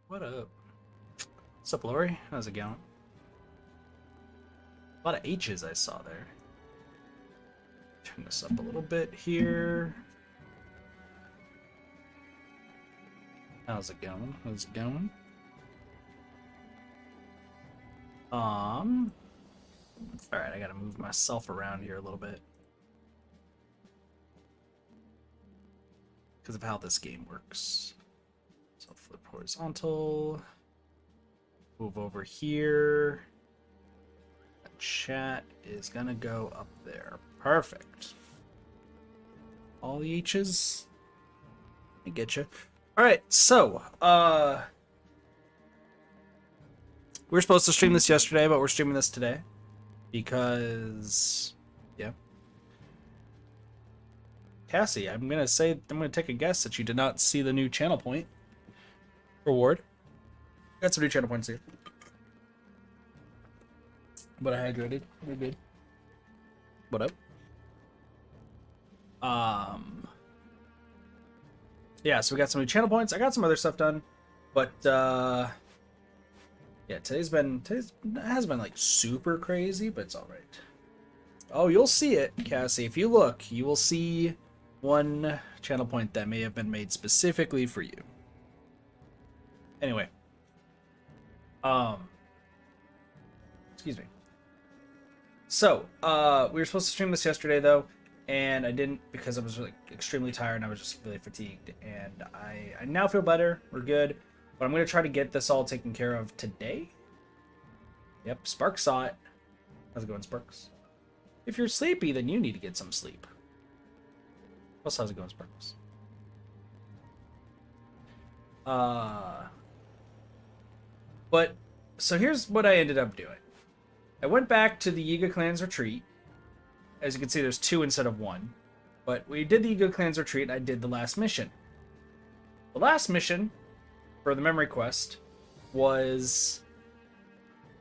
What up? What's up, Lori? How's it going? A lot of H's I saw there. Turn this up a little bit here. How's it going? How's it going? Alright, I gotta move myself around here a little bit. Because of how this game works. So flip horizontal. Move over here. That chat is gonna go up there. Perfect. All the H's. I get you. Alright, so, we were supposed to stream this yesterday, but we're streaming this today. Because, yeah. Cassie, I'm gonna take a guess that you did not see the new channel point reward. Got some new channel points here. But I hydrated. We're good. What up? Yeah, so we got some new channel points. I got some other stuff done, but yeah, today's has been like super crazy, but it's all right. Oh, you'll see it, Cassie. If you look, you will see one channel point that may have been made specifically for you. Anyway, excuse me. So, we were supposed to stream this yesterday though, and I didn't because I was like extremely tired and I was just really fatigued. And I now feel better. We're good, but I'm gonna try to get this all taken care of today. Yep, Sparks saw it. How's it going, Sparks? If you're sleepy, then you need to get some sleep. How's it going, Sparks? But so here's what I ended up doing. I went back to the Yiga Clan's retreat. As you can see, there's 2 instead of 1. But we did the Yiga Clan's retreat, and I did the last mission. The last mission for the memory quest was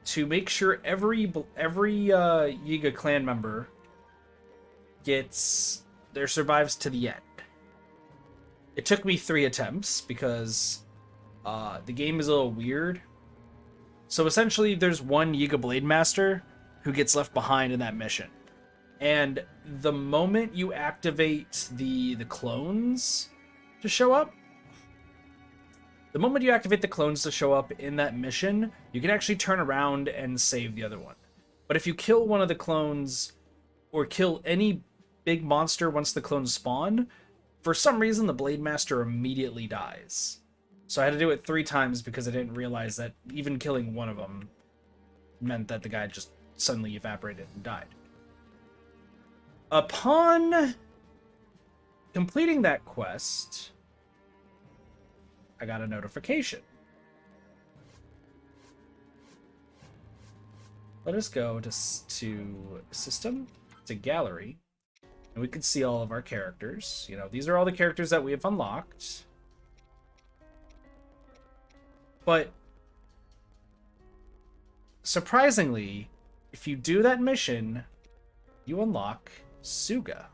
to make sure every Yiga Clan member survives to the end. It took me 3 attempts because the game is a little weird. So essentially, there's one Yiga Blade Master who gets left behind in that mission. And the moment you activate the clones to show up, in that mission, you can actually turn around and save the other one. But if you kill one of the clones, or kill any big monster once the clones spawn, for some reason the Blade Master immediately dies. So I had to do it 3 times because I didn't realize that even killing one of them meant that the guy just suddenly evaporated and died. Upon completing that quest, I got a notification. Let us go to System, to Gallery, and we can see all of our characters. You know, these are all the characters that we have unlocked. But surprisingly, if you do that mission, you unlock Suga,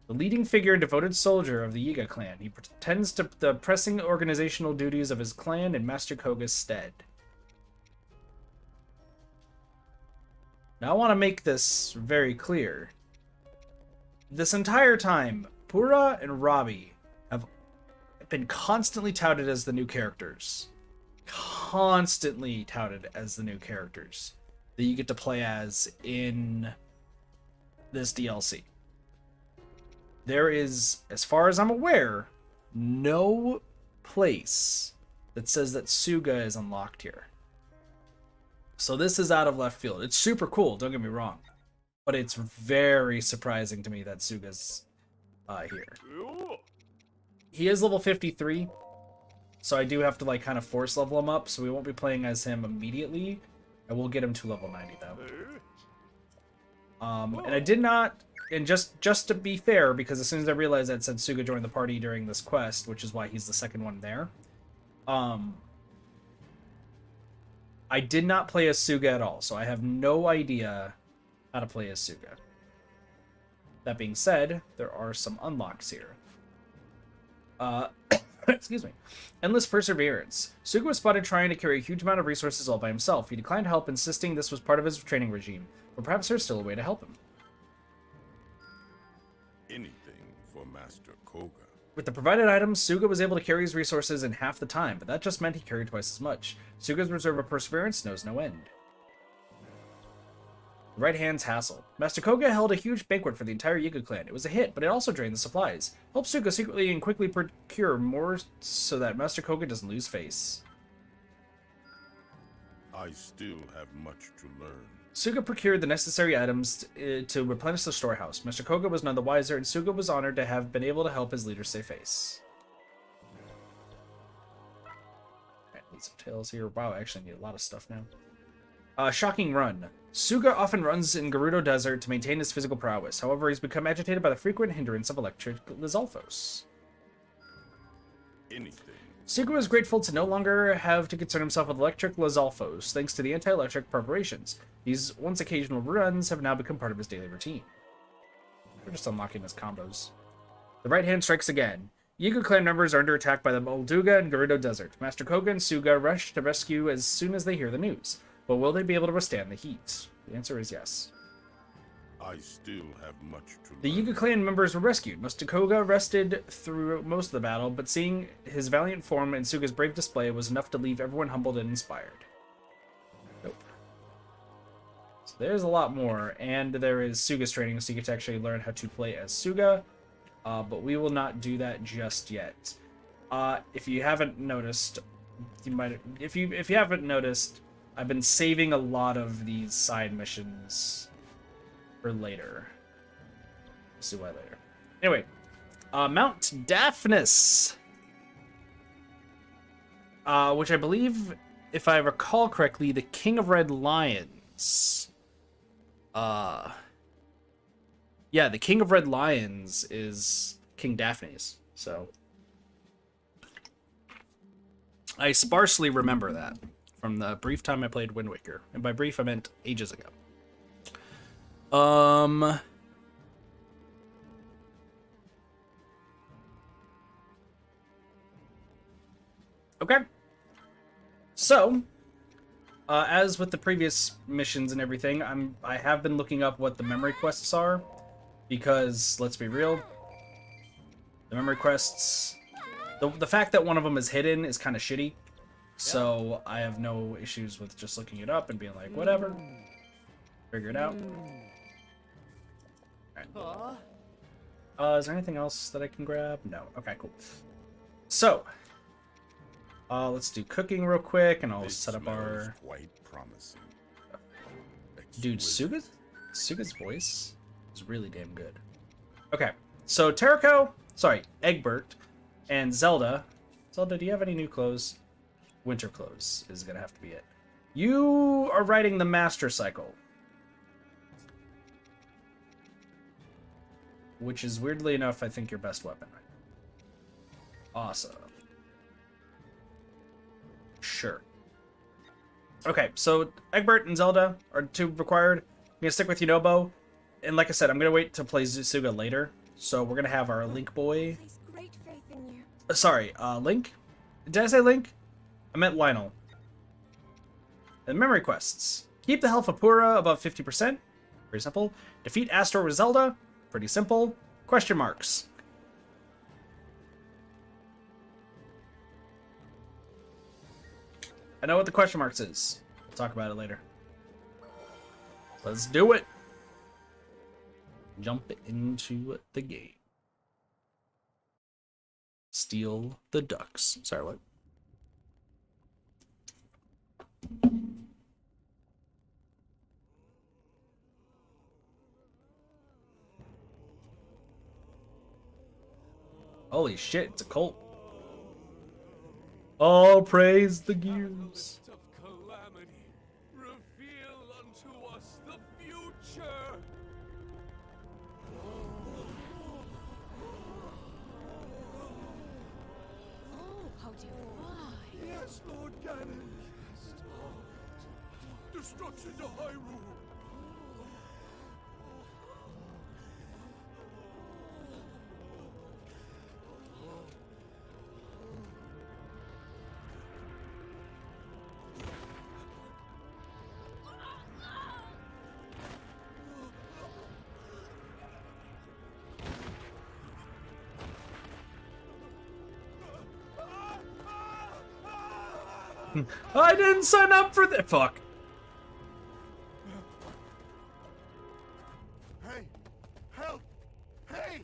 the leading figure and devoted soldier of the Yiga clan. He pretends to the pressing organizational duties of his clan in Master Koga's stead. Now I want to make this very clear. This entire time, Pura and Robbie have been constantly touted as the new characters. Constantly touted as the new characters that you get to play as in this DLC. There is, as far as I'm aware, no place that says that Suga is unlocked here. So this is out of left field. It's super cool, don't get me wrong. But it's very surprising to me that Suga's here. He is level 53, so I do have to like kind of force level him up, so we won't be playing as him immediately. I will get him to level 90 though. And I did not, and just to be fair, because as soon as I realized that said Suga joined the party during this quest, which is why he's the second one there, I did not play as Suga at all, so I have no idea how to play as Suga. That being said, there are some unlocks here. Excuse me. Endless perseverance. Suga was spotted trying to carry a huge amount of resources all by himself. He declined help, insisting this was part of his training regime. But perhaps there's still a way to help him. Anything for Master Koga. With the provided items, Suga was able to carry his resources in half the time, but that just meant he carried twice as much. Suga's reserve of perseverance knows no end. Right Hand's Hassle. Master Koga held a huge banquet for the entire Yiga clan. It was a hit, but it also drained the supplies. Help Suga secretly and quickly procure more so that Master Koga doesn't lose face. I still have much to learn. Suga procured the necessary items to replenish the storehouse. Master Koga was none the wiser, and Suga was honored to have been able to help his leader save face. Alright, need some tails here. Wow, I actually need a lot of stuff now. Shocking Run. Suga often runs in Gerudo Desert to maintain his physical prowess. However, he's become agitated by the frequent hindrance of electric Lizalfos. Anything. Suga was grateful to no longer have to concern himself with electric Lizalfos, thanks to the anti-electric preparations. These once occasional runs have now become part of his daily routine. We're just unlocking his combos. The right hand strikes again. Yiga clan members are under attack by the Molduga and Gerudo Desert. Master Koga and Suga rush to rescue as soon as they hear the news. But will they be able to withstand the heat? The answer is yes. I still have much to learn. The Yiga clan members were rescued. Master Koga rested through most of the battle, but seeing his valiant form and Suga's brave display was enough to leave everyone humbled and inspired. Nope. So there's a lot more, and there is Suga's training, so you get to actually learn how to play as Suga, but we will not do that just yet. If you haven't noticed, if you haven't noticed, I've been saving a lot of these side missions for later. We'll see why later. Anyway, Mount Daphnis, which I believe, if I recall correctly, the King of Red Lions. Yeah, the King of Red Lions is King Daphnis. So I sparsely remember that from the brief time I played Wind Waker, and by brief I meant ages ago. Okay. So, as with the previous missions and everything, I have been looking up what the memory quests are, because let's be real, the memory quests, the fact that one of them is hidden is kind of shitty. So I have no issues with just looking it up and being like, whatever, figure it out. Right. Is there anything else that I can grab? No. Okay, cool. So, let's do cooking real quick, and I'll set up our. Quite promising. Dude, Suga's voice is really damn good. Okay, so Egbert, and Zelda. Zelda, do you have any new clothes? Winter clothes is gonna have to be it. You are riding the Master Cycle, which is, weirdly enough, I think your best weapon. Awesome. Sure. Okay, so Egbert and Zelda are two required. I'm gonna stick with Yunobo, and like I said, I'm gonna wait to play Suga later. So we're gonna have our Link boy. Great faith in you. Sorry, Link? Did I say Link? I meant Lionel. And memory quests. Keep the health of Pura above 50%. Very simple. Defeat Astor with Zelda. Pretty simple. Question marks. I know what the question marks is. We'll talk about it later. Let's do it. Jump into the game. Steal the ducks. Sorry, what? Holy shit, it's a cult. All praise the gears. Of Calamity, reveal unto us the future. Oh, how divine. Yes, Lord Ganon. Destruction to Hyrule. I didn't sign up for that. Fuck. Hey! Help! Hey!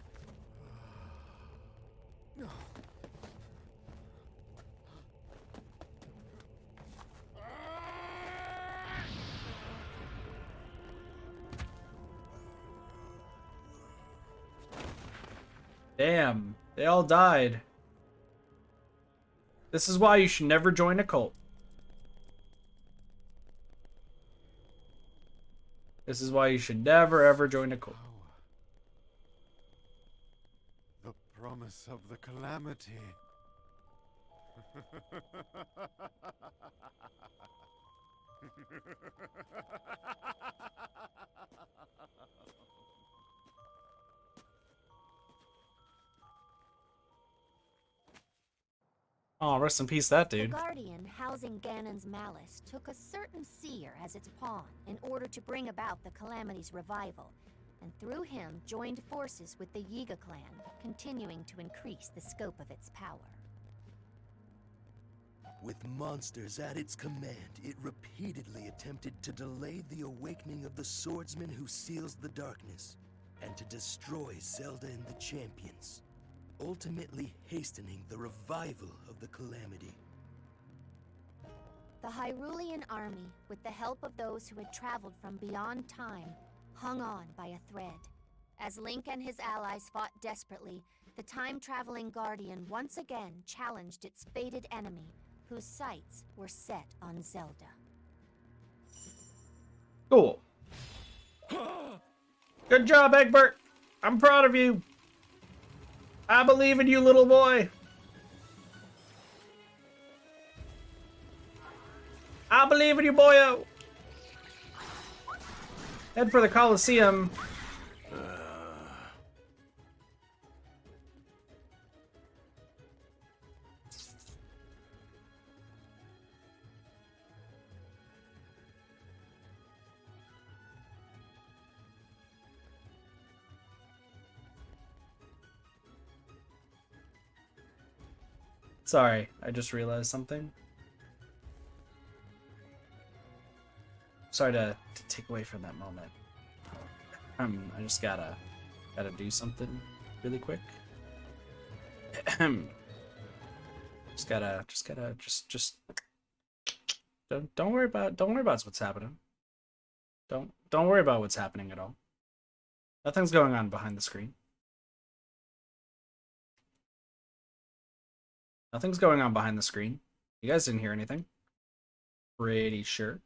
Damn, they all died. This is why you should never join a cult. This is why you should never ever join a cult. The promise of the Calamity. Oh, rest in peace, that The dude. Guardian housing Ganon's malice took a certain seer as its pawn in order to bring about the Calamity's revival, and through him joined forces with the Yiga clan, continuing to increase the scope of its power. With monsters at its command, it repeatedly attempted to delay the awakening of the swordsman who seals the darkness, and to destroy Zelda and the champions, ultimately hastening the revival of the Calamity. The Hyrulean army, with the help of those who had traveled from beyond time, hung on by a thread. As Link and his allies fought desperately, the time-traveling Guardian once again challenged its fated enemy, whose sights were set on Zelda. Cool. Good job, Egbert. I'm proud of you. I believe in you, little boy. I believe in you, boyo. Head for the Coliseum. Sorry, I just realized something. Sorry to take away from that moment. I just gotta do something really quick. just don't worry about what's happening. Don't worry about what's happening at all. Nothing's going on behind the screen. Nothing's going on behind the screen. You guys didn't hear anything. Pretty sure.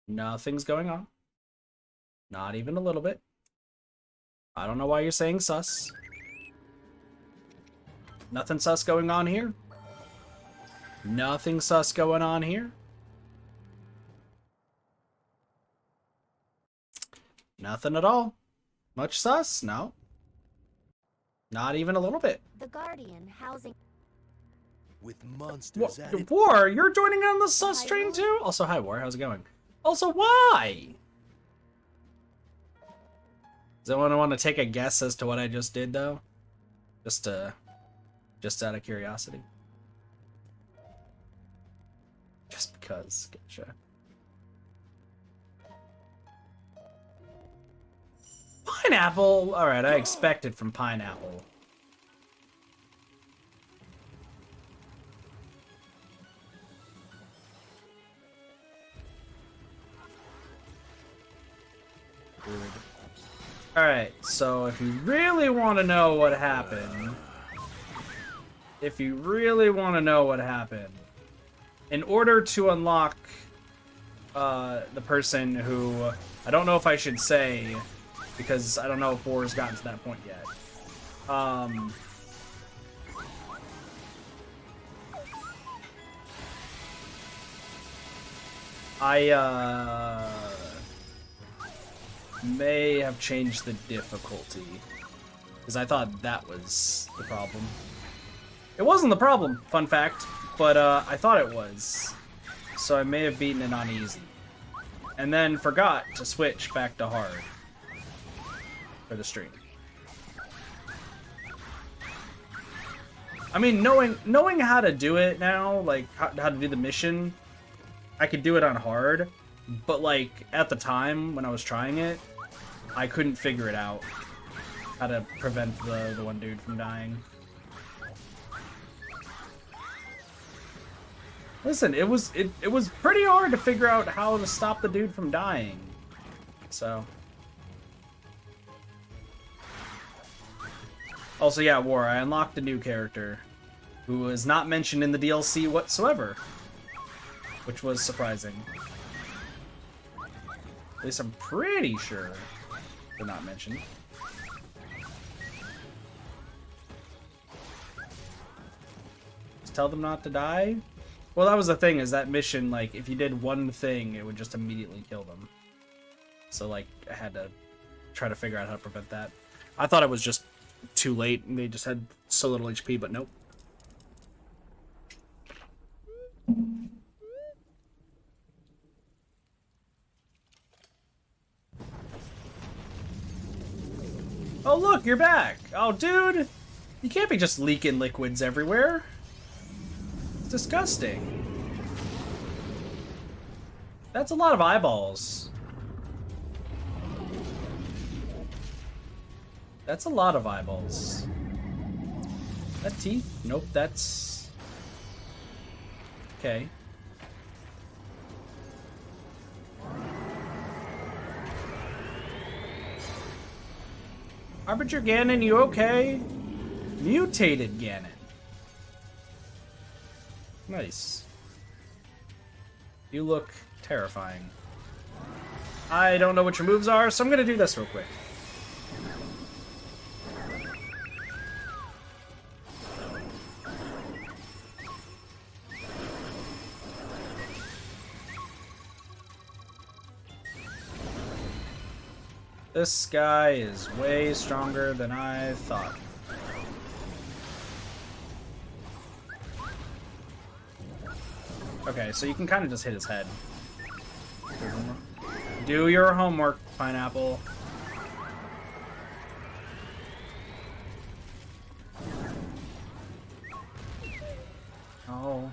Nothing's going on. Not even a little bit. I don't know why you're saying sus. Nothing sus going on here. Nothing sus going on here. Nothing at all. Much sus? No. Not even a little bit. The Guardian housing... With monsters at its War, you're joining on the sus train too? Also, hi War, how's it going? Also, why? Does anyone want to take a guess as to what I just did, though? Just out of curiosity. Just because, gotcha. Pineapple? Alright, I expected from Pineapple. Alright, so if you really want to know what happened, in order to unlock the person who, I don't know if I should say, because I don't know if War's gotten to that point yet. I may have changed the difficulty, because I thought that was the problem. It wasn't the problem, fun fact, but I thought it was. So I may have beaten it on easy. And then forgot to switch back to hard for the stream. I mean, knowing how to do it now, like how to do the mission, I could do it on hard, but like at the time when I was trying it, I couldn't figure it out how to prevent the one dude from dying. Listen, it was pretty hard to figure out how to stop the dude from dying. So. Also, yeah, War, I unlocked a new character who was not mentioned in the DLC whatsoever, which was surprising. At least I'm pretty sure they're not mentioned. Just tell them not to die? Well, that was the thing, is that mission, like, if you did one thing, it would just immediately kill them. So, like, I had to try to figure out how to prevent that. I thought it was just too late, and they just had so little HP, but nope. Oh, look, you're back! Oh, dude! You can't be just leaking liquids everywhere. It's disgusting. That's a lot of eyeballs. That's a lot of eyeballs. That teeth? Nope, that's... Okay. Harbinger Ganon, you okay? Mutated Ganon. Nice. You look terrifying. I don't know what your moves are, so I'm gonna do this real quick. This guy is way stronger than I thought. Okay, so you can kind of just hit his head. Do your homework, Pineapple. Oh.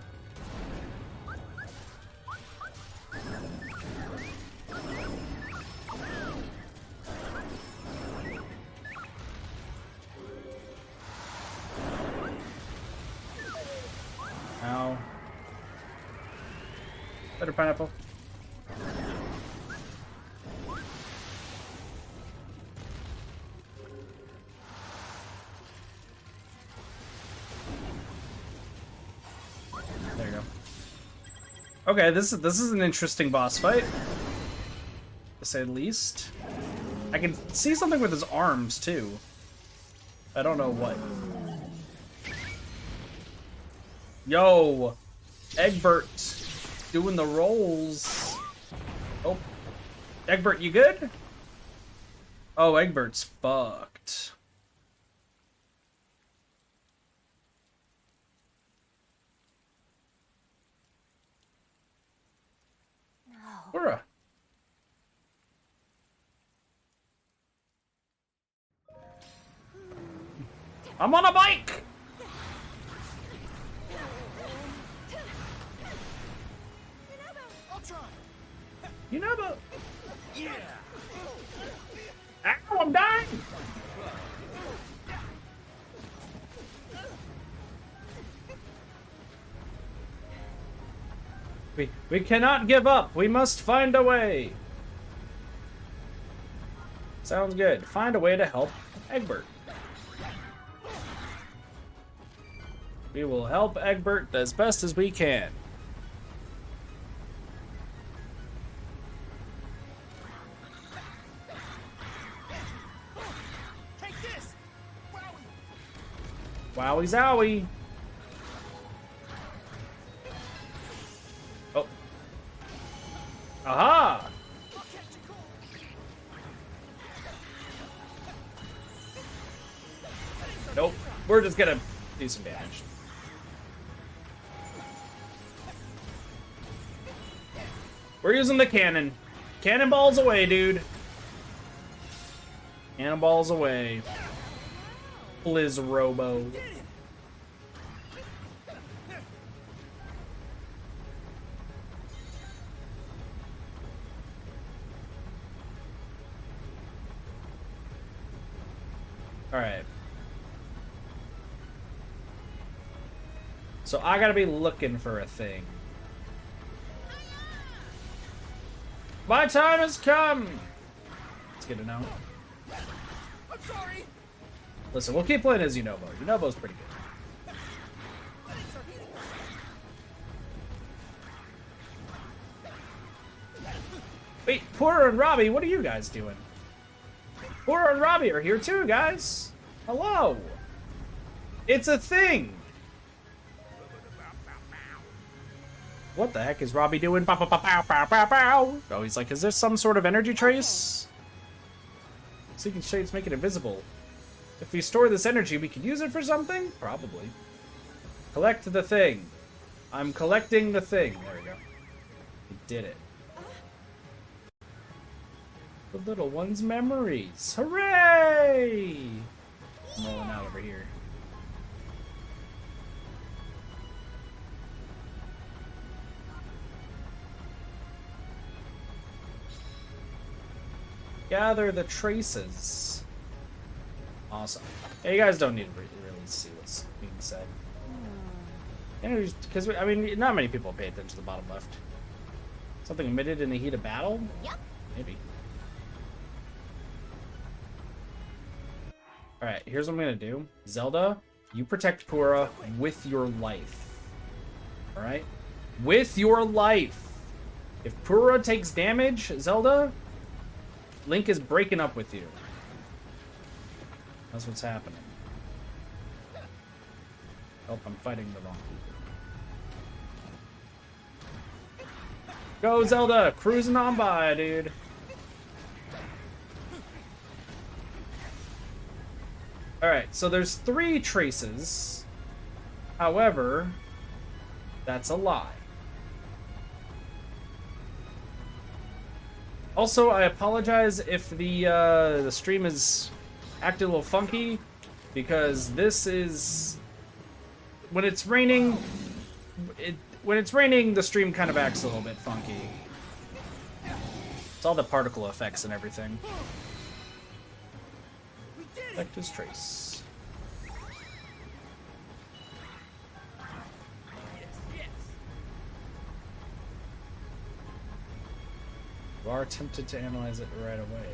Ow. Better, Pineapple. There you go. Okay, this is an interesting boss fight, to say the least. I can see something with his arms too. I don't know what. Yo, Egbert doing the rolls. Oh, Egbert, you good? Oh, Egbert's fucked. Laura. I'm on a bike! You know, but... Yeah! Ow, I'm dying! We cannot give up. We must find a way. Sounds good. Find a way to help Egbert. We will help Egbert as best as we can. Take this! Wowie zowie. Oh. Aha! Nope. We're just gonna do some damage. We're using the cannon. Cannonballs away, dude. Cannonballs away. Blizz Robo. Alright. So I gotta be looking for a thing. My time has come! It's good to know. I'm sorry. Listen, we'll keep playing as Yunobo. Yunobo's pretty good. Wait, Pura and Robbie, what are you guys doing? Pura and Robbie are here too, guys. Hello. It's a thing. What the heck is Robbie doing? Bow, bow, bow, bow, bow, bow, bow. Oh, he's like, is there some sort of energy trace? Seeking shades make it invisible. If we store this energy, we can use it for something? Probably. Collect the thing. I'm collecting the thing. There we go. We did it. The little one's memories. Hooray! I'm rolling out over here. Gather the traces. Awesome. Yeah, you guys don't need to really see what's being said. Because, I mean, not many people pay attention to the bottom left. Something emitted in the heat of battle? Yep. Maybe. Alright, here's what I'm gonna do. Zelda, you protect Pura with your life. Alright? With your life! If Pura takes damage, Zelda, Link is breaking up with you. That's what's happening. Oh, I'm fighting the wrong people. Go, Zelda! Cruising on by, dude. Alright, so there's 3 traces. However, that's a lie. Also, I apologize if the stream is acting a little funky, because this is... When it's raining, the stream kind of acts a little bit funky. It's all the particle effects and everything. Vector's trace. You are tempted to analyze it right away.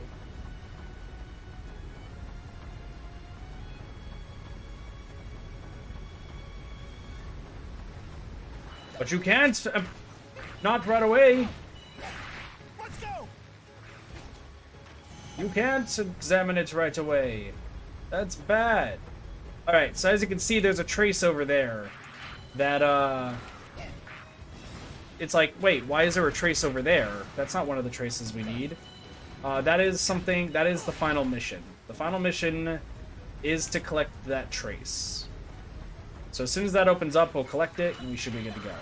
But you can't! Not right away! Let's go. You can't examine it right away. That's bad. Alright, so as you can see, there's a trace over there. That, it's like, wait, why is there a trace over there? That's not one of the traces we need. That is something, that is the final mission. The final mission is to collect that trace. So as soon as that opens up, we'll collect it, and we should be good to go.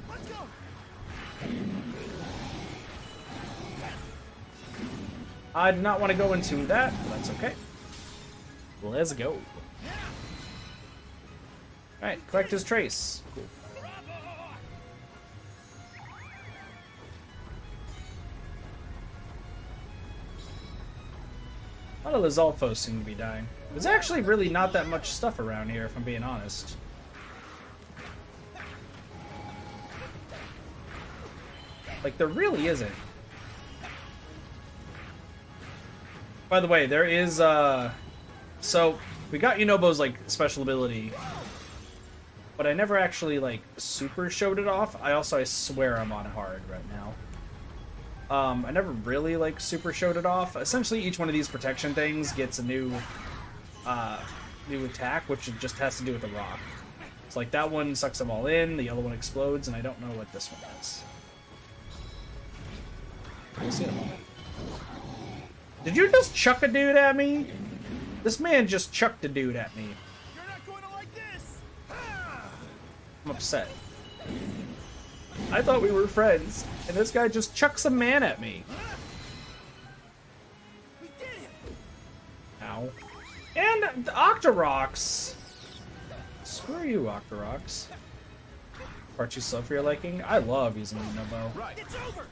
Let's go. I do not want to go into that, but that's okay. Let's go. Alright, collect his trace. Cool. A lot of Lizalfos seem to be dying. There's actually really not that much stuff around here, if I'm being honest. Like, there really isn't. By the way, there is, so, we got Yunobo's, like, special ability, but I never actually, like, super showed it off. I swear I'm on hard right now. I never really, like, super showed it off. Essentially, each one of these protection things gets a new attack, which just has to do with the rock. It's like, that one sucks them all in, the other one explodes, and I don't know what this one is. We'll see in a moment. Did you just chuck a dude at me? This man just chucked a dude at me. You're not going to like this. I'm upset. I thought we were friends, and this guy just chucks a man at me. We did it. Ow. And Octoroks! Screw you, Octoroks. Part you slow for your liking? I love using Yunobo. Right. It's over.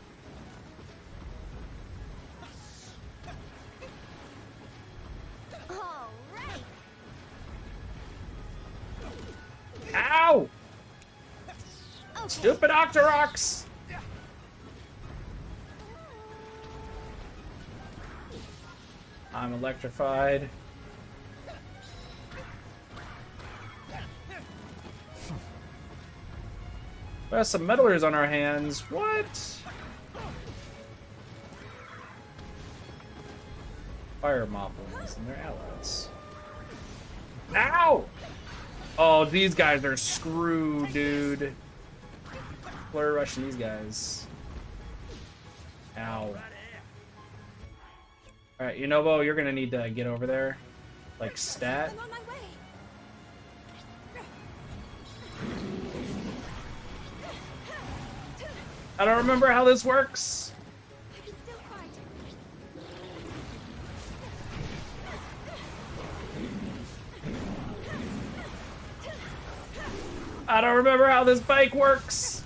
Ow! Okay. Stupid Octoroks! I'm electrified. We have some meddlers on our hands. What? Fire moblins and their allies. Ow! Oh, these guys are screwed, dude. Flare rushing these guys. Ow. Alright, Yunobo, you're gonna need to get over there. Like, stat. I'm on my way. I don't remember how this works. I can still fight. I don't remember how this bike works.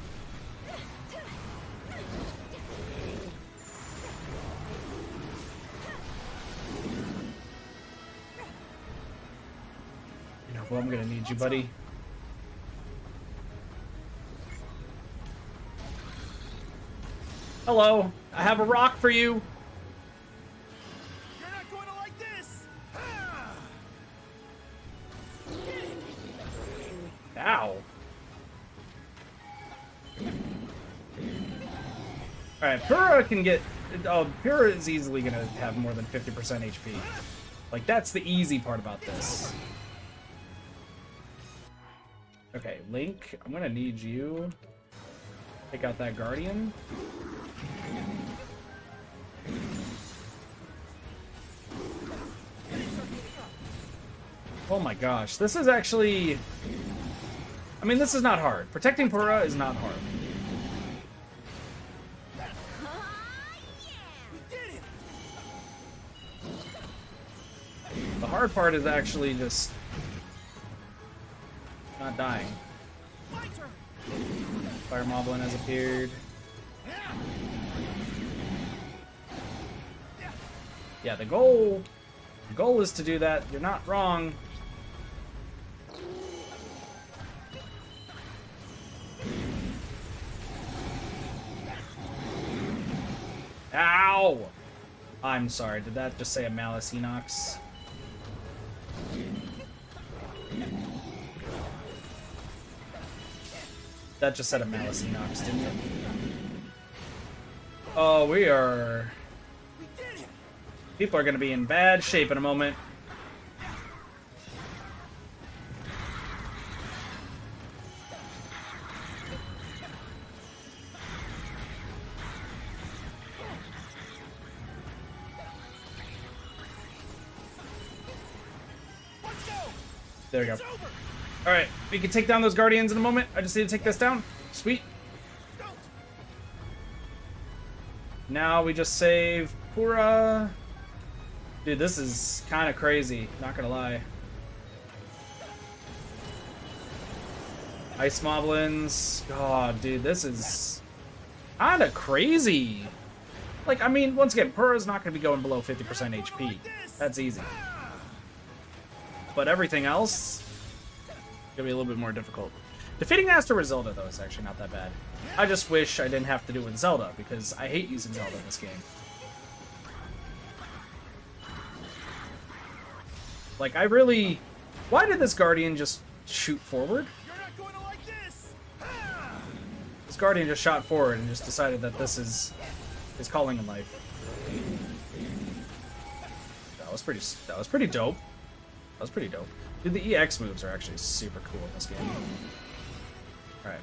Well, I'm gonna need you, buddy. Hello, I have a rock for you. You're not going to like this! Ow. Alright, Pura can get... Oh, Pura is easily gonna have more than 50% HP. Like, that's the easy part about this. Okay, Link, I'm gonna need you. Take out that Guardian. Oh my gosh, this is actually... I mean, this is not hard. Protecting Pura is not hard. The hard part is actually just not dying. Fire Moblin has appeared. Yeah, the goal is to do that. You're not wrong. Ow! I'm sorry, did that just say a Malice Enox? That just said a Malice Enox, didn't it? Oh, we are... People are gonna be in bad shape in a moment. There we go. Alright, we can take down those Guardians in a moment. I just need to take this down. Sweet. Now we just save Pura. Dude, this is kind of crazy. Not gonna lie. Ice Moblins. God, dude, this is kind of crazy. Like, I mean, once again, Pura's not gonna be going below 50% HP. That's easy. But everything else gonna be a little bit more difficult. Defeating Aster with Zelda, though, is actually not that bad. I just wish I didn't have to do it with Zelda, because I hate using Zelda in this game. Like, I really... Why did this Guardian just shoot forward? You're not going to like this! This Guardian just shot forward and just decided that this is his calling in life. That was pretty dope. That was pretty dope. Dude, the EX moves are actually super cool in this game. Alright.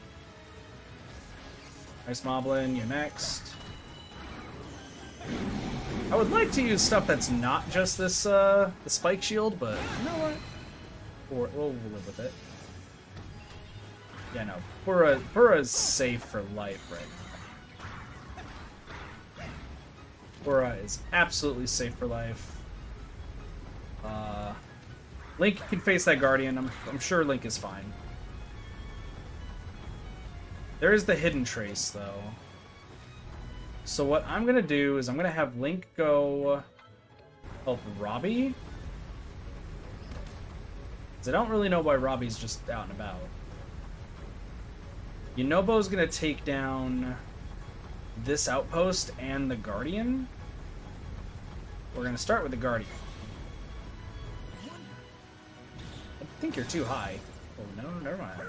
Ice Moblin, you next. I would like to use stuff that's not just this, the spike shield, but you know what? We'll live with it. Yeah, no. Pura's safe for life right now. Pura is absolutely safe for life. Link can face that Guardian. I'm sure Link is fine. There is the hidden trace, though. So what I'm gonna do is I'm gonna have Link go help Robbie. Because I don't really know why Robbie's just out and about. Yunobo's gonna take down this outpost and the Guardian. We're gonna start with the Guardian. I think you're too high. Oh no, never mind.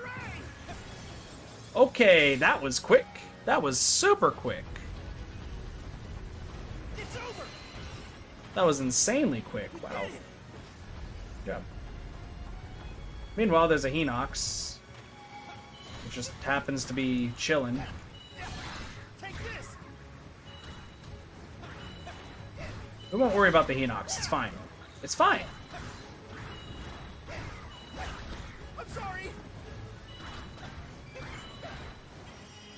Okay, that was quick. That was super quick. It's over. That was insanely quick. Wow. Good job. Meanwhile, there's a Hinox. It just happens to be chilling. Take this. We won't worry about the Hinox. It's fine. It's fine. I'm sorry.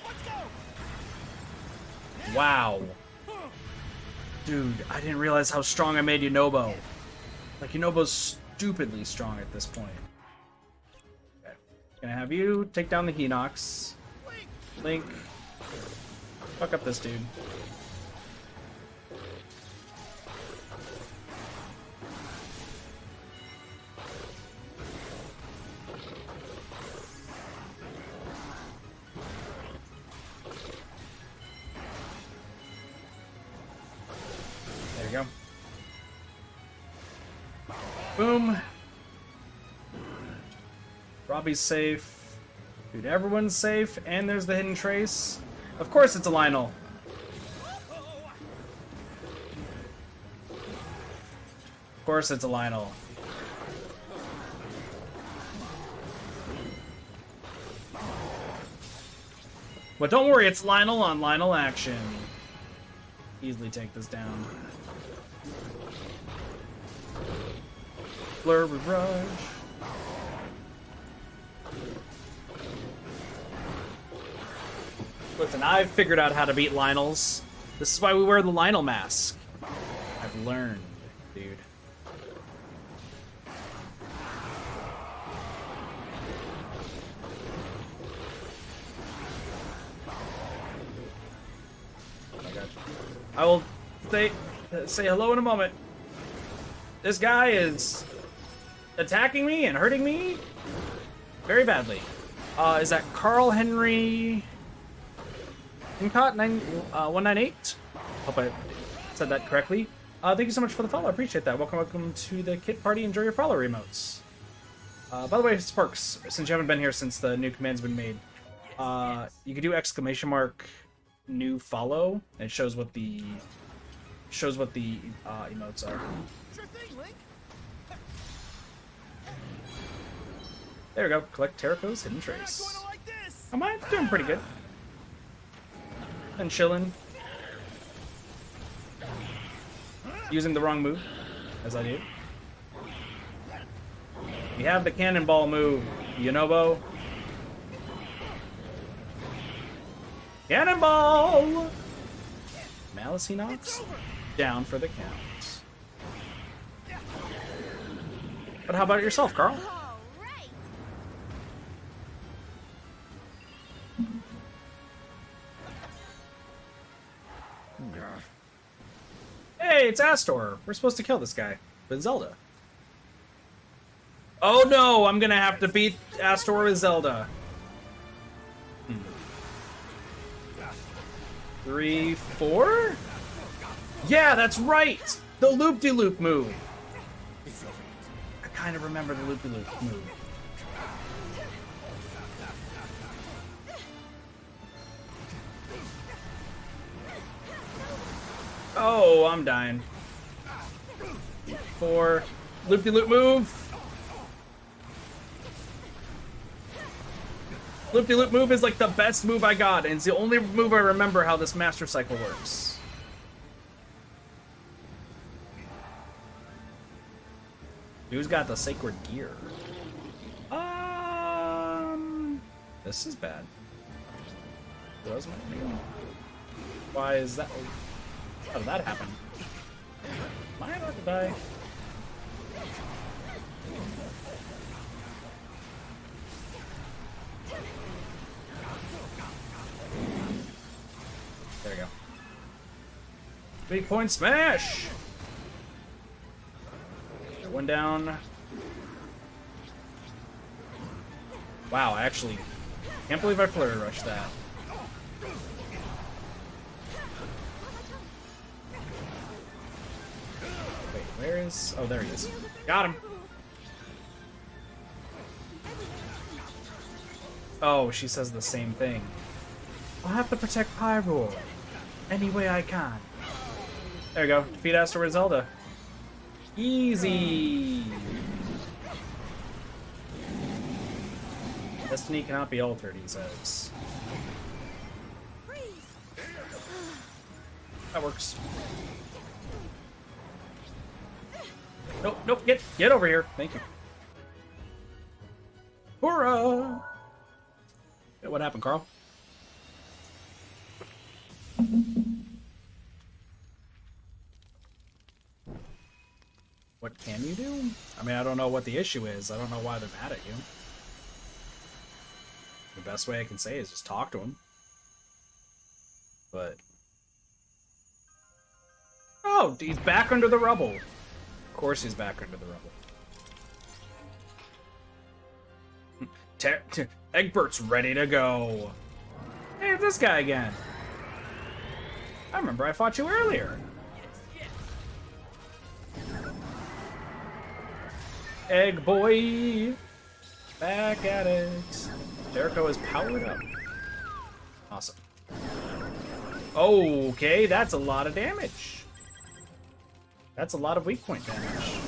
Let's go. Wow. Dude, I didn't realize how strong I made Yunobo. Like, Yunobo's stupidly strong at this point. Okay. Gonna have you take down the Hinox. Link. Fuck up this dude. There you go. Boom. Robbie's safe. Dude, everyone's safe. And there's the hidden trace. Of course it's a Lionel. Of course it's a Lionel. But don't worry, it's Lionel on Lionel action. Easily take this down. Flurry Rush. Listen, I've figured out how to beat Lionels. This is why we wear the Lionel mask. I've learned, dude. Oh my god. I will say hello in a moment. This guy is attacking me and hurting me very badly. Is that Carl Henry Incot 198? Hope I said that correctly. Thank you so much for the follow. I appreciate that. Welcome to the kit party. Enjoy your follow remotes. By the way, Sparks, since you haven't been here since the new command's been made, you can do exclamation mark new follow, and it shows what the emotes are. Sure thing, Link. There we go. Collect Terraco's hidden trace. You're not going to like this. Am I doing pretty good? And chilling. Using the wrong move, as I do. We have the cannonball move, Yunobo. Cannonball! Malice Hinox down for the count. But how about yourself, Carl? All right. Hey, it's Astor. We're supposed to kill this guy with Zelda. Oh no, I'm gonna have to beat Astor with Zelda. 3, 4? Yeah, that's right! The loop-de-loop move. I kind of remember the loop-de-loop move. Oh, I'm dying. 4. Loop-de-loop move. Loop-de-loop move is like the best move I got, and it's the only move I remember how this master cycle works. Who's got the sacred gear? This is bad. Was my name? Why is that? How did that happen? Am I about to die? There we go. Big point smash! One down. Wow, I actually Can't believe I flurry rushed that. Wait, where is... Oh, there he is. Got him! Oh, she says the same thing. I'll have to protect Hyrule any way I can. There we go. Defeat Asteroid Zelda. Easy! Destiny cannot be altered, he says. That works. Nope, nope, get over here. Thank you. Hurrah! What happened, Carl? What can you do? I mean, I don't know what the issue is. I don't know why they're mad at you. The best way I can say is just talk to him. But... Oh, he's back under the rubble. Of course he's back under the rubble. Egbert's ready to go. Hey, it's this guy again. I remember I fought you earlier. Egg boy. Back at it. Jericho is powered up. Awesome. Okay, that's a lot of damage. That's a lot of weak point damage.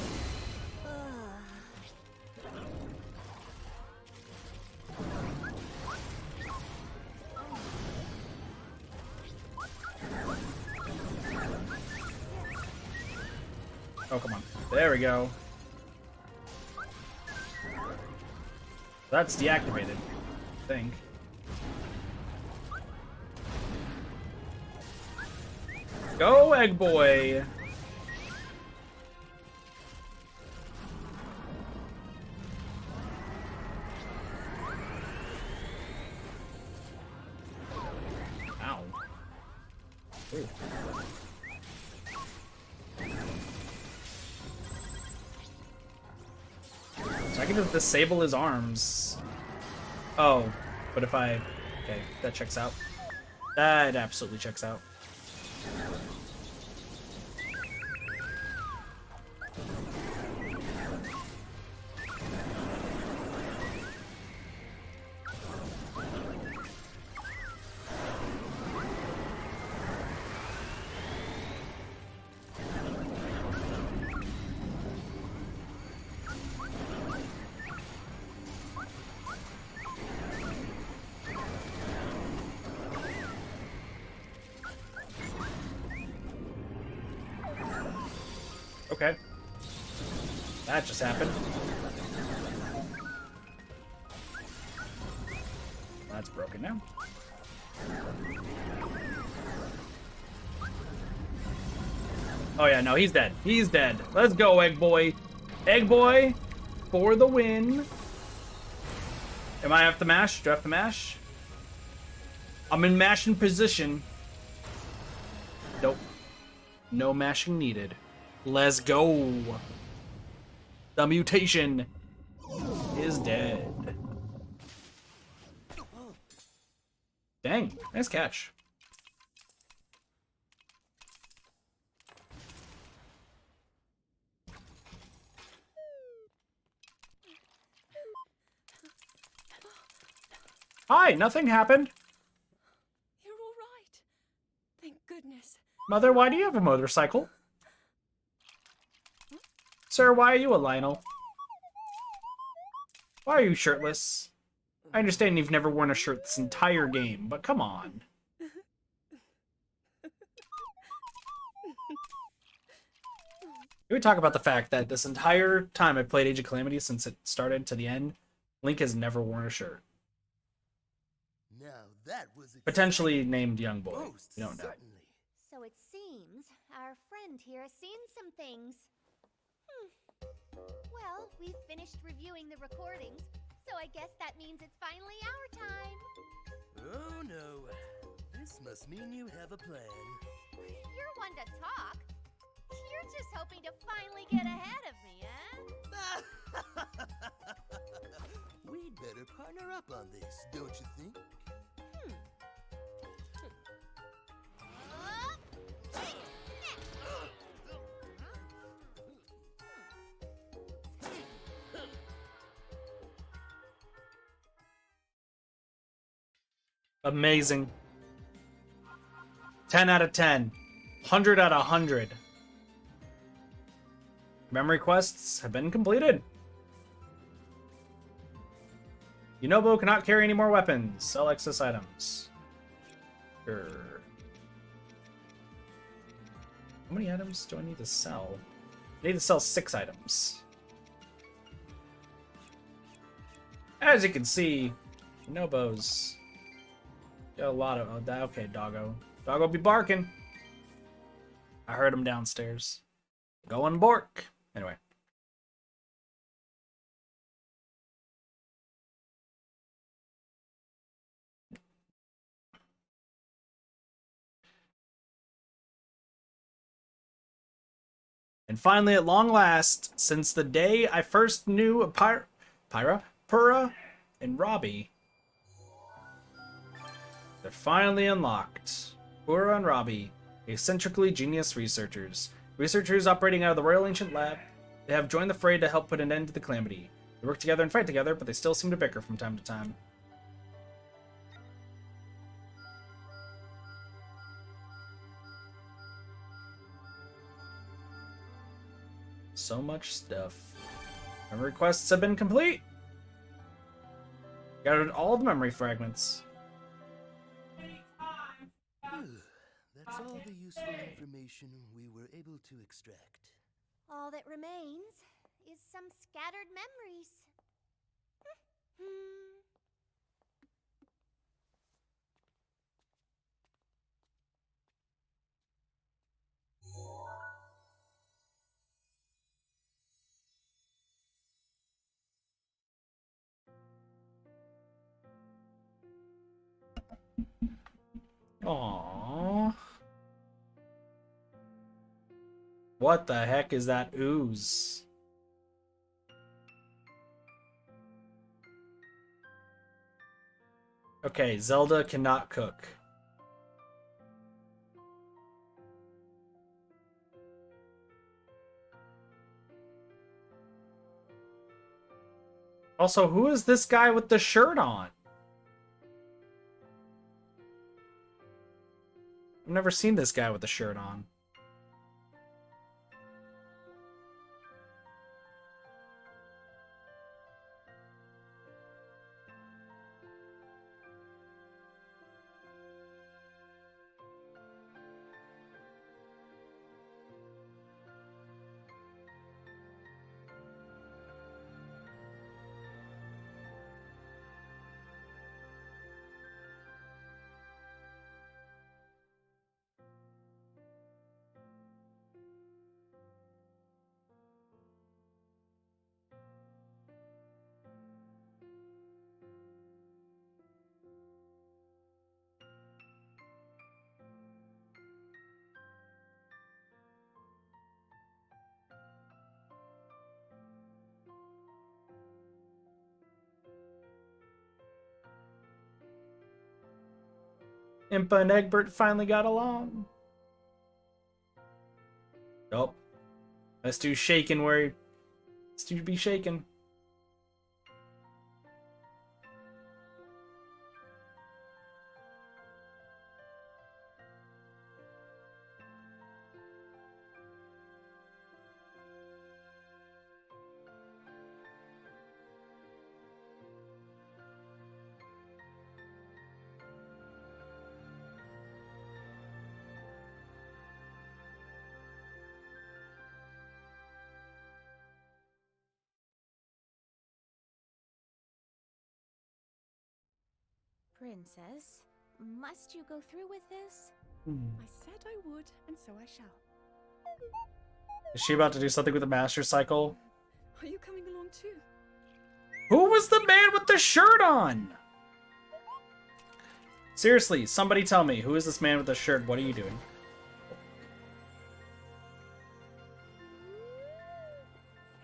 Oh, come on. There we go. That's deactivated, I think. Go, Egg Boy! Ow. Ooh. So I can just disable his arms. Oh, but if I... Okay, that checks out. That absolutely checks out. Okay. That just happened. That's broken now. Oh yeah, no, he's dead. He's dead. Let's go, Egg Boy. Egg Boy for the win. Am I have to mash? Do I have to mash? I'm in mashing position. Nope. No mashing needed. Let's go. The mutation is dead. Dang, nice catch. Hi, nothing happened. You're all right. Thank goodness. Mother, why do you have a motorcycle? Sir, why are you a Lionel? Why are you shirtless? I understand you've never worn a shirt this entire game, but come on. Can we talk about the fact that this entire time I've played Age of Calamity since it started to the end, Link has never worn a shirt. Now that was Potentially named Young Boy. Most We don't know. certainly. So it seems our friend here has seen some things. Well, we've finished reviewing the recordings, so I guess that means it's finally our time. Oh no. This must mean you have a plan. You're one to talk. You're just hoping to finally get ahead of me, eh? We'd better partner up on this, don't you think? Amazing. 10 out of 10. 100 out of 100. Memory quests have been completed. Yunobo cannot carry any more weapons. Sell excess items. Sure. How many items do I need to sell? I need to sell 6 items. As you can see, Yunobo's got a lot of... Oh, okay, doggo. Doggo be barking. I heard him downstairs. Going bork. Anyway. And finally, at long last, since the day I first knew Pura, and Robbie, they're finally unlocked. Pura and Robbie, eccentrically genius researchers. Researchers operating out of the Royal Ancient Lab. They have joined the fray to help put an end to the Calamity. They work together and fight together, but they still seem to bicker from time to time. So much stuff. Memory quests have been complete. Gathered all the memory fragments. That's all the useful information we were able to extract. All that remains is some scattered memories. Aww. What the heck is that ooze? Okay, Zelda cannot cook. Also, who is this guy with the shirt on? I've never seen this guy with the shirt on. Impa and Egbert finally got along. Nope. Let's do shaking where let's do be shaken. Princess, must you go through with this? I said I would, and so I shall. Is she about to do something with the Master Cycle? Are you coming along too? Who was the man with the shirt on? Seriously, somebody tell me, who is this man with the shirt? What are you doing?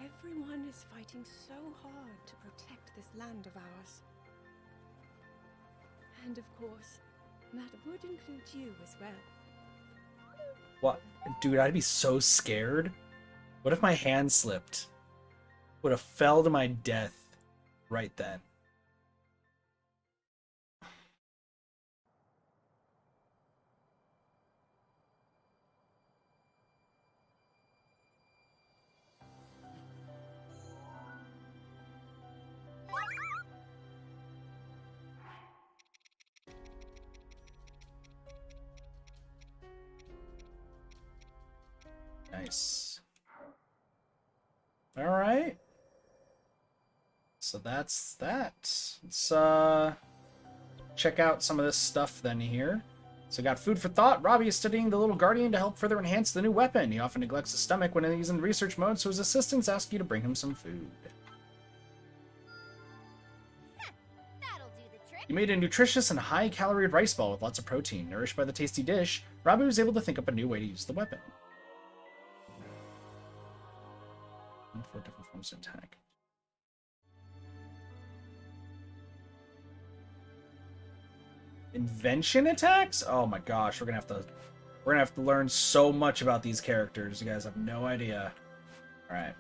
Everyone is fighting so hard to protect this land of And of course, that would include you as well. What? Dude, I'd be so scared. What if my hand slipped? Would have fell to my death right then. Nice. All right. So that's that. Let's check out some of this stuff then here. So got food for thought. Robbie is studying the little guardian to help further enhance the new weapon. He often neglects his stomach when he's in research mode, so his assistants ask you to bring him some food. That'll do the trick. You made a nutritious and high-calorie rice ball with lots of protein. Nourished by the tasty dish, Robbie was able to think up a new way to use the weapon. 4 different forms of attack. Invention attacks? Oh my gosh, we're gonna have to learn so much about these characters. You guys have no idea. Alright.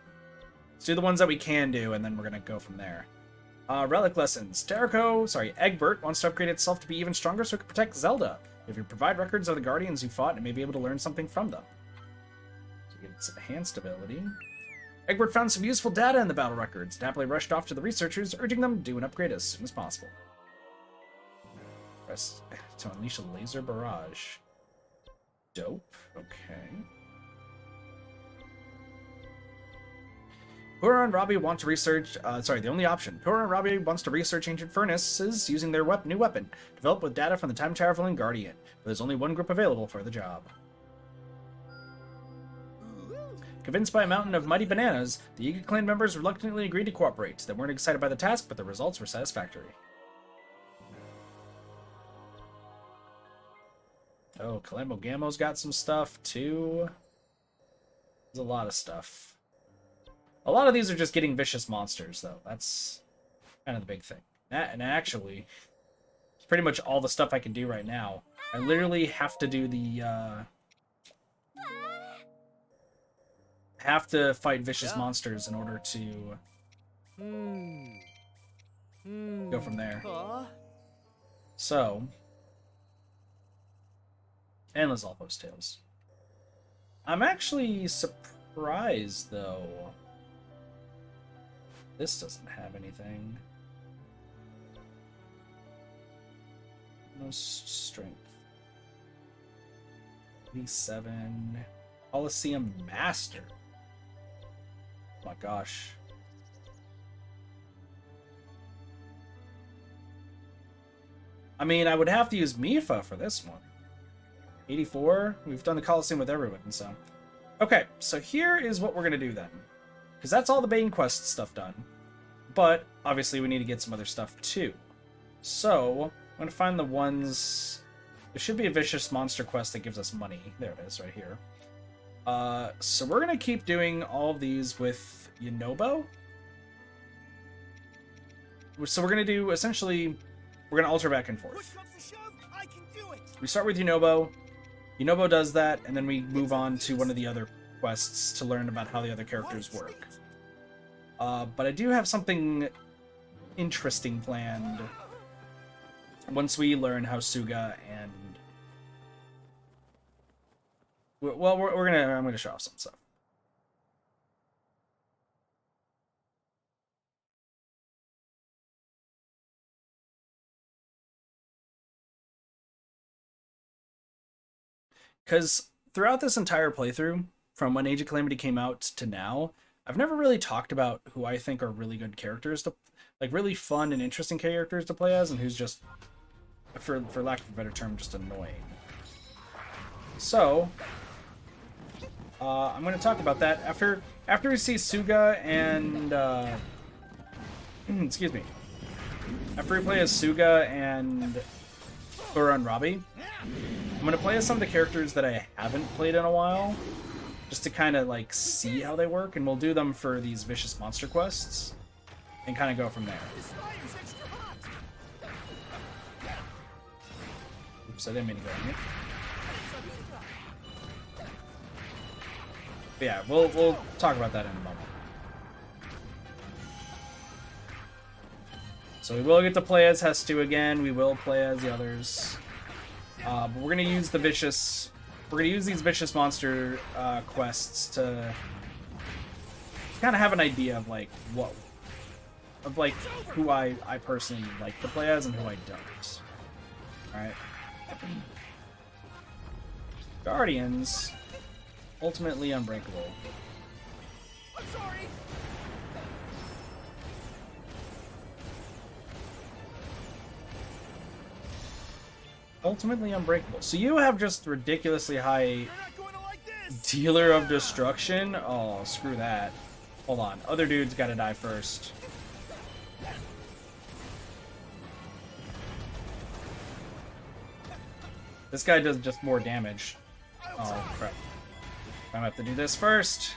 Let's do the ones that we can do, and then we're gonna go from there. Relic lessons. Egbert wants to upgrade itself to be even stronger so it can protect Zelda. If you provide records of the Guardians you fought, it may be able to learn something from them. So you get its enhanced ability. Egbert found some useful data in the battle records and happily rushed off to the researchers, urging them to do an upgrade as soon as possible. Press to unleash a laser barrage. Dope. Okay. Pura and Robbie want to research... the only option. Pura and Robbie wants to research ancient furnaces using their new weapon, developed with data from the time-traveling Guardian. But there's only one group available for the job. Convinced by a mountain of mighty bananas, the Yiga clan members reluctantly agreed to cooperate. They weren't excited by the task, but the results were satisfactory. Oh, Calambo Gamo's got some stuff, too. There's a lot of stuff. A lot of these are just getting vicious monsters, though. That's kind of the big thing. And actually, it's pretty much all the stuff I can do right now. I literally have to do the, have to fight vicious monsters in order to go from there. So, endless all post tales. I'm actually surprised though. This doesn't have anything. No strength. V7. Coliseum Master. Oh my gosh. I mean, I would have to use Mifa for this one. 84? We've done the Coliseum with everyone, so... Okay, so here is what we're gonna do then. Because that's all the Bane Quest stuff done. But, obviously, we need to get some other stuff, too. So, I'm gonna find the ones... There should be a Vicious Monster quest that gives us money. There it is, right here. So we're gonna keep doing all of these with Yunobo. So we're gonna do, essentially, we're gonna alter back and forth. We start with Yunobo. Yunobo does that, and then we move on to one of the other quests to learn about how the other characters work. But I do have something interesting planned once we learn how Suga and... Well, I'm gonna show off some stuff. Because throughout this entire playthrough, from when Age of Calamity came out to now, I've never really talked about who I think are really good characters to, like, really fun and interesting characters to play as, and who's just, for lack of a better term, just annoying. So, I'm going to talk about that after we see Suga and, excuse me. After we play as Suga and Pura and Robbie, I'm going to play as some of the characters that I haven't played in a while, just to kind of, like, see how they work, and we'll do them for these Vicious Monster quests, and kind of go from there. Oops, I didn't mean to go on you. But yeah, we'll talk about that in a moment. So we will get to play as Hestu again. We will play as the others. But we're gonna use the vicious. We're gonna use these vicious monster quests to kind of have an idea of like who I personally like to play as and who I don't. All right. Guardians, ultimately unbreakable. I'm sorry. Ultimately unbreakable. So you have just ridiculously high You're not going to like this. dealer of destruction? Oh, screw that. Hold on. Other dude's gotta die first. This guy does just more damage. Oh, crap. I'm gonna have to do this first.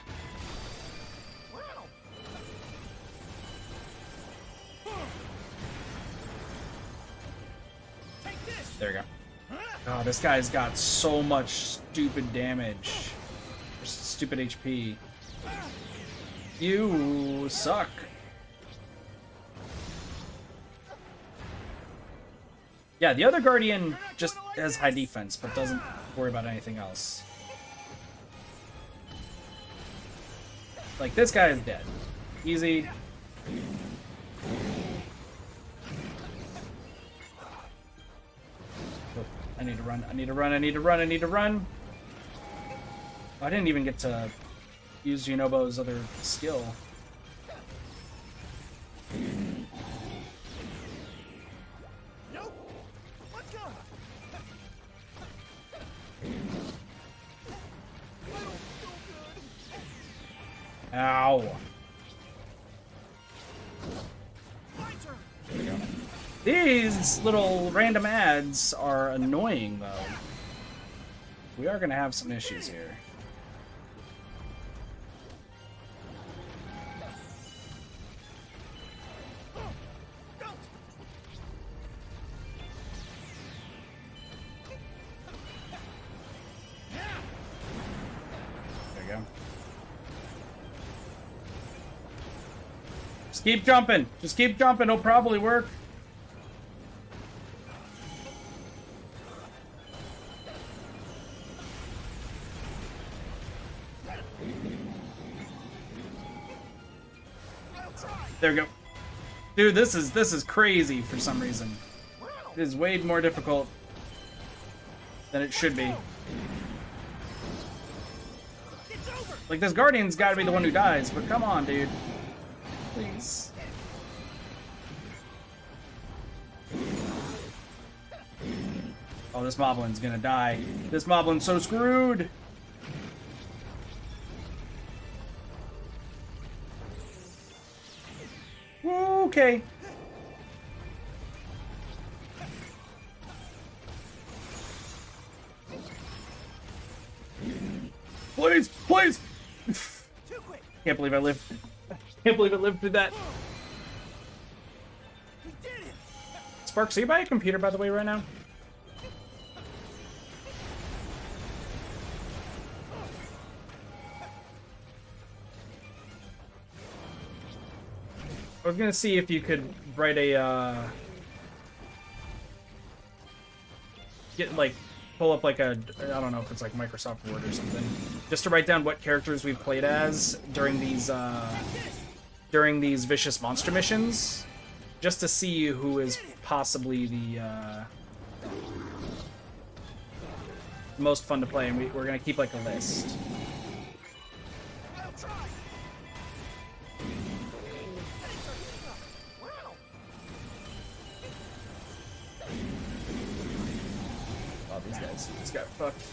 Take this. There we go. Oh, this guy's got so much stupid damage. Stupid HP. You suck. Yeah, the other Guardian just has high defense, but doesn't worry about anything else. Like, this guy is dead. Easy. I need to run, I need to run, I need to run, I need to run. Oh, I didn't even get to use Yunobo's other skill. Nope. Let's go. Ow. My turn. There we go. These little random ads are annoying, though. We are going to have some issues here. There we go. Just keep jumping. Just keep jumping. It'll probably work. There we go. Dude, this is crazy for some reason. It is way more difficult than it should be. Like, this Guardian's gotta be the one who dies, but come on, dude. Please. Oh, this Moblin's gonna die. This Moblin's so screwed! Okay. Please, please! Can't believe I lived. Can't believe I lived through that. Sparks, are you by a computer, by the way, right now? I was gonna see if you could write a, pull up like a, I don't know if it's like Microsoft Word or something, just to write down what characters we've played as during these vicious monster missions, just to see who is possibly the most fun to play, and we're gonna keep like a list. This guy fucked.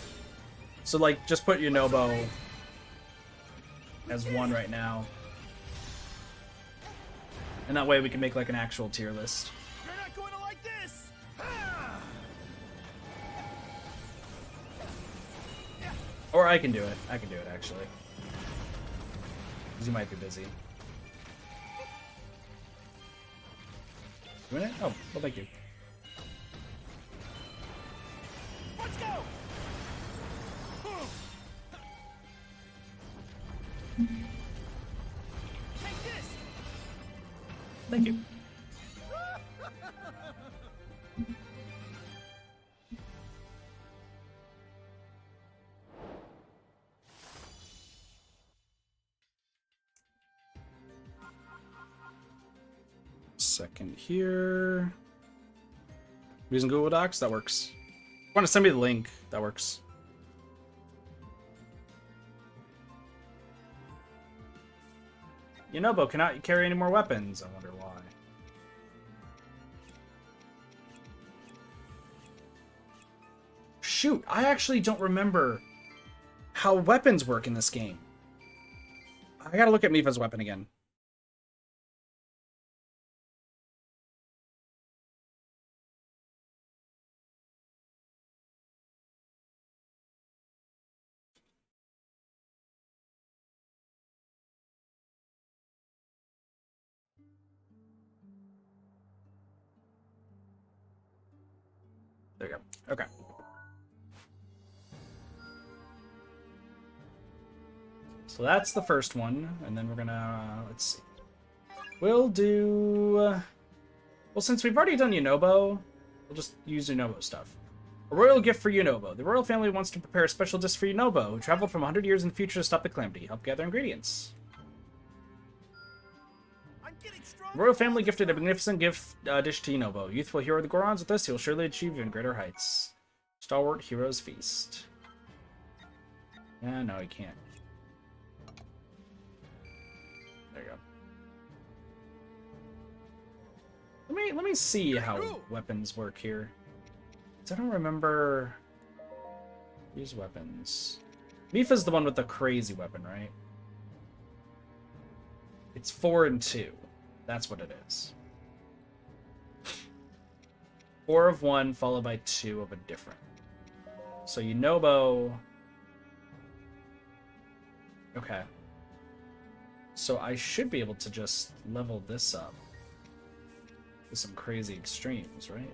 So like, just put Yunobo as 1 right now, and that way we can make like an actual tier list. You're not going to like this. Or I can do it. I can do it actually, because you might be busy. You want it? Oh, well, thank you. Thank you. Second here. Using Google Docs, that works. Want to send me the link? That works. Yunobo cannot carry any more weapons. I wonder why. Shoot, I actually don't remember how weapons work in this game. I gotta look at Mipha's weapon again. There you go. Okay. So that's the first one, and then we're gonna, let's see. We'll do, well, since we've already done Yunobo, we'll just use Yunobo stuff. A royal gift for Yunobo. The royal family wants to prepare a special dish for Yunobo, who traveled from 100 years in the future to stop the Calamity. Help gather ingredients. I'm getting stronger. The royal family gifted a magnificent gift dish to Yunobo. Youthful hero of the Gorons, with this, he will surely achieve even greater heights. Stalwart Heroes Feast. Yeah, no, he can't. There you go. Let me see how weapons work here. 'Cause I don't remember. Use weapons. Mipha's the one with the crazy weapon, right? It's 4 and 2. That's what it is. 4 of one followed by 2 of a different. So Yunobo. Okay. So I should be able to just level this up with some crazy extremes, right?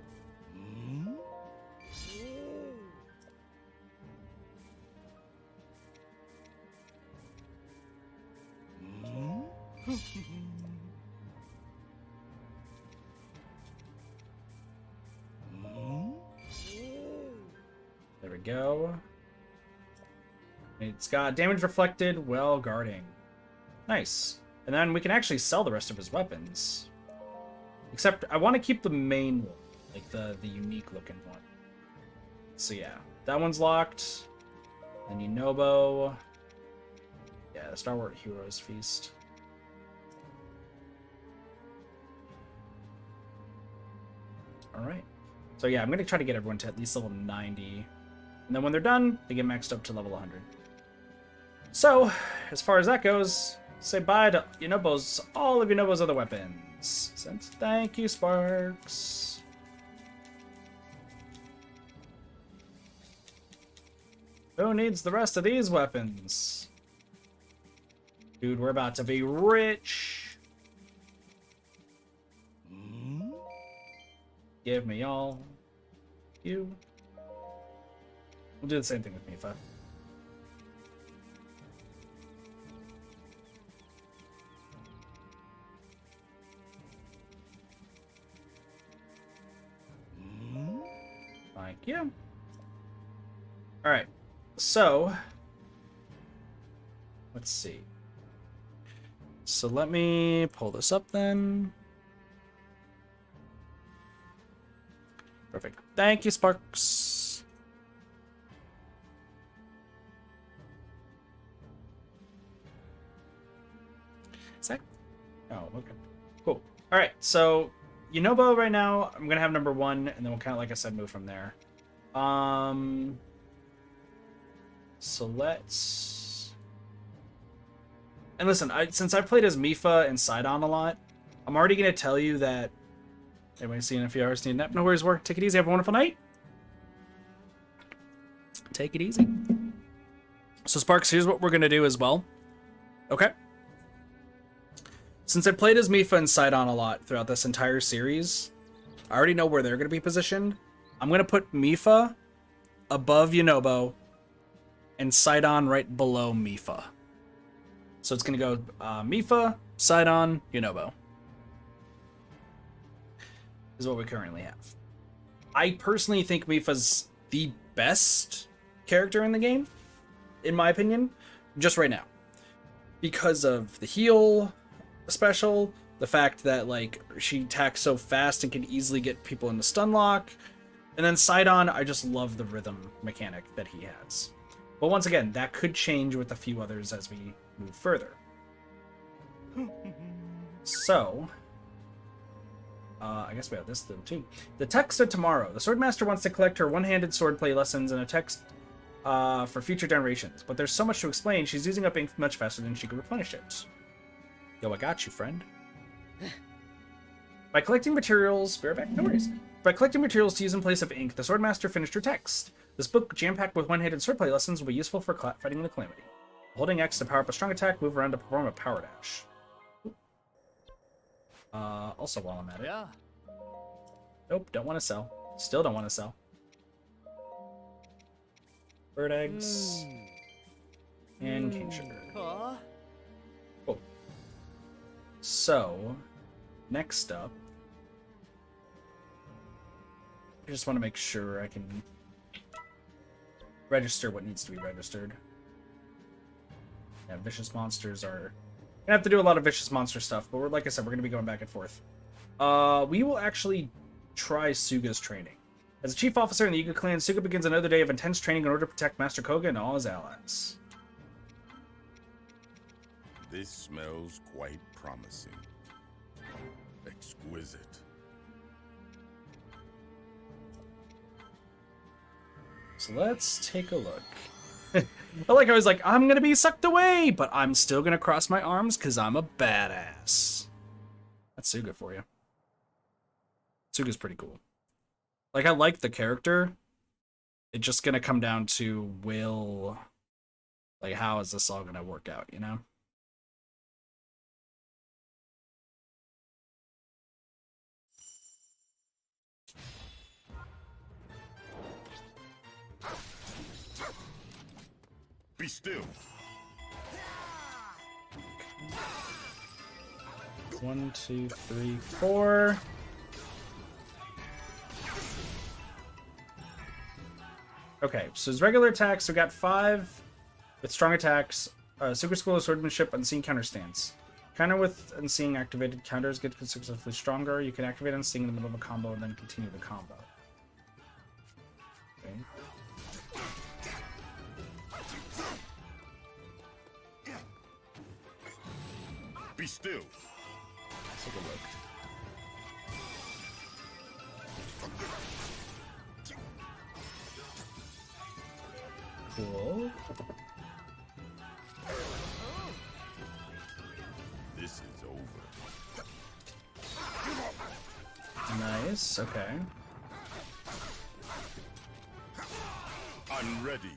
There we go. It's got damage reflected, well guarding. Nice. And then we can actually sell the rest of his weapons. Except I want to keep the main one, like the unique looking one. So yeah, that one's locked. Then Yunobo. Yeah, Stalwart Heroes Feast. Alright. So yeah, I'm going to try to get everyone to at least level 90. And then when they're done, they get maxed up to level 100. So, as far as that goes, say bye to Yunobo's, all of Yunobo's other weapons. Thank you, Sparks. Who needs the rest of these weapons? Dude, we're about to be rich. Give me all you. We'll do the same thing with Mipha. Thank you. Alright, so let's see. So let me pull this up then. Perfect. Thank you, Sparks. Is that? Oh, okay. Cool. All right. So, Yunobo right now, I'm gonna have number 1, and then we'll kind of, like I said, move from there. So let's. And listen, since I played as Mipha and Sidon a lot, I'm already gonna tell you that. Everybody seeing a few hours need a nap? No worries, work. Take it easy. Have a wonderful night. Take it easy. So Sparks, here's what we're gonna do as well. Okay. Since I played as Mipha and Sidon a lot throughout this entire series, I already know where they're gonna be positioned. I'm gonna put Mipha above Yunobo and Sidon right below Mipha. So it's gonna go Mipha, Sidon, Yunobo. is what we currently have. I personally think Mifa's the best character in the game, in my opinion, just right now. Because of the heal special, the fact that like she attacks so fast and can easily get people into stun lock, and then Sidon, I just love the rhythm mechanic that he has. But once again, that could change with a few others as we move further. So, I guess we have this though too. The text of tomorrow. The Swordmaster wants to collect her one-handed swordplay lessons in a text for future generations, but there's so much to explain, she's using up ink much faster than she could replenish it. Yo, I got you, friend. By collecting materials, bareback, no worries. By collecting materials to use in place of ink, the Swordmaster finished her text. This book, jam-packed with one-handed swordplay lessons, will be useful for fighting the Calamity. Holding X to power up a strong attack, move around to perform a power dash. Also while I'm at it. Yeah. Nope, don't want to sell. Still don't want to sell. Bird eggs. And cane sugar. Huh? Cool. So, next up, I just want to make sure I can register what needs to be registered. Yeah, vicious monsters are... Gonna have to do a lot of vicious monster stuff, but like I said, we're gonna be going back and forth. We will actually try Suga's training. As a chief officer in the Yuga clan, Suga begins another day of intense training in order to protect Master Koga and all his allies. This smells quite promising. Exquisite. So let's take a look. I like I was like, I'm gonna be sucked away, but I'm still gonna cross my arms because I'm a badass. That's Suga for you. Suga's pretty cool. Like, I like the character. It's just gonna come down to like, how is this all gonna work out, you know? Be still. 1, 2, 3, 4. Okay, so his regular attacks, we got 5 with strong attacks. Super School of Swordsmanship, Unseen Counter Stance. Counter with Unseen activated counters get successfully stronger. You can activate Unseen in the middle of a combo and then continue the combo. Okay. Be still. Let's take a look. Cool. This is over. Nice, okay. I'm ready.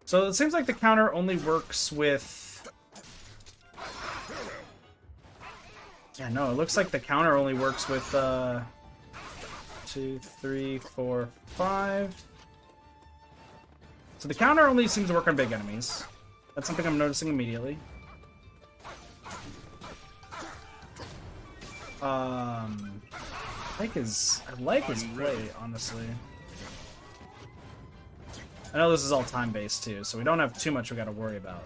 So it seems like the counter only works with... Yeah, no, it looks like the counter only works with, 2, 3, 4, 5. So the counter only seems to work on big enemies. That's something I'm noticing immediately. I like his play, honestly. I know this is all time-based, too, so we don't have too much we gotta worry about.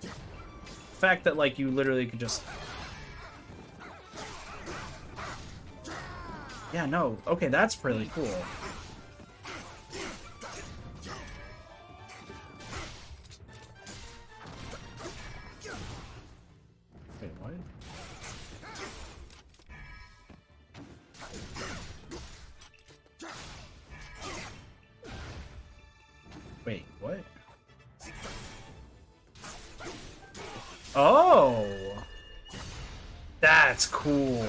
The fact that, like, you literally could just... Yeah, no. Okay, that's pretty cool. Wait, what? Wait, what? Oh! That's cool.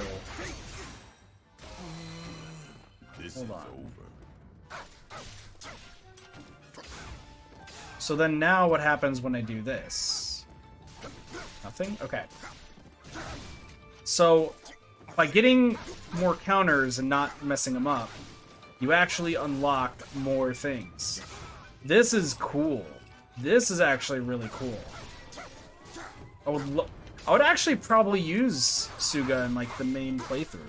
This Hold is on. over. So then now what happens when I do this? Nothing? Okay. So by getting more counters and not messing them up, you actually unlock more things. This is cool. This is actually really cool. I would actually probably use Suga in like the main playthrough.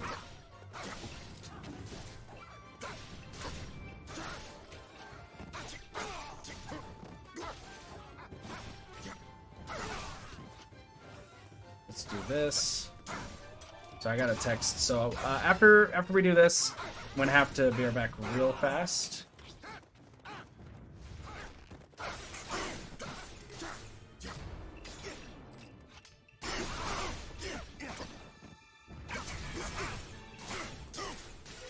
Let's do this. So I got a text. So after we do this, I'm gonna have to be right back real fast.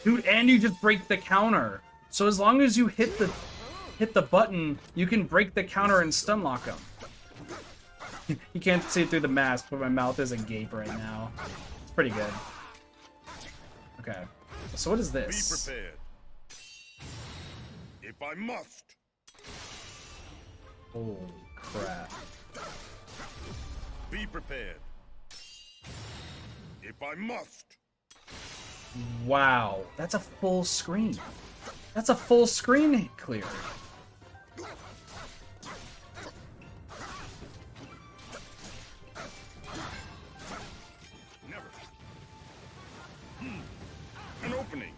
Dude, and you just break the counter. So as long as you hit the button, you can break the counter and stun lock him. You can't see it through the mask, but my mouth is agape right now. It's pretty good. Okay. So what is this? Be prepared. If I must. Holy crap. Be prepared. If I must. Wow, that's a full screen. That's a full screen clear. Never. An opening.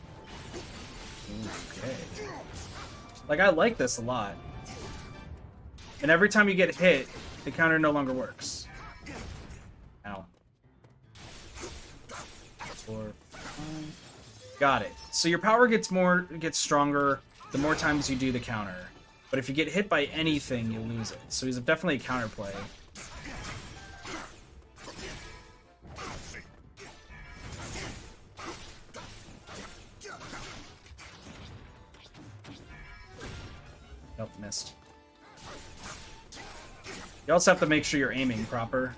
Okay. Like, I like this a lot. And every time you get hit, the counter no longer works. Ow. 4, 5. Got it. So your power gets stronger the more times you do the counter. But if you get hit by anything, you lose it. So he's definitely a counterplay. Nope, missed. You also have to make sure you're aiming proper.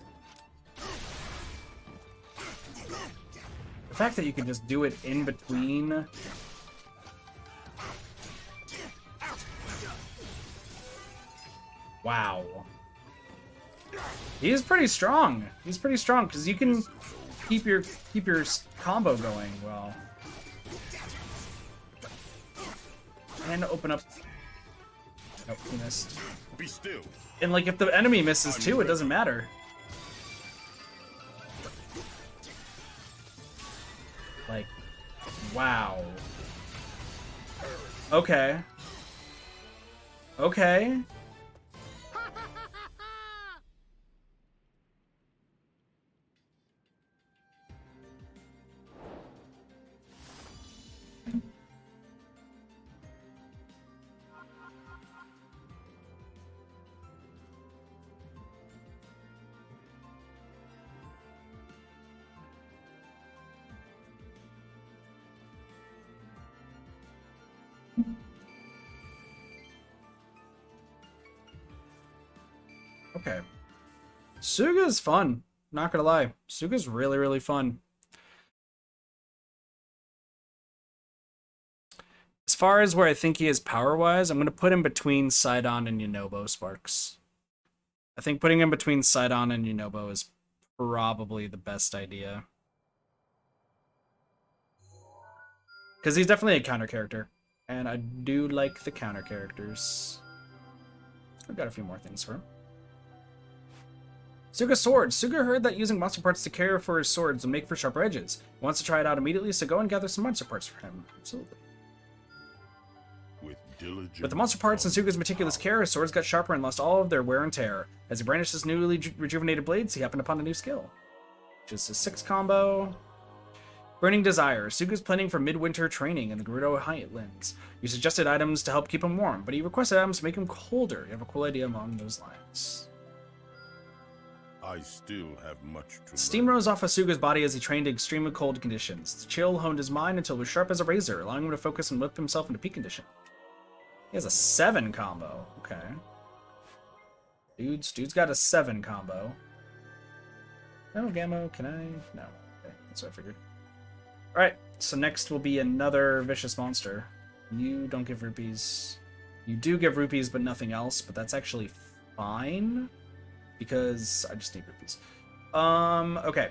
The fact that you can just do it in between. Wow. He's pretty strong. He's pretty strong because you can keep your combo going well. And open up. Nope, he missed. Be still. And like if the enemy misses too, it doesn't matter. Like, wow. Okay. Okay. Okay. Suga's fun. Not gonna lie. Suga's really, really fun. As far as where I think he is power-wise, I'm gonna put him between Sidon and Yunobo Sparks. I think putting him between Sidon and Yunobo is probably the best idea. Because he's definitely a counter character. And I do like the counter characters. I've got a few more things for him. Suga's sword. Suga heard that using monster parts to carry for his swords would make for sharper edges. He wants to try it out immediately, so go and gather some monster parts for him. Absolutely. With the monster parts and Suga's meticulous care, his swords got sharper and lost all of their wear and tear. As he brandished his newly rejuvenated blades, he happened upon a new skill, which is his 6 combo. Burning Desire. Suga's planning for midwinter training in the Gerudo Highlands. You suggested items to help keep him warm, but he requested items to make him colder. You have a cool idea along those lines. I still have much to Steam learn. rose off of Suga's body as he trained in extremely cold conditions. The chill honed his mind until it was sharp as a razor, allowing him to focus and whip himself into peak condition. He has a 7 combo. Okay. Dude's got a 7 combo. No, Gamma, can I? No. Okay, that's what I figured. Alright, so next will be another vicious monster. You don't give rupees. You do give rupees, but nothing else, but that's actually fine, because I just need rupees. Okay.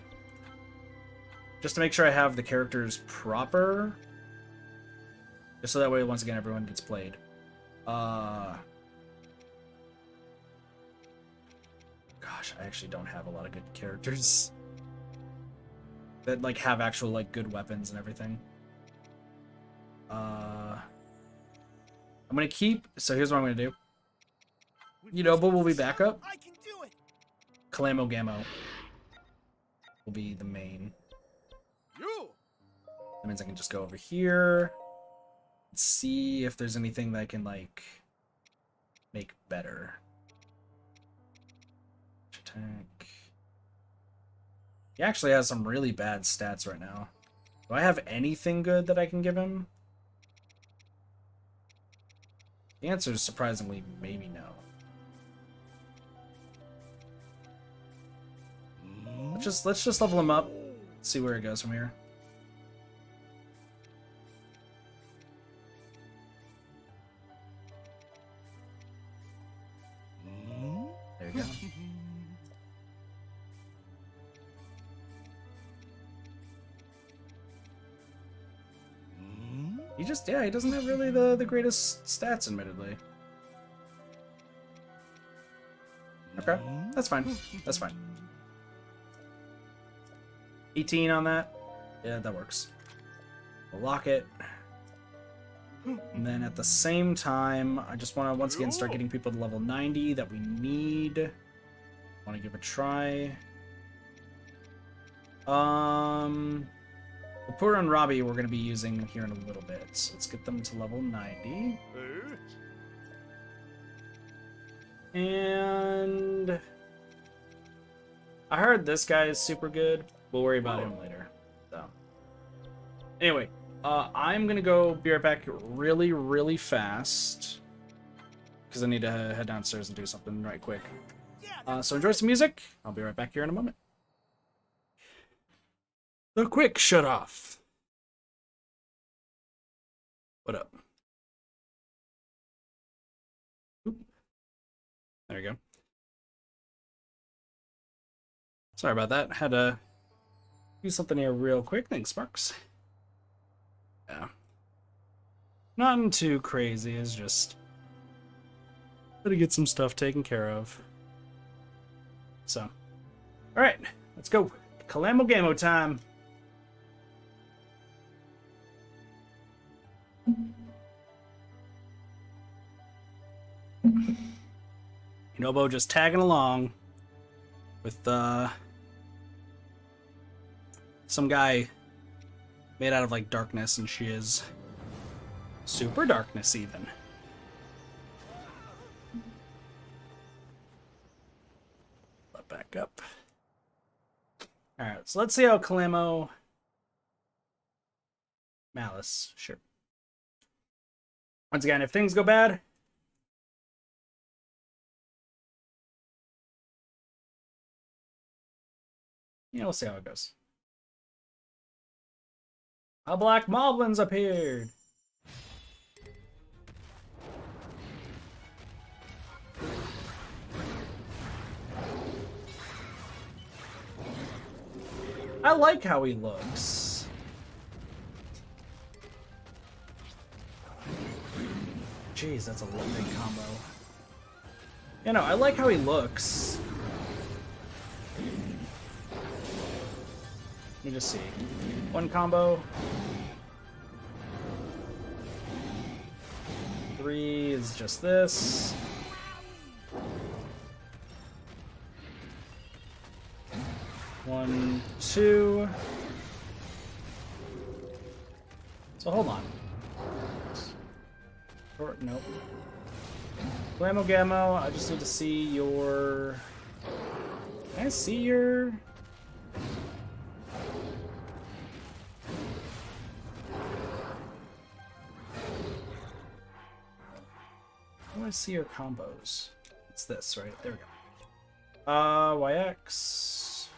Just to make sure I have the characters proper. Just so that way, once again, everyone gets played. Gosh, I actually don't have a lot of good characters that like have actual like good weapons and everything. I'm gonna keep. So here's what I'm gonna do. Yunobo will be backup. I can do it. Calamo Gamo will be the main. You. That means I can just go over here and see if there's anything that I can like make better. Attack. He actually has some really bad stats right now. Do I have anything good that I can give him? The answer is surprisingly maybe no. Let's just level him up. See where it goes from here. There you go. He just, yeah, he doesn't have really the greatest stats, admittedly. Okay, that's fine. That's fine. 18 on that. Yeah, that works. We'll lock it. And then at the same time, I just want to once again start getting people to level 90 that we need. Want to give a try. Pura and Robbie we're going to be using here in a little bit. So let's get them to level 90. And I heard this guy is super good. We'll worry about him later. So anyway, I'm going to go be right back really, really fast. Because I need to head downstairs and do something right quick. So enjoy some music. I'll be right back here in a moment. The quick shut off. What up? Oop. There you go. Sorry about that. Had to do something here real quick. Thanks, Sparks. Yeah. Nothing too crazy. It's just gotta get some stuff taken care of. So, all right, let's go. Calamo Gamo time. Yunobo just tagging along with some guy made out of like darkness, and she is super darkness even. Let back up. All right, so let's see how Calamo Malice. Sure. Once again, if things go bad, yeah, we'll see how it goes. A black moblin's appeared. I like how he looks. Jeez, that's a big combo. You know, I like how he looks. Let me just see. One combo. 3 is just this. One, 2. So hold on. Or, nope. Calamo Gamo, I just need to see your... Can I see your... How do I see your combos? It's this, right? There we go. YX.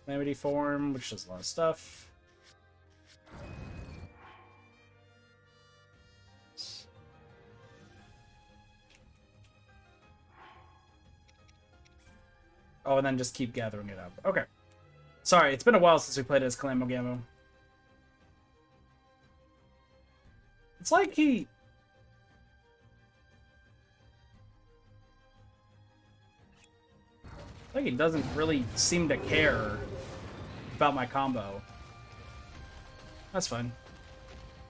Calamity form, which does a lot of stuff. Oh, and then just keep gathering it up. Okay. Sorry, it's been a while since we played as Calamity. It's like he... Like he doesn't really seem to care about my combo. That's fine.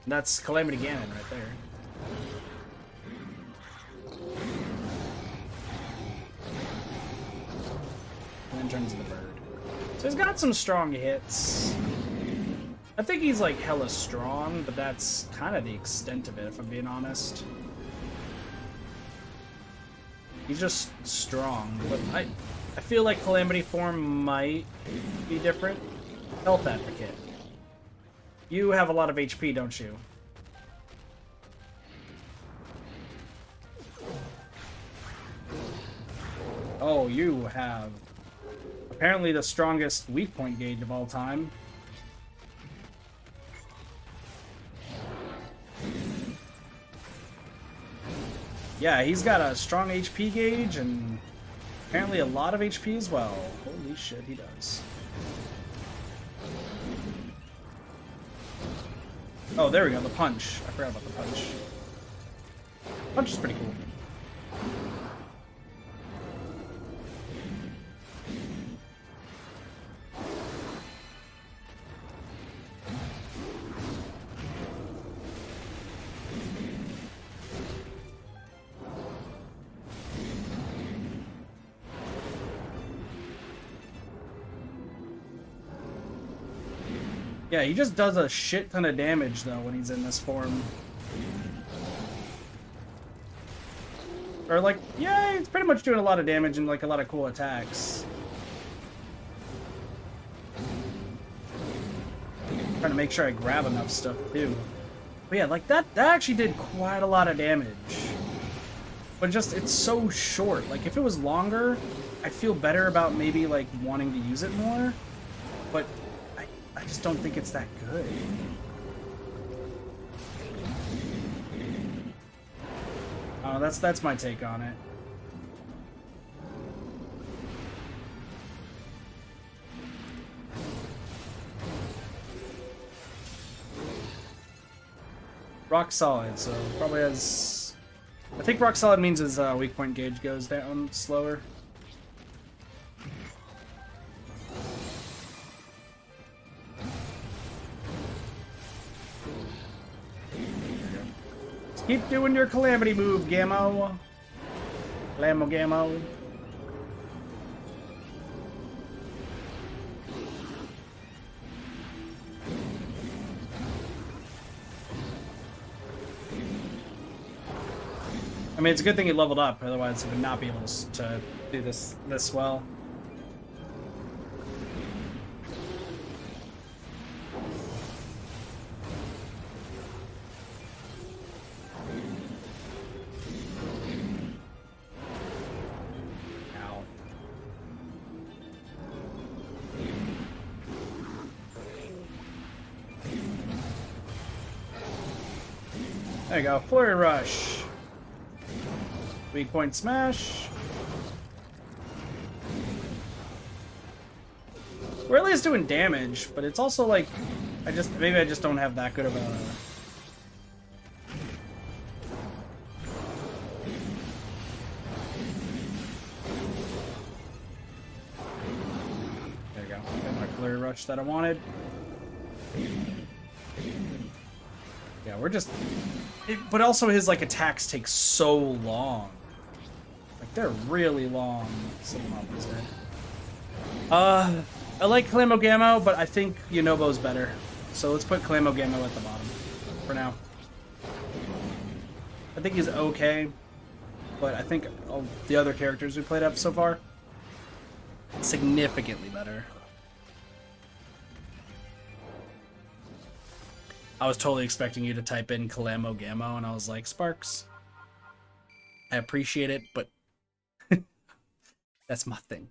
And that's Calamity Ganon right there. And then turns into bird. So he's got some strong hits. I think he's like hella strong, but that's kind of the extent of it, if I'm being honest. He's just strong, but I feel like Calamity form might be different. Health Advocate. You have a lot of HP, don't you? Oh, you have apparently the strongest weak point gauge of all time. Yeah, he's got a strong HP gauge and apparently a lot of HP as well. Holy shit, he does. Oh, there we go, the punch. I forgot about the punch. Punch is pretty cool. Yeah, he just does a shit ton of damage, though, when he's in this form. Or, like, yeah, he's pretty much doing a lot of damage and, like, a lot of cool attacks. Trying to make sure I grab enough stuff, too. But yeah, like, that actually did quite a lot of damage. But just, it's so short. Like, if it was longer, I'd feel better about maybe, like, wanting to use it more. But I just don't think it's that good. Oh, that's my take on it. Rock solid, so probably has... I think rock solid means his weak point gauge goes down slower. Keep doing your Calamity move, Gammo. Gammo. I mean, it's a good thing he leveled up, otherwise he would not be able to do this well. There you go, Flurry Rush. Weak point smash. We're at least doing damage, but it's also like, maybe I just don't have that good of a... There you go, got my Flurry Rush that I wanted. Yeah, we're just... but also his, like, attacks take so long. Like, they're really long. I like Calamogamo, but I think Yunobo's better. So let's put Calamogamo at the bottom for now. I think he's okay, but I think all the other characters we played up so far, significantly better. I was totally expecting you to type in Calamogamo, and I was like, Sparks, I appreciate it, but that's my thing.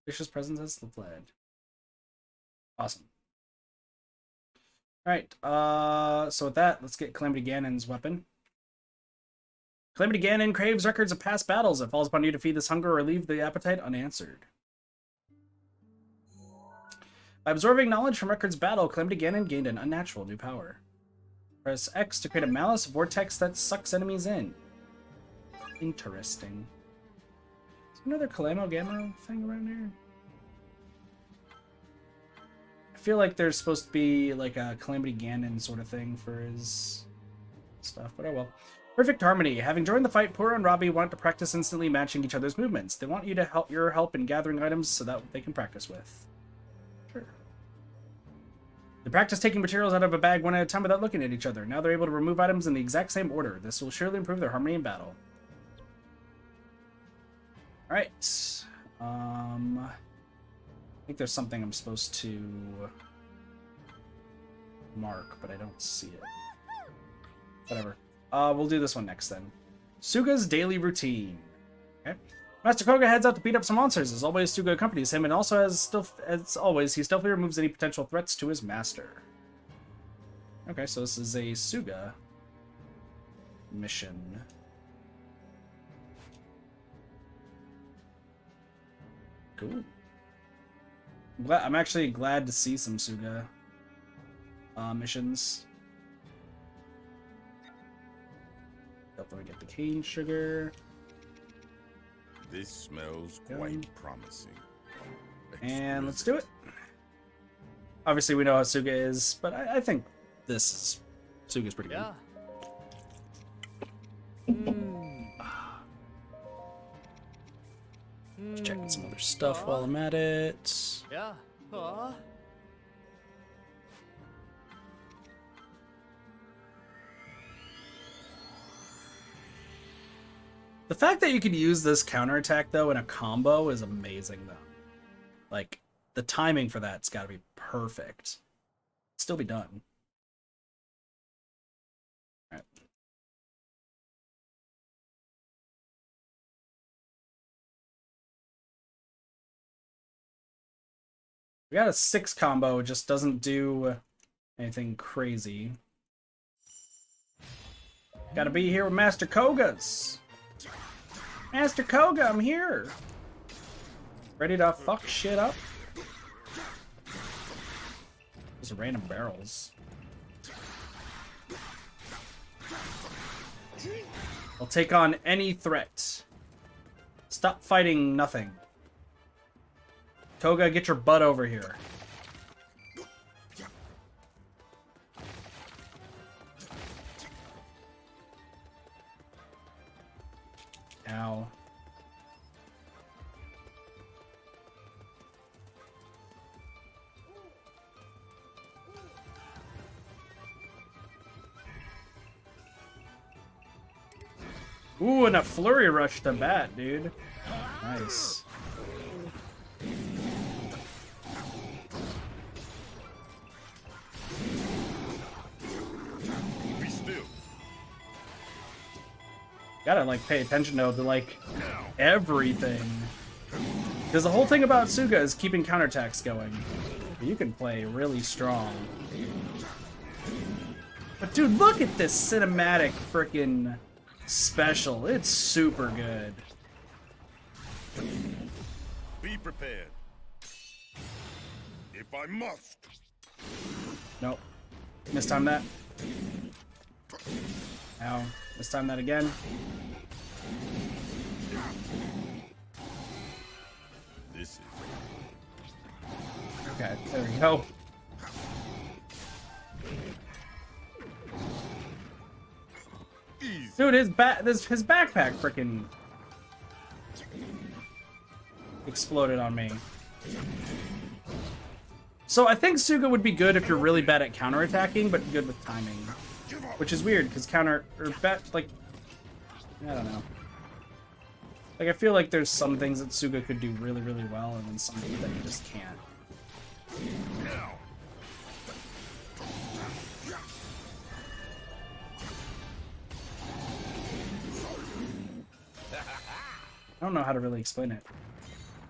Vicious presence has the flag. Awesome. Alright, so with that, let's get Calamity Ganon's weapon. Calamity Ganon craves records of past battles. It falls upon you to feed this hunger or leave the appetite unanswered. By absorbing knowledge from records battle, Calamity Ganon gained an unnatural new power. Press X to create a malice vortex that sucks enemies in. Interesting. Is there another Calamo Gamma thing around here? I feel like there's supposed to be like a Calamity Ganon sort of thing for his stuff, but oh well. Perfect harmony. Having joined the fight, Pura and Robbie want to practice instantly matching each other's movements. They want you to help your help in gathering items so that they can practice with. Sure. They practice taking materials out of a bag one at a time without looking at each other. Now they're able to remove items in the exact same order. This will surely improve their harmony in battle. Alright. I think there's something I'm supposed to mark, but I don't see it. Whatever. We'll do this one next then. Suga's daily routine. Okay. Master Koga heads out to beat up some monsters. As always, Suga accompanies him, and also as always, he stealthily removes any potential threats to his master. Okay, so this is a Suga mission. Cool. I'm actually glad to see some Suga missions. Definitely get the cane sugar. This smells quite promising. And let's do it. Obviously, we know how Suga is, but I think Suga's pretty good. Just checking some other stuff while I'm at it. Yeah. The fact that you could use this counterattack, though, in a combo is amazing, though. Like, the timing for that's got to be perfect. Still be done. Alright. We got a 6 combo, it just doesn't do anything crazy. Gotta be here with Master Kogas. Master Koga, I'm here! Ready to fuck shit up? Just random barrels. I'll take on any threat. Stop fighting nothing. Koga, get your butt over here. Ow. Ooh, and a flurry rush to bat, dude. Nice. Be still. Gotta, like, pay attention, though, to, like, everything. Because the whole thing about Suga is keeping counterattacks going. You can play really strong. But, dude, look at this cinematic frickin' special. It's super good. Be prepared. If I must. Nope. Mistime that. Ow. Mistime that again. This is Okay, there we go. easy. Dude, his backpack frickin' exploded on me. So I think Suga would be good if you're really bad at counterattacking, but good with timing. Which is weird, because I don't know. Like, I feel like there's some things that Suga could do really, really well, and then some that you just can't. I don't know how to really explain it.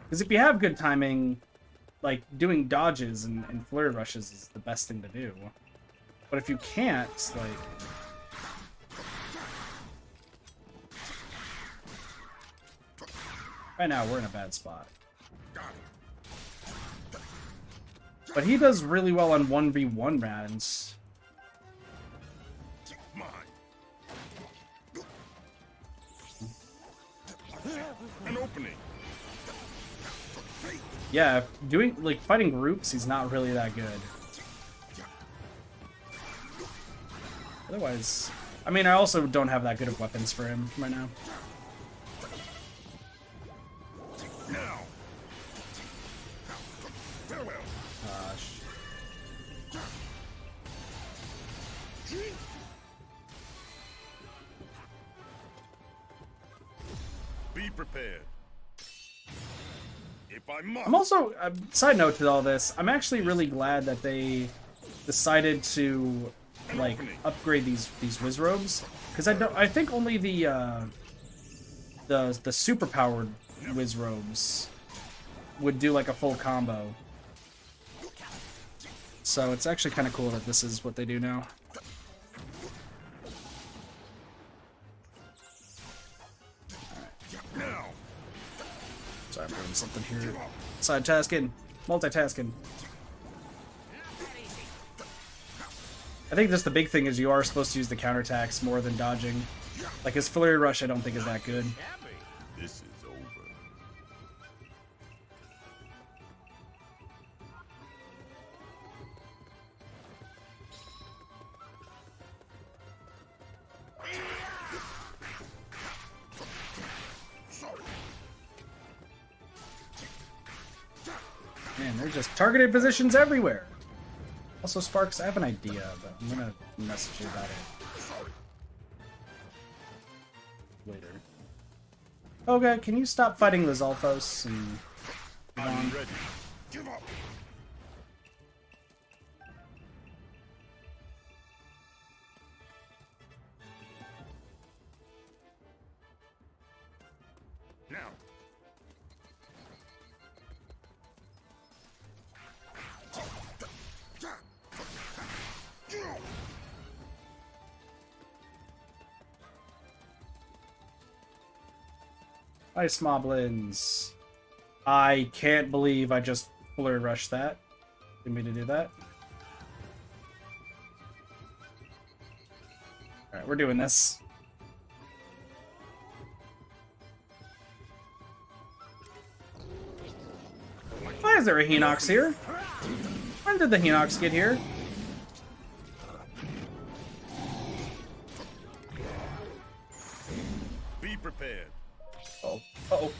Because if you have good timing, like, doing dodges and flurry rushes is the best thing to do. But if you can't, like... Right now, we're in a bad spot. But he does really well on 1v1 rounds. Mine. An opening. Yeah, doing like fighting groups, he's not really that good. Otherwise, I mean, I also don't have that good of weapons for him right now. Now. Farewell. Gosh. Be prepared. If I must. I'm also, side note to all this, I'm actually really glad that they decided to like upgrade these whiz robes, because I think only the super powered whiz robes would do like a full combo. So it's actually kind of cool that this is what they do now. Now. Sorry, I'm doing something here. Side tasking, multitasking. I think just the big thing is you are supposed to use the counterattacks more than dodging. Like his flurry rush, I don't think is that good. This is over. Man, there's just targeted positions everywhere. Also, Sparks, I have an idea, but I'm gonna message you about it later. Okay, can you stop fighting Lizalfos and move I'm on? ready. Give up. Now. Ice Moblins. I can't believe I just flurry rushed that. Didn't mean to do that. Alright, we're doing this. Why is there a Hinox here? When did the Hinox get here? Be prepared.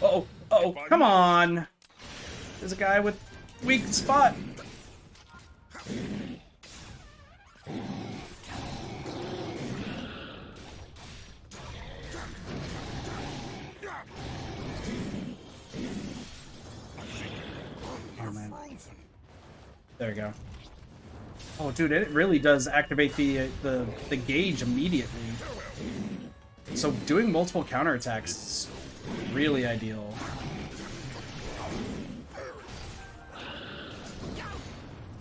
Oh, come on! There's a guy with weak spot. Oh man. There we go. Oh dude, it really does activate the gauge immediately. So doing multiple counterattacks is really ideal.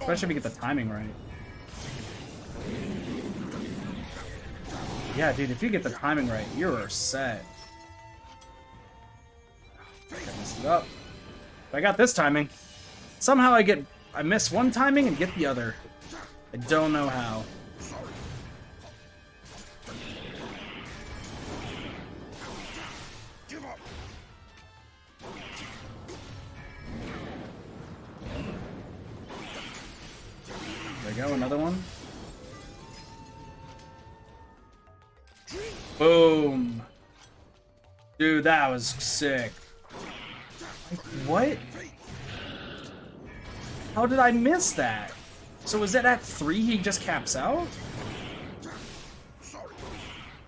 Especially if you get the timing right. Yeah, dude, if you get the timing right, you're set. I messed it up. But I got this timing. Somehow I miss one timing and get the other. I don't know how. There we go, another one. Boom. Dude, that was sick. What? How did I miss that? So was it at 3 he just caps out?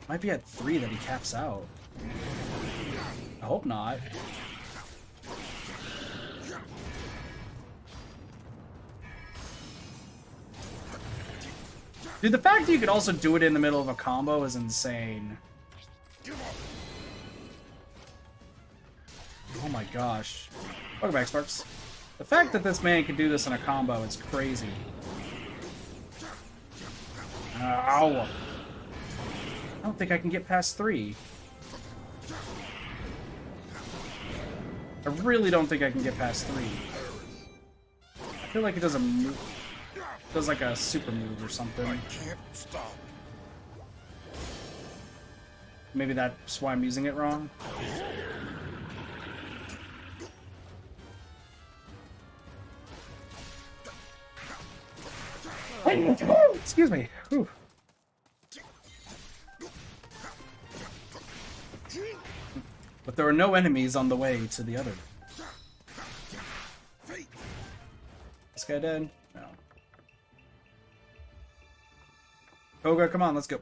Might be at 3 that he caps out. I hope not. Dude, the fact that you could also do it in the middle of a combo is insane. Oh my gosh. Welcome back, Sparks. The fact that this man can do this in a combo is crazy. Ow! I don't think I can get past 3. I really don't think I can get past 3. I feel like it does a move. Does like a super move or something. I can't stop. Maybe that's why I'm using it wrong. Excuse me. Whew. But there were no enemies on the way to the other. This guy dead? No. Koga, come on, let's go.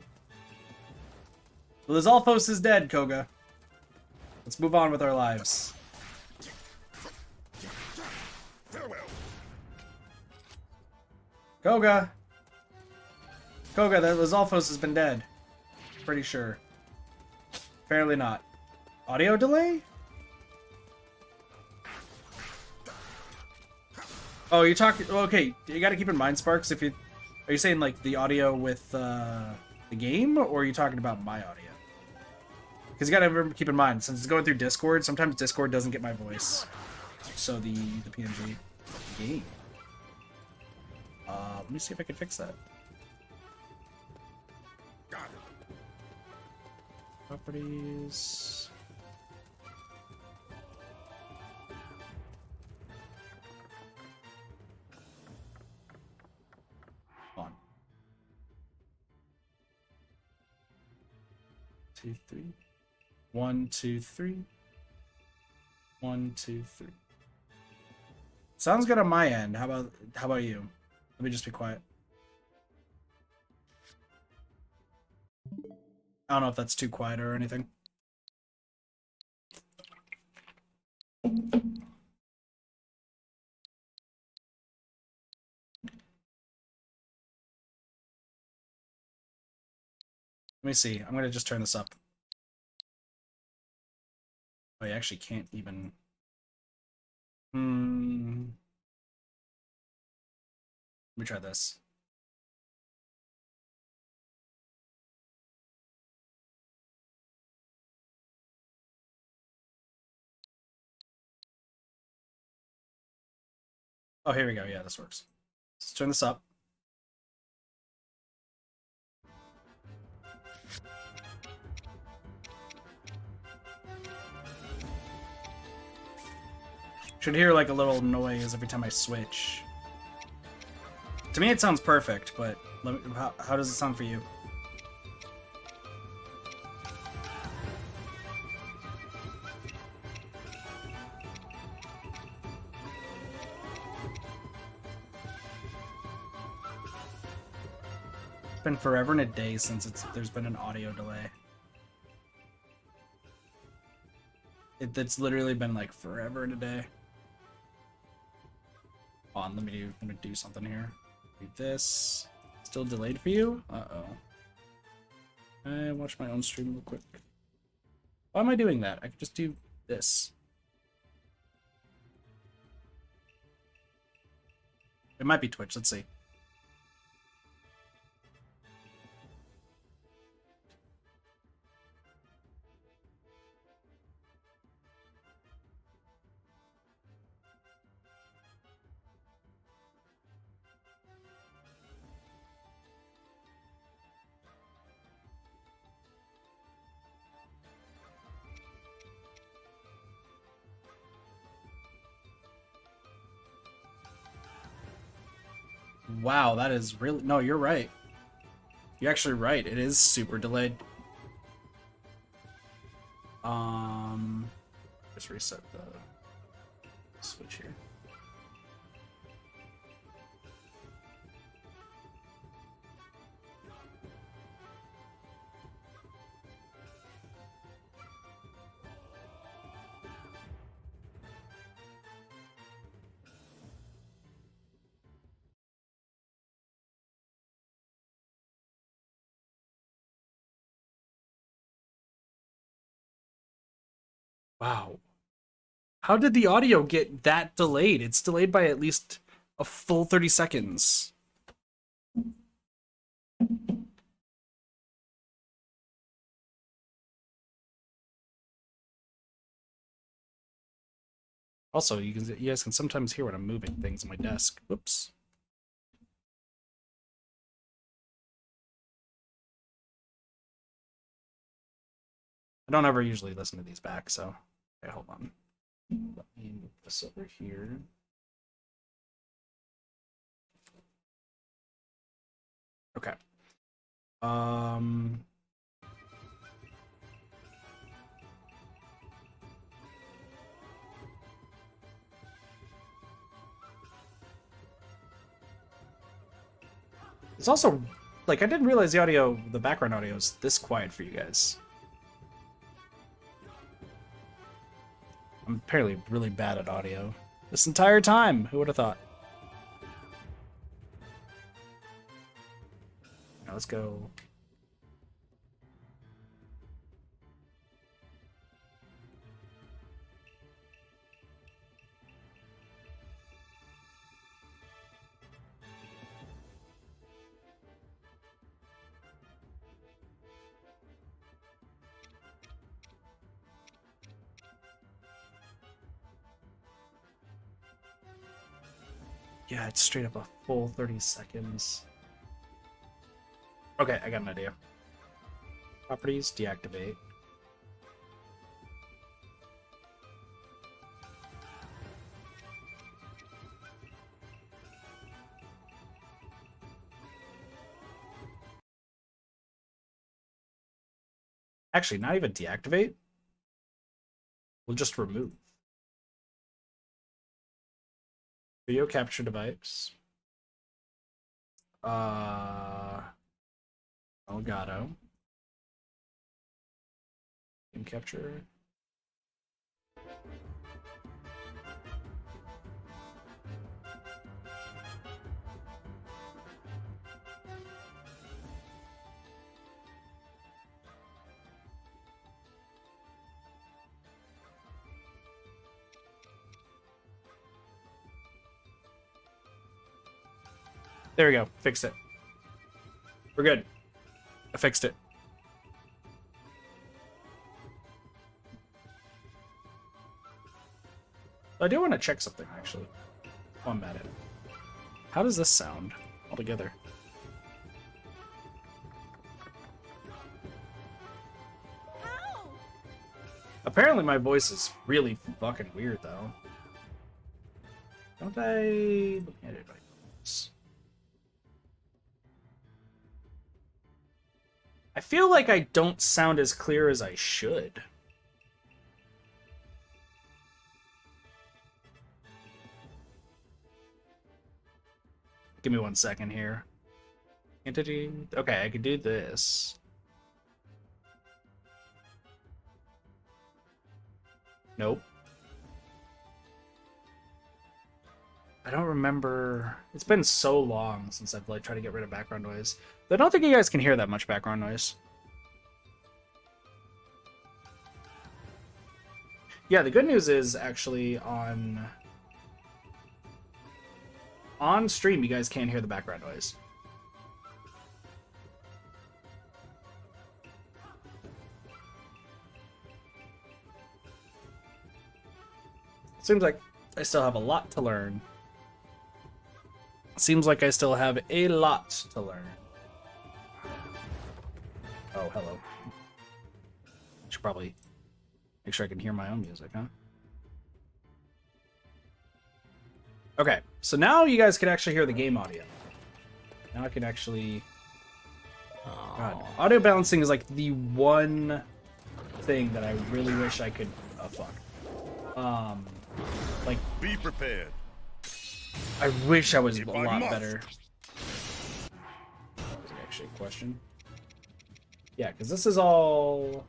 Lizalfos is dead, Koga. Let's move on with our lives. Farewell. Koga! Koga, that Lizalfos has been dead. Pretty sure. Apparently not. Audio delay? Oh, you're talking... Okay, you gotta keep in mind, Sparks, if you... Are you saying, like, the audio with, the game? Or are you talking about my audio? Because you gotta keep in mind, since it's going through Discord, sometimes Discord doesn't get my voice. So the PNG game. Let me see if I can fix that. Got it. Properties... On. 2, 3. 1, 2, 3. 1, 2, 3. Sounds good on my end. How about you? Let me just be quiet. I don't know if that's too quiet or anything. Let me see. I'm gonna just turn this up. Oh, you actually can't even... Let me try this. Oh, here we go. Yeah, this works. Let's turn this up. Should hear like a little noise every time I switch. To me, it sounds perfect, but let me, how does it sound for you? It's been forever and a day since there's been an audio delay. It's literally been like forever and a day. Hold on, let me do something here. Do this. Still delayed for you? Uh-oh. I watch my own stream real quick. Why am I doing that? I could just do this. It might be Twitch, let's see. Wow, that is really... No, you're right. You're actually right. It is super delayed. Just reset the switch here. Wow. How did the audio get that delayed? It's delayed by at least a full 30 seconds. Also, you guys can sometimes hear when I'm moving things on my desk. Whoops. I don't ever usually listen to these back, so okay, hold on. Let me move this over here. Okay. It's also, like, I didn't realize the background audio is this quiet for you guys. I'm apparently really bad at audio. This entire time, who would have thought? Now let's go. Yeah, it's straight up a full 30 seconds. Okay, I got an idea. Properties, deactivate. Actually, not even deactivate. We'll just remove. Video capture device. Elgato. Game capture. There we go. Fixed it. We're good. I fixed it. I do want to check something, actually. While I'm at it. How does this sound altogether? How? Apparently my voice is really fucking weird, though. Don't I... Look at it like this. I feel like I don't sound as clear as I should. Give me 1 second here. Entity. Okay, I could do this. Nope. I don't remember. It's been so long since I've like tried to get rid of background noise. I don't think you guys can hear that much background noise. Yeah, the good news is actually on stream you guys can't hear the background noise. Seems like I still have a lot to learn. Seems like I still have a lot to learn. Oh, hello. Should probably make sure I can hear my own music, huh? Okay, so now you guys can actually hear the game audio. Now I can actually... God, audio balancing is like the one thing that I really wish I could... Oh, fuck. Like... Be prepared. I wish I was If a I lot must. better. That's actually a question. Yeah, because this is all...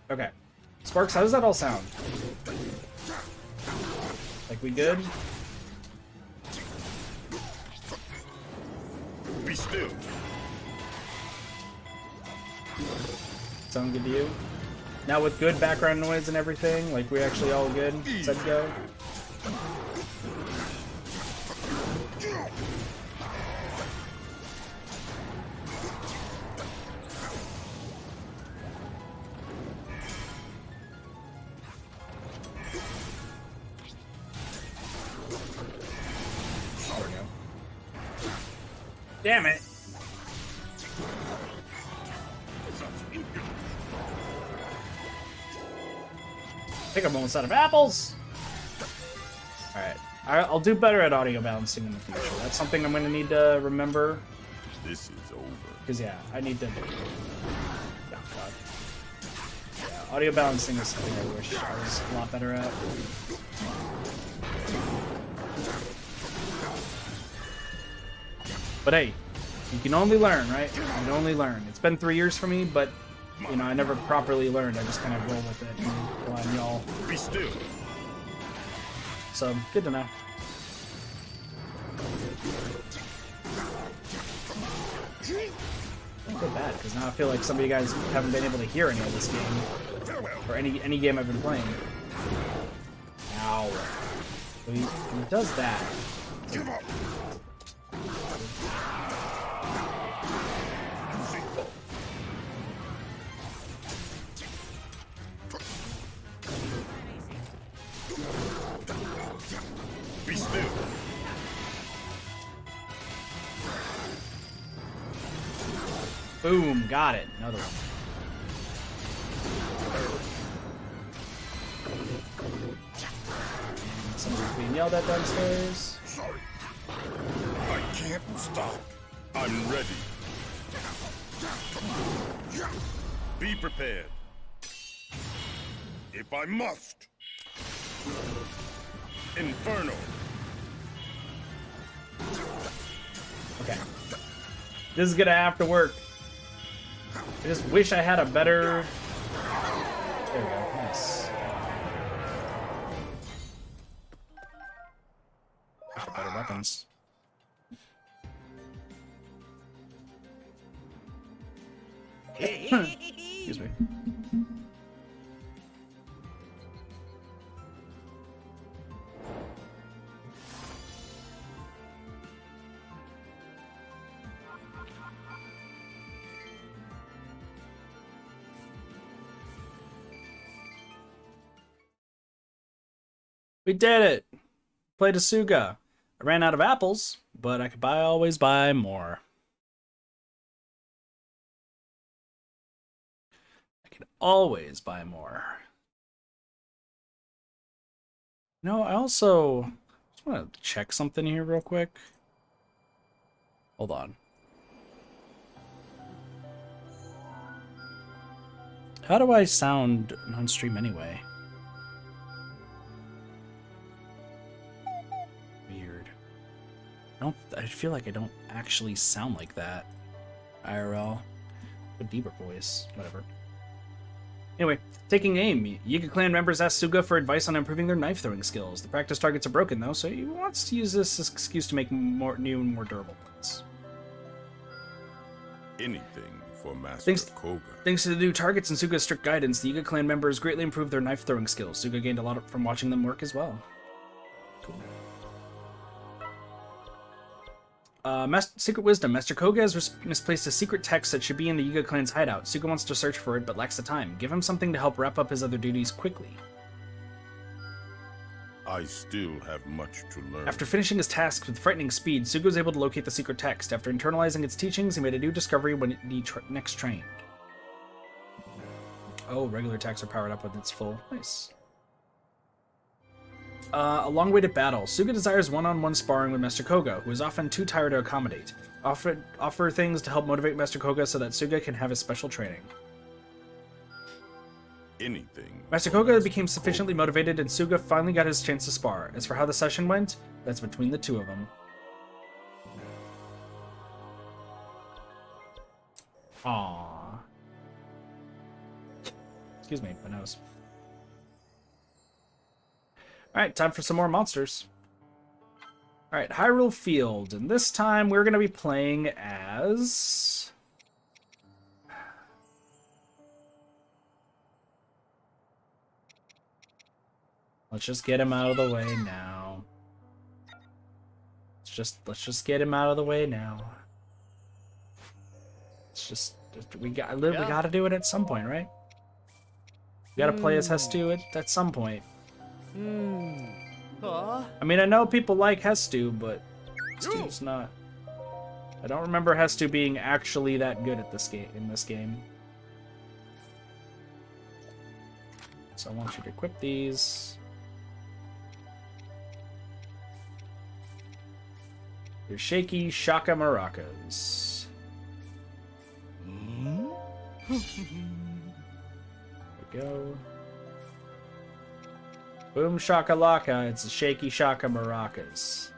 Okay. Sparks, how does that all sound? Like, we good? Be still. Sound good to you? Now with good background noise and everything, like, we actually all good? Set to go? Damn it. I think I'm almost out of apples. Alright. I'll do better at audio balancing in the future. That's something I'm going to need to remember. This is over. Because, yeah, I need to... Oh, God. Yeah, audio balancing is something I wish I was a lot better at. But hey, you can only learn, right? You can only learn. It's been 3 years for me, but, you know, I never properly learned. I just kind of roll with it and rely on y'all. Be still. So, good to know. I don't feel bad, because now I feel like some of you guys haven't been able to hear any of this game. Or any game I've been playing. Ow. So he does that. Give up. Be still. Boom, got it. Another one. And somebody's being yelled at downstairs. Sorry. I can't stop. I'm ready. Be prepared. If I must. Inferno. Okay. This is gonna have to work. I just wish I had a better... There we go. Nice. Better weapons. Excuse me. We did it! Played Asuga. I ran out of apples, but I could always buy more. I can always buy more. No, I also just want to check something here real quick. Hold on. How do I sound on stream anyway? Weird. I feel like I don't actually sound like that. IRL. A deeper voice. Whatever. Anyway, taking aim. Yiga clan members ask Suga for advice on improving their knife throwing skills. The practice targets are broken though, so he wants to use this as excuse to make new and more durable ones. Anything for Master Koga. Thanks to the new targets and Suga's strict guidance, the Yiga clan members greatly improved their knife throwing skills. Suga gained a lot from watching them work as well. Cool. Secret Wisdom. Master Koga has misplaced a secret text that should be in the Yiga clan's hideout. Suga wants to search for it, but lacks the time. Give him something to help wrap up his other duties quickly. I still have much to learn. After finishing his tasks with frightening speed, Suga was able to locate the secret text. After internalizing its teachings, he made a new discovery when he next trained. Oh, regular attacks are powered up when it's full. Nice. A long-awaited battle. Suga desires one-on-one sparring with Master Koga, who is often too tired to accommodate. Offer things to help motivate Master Koga so that Suga can have his special training. Anything. Master Koga became sufficiently motivated, and Suga finally got his chance to spar. As for how the session went, that's between the two of them. Aww. Excuse me, my nose. Alright, time for some more monsters. Alright, Hyrule Field, and this time we're going to be playing as... Let's just get him out of the way now. Let's just get him out of the way now. We gotta do it at some point, right? We gotta play as Hestu at some point. I mean, I know people like Hestu, but Hestu's not I don't remember Hestu being actually that good at this game in this game. So I want you to equip these. Your shaky shaka maracas. There we go. Boom shakalaka, it's a shaky shaka maracas.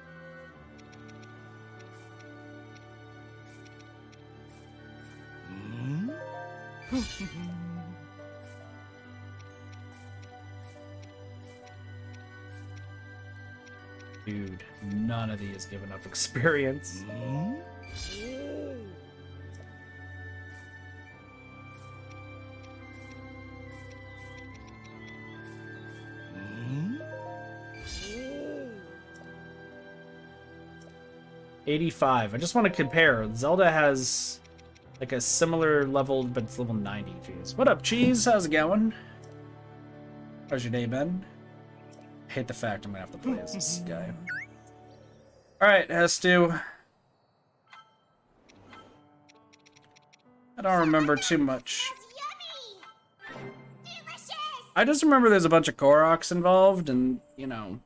Dude, none of these give enough experience. $85. I just want to compare. Zelda has like a similar level, but it's level 90. Jeez. What up, Cheese? How's it going? How's your day been? I hate the fact I'm gonna have to play as this guy. Alright, Hestu. I don't remember too much. I just remember there's a bunch of Koroks involved, and, you know,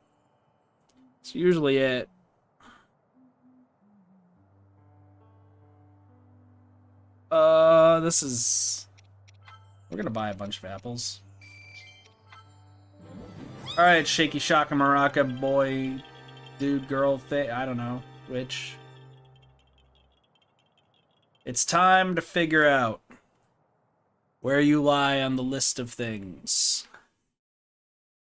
it's usually it. This is... We're gonna buy a bunch of apples. Alright, Shaky Shaka Maraca boy, dude, girl, thing, I don't know, which. It's time to figure out where you lie on the list of things.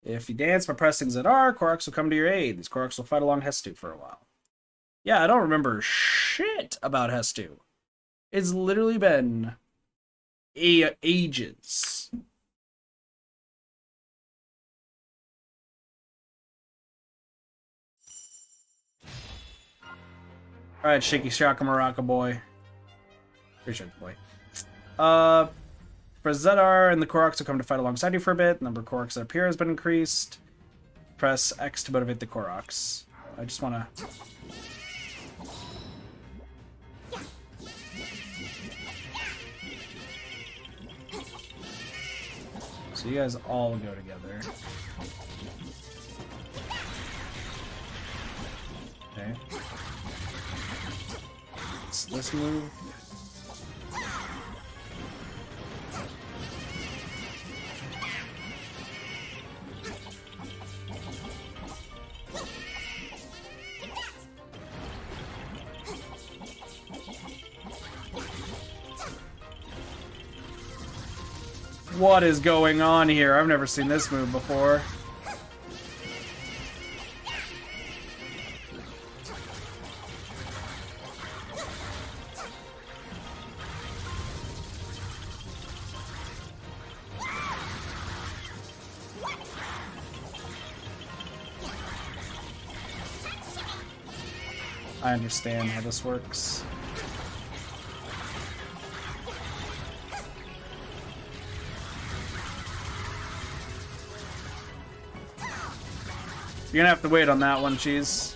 If you dance by pressing ZR, Koroks will come to your aid. These Koroks will fight along Hestu for a while. Yeah, I don't remember shit about Hestu. It's literally been ages. Alright, Shaky Shaka Maraca boy. Appreciate the boy. For Zedar and the Koroks will come to fight alongside you for a bit. The number of Koroks that appear has been increased. Press X to motivate the Koroks. I just want to... So you guys all go together. Okay. It's this move. What is going on here? I've never seen this move before. I understand how this works. You're gonna have to wait on that one, Cheese.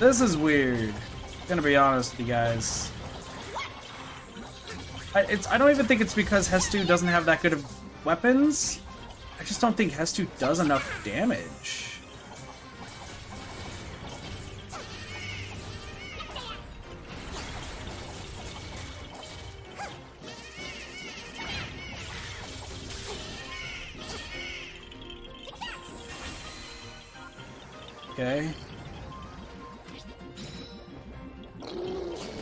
This is weird. I'm gonna be honest with you guys. I don't even think it's because Hestu doesn't have that good of weapons. I just don't think Hestu does enough damage. Okay.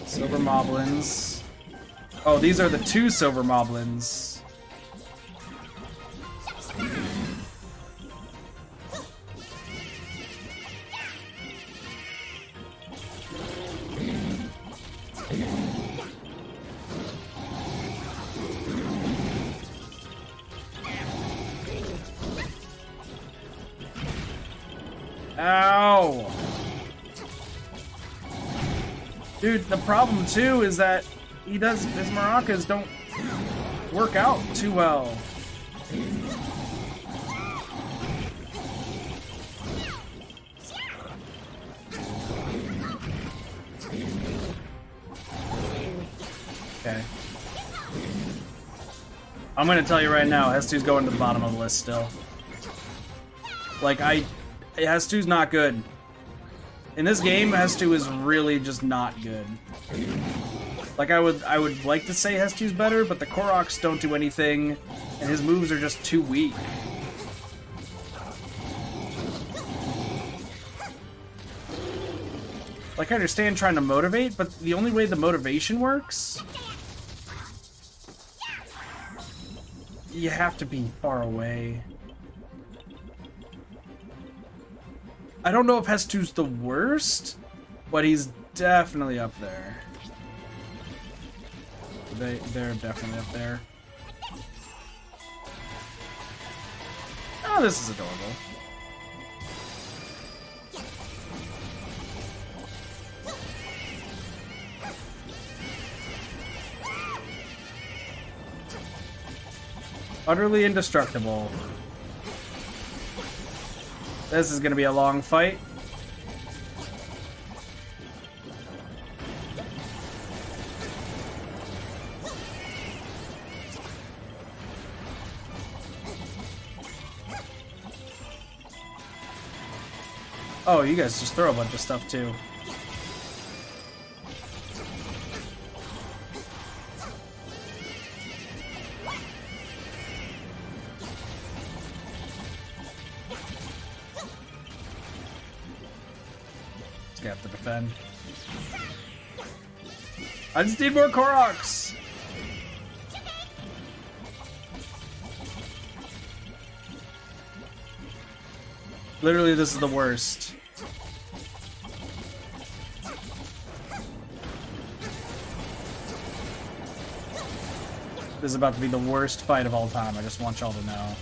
Silver Moblins. Oh, these are the two Silver Moblins. Ow! Dude, the problem too is that his maracas don't work out too well. Okay. I'm gonna tell you right now, Hestu's going to the bottom of the list still. Like, Hestu's not good. In this game, Hestu is really just not good. Like, I would like to say Hestu's better, but the Koroks don't do anything, and his moves are just too weak. Like, I understand trying to motivate, but the only way the motivation works, you have to be far away. I don't know if Hestu's the worst, but he's definitely up there. They're definitely up there. Oh, this is adorable. Utterly indestructible. This is gonna be a long fight. Oh, you guys just throw a bunch of stuff too. Have to defend. I just need more Koroks! Literally, this is the worst. This is about to be the worst fight of all time, I just want y'all to know.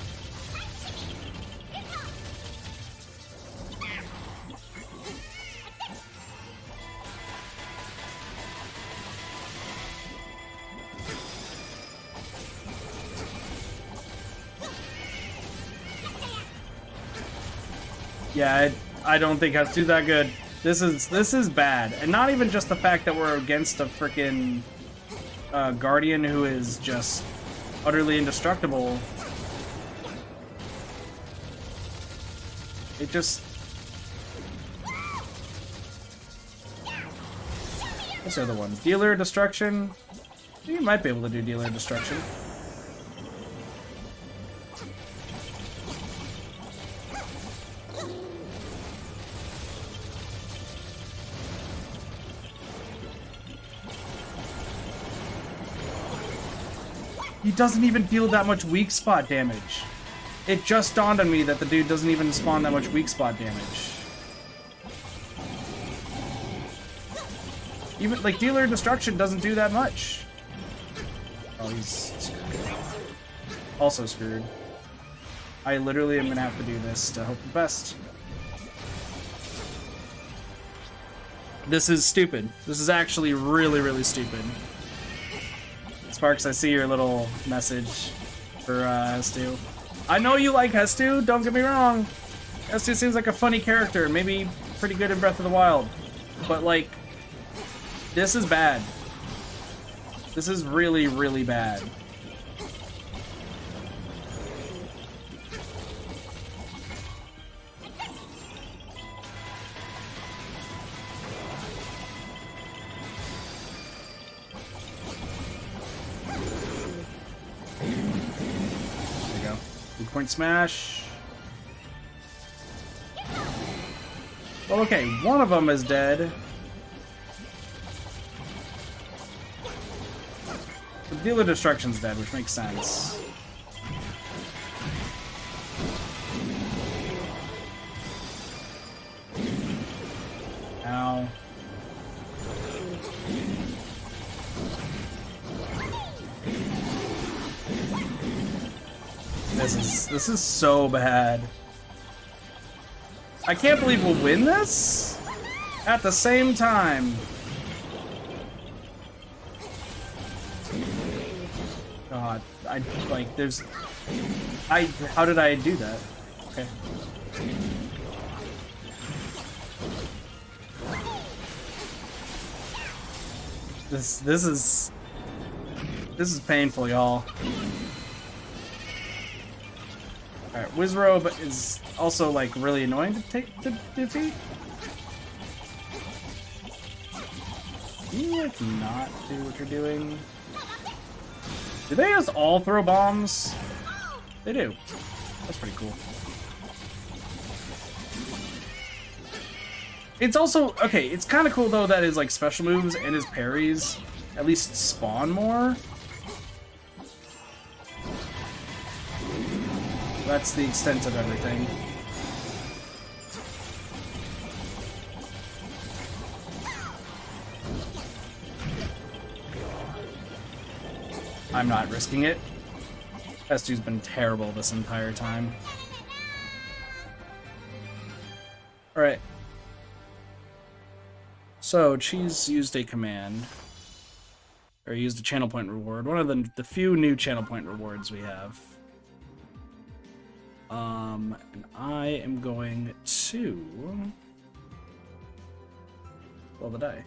Yeah, I don't think Hestu's that good. This is bad, and not even just the fact that we're against a freaking Guardian who is just utterly indestructible. It just... What's the other one? Dealer Destruction? You might be able to do Dealer Destruction. He doesn't even deal that much weak spot damage. It just dawned on me that the dude doesn't even spawn that much weak spot damage. Even, like, Dealer Destruction doesn't do that much. Oh, he's screwed. Also screwed. I literally am gonna have to do this to hope the best. This is stupid. This is actually really, really stupid. Sparks, I see your little message for Hestu. I know you like Hestu, don't get me wrong. Hestu seems like a funny character, maybe pretty good in Breath of the Wild. But, like, this is bad. This is really, really bad. Point smash. Well, okay, one of them is dead. The Dealer Destruction's dead, which makes sense. Ow. This is so bad. I can't believe we'll win this at the same time. God, I like there's how did I do that? Okay. This is painful, y'all. Alright, Wizrobe is also like really annoying to defeat. Can you like not do what you're doing? Do they just all throw bombs? They do. That's pretty cool. It's also, okay, it's kind of cool though that his like special moves and his parries at least spawn more. That's the extent of everything. I'm not risking it. S2's been terrible this entire time. Alright. So, Cheese used a command. Or used a channel point reward. One of the few new channel point rewards we have. And I am going to roll the die.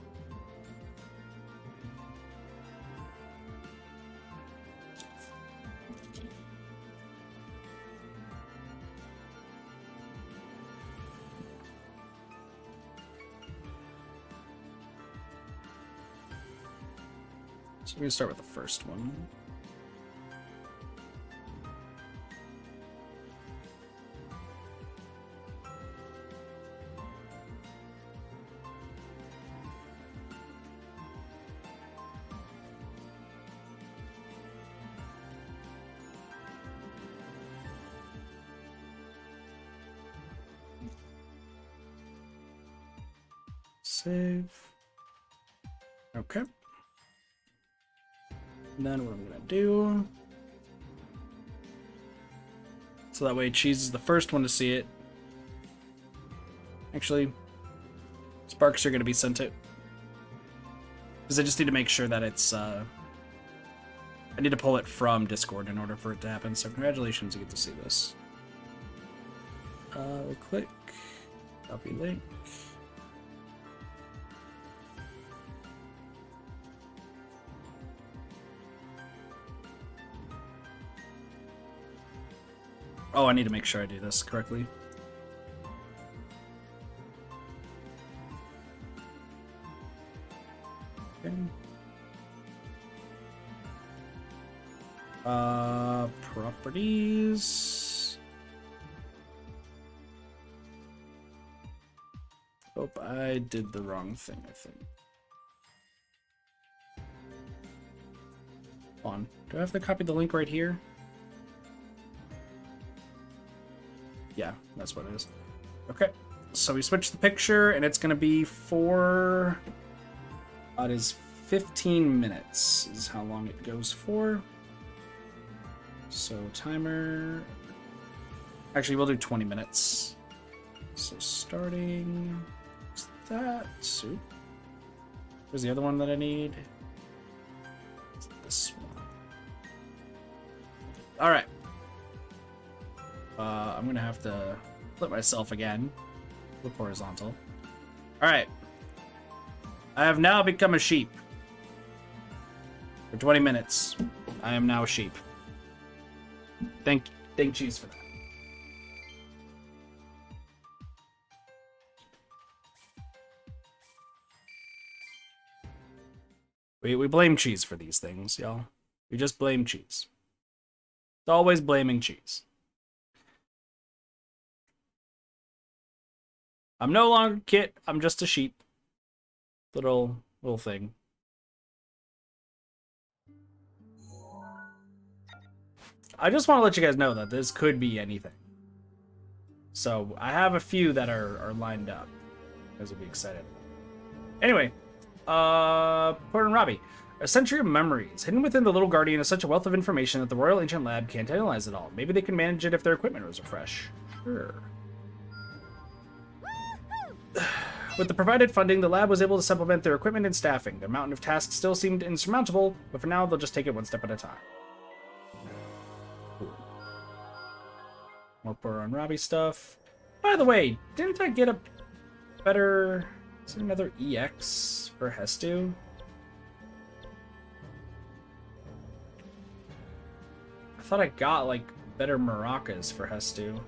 So we're going to start with the first one. Save. Okay. And then what I'm gonna do, so that way Cheese is the first one to see it. Actually, sparks are gonna be sent out because I just need to make sure that it's I need to pull it from Discord in order for it to happen. So congratulations, you get to see this. Click, copy link. Oh, I need to make sure I do this correctly. Okay. Properties. Oh, I did the wrong thing, I think. Hold on. Do I have to copy the link right here? Yeah, that's what it is. Okay, so we switch the picture, and it's going to be for... it is 15 minutes is how long it goes for. So timer... Actually, we'll do 20 minutes. So starting... What's that? Soup. Where's the other one that I need? It's this one. Alright. I'm gonna have to flip myself again. Flip horizontal. Alright. I have now become a sheep. For 20 minutes, I am now a sheep. Thank Cheese for that. We blame Cheese for these things, y'all. We just blame Cheese. It's always blaming Cheese. I'm no longer Kit. I'm just a sheep. Little thing. I just want to let you guys know that this could be anything. So I have a few that are lined up. You guys will be excited. Anyway, Port and Robbie. A century of memories. Hidden within the Little Guardian is such a wealth of information that the Royal Ancient Lab can't analyze it all. Maybe they can manage it if their equipment was fresh. Sure. With the provided funding, the lab was able to supplement their equipment and staffing. Their mountain of tasks still seemed insurmountable, but for now, they'll just take it one step at a time. More Pura and Robbie stuff. By the way, didn't I get a better... Is it another EX for Hestu? I thought I got, like, better maracas for Hestu.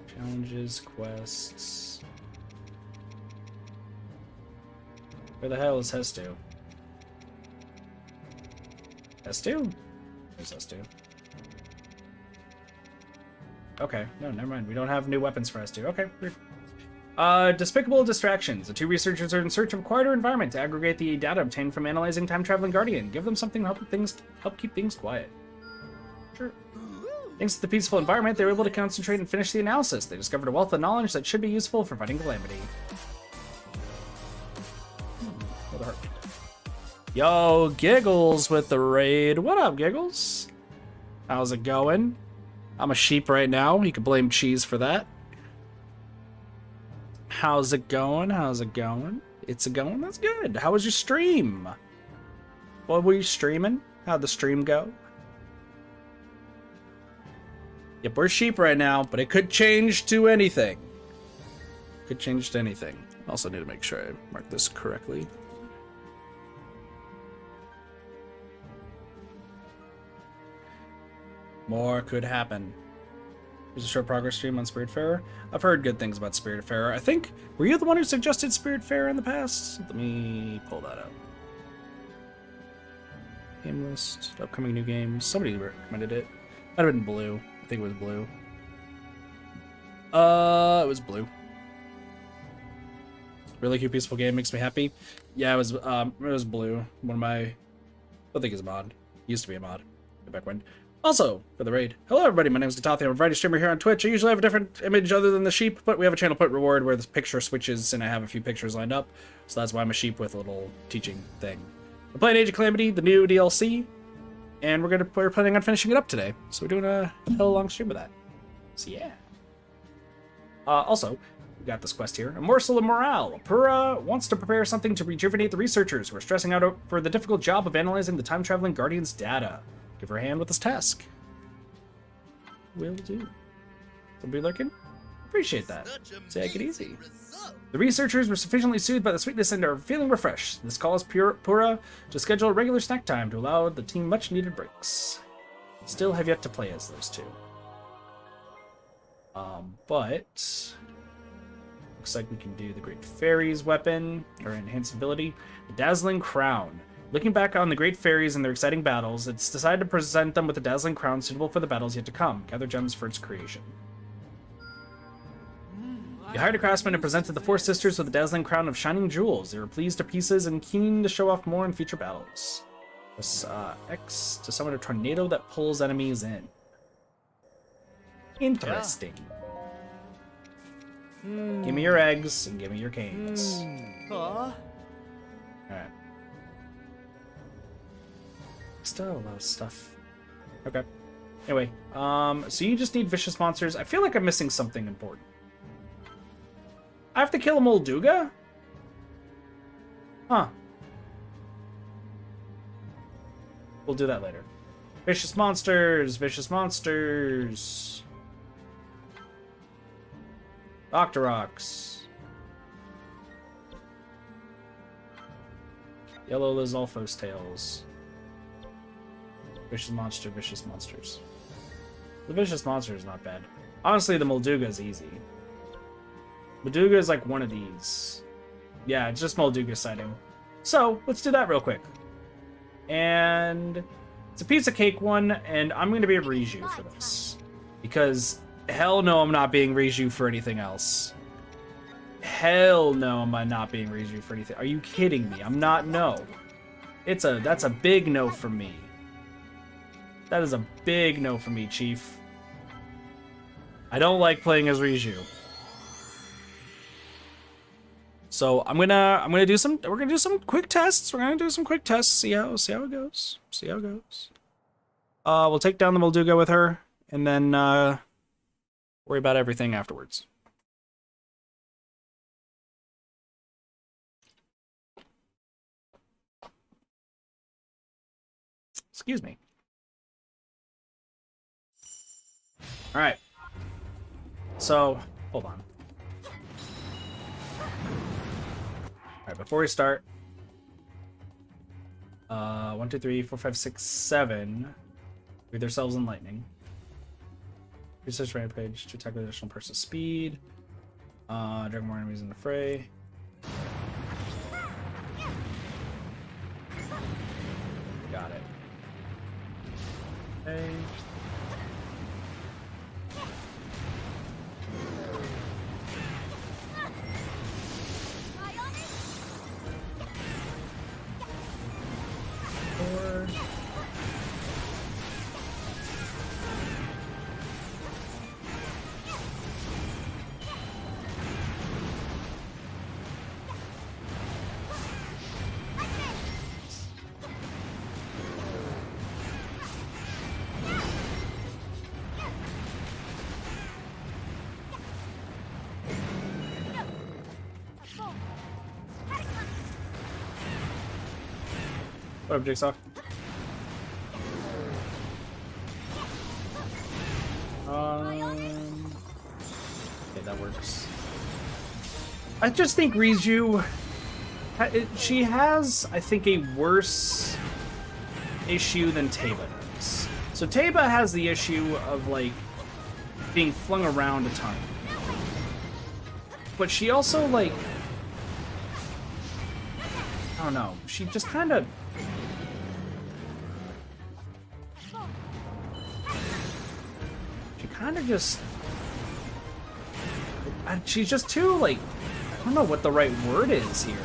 Challenges, quests... Where the hell is Hestu? Hestu? Where's Hestu? Okay, no, never mind. We don't have new weapons for Hestu. Okay, weird. Despicable distractions. The two researchers are in search of a quieter environment to aggregate the data obtained from analyzing time-traveling Guardian. Give them something to help keep things quiet. Sure. Thanks to the peaceful environment, they were able to concentrate and finish the analysis. They discovered a wealth of knowledge that should be useful for fighting Calamity. What a heartbeat. Yo, Giggles with the raid. What up, Giggles? How's it going? I'm a sheep right now. You can blame Cheese for that. How's it going? How's it going? It's a going? That's good. How was your stream? What were you streaming? How'd the stream go? Yep, we're sheep right now, but it could change to anything. Could change to anything. Also need to make sure I mark this correctly. More could happen. There's a short progress stream on Spiritfarer. I've heard good things about Spiritfarer. I think, were you the one who suggested Spiritfarer in the past? Let me pull that up. Game list, upcoming new games. Somebody recommended it. Might have been Blue. I think it was Blue. It was Blue. Really cute, peaceful game, makes me happy. Yeah, it was Blue. One of my, I don't think he's a mod. Used to be a mod. Way back when. Also, for the raid, hello everybody, my name is Gatathi, I'm a variety streamer here on Twitch. I usually have a different image other than the sheep, but we have a channel put reward where the picture switches and I have a few pictures lined up. So that's why I'm a sheep with a little teaching thing. We're playing Age of Calamity, the new DLC, and we're planning on finishing it up today. So we're doing a hell long stream of that. So yeah. Also, we got this quest here. A morsel of morale. Pura wants to prepare something to rejuvenate the researchers who are stressing out for the difficult job of analyzing the time-traveling Guardian's data. Give her a hand with this task. Will do. Somebody lurking? Appreciate that. Take it easy. The researchers were sufficiently soothed by the sweetness and are feeling refreshed. This calls Pura to schedule a regular snack time to allow the team much needed breaks. Still have yet to play as those two. But looks like we can do the Great Fairy's weapon, or enhanced ability. The Dazzling Crown. Looking back on the Great Fairies and their exciting battles, it's decided to present them with a dazzling crown suitable for the battles yet to come. Gather gems for its creation. You hired a craftsman and presented the four sisters with a dazzling crown of shining jewels. They were pleased to pieces and keen to show off more in future battles. Press X to summon a tornado that pulls enemies in. Interesting. Give me your eggs and give me your canes. Alright. Still a lot of stuff. Okay. Anyway, so you just need vicious monsters. I feel like I'm missing something important. I have to kill a Molduga? Huh. We'll do that later. Vicious monsters! Vicious monsters! Octoroks. Yellow Lizalfos tails. Vicious monster, vicious monsters. The vicious monster is not bad. Honestly, the Molduga is easy. Molduga is like one of these. Yeah, it's just Molduga sighting. So, let's do that real quick. And it's a piece of cake one, and I'm going to be a Riju for this. Because hell no, I'm not being Riju for anything else. Hell no, I'm not being Riju for anything. Are you kidding me? I'm not, no. That's a big no from me. That is a big no for me, Chief. I don't like playing as Riju. So we're gonna do some quick tests. We're gonna do some quick tests. See how it goes. See how it goes. We'll take down the Molduga with her, and then worry about everything afterwards. Excuse me. All right. So, hold on. All right, before we start, 1, 2, 3, 4, 5, 6, 7. Breathe themselves in lightning. Research rampage to attack with additional person speed. Drag more enemies in the fray. Got it. Okay. Four. What up, Jigsaw? Okay, that works. I just think Riju, she has, I think, a worse issue than Teba does. So Teba has the issue of, like, being flung around a ton. But she also, like, I don't know, she just kind of... kind of just... she's just too, like... I don't know what the right word is here.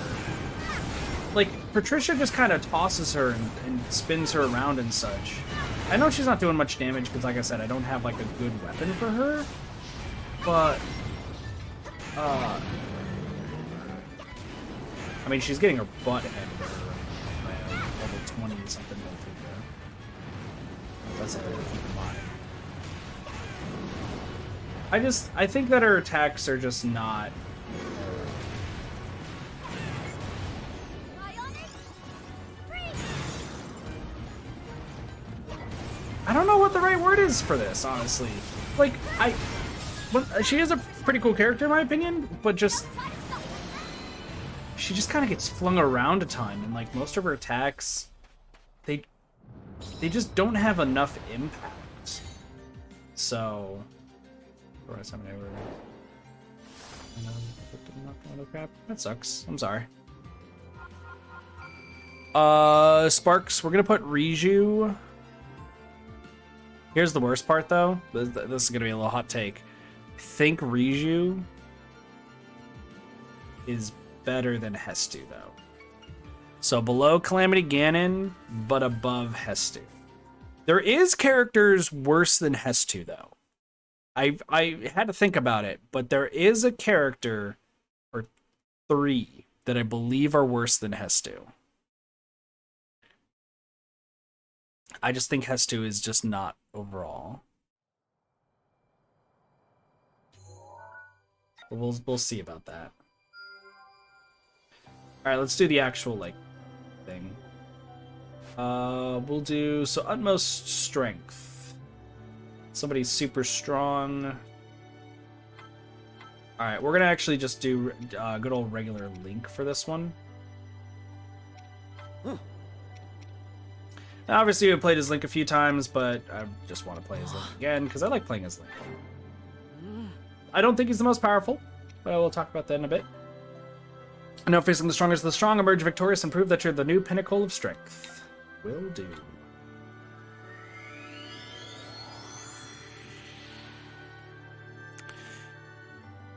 Like, Patricia just kind of tosses her and spins her around and such. I know she's not doing much damage because, like I said, I don't have, like, a good weapon for her. But... I mean, she's getting her butt handed to her by a level 20-something. That's something to keep in mind. I think that her attacks are just not... I don't know what the right word is for this, honestly. Like, she is a pretty cool character in my opinion, but just... she just kind of gets flung around a ton, and like most of her attacks, they just don't have enough impact. So... that sucks. I'm sorry. Sparks, we're gonna put Riju. Here's the worst part, though. This is gonna be a little hot take. I think Riju is better than Hestu, though. So below Calamity Ganon, but above Hestu. There is characters worse than Hestu, though. I had to think about it, but there is a character, or 3, that I believe are worse than Hestu. I just think Hestu is just not overall. But we'll see about that. All right, let's do the actual like thing. We'll do so utmost strength. Somebody's super strong. All right, we're gonna actually just do good old regular Link for this one. Now, obviously, we played as Link a few times, but I just want to play as Link again because I like playing as Link. I don't think he's the most powerful, but we'll talk about that in a bit. I know facing the strongest of the strong, emerge victorious and prove that you're the new pinnacle of strength. Will do.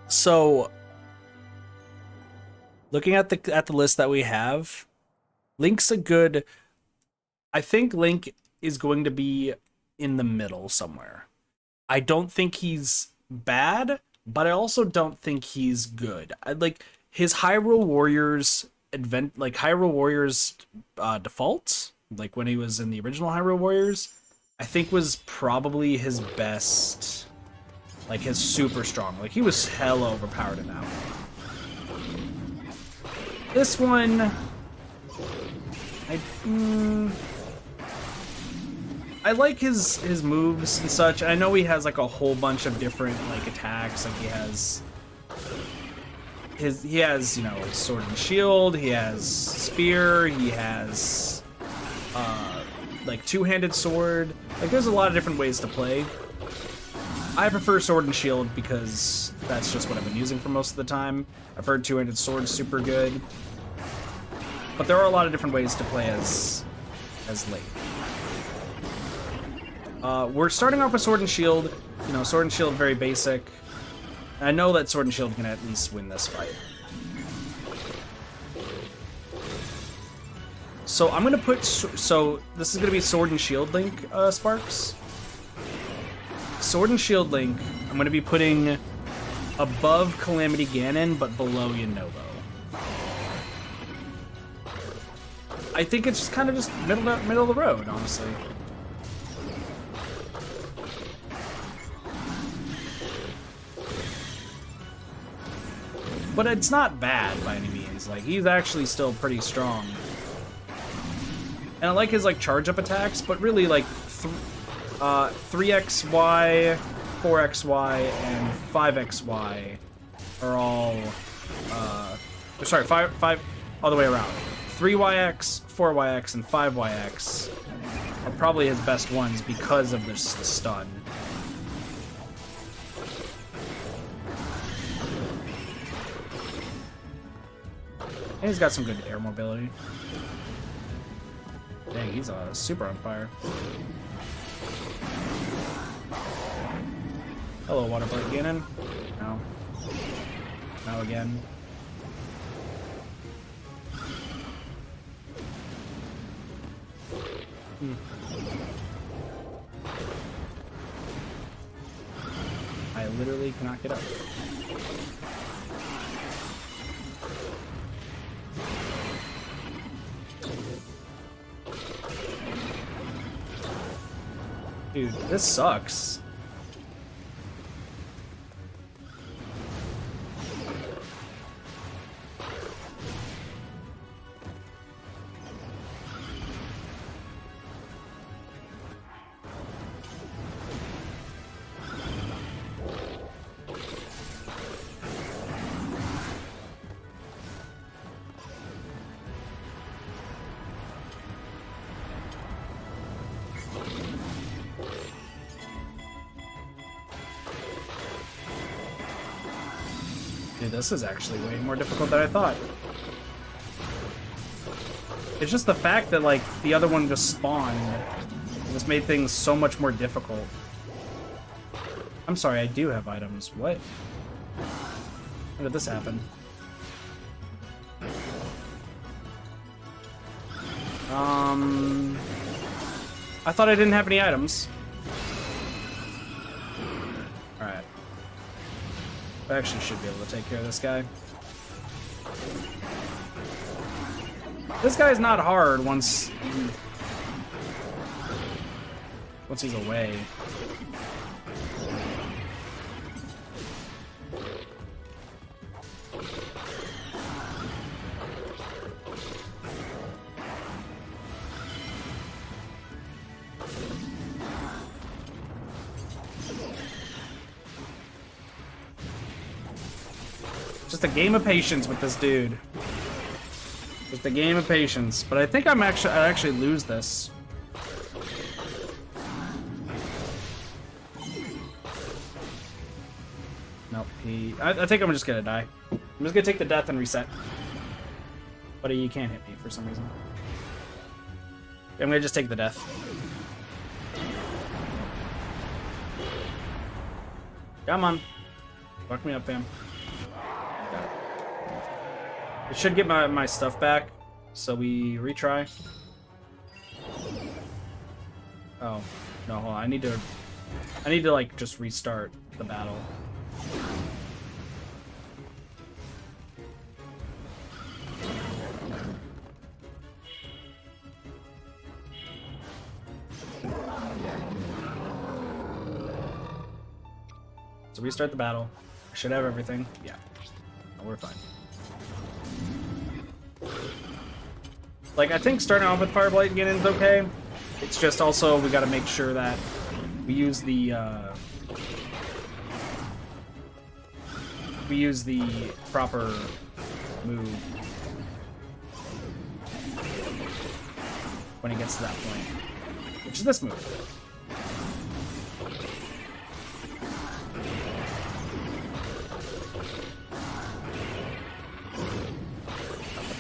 So, looking at the list that we have, Link's a good... I think Link is going to be in the middle somewhere. I don't think he's bad, but I also don't think he's good. Like his Hyrule Warriors default, like when he was in the original Hyrule Warriors, I think was probably his best. Like his super strong. Like he was hella overpowered in that one. This one, I like his moves and such. I know he has like a whole bunch of different like attacks. Like he has you know, sword and shield, he has spear, he has like two-handed sword. Like there's a lot of different ways to play. I prefer sword and shield because that's just what I've been using for most of the time. I've heard two-handed sword super good. But there are a lot of different ways to play as Link. We're starting off with Sword and Shield. You know, Sword and Shield, very basic. I know that Sword and Shield can at least win this fight. So I'm gonna put, so this is gonna be Sword and Shield Link, Sparks. Sword and Shield Link, I'm gonna be putting above Calamity Ganon, but below Unova. I think it's just kind of just middle of the road, honestly. But it's not bad by any means. Like, he's actually still pretty strong. And I like his, like, charge-up attacks, but really, like, 3xy, 4xy, and 5xy are all, sorry, 5 all the way around. 3yx, 4yx, and 5yx are probably his best ones because of the stun. And he's got some good air mobility. Dang, he's super on fire. Hello, Water Blade Ganon. No. Now again. I literally cannot get up. Dude, this sucks. Dude, this is actually way more difficult than I thought. It's just the fact that, like, the other one just spawned. It just made things so much more difficult. I'm sorry, I do have items. What? How did this happen? I thought I didn't have any items. Alright. I actually should be able to take care of this guy. This guy's not hard once he's away. Just a game of patience with this dude. Just a game of patience. But I think I actually lose this. Nope. I think I'm just gonna die. I'm just gonna take the death and reset. But you can't hit me for some reason. I'm gonna just take the death. Come on. Fuck me up, fam. It should get my stuff back, so we retry. Oh, no, hold on. I need to like just restart the battle. So restart the battle. I should have everything. Yeah. No, we're fine. Like, I think starting off with Fireblight Ganon's okay, It's just also we got to make sure that we use the proper move when he gets to that point, which is this move.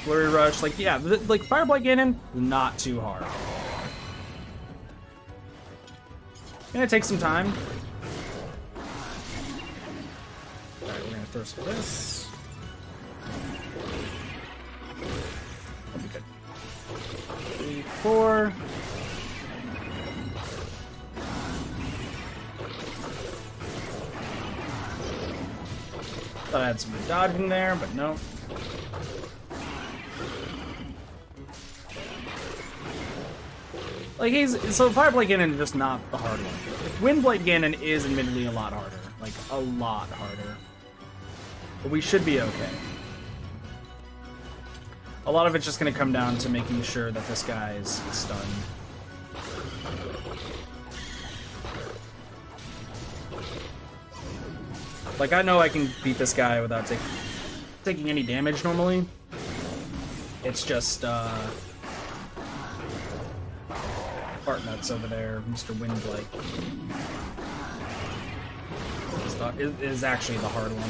Flurry Rush, like, yeah, like Fire Blight Ganon, not too hard. Gonna take some time. Alright, we're gonna throw some of this. That'll be good. 3, 4. Thought I had some dodging there, but no. Like, so Fire Blight Ganon is just not the hard one. Wind Blight Ganon is admittedly a lot harder. Like, a lot harder. But we should be okay. A lot of it's just gonna come down to making sure that this guy is stunned. Like, I know I can beat this guy without taking any damage normally. It's just, Fart Nuts over there, Mr. Windblight. Is actually the hard one.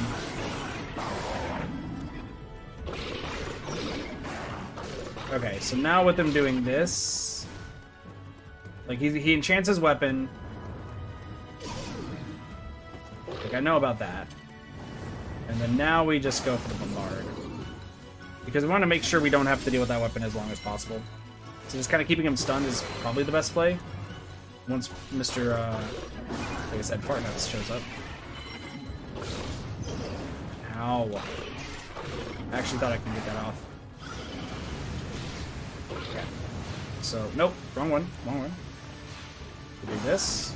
Okay, so now with him doing this, like he enchants his weapon. Like I know about that. And then now we just go for the bombard. Because we want to make sure we don't have to deal with that weapon as long as possible. So just kind of keeping him stunned is probably the best play. Once Mr. Like I said, Fartnuts shows up. Ow. I actually thought I could get that off. Okay. So, nope. Wrong one. Wrong one. We'll do this.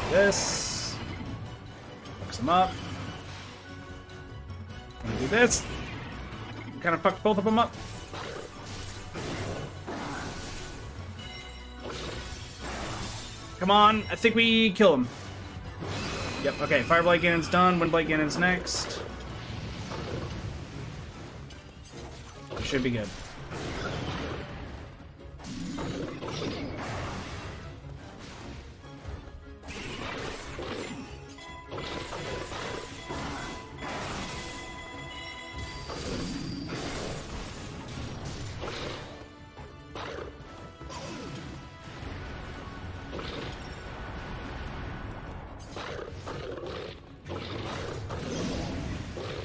This. Fucks him up. Gonna do this. Kind of fucked both of them up. Come on, I think we kill him. Yep, okay, Fire Blight Ganon's done, Wind Blight Ganon's next. We should be good.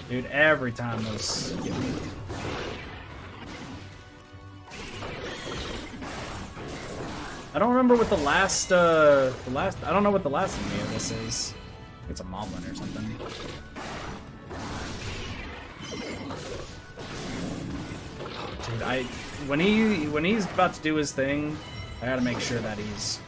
Dude, every time those get me. I don't remember what the last, I don't know what the last enemy of this is. I think it's a Moblin or something. Dude, when he's about to do his thing, I gotta make sure that he's...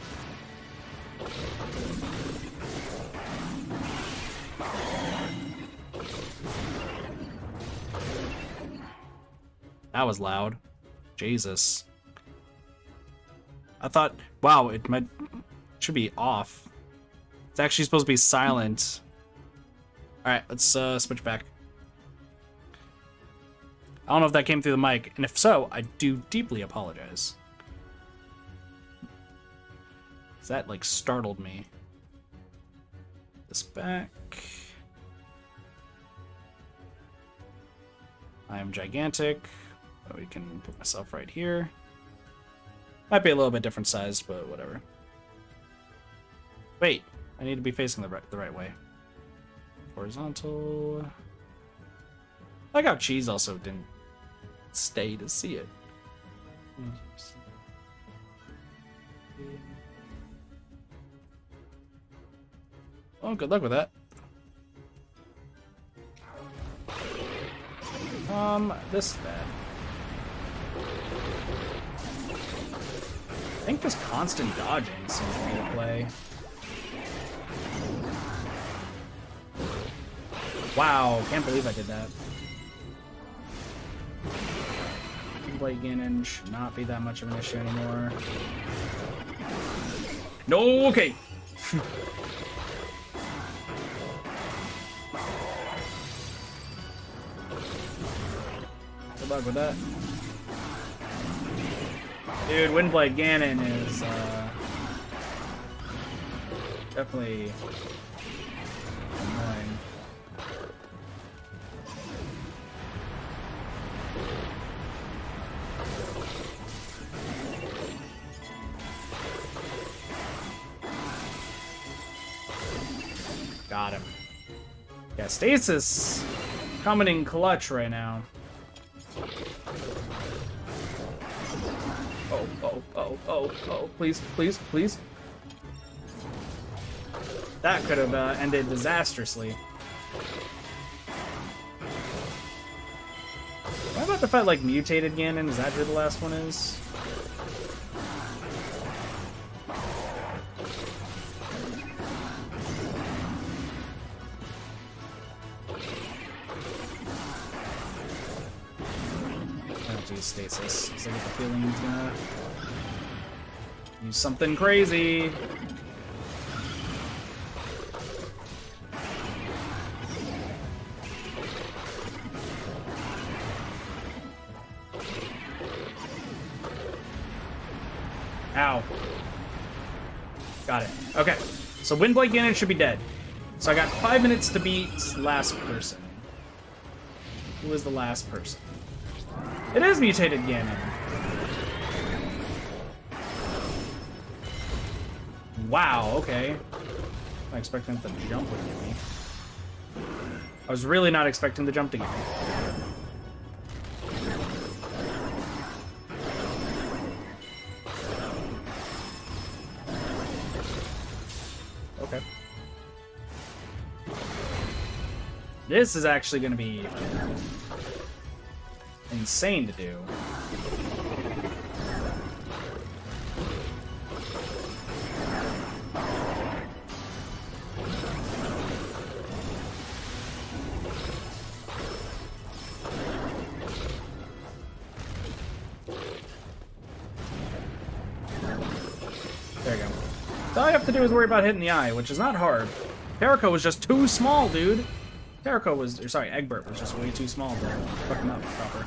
That was loud. Jesus. I thought, wow, it should be off. It's actually supposed to be silent. Alright, let's switch back. I don't know if that came through the mic, and if so, I do deeply apologize. That, like, startled me. This back. I am gigantic. We can put myself right here. Might be a little bit different sized, but whatever. Wait, I need to be facing the right way. Horizontal. I like how Cheese also didn't stay to see it. Oh, good luck with that. This is bad. think just constant dodging seems to be the play. Wow, can't believe I did that. Blade Ganon should not be that much of an issue anymore. No, okay. Good luck with that. Dude, Windblade Ganon is definitely annoying. Got him. Yeah, Stasis coming in clutch right now. Oh, please, please, please. That could have ended disastrously. Am I about to fight, like, mutated Ganon? Is that who the last one is? Oh, geez, Stasis. I get the feeling he's gonna use something crazy. Ow. Got it. Okay. So Windblade Ganon should be dead. So I got 5 minutes to beat last person. Who is the last person? It is mutated Ganon. Wow, okay. I'm expecting the jump would get me. I was really not expecting the jump to get me. Okay. This is actually going to be insane to do. There you go. So all you have to do is worry about hitting the eye, which is not hard. Terraco was just too small, dude. Terraco was, or sorry, Egbert was just way too small to fuck him up proper.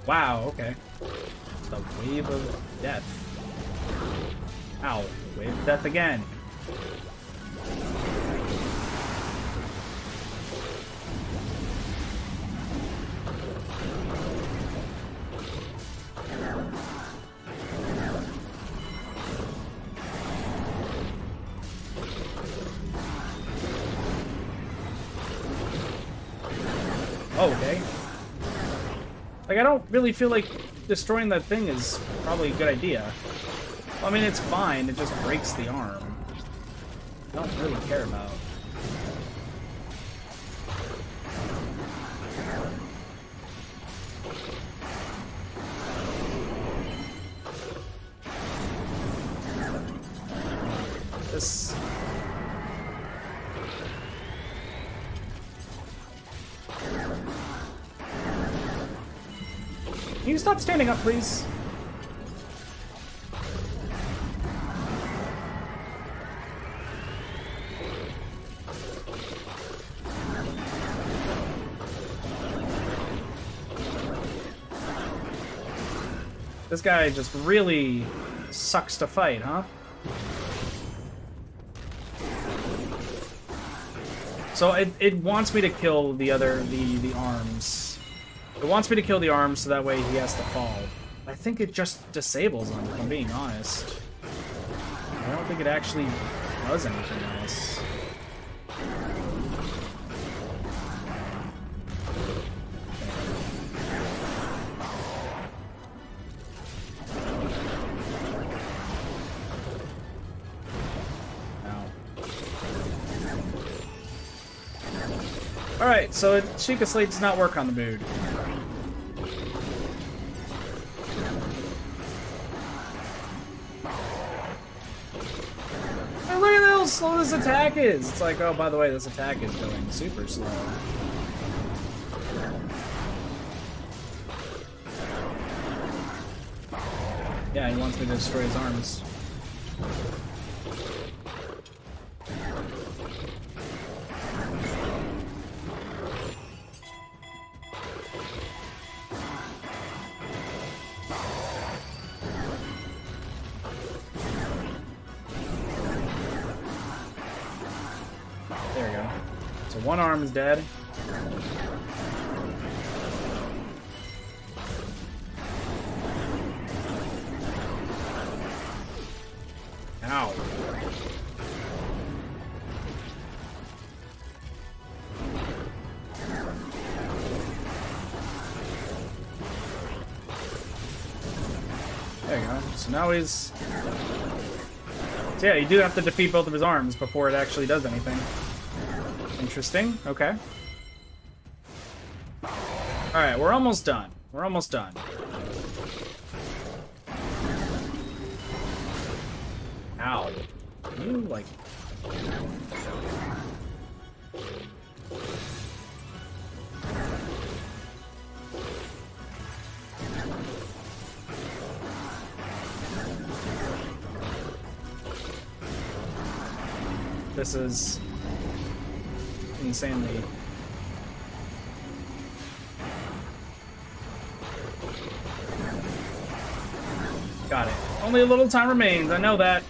Wow, okay. The wave of death. Ow, wave of death again. Oh, okay. Like, I don't really feel like destroying that thing is probably a good idea. Well, I mean, it's fine. It just breaks the arm. I don't really care about. This... Can you stop standing up, please? This guy just really sucks to fight, huh? So it wants me to kill the arms. It wants me to kill the arms so that way he has to fall. I think it just disables him, if I'm being honest. I don't think it actually does anything else. Alright, so Sheikah Slate does not work on the mood. Oh, look at how slow this attack is! It's like, oh, by the way, this attack is going super slow. Yeah, he wants me to destroy his arms. There we go. So one arm is dead. Ow. There you go. So now he's... So yeah, you do have to defeat both of his arms before it actually does anything. Interesting. Okay. Alright, we're almost done. We're almost done. Ow. You, like... This is... insanely... Got it. Only a little time remains, I know that.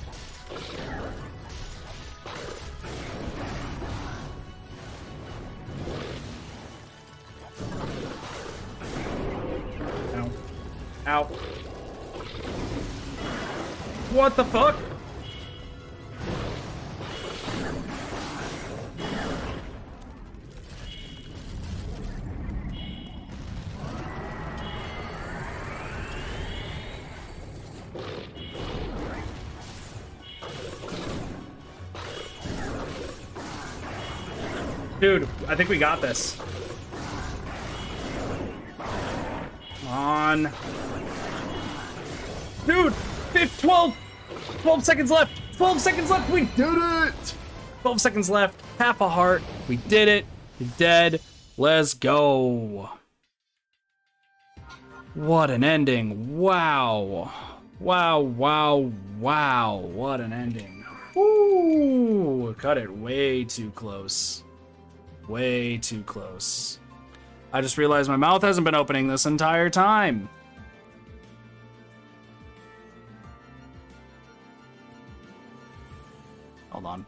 Ow. Ow. What the fuck? Dude, I think we got this. Come on. Dude, 12 seconds left. 12 seconds left. We did it. 12 seconds left. Half a heart. We did it. You're dead. Let's go. What an ending. Wow. Wow, wow, wow. What an ending. Woo. Cut it way too close. Way too close. I just realized my mouth hasn't been opening this entire time. Hold on.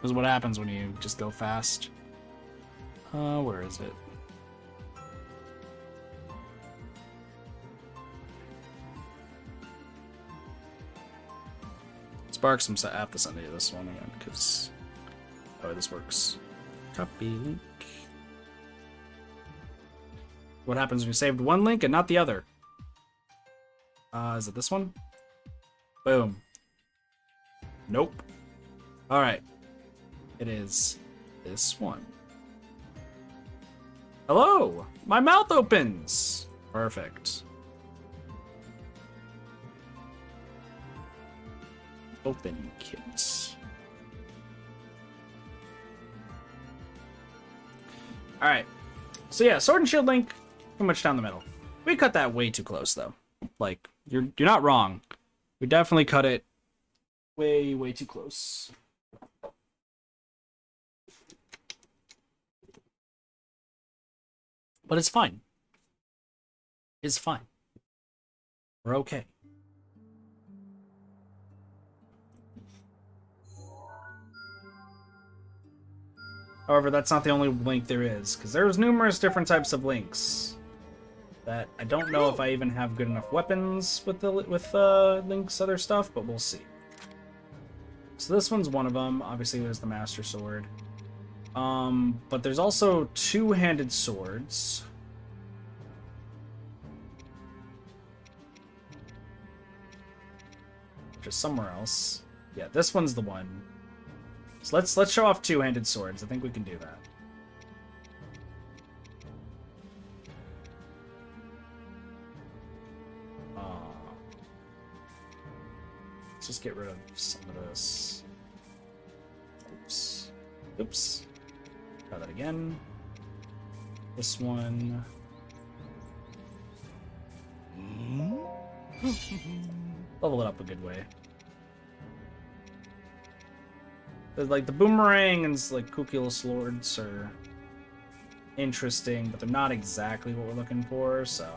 This is what happens when you just go fast. Where is it? Sparks, I have to send you this one again, because... Oh, this works. Copy link. What happens when you saved one link and not the other? Is it this one? Boom. Nope. Alright. It is this one. Hello! My mouth opens! Perfect. Open kit. Alright. So yeah, Sword and Shield Link, pretty much down the middle. We cut that way too close though. Like, you're not wrong. We definitely cut it way too close. But it's fine. It's fine. We're okay. However, that's not the only link there is, because there's numerous different types of links that I don't know if I even have good enough weapons with Link's other stuff, but we'll see. So this one's one of them. Obviously, there's the Master Sword. But there's also two-handed swords. just somewhere else. Yeah, this one's the one. So let's show off two-handed swords. I think we can do that. Let's just get rid of some of this. Oops. Oops. Try that again. This one. Level it up a good way. Like the boomerang and like kooky little swords are interesting, but they're not exactly what we're looking for, so.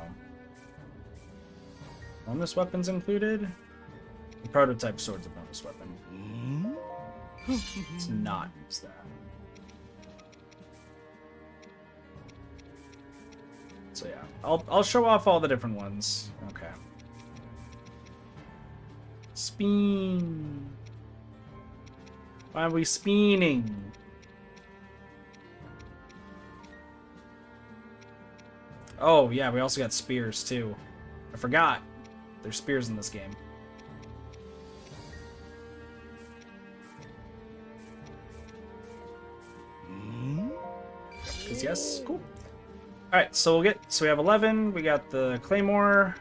Bonus weapons included? The prototype sword's a bonus weapon. Let's not use that. So yeah, I'll show off all the different ones. Okay. Spin. Why are we spinning? Oh yeah, we also got spears too. I forgot. There's spears in this game. Yes, cool. Alright, so we have 11, we got the claymore,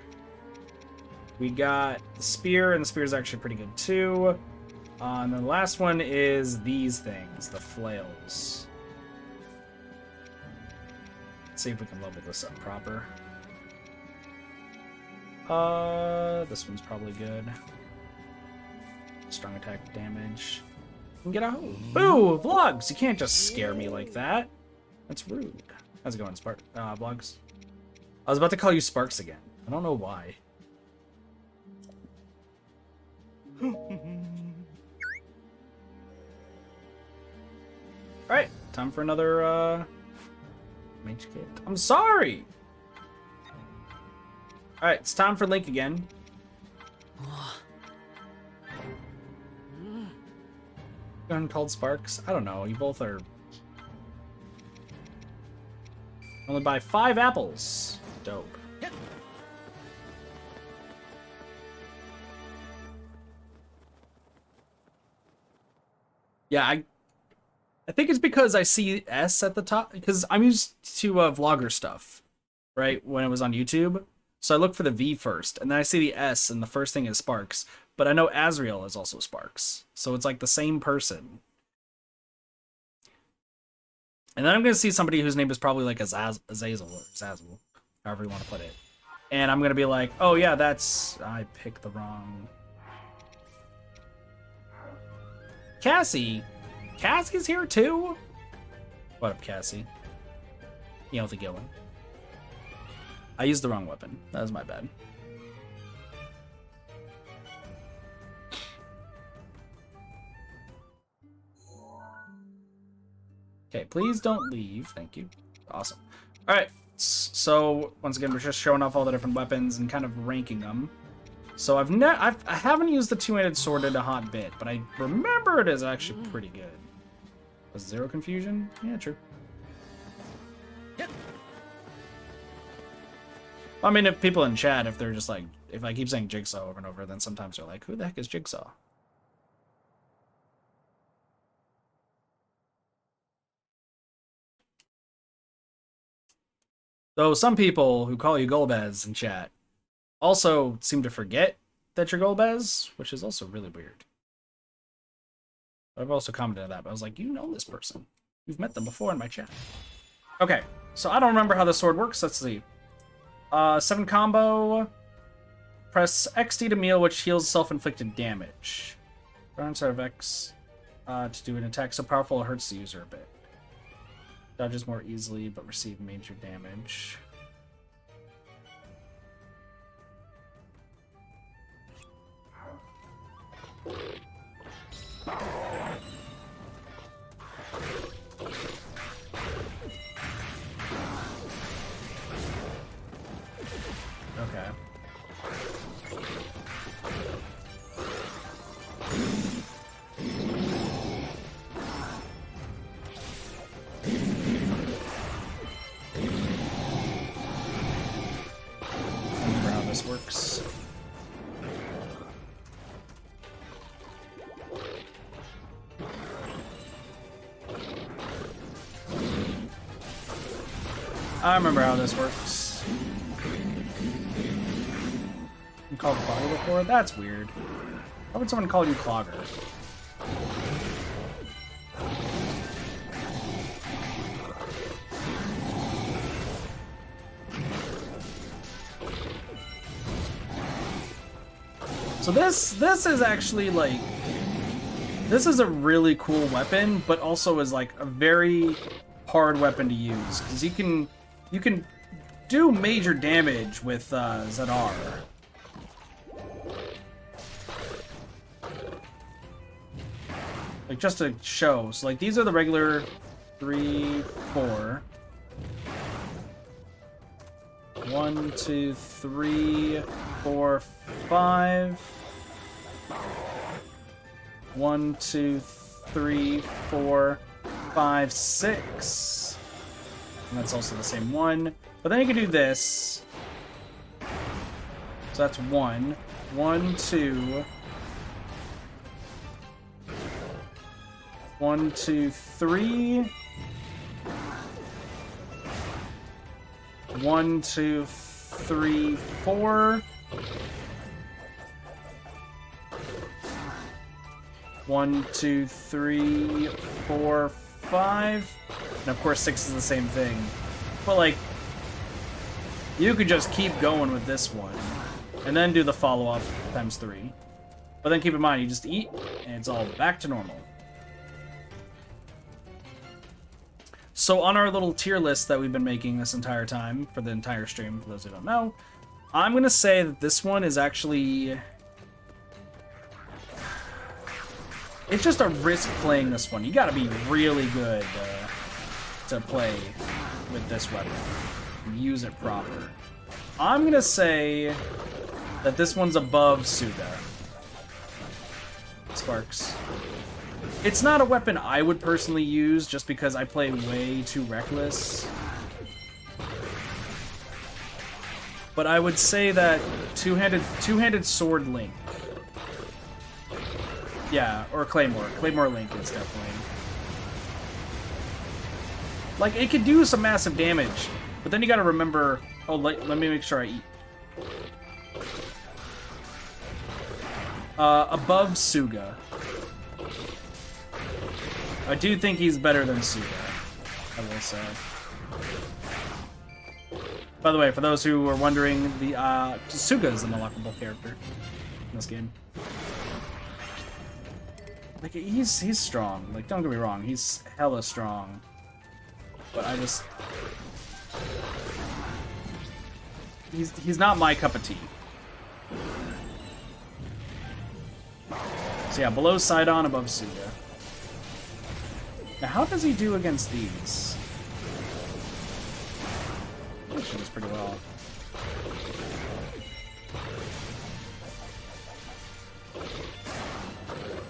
we got the spear, and the spear is actually pretty good too. And then the last one is these things, the flails. Let's see if we can level this up proper. This one's probably good. Strong attack damage. You can get a boo! Vlogs! You can't just scare me like that. That's rude. How's it going, Vlogs? I was about to call you Sparks again. I don't know why. Alright, time for another, mage kit. I'm sorry! Alright, it's time for Link again. Gun called Sparks? I don't know, you both are... Only buy 5 apples. Dope. Yeah, I think it's because I see S at the top, because I'm used to vlogger stuff, right, when it was on YouTube. So I look for the V first, and then I see the S, and the first thing is Sparks. But I know Azrael is also Sparks, so it's like the same person. And then I'm going to see somebody whose name is probably like Azazel, or Zazzle, however you want to put it. And I'm going to be like, oh yeah, I picked the wrong... Cassie? Cassie's here too? What up, Cassie? You know the Gillen. I used the wrong weapon. That was my bad. Okay, please don't leave. Thank you. Awesome. All right. So once again, we're just showing off all the different weapons and kind of ranking them. So I haven't used the two-handed sword in a hot bit, but I remember it is actually pretty good. Was zero confusion? Yeah, true. I mean, if people in chat, if they're just like, if I keep saying Jigsaw over and over, then sometimes they're like, who the heck is Jigsaw? Though some people who call you Golbez in chat also seem to forget that you're Golbez, which is also really weird. I've also commented on that, but I was like, you know this person. You've met them before in my chat. Okay, so I don't remember how the sword works. Let's see. 7 combo. Press XD to meal, which heals self-inflicted damage. Burn sort of X to do an attack so powerful it hurts the user a bit. Dodges more easily, but receive major damage. Okay. Works. I remember how this works. You called Clogger before? That's weird. Why would someone call you Clogger? So this is actually like, this is a really cool weapon, but also is like a very hard weapon to use because you can do major damage with Zadar. Like just to show, so like these are the regular 3, 4. 1, 2, 3, 4, 5. 1, 2, 3, 4, 5, 6. And that's also the same one. But then you can do this. So that's 1. 1, 2. 1, 2, 3. 1, 2, 3, 4. 1, 2, 3, 4, 5. And of course 6 is the same thing. But like, you could just keep going with this one. And then do the follow-up times 3. But then keep in mind, you just eat, and it's all back to normal. So on our little tier list that we've been making this entire time, for the entire stream, for those who don't know, I'm going to say that this one is actually... It's just a risk playing this one. You gotta be really good to play with this weapon. Use it proper. I'm gonna say that this one's above Suga. Sparks. It's not a weapon I would personally use just because I play way too reckless. But I would say that two-handed sword Link. Yeah, or Claymore. Claymore Link is definitely... Like, it could do some massive damage, but then you gotta remember... Oh, let me make sure I eat. Above Suga. I do think he's better than Suga, I will say. By the way, for those who are wondering, the Suga is an unlockable character in this game. Like, he's strong. Like, don't get me wrong, he's hella strong. But I just... He's not my cup of tea. So yeah, below Sidon, above Suga. Now, how does he do against these? He does pretty well.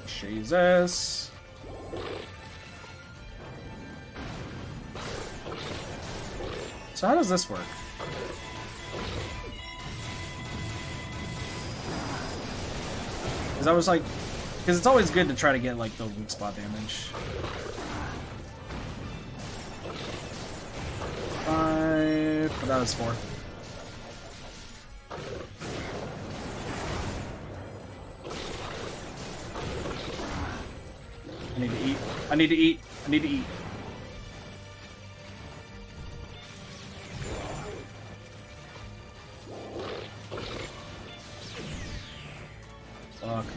Jesus. So how does this work? Because I was like... Because it's always good to try to get, like, the weak spot damage. 5... But that was 4. I need to eat. I need to eat. I need to eat. Fuck me.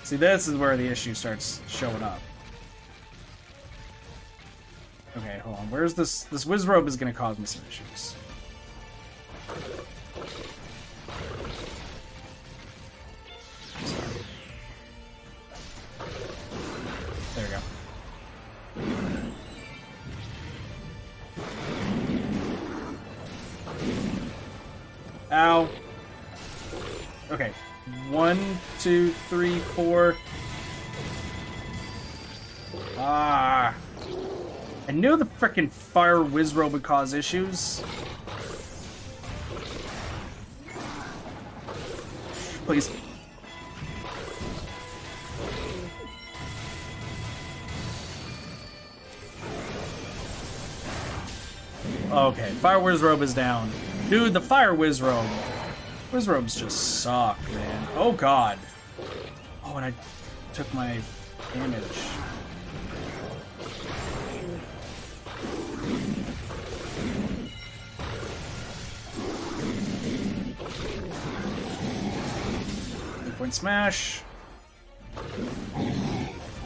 See, this is where the issue starts showing up. Okay, hold on. Where's this? This Wizrobe is going to cause me some issues. There we go. Ow. Okay. 1, 2, 3, 4. Ah. I knew the frickin' fire Wizrobe would cause issues. Please. Okay, Fire Wizrobe is down. Dude, the Fire Wizrobe. Wizrobes just suck, man. Oh, God. Oh, and I took my damage. Point smash.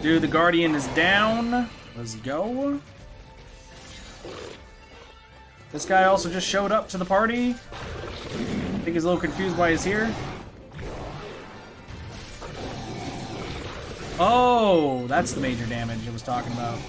Dude, the Guardian is down. Let's go. This guy also just showed up to the party. I think he's a little confused why he's here. Oh, that's the major damage I was talking about.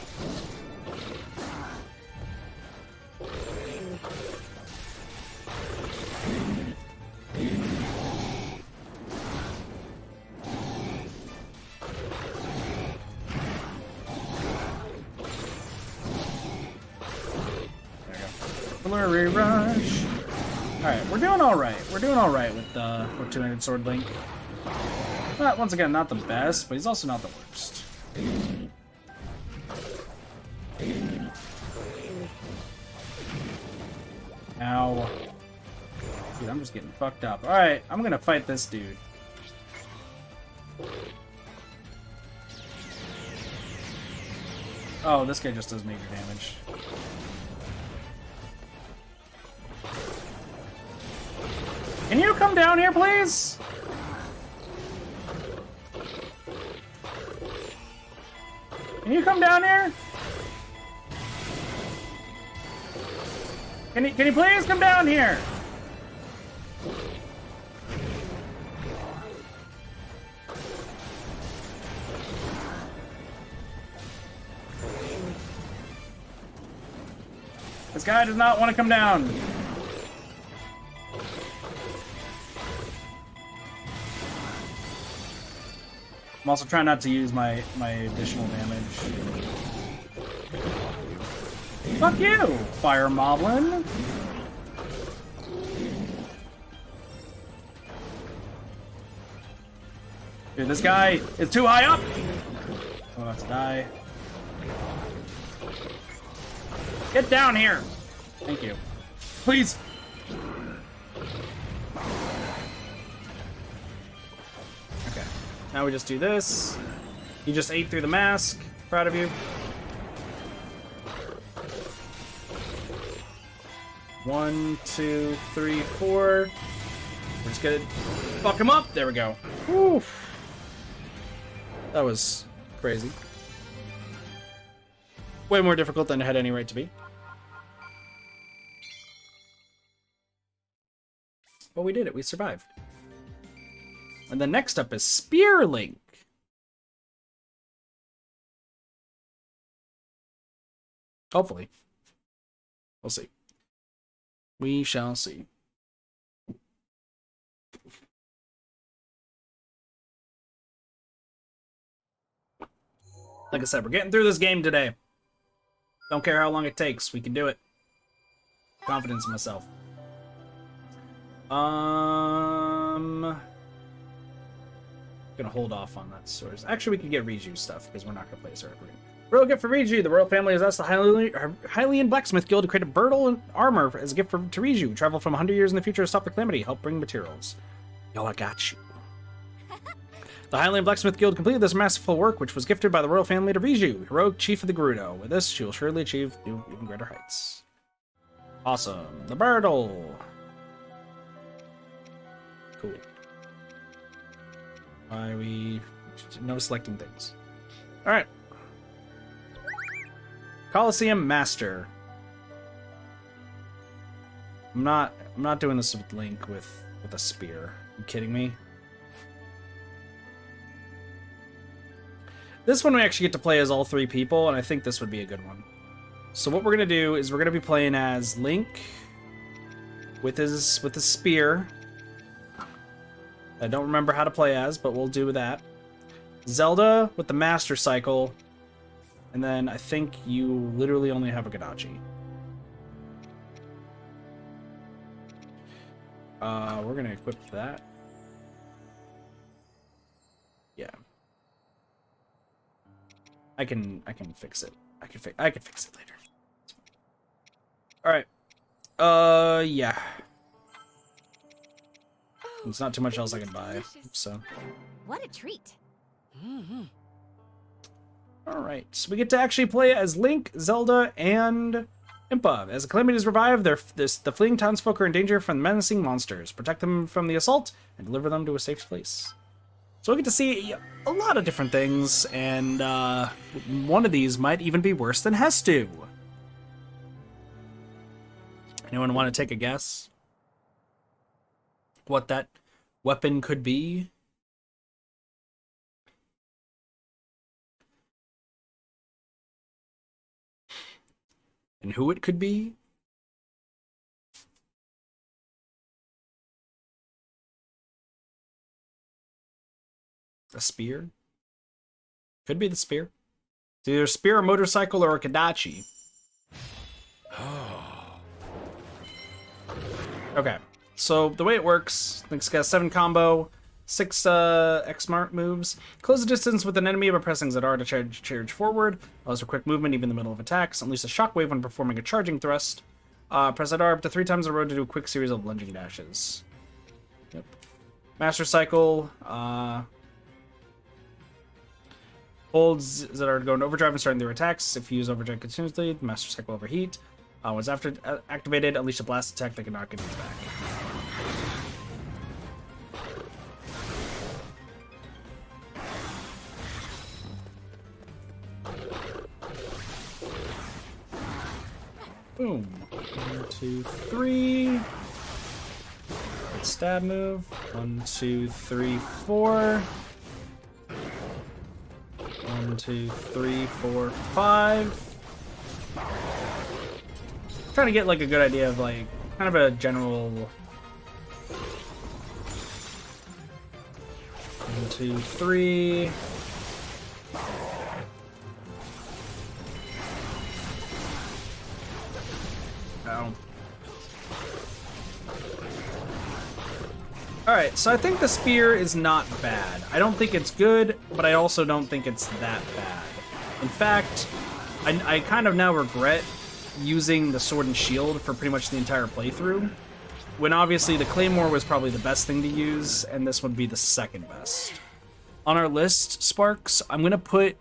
Flurry Rush. Alright, we're doing alright. We're doing alright with two-handed sword Link. But once again, not the best, but he's also not the worst. Ow. Dude, I'm just getting fucked up. Alright, I'm gonna fight this dude. Oh, this guy just does major damage. Can you come down here, please? Can you come down here? Can you please come down here? This guy does not want to come down. I'm also trying not to use my additional damage. Fuck you, Fire Moblin! Dude, this guy is too high up! Oh, that's a die. Get down here! Thank you. Please! Now we just do this. You just ate through the mask. Proud of you. One, two, three, four. We're just gonna fuck him up. There we go. Oof. That was crazy. Way more difficult than it had any right to be. But we did it. We survived. And then next up is Spear Link. Hopefully. We'll see. We shall see. Like I said, we're getting through this game today. Don't care how long it takes. We can do it. Confidence in myself. Gonna hold off on that source. Actually, we could get Riju stuff because we're not gonna play a sword. Royal gift for Riju. The royal family has asked the Hylian Blacksmith Guild to create a girdle and armor as a gift to Riju. Travel from 100 years in the future to stop the Calamity. Help bring materials. Yo, I got you. The Hylian Blacksmith Guild completed this masterful work, which was gifted by the royal family to Riju, heroic chief of the Gerudo. With this, she will surely achieve new, even greater heights. Awesome. The Birdle. Cool. Why are we... No selecting things. Alright. Coliseum Master. I'm not doing this with Link with a spear. Are you kidding me? This one we actually get to play as all three people, and I think this would be a good one. So what we're gonna do is we're gonna be playing as Link with his spear. I don't remember how to play as, but we'll do that. Zelda with the Master Cycle, and then I think you literally only have a Gadachi. We're gonna equip that. Yeah. I can fix it. I can fix it later. All right. Yeah. There's not too much else I can buy, so. What a treat. Alright, so we get to actually play as Link, Zelda, and Impa. As the Calamity is revived, the fleeing townsfolk are in danger from menacing monsters. Protect them from the assault, and deliver them to a safe place. So we get to see a lot of different things, and one of these might even be worse than Hestu. Anyone want to take a guess? What that weapon could be? And who it could be? A spear? Could be the spear. It's either a spear, a motorcycle, or a Kadachi. Okay, so the way it works, Link's got a 7 combo, 6 X-Mart moves. Close the distance with an enemy by pressing ZR to charge forward. Allows for quick movement even in the middle of attacks. Unleash a shockwave when performing a charging thrust. Press ZR up to 3 times in a row to do a quick series of lunging dashes. Yep. Master Cycle. Holds ZR to go into overdrive and starting their attacks. If you use overdrive continuously, the Master Cycle overheat. Once activated, unleash a blast attack that can knock enemies back. Boom. 1, 2, 3. Stab move. 1, 2, 3, 4. 1, 2, 3, 4, 5. Trying to get like a good idea of like kind of a general 1, 2, 3. Oh. Alright, so I think the spear is not bad. I don't think it's good, but I also don't think it's that bad. In fact, I kind of now regret using the sword and shield for pretty much the entire playthrough, when obviously the Claymore was probably the best thing to use, and this would be the second best. On our list, Sparks, I'm going to put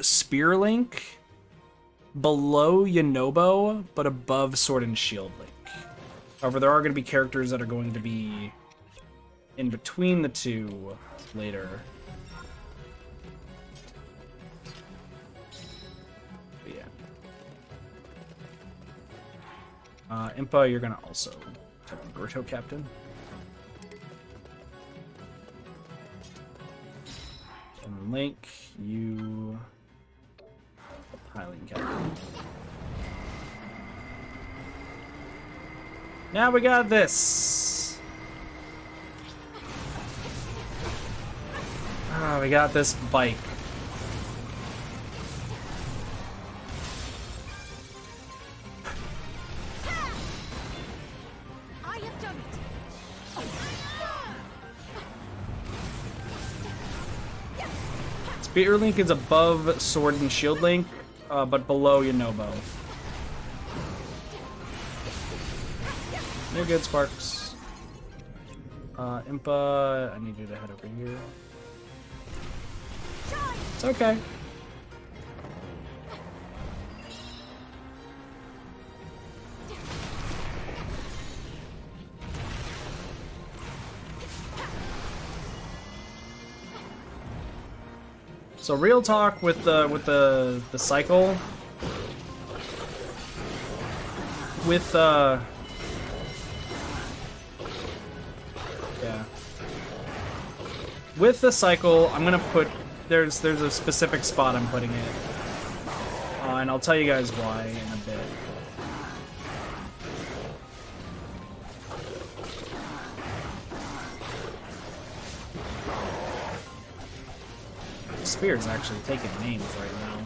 Spear Link below Yunobo, but above Sword and Shield Link. However, there are going to be characters that are going to be in between the two later. But yeah. Impa, you're going to also have a Naruto Captain. And Link, you... Piling Captain. Now we got this. Ah, we got this bike. I have done it. Spear Link is above Sword and Shield Link, but below Yunobo. You're good, Sparks. Impa, I need you to head over here. It's okay. So real talk with the cycle. With yeah. With the cycle, I'm gonna put there's a specific spot I'm putting it, and I'll tell you guys why in a bit. Spear's actually taking names right now.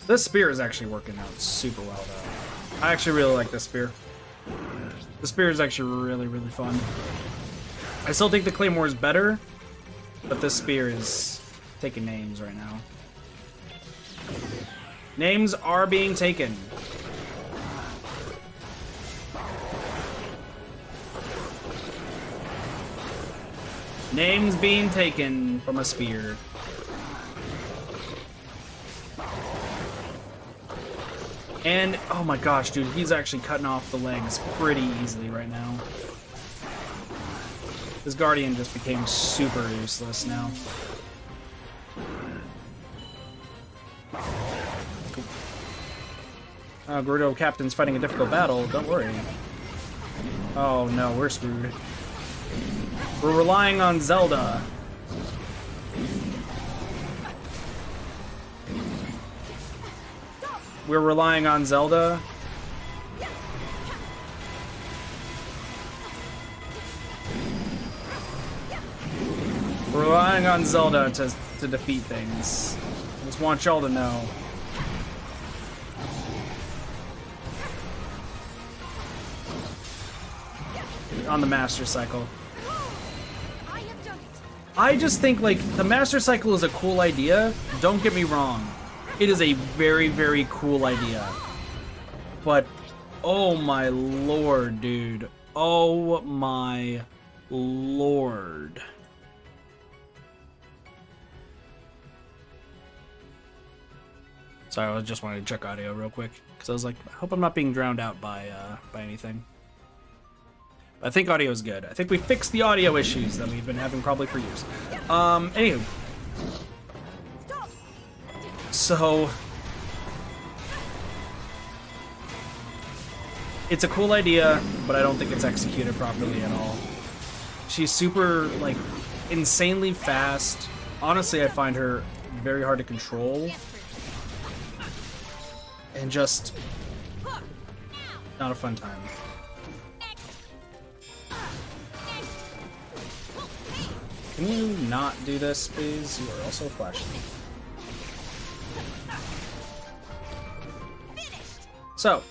This spear is actually working out super well, though. I actually really like this spear. The spear is actually really, really fun. I still think the claymore is better, but this spear is taking names right now. Names are being taken. Names being taken from a spear. And, oh my gosh, dude, he's actually cutting off the legs pretty easily right now. His Guardian just became super useless now. Gerudo Captain's fighting a difficult battle, don't worry. Oh no, we're screwed. We're relying on Zelda. We're relying on Zelda. We're relying on Zelda to defeat things. I just want y'all to know. On the Master Cycle. I just think, like, the Master Cycle is a cool idea. Don't get me wrong. It is a very, very cool idea. But, oh my lord, dude. Oh my lord. Sorry, I just wanted to check audio real quick. Because I was like, I hope I'm not being drowned out by anything. I think audio is good. I think we fixed the audio issues that we've been having probably for years. Anywho. So, it's a cool idea, but I don't think it's executed properly at all. She's super, like, insanely fast. Honestly, I find her very hard to control. And just not a fun time. Can you not do this, please? You are also flashing. So.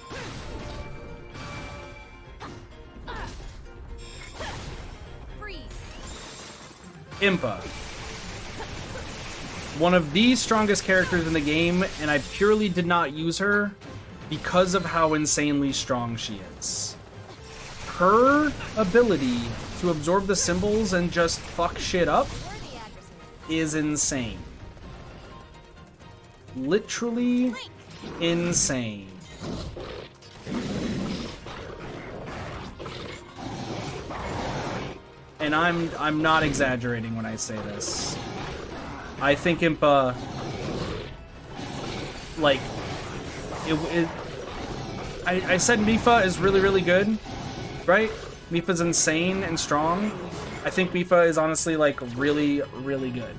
Impa. One of the strongest characters in the game, and I purely did not use her because of how insanely strong she is. Her ability to absorb the symbols and just fuck shit up is insane. Literally insane. And I'm not exaggerating when I say this. I think Impa, like, I said Mipha is really, really good, right? Mipha's insane and strong. I think Mipha is honestly, like, really, really good.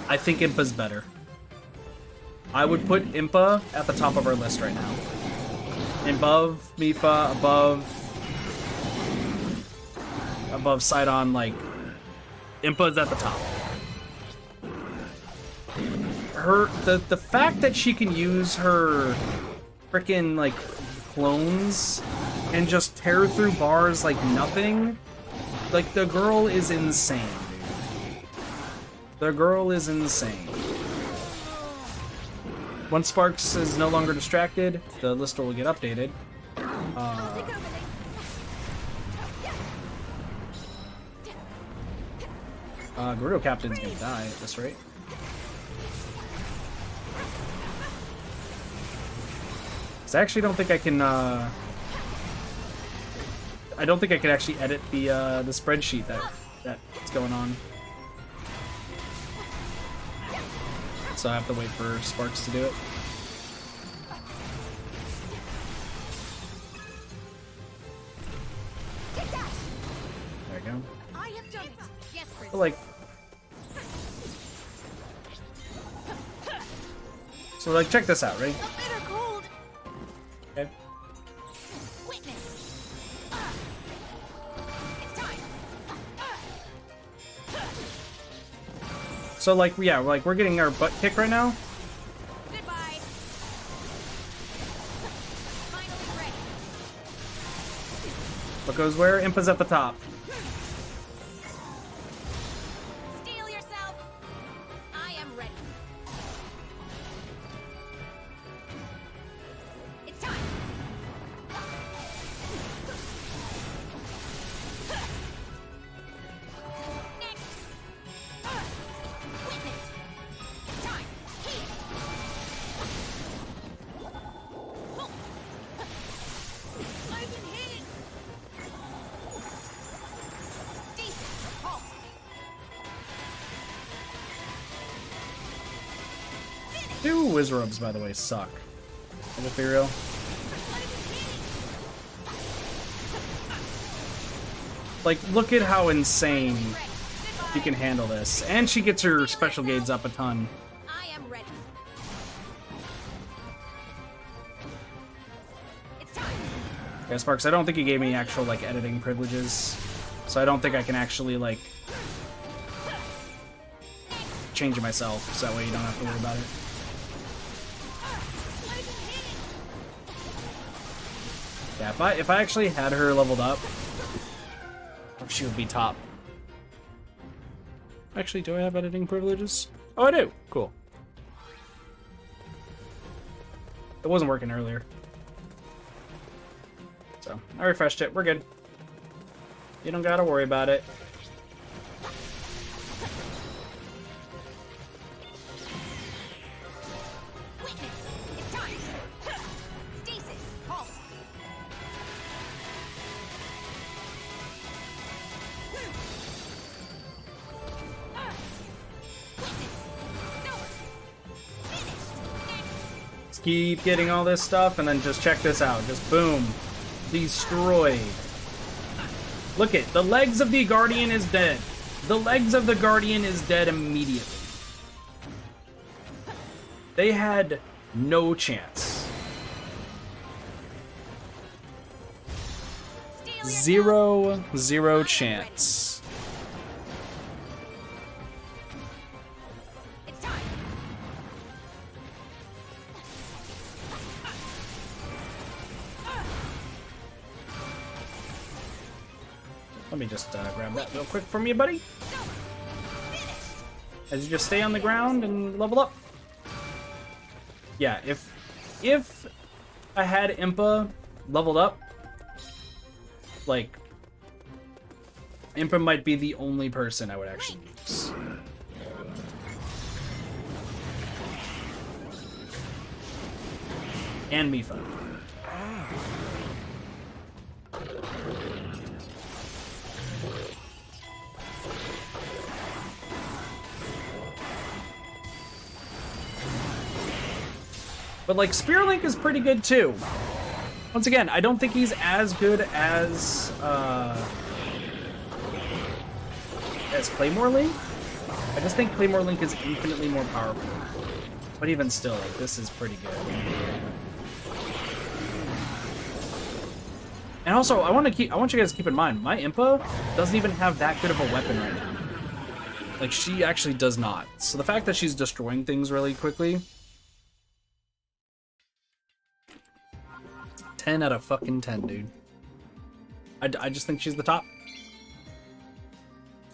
I think Impa's better. I would put Impa at the top of our list right now. Above Mipha, above Sidon, like, Impa's at the top. The fact that she can use her frickin', like, clones and just tear through bars like nothing, like, the girl is insane, dude. The girl is insane. Once Sparks is no longer distracted, the list will get updated. Gerudo Captain's gonna die at this rate. So I actually don't think I can, I don't think I can actually edit the spreadsheet that's going on. So I have to wait for Sparks to do it. There we go. But like, so like, check this out, right? Okay. So like, yeah, like we're getting our butt kicked right now. What goes where? Impa's at the top. Steel yourself. I am ready. It's time. Next. Witness. It's time. I've been hit. Stasis. Halt. Two Wizrobes, by the way, suck. Let's be real. Like, look at how insane she can handle this. And she gets her special gauges up a ton. I am ready. It's time. Yeah, Sparks, I don't think he gave me actual, like, editing privileges. So I don't think I can actually, like, change it myself. So that way you don't have to worry about it. Yeah, if I actually had her leveled up, she would be top. Actually, do I have editing privileges? Oh, I do. Cool. It wasn't working earlier. So, I refreshed it. We're good. You don't gotta worry about it. Witness. It's time. Stasis. Halt. Just keep getting all this stuff, and then just check this out. Just boom. Destroyed. Look it. The legs of the Guardian is dead. The legs of the Guardian is dead immediately. They had no chance. Zero chance. It's time. Let me just grab that real quick from you, buddy. As you just stay on the ground and level up. Yeah, if I had Impa leveled up, like, Impa might be the only person I would actually use. And Mifa. But, like, Spear Link is pretty good, too. Once again, I don't think he's as good as Claymore Link. I just think Claymore Link is infinitely more powerful. But even still, like, this is pretty good. And also, I want you guys to keep in mind, my Impa doesn't even have that good of a weapon right now. Like, she actually does not. So the fact that she's destroying things really quickly... 10 out of fucking 10, dude. I just think she's the top.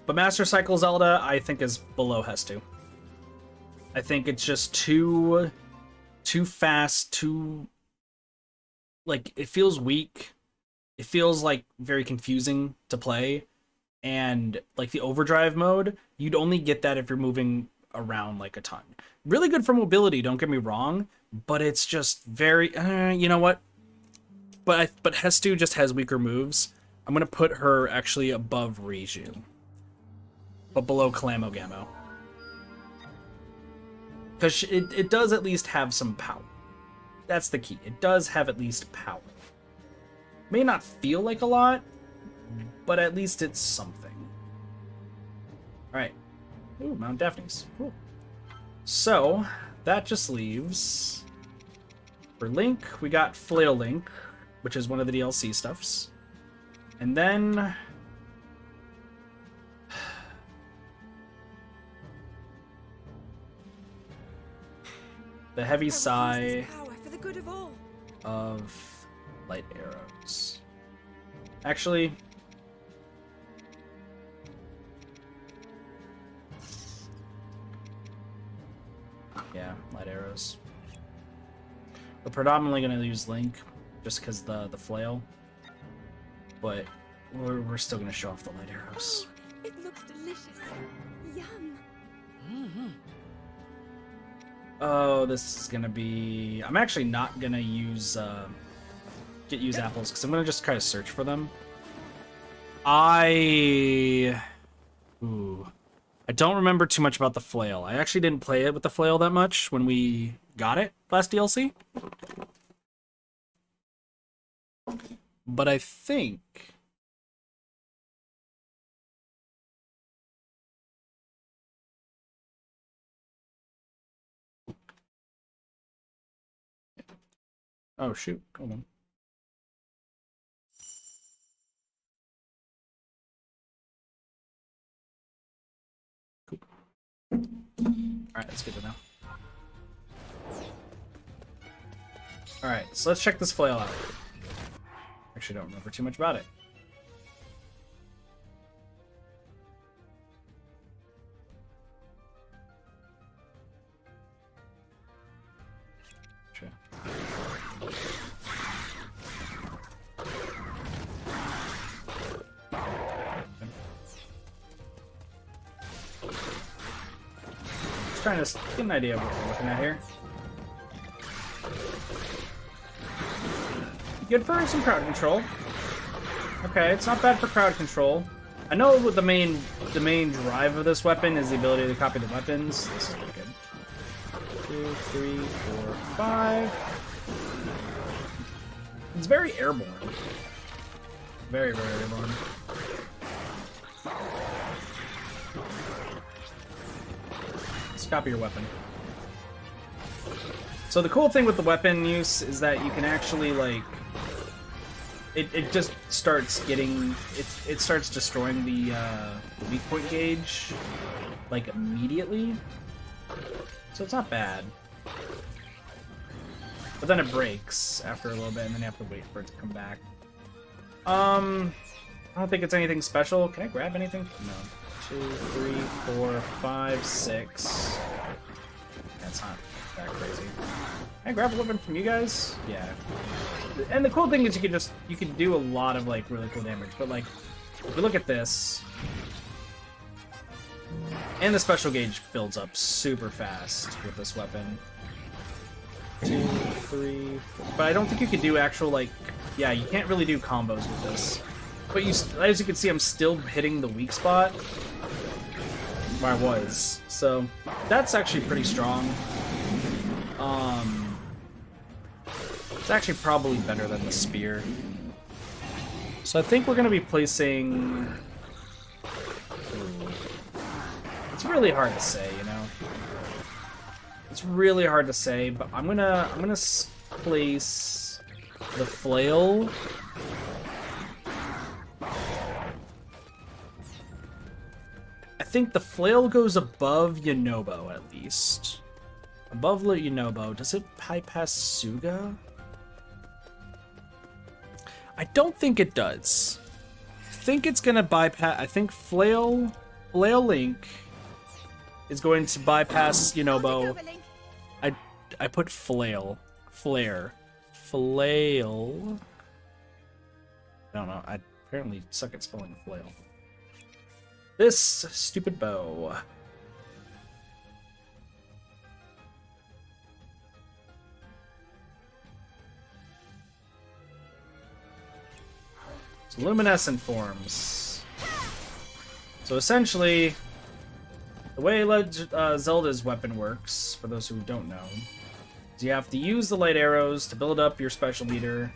But Master Cycle Zelda, I think, is below Hestu. I think it's just too fast, too... Like, it feels weak. It feels, like, very confusing to play. And, like, the overdrive mode, you'd only get that if you're moving around, like, a ton. Really good for mobility, don't get me wrong. But it's just very... you know what? But Hestu just has weaker moves. I'm going to put her actually above Riju. But below Calamogamo. Because it does at least have some power. That's the key. It does have at least power. May not feel like a lot, but at least it's something. Alright. Ooh, Mount Daphne's. Cool. So, that just leaves... For Link, we got Flail Link, which is one of the DLC stuffs. And then... the heavy sigh Power for the good of all. of light arrows. Actually, yeah, light arrows. We're predominantly going to use Link, just because the flail. But we're still going to show off the light arrows. It looks delicious. Yum. Oh, this is going to be... I'm actually not going to use apples, because I'm going to just try to search for them. I don't remember too much about the flail. I actually didn't play it with the flail that much when we got it last DLC. But I think... Oh, shoot. Hold on. Cool. Alright, that's good to know. Alright, so let's check this flail out. Actually, don't remember too much about it. Sure. Just trying to get an idea of what we're looking at here. Good for some crowd control. Okay, it's not bad for crowd control. I know what the main drive of this weapon is the ability to copy the weapons. This is pretty good. 2, 3, 4, 5. It's very airborne. Very, very airborne. Let's copy your weapon. So the cool thing with the weapon use is that you can actually, like... It just starts getting... It starts destroying the weak point gauge, like, immediately. So it's not bad. But then it breaks after a little bit, and then you have to wait for it to come back. I don't think it's anything special. Can I grab anything? No. 2, 3, 4, 5, 6. That's not that crazy. Can I grab a weapon from you guys? Yeah. And the cool thing is you can do a lot of, like, really cool damage. But, like, if you look at this, and the special gauge builds up super fast with this weapon. 2, 3, 4. But I don't think you could do actual, like... Yeah, you can't really do combos with this. But as you can see, I'm still hitting the weak spot where I was. So, that's actually pretty strong. It's actually probably better than the spear. So I think we're going to be placing... It's really hard to say, you know? It's really hard to say, but I'm gonna place the flail. I think the flail goes above Yunobo, at least. Above Yunobo. Does it bypass Suga? I don't think it does. I think it's gonna bypass... I think Flail Link is going to bypass Yunobo. I put Flail. Flare. Flail. I don't know. I apparently suck at spelling flail. This stupid bow. So luminescent forms. So essentially, the way Zelda's weapon works, for those who don't know, is you have to use the light arrows to build up your special meter,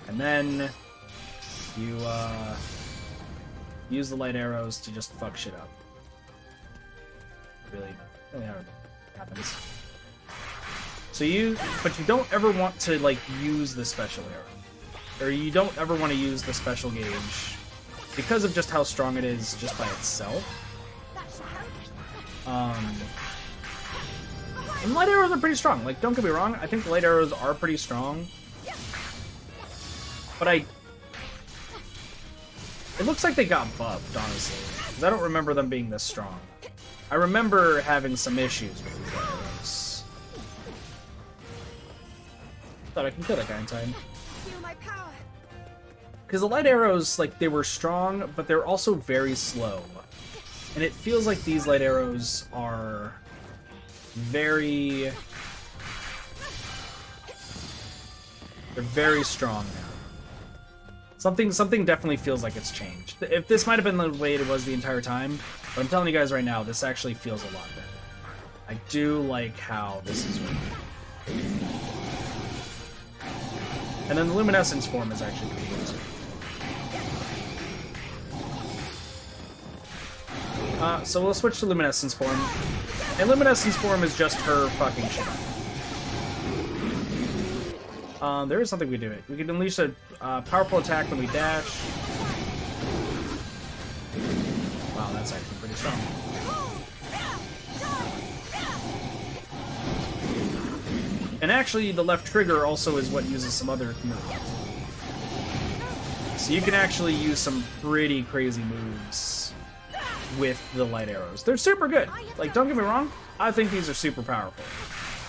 and then you use the light arrows to just fuck shit up. Really how it happens. So but you don't ever want to, like, use the special arrow, or you don't ever want to use the special gauge because of just how strong it is just by itself. And light arrows are pretty strong. Like, don't get me wrong, I think the light arrows are pretty strong. But It looks like they got buffed, honestly. 'Cause I don't remember them being this strong. I remember having some issues with these arrows. Thought I can kill that guy in time. Feel my power. Because the light arrows, like, they were strong, but they're also very slow. And it feels like these light arrows are very... They're very strong now. Something definitely feels like it's changed. If this might have been the way it was the entire time, but I'm telling you guys right now, this actually feels a lot better. I do like how this is working. And then the luminescence form is actually pretty good too. So we'll switch to luminescence form. And luminescence form is just her fucking shit. There is something we do. We can unleash a powerful attack when we dash. Wow, that's actually pretty strong. And actually, the left trigger also is what uses some other moves. So you can actually use some pretty crazy moves with the light arrows. They're super good. Like, don't get me wrong, I think these are super powerful.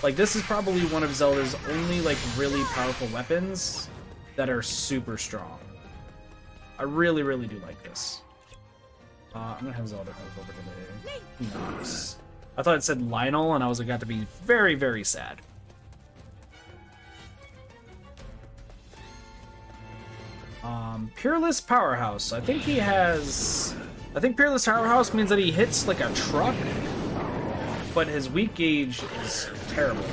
Like, this is probably one of Zelda's only, like, really powerful weapons that are super strong. I really, really do like this. I'm gonna have Zelda move over to the Nox. I thought it said Lionel, and I was about to be very, very sad. Peerless Powerhouse. I think he has... I think Peerless Powerhouse means that he hits like a truck, but his weak gauge is terrible.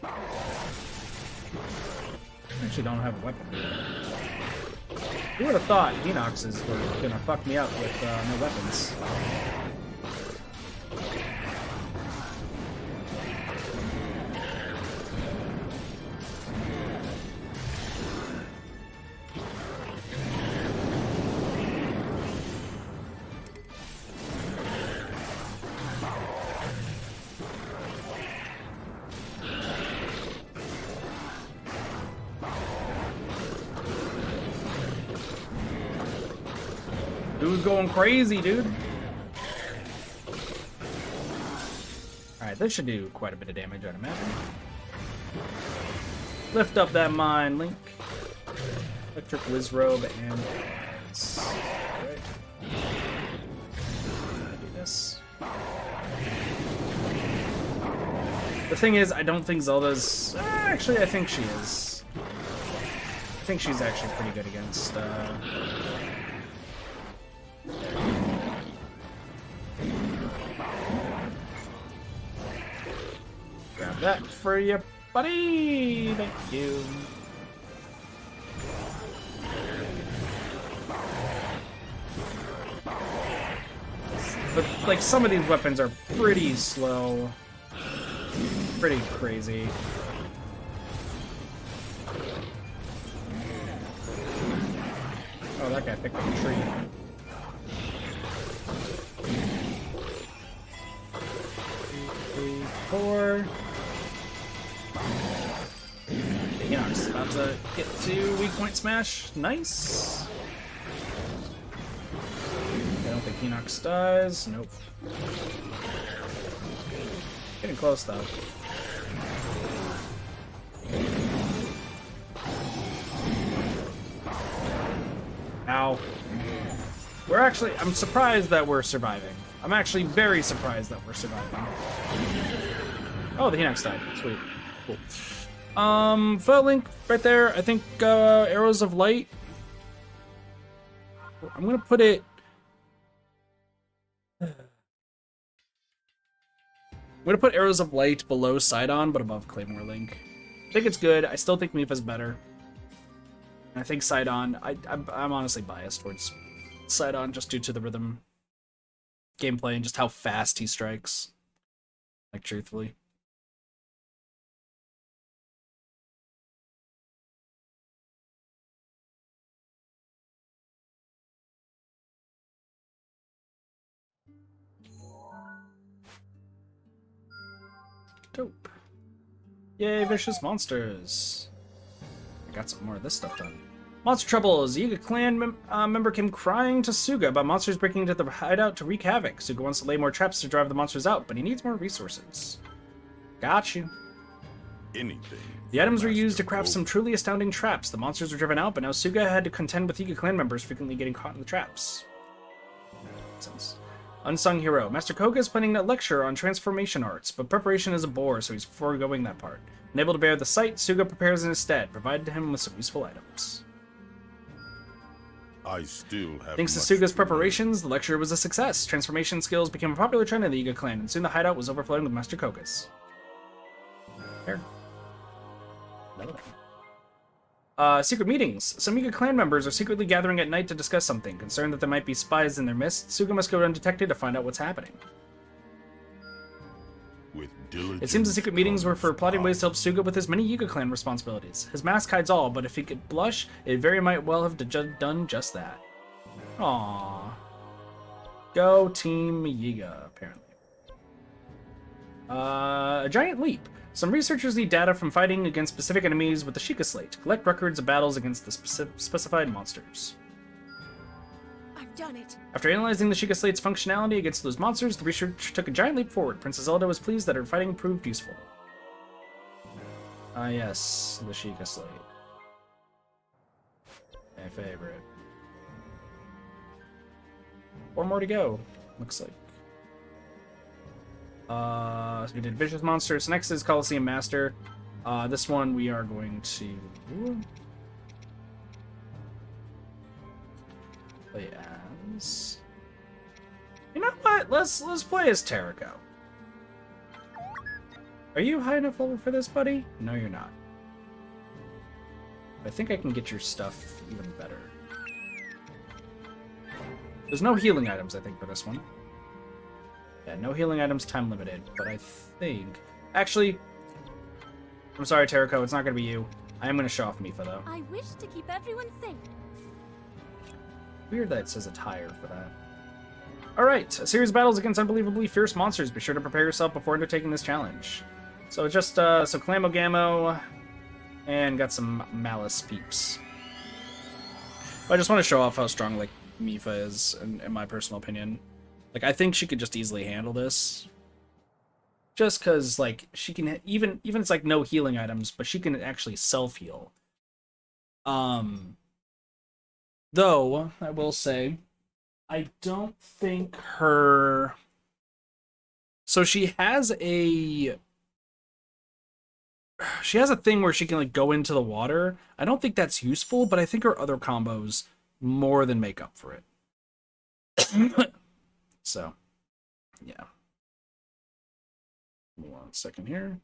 I actually don't have a weapon. Who would have thought Enoxes were gonna fuck me up with no weapons? Dude's going crazy, dude. Alright, this should do quite a bit of damage, I'd imagine. Lift up that mine, Link. Electric Wizrobe and... Alright. Do this. The thing is, I don't think Zelda's... Actually, I think she is. I think she's actually pretty good against... Grab that for you, buddy! Thank you. But, like, some of these weapons are pretty slow. Pretty crazy. Oh, that guy picked up a tree. 3, 4. Enoch's about to get to weak point smash. Nice. I don't think Enoch dies. Nope. Getting close though. Ow. I'm surprised that we're surviving. I'm actually very surprised that we're surviving. Oh, the Enox died. Sweet. Cool. Foot Link right there. I think Arrows of Light. I'm gonna put it... I'm gonna put Arrows of Light below Sidon, but above Claymore Link. I think it's good. I still think Mipha's better. And I think Sidon... I'm honestly biased towards Sidon just due to the rhythm gameplay and just how fast he strikes. Like, truthfully. Dope. Yay, vicious monsters. I got some more of this stuff done. Monster troubles. A Yiga clan member came crying to Suga about monsters breaking into the hideout to wreak havoc. Suga wants to lay more traps to drive the monsters out, but he needs more resources. Got you. Anything. The items were used to craft some truly astounding traps. The monsters were driven out, but now Suga had to contend with Yiga clan members frequently getting caught in the traps. Makes sense. Unsung hero. Master Koga is planning a lecture on transformation arts, but preparation is a bore, so he's foregoing that part. Unable to bear the sight, Suga prepares in his stead, provided him with some useful items. I still have Thanks to much Suga's to preparations, the lecture was a success. Transformation skills became a popular trend in the Yiga clan, and soon the hideout was overflowing with Master Kogas. Here. Another one. Secret meetings. Some Yiga clan members are secretly gathering at night to discuss something. Concerned that there might be spies in their midst, Suga must go undetected to find out what's happening. With diligence It seems the secret meetings were for comes plotting ways to help power. Suga with his many Yiga clan responsibilities. His mask hides all, but if he could blush, it very might well have done just that. Aww. Go Team Yiga, apparently. A giant leap. Some researchers need data from fighting against specific enemies with the Sheikah Slate to collect records of battles against the specified monsters. I've done it. After analyzing the Sheikah Slate's functionality against those monsters, the research took a giant leap forward. Princess Zelda was pleased that her fighting proved useful. Ah yes, the Sheikah Slate. My favorite. 4 more to go, looks like. So we did Vicious Monsters. Next is Coliseum Master. This one we are going to play as. You know what? Let's play as Terrico. Are you high enough level for this, buddy? No, you're not. I think I can get your stuff even better. There's no healing items, I think, for this one. Yeah, no healing items, time limited. But I think... Actually, I'm sorry, Terrico, it's not going to be you. I am going to show off Mifa, though. I wish to keep everyone safe. Weird that it says attire for that. Alright, a series of battles against unbelievably fierce monsters. Be sure to prepare yourself before undertaking this challenge. So just, so Clamo Gamo, and got some Malice peeps. I just want to show off how strong, like, Mifa is, in my personal opinion. Like, I think she could just easily handle this. Just because, like, she can, even it's, like, no healing items, but she can actually self-heal. Though, I will say, I don't think her... So she has a thing where she can, like, go into the water. I don't think that's useful, but I think her other combos more than make up for it. So, yeah. 1 second here.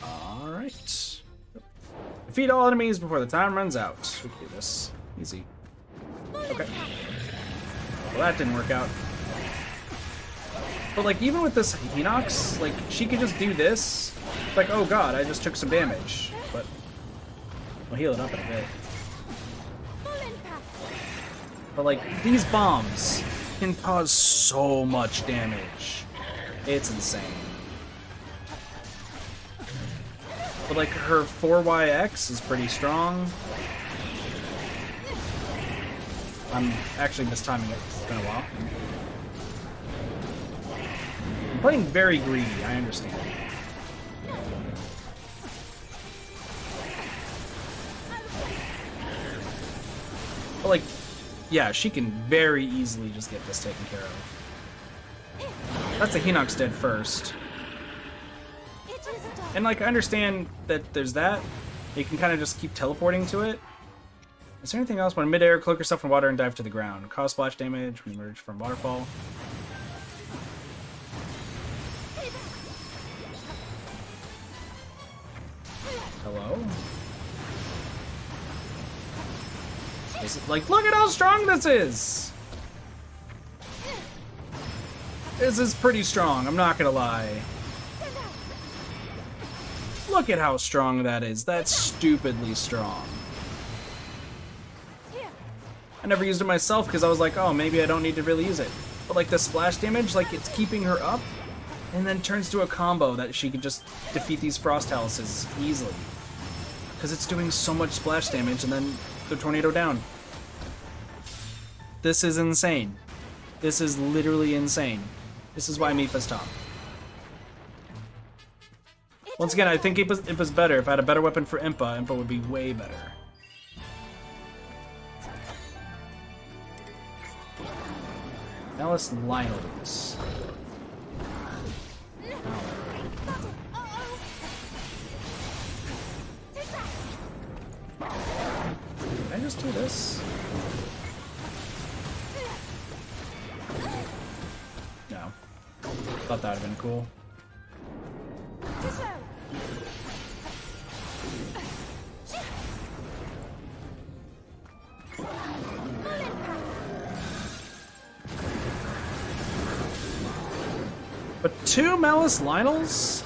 Alright. Defeat all enemies before the time runs out. We can do this. Easy. Okay. Well, that didn't work out. But, like, even with this Hinox, like, she could just do this. Like, oh god, I just took some damage. But we'll heal it up in a bit. But, like, these bombs can cause so much damage. It's insane. But, like, her 4YX is pretty strong. I'm actually mistiming it. It's been a while. I'm playing very greedy, I understand. But, like, yeah, she can very easily just get this taken care of. That's a Hinox dead first. And, like, I understand that there's that. You can kind of just keep teleporting to it. Is there anything else? When in midair, cloak yourself in water and dive to the ground. Cause splash damage when you emerge from waterfall. Hello? Is it, like, look at how strong this is! This is pretty strong, I'm not gonna lie. Look at how strong that is. That's stupidly strong. I never used it myself because I was like, oh, maybe I don't need to really use it. But, like, the splash damage, like, it's keeping her up. And then turns to a combo that she could just defeat these Frost Houses easily. Because it's doing so much splash damage and then the tornado down. This is insane. This is literally insane. This is why Mipha's top. Once again, I think Impa's better. If I had a better weapon for Impa, Impa would be way better. Now let's Lynels. Can I just do this? No. Thought that would have been cool. But 2 Malice Lynels?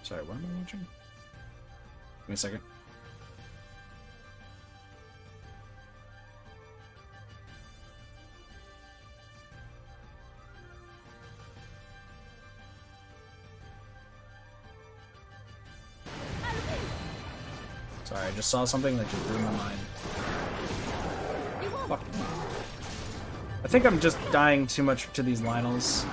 Sorry, what am I watching? Give me a second. Sorry, I just saw something that just blew my mind. Fuck. I think I'm just dying too much to these Lynels.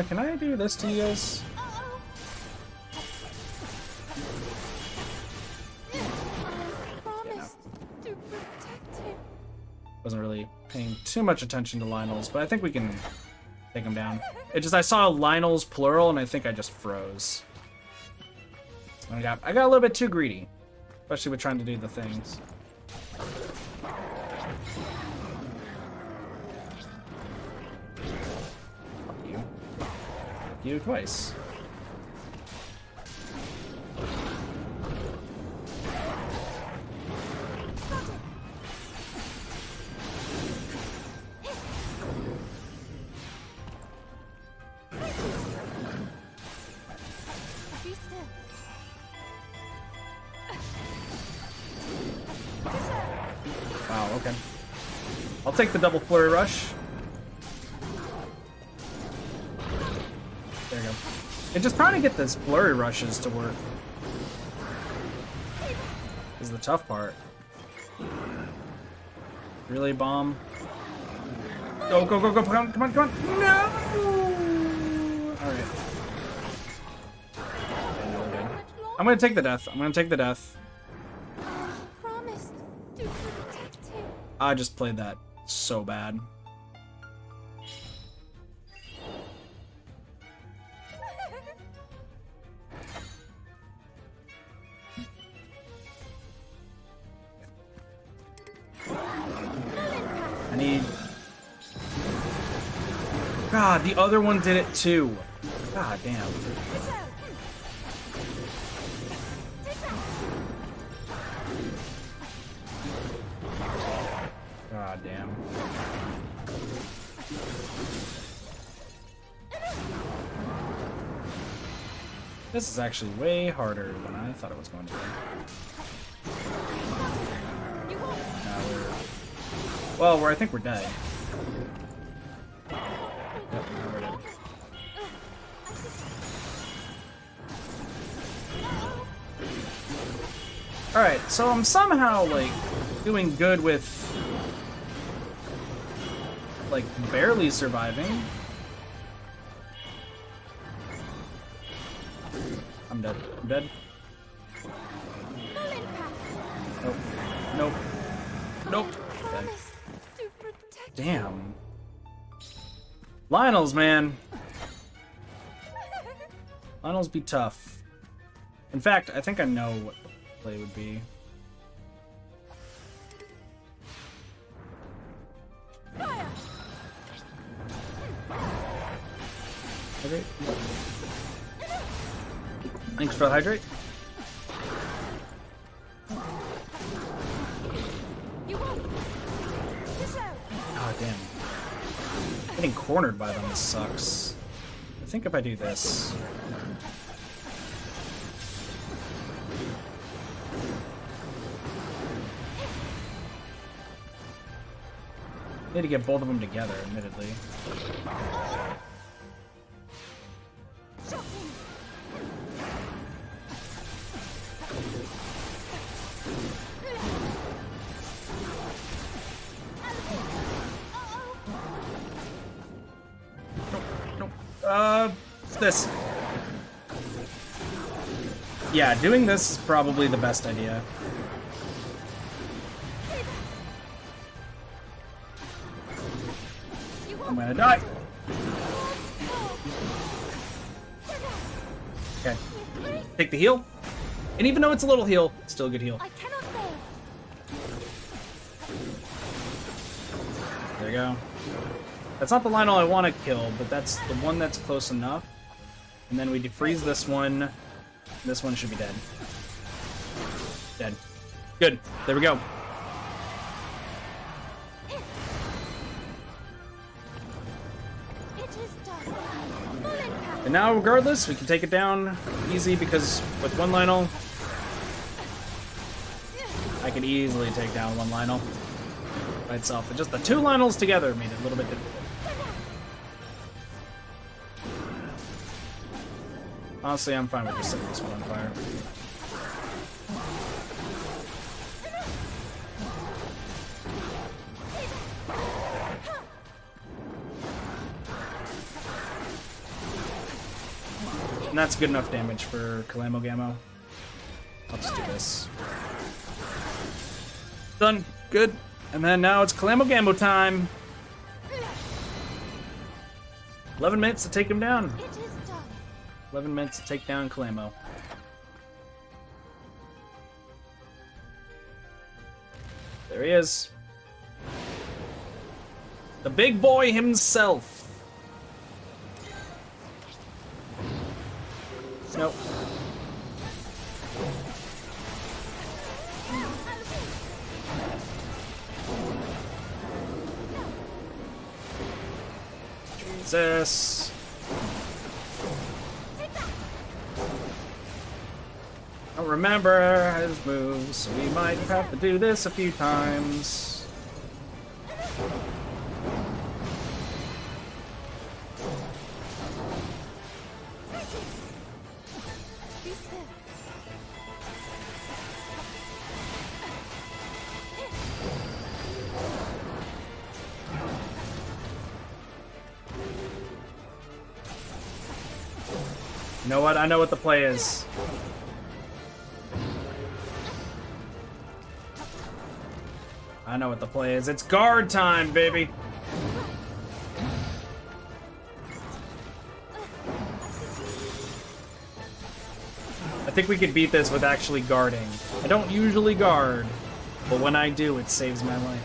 Can I do this to you guys? Wasn't really paying too much attention to Lynels, but I think we can take him down. It just, I saw Lynels plural and I think I just froze. I got a little bit too greedy, especially with trying to do the things. You twice. Wow, okay. I'll take the double flurry rush. There you go. And just trying to get this flurry rushes to work is the tough part. Really, bomb? Go, go, go, go, come on, come on, come on! No! Alright. I'm gonna take the death. I'm gonna take the death. I just played that so bad. I need... God, the other one did it too. God damn. God damn. This is actually way harder than I thought it was going to be. Well, I think we're dead. Yep, now we're dead. Alright, so I'm somehow, like, doing good with, like, barely surviving. I'm dead. I'm dead. Nope. Nope. Nope. Dead. Damn. Lynels, man. Lynels be tough. In fact, I think I know what the play would be. Hydrate. Thanks for the hydrate. Oh, damn. Getting cornered by them sucks. I think if I do this... Need to get both of them together, admittedly. This. Yeah, doing this is probably the best idea. I'm gonna die. Okay. Take the heal. And even though it's a little heal, it's still a good heal. I cannot fail. There you go. That's not the Lionel I want to kill, but that's the one that's close enough. And then we defreeze this one. This one should be dead. Dead. Good. There we go. It is done. Full impact. And now, regardless, we can take it down easy because with one Lionel, I can easily take down one Lionel by itself. But just the two Lionels together made it a little bit difficult. Honestly, I'm fine with just setting this one on fire. And that's good enough damage for Calamogamo. I'll just do this. Done. Good. And then now it's Calamogamo time. 11 minutes to take him down. It is done. 11 minutes to take down Calamo. There he is. The big boy himself. Nope. Jesus. I don't remember his moves, so we might have to do this a few times. Be still. You know what? I know what the play is. I know what the play is. It's guard time, baby. I think we could beat this with actually guarding. I don't usually guard, but when I do, it saves my life.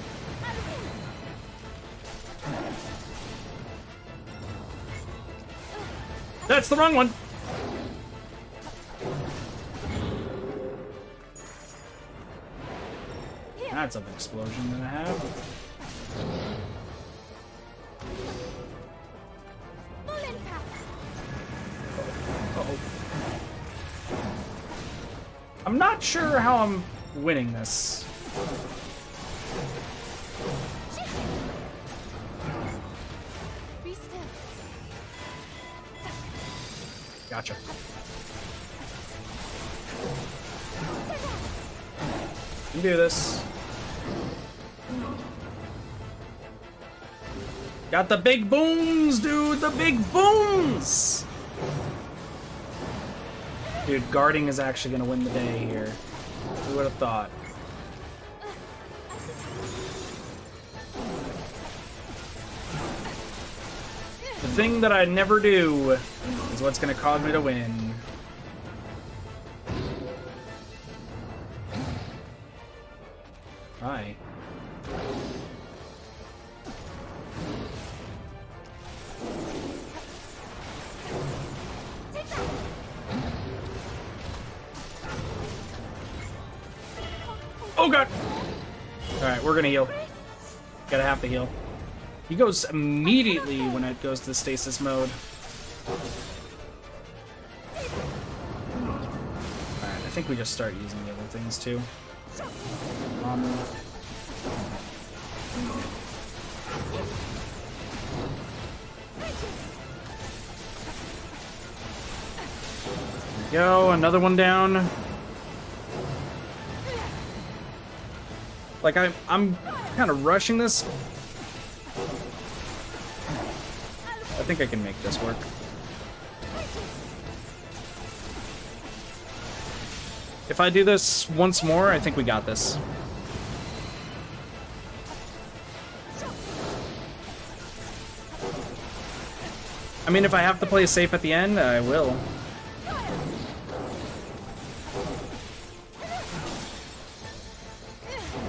That's the wrong one. That's an explosion that I have. Full impact. Uh-oh. I'm not sure how I'm winning this. Be still. Gotcha. You can do this. Got the big booms, dude! The big booms! Dude, guarding is actually gonna win the day here. Who would have thought? The thing that I never do is what's gonna cause me to win. Hi. Oh god! Alright, we're gonna heal. Gotta have to heal. He goes immediately when it goes to the stasis mode. Alright, I think we just start using the other things too. Yo, another one down. Like, I'm kind of rushing this. I think I can make this work. If I do this once more, I think we got this. I mean, if I have to play safe at the end, I will.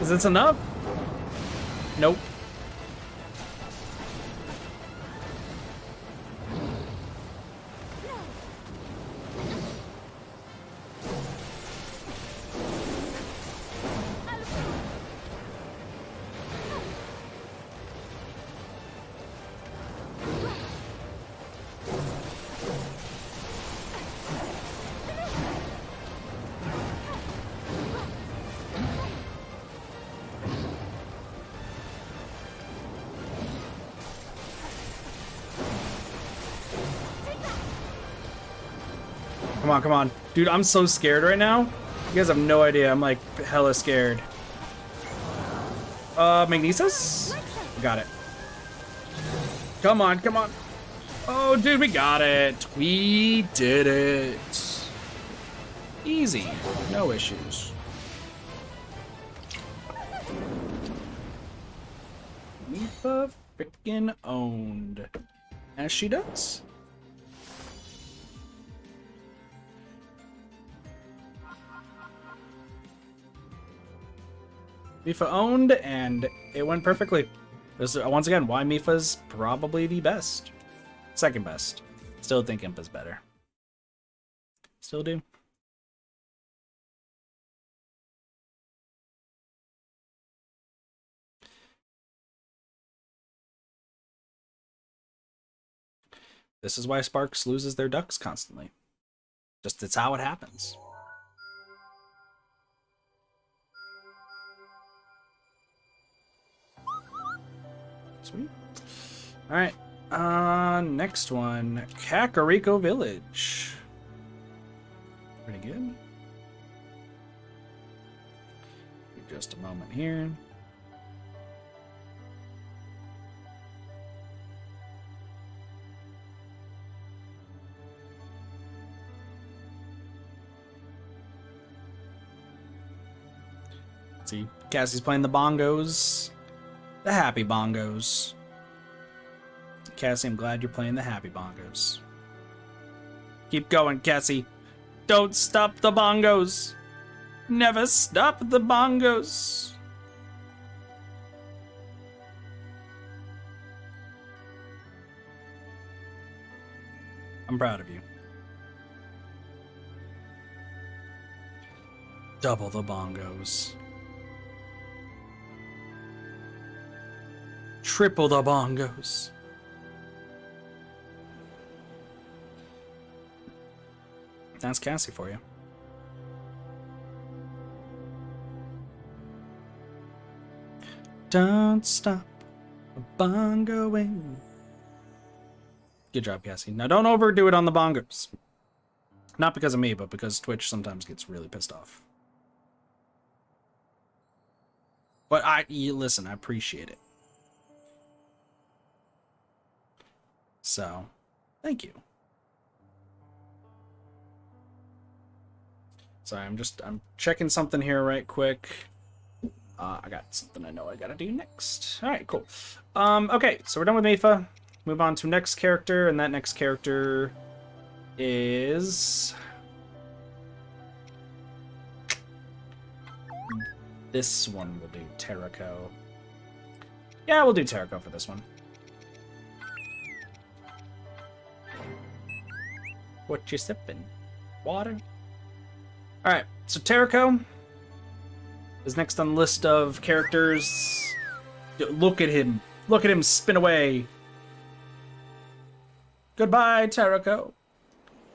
Is this enough? Nope. Come on, come on. Dude, I'm so scared right now. You guys have no idea. I'm like hella scared. Magnesis? Got it. Come on, come on. Oh, dude, we got it. We did it. Easy. No issues. Mifa frickin' owned. As she does. Mifa owned, and it went perfectly. This is, once again, why Mifa's probably the best. Second best. Still think Impa's better. Still do. This is why Sparks loses their ducks constantly. Just, it's how it happens. Sweet. Alright. Next one. Kakariko Village. Pretty good. Just a moment here. See, Cassie's playing the bongos. The happy bongos. Cassie, I'm glad you're playing the happy bongos. Keep going, Cassie. Don't stop the bongos. Never stop the bongos. I'm proud of you. Double the bongos. Triple the bongos. That's Cassie for you. Don't stop bongoing. Good job, Cassie. Now don't overdo it on the bongos. Not because of me, but because Twitch sometimes gets really pissed off. But listen, I appreciate it. So, thank you. Sorry, I'm checking something here right quick. I got something I know I gotta do next. Alright, cool. Okay, so we're done with Mifa. Move on to next character, and that next character is... This one will do Terraco. Yeah, we'll do Terraco for this one. What you sipping? Water? Alright, so Terraco is next on the list of characters. Look at him. Look at him spin away. Goodbye, Terraco.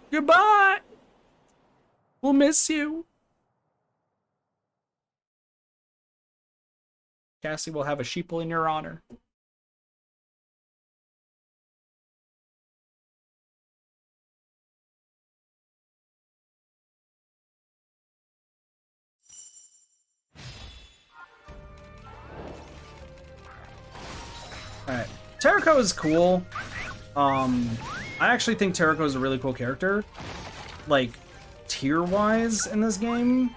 Goodbye! We'll miss you. Cassie will have a sheeple in your honor. Alright. Terrako is cool. I actually think Terrako is a really cool character. Like, tier-wise in this game,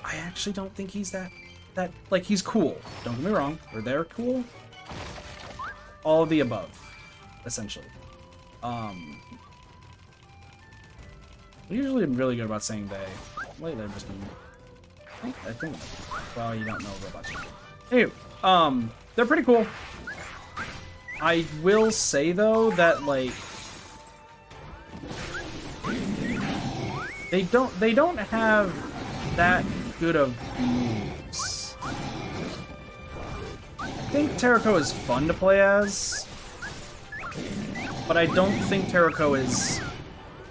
I actually don't think he's that like, he's cool. Don't get me wrong. They're cool. All of the above, essentially. I'm usually really good about saying they. Lately, I've just been... I think... Well, you don't know robots. Anyway, they're pretty cool. I will say, though, that, like... They don't have that good of moves. I think Terrako is fun to play as, but I don't think Terrako is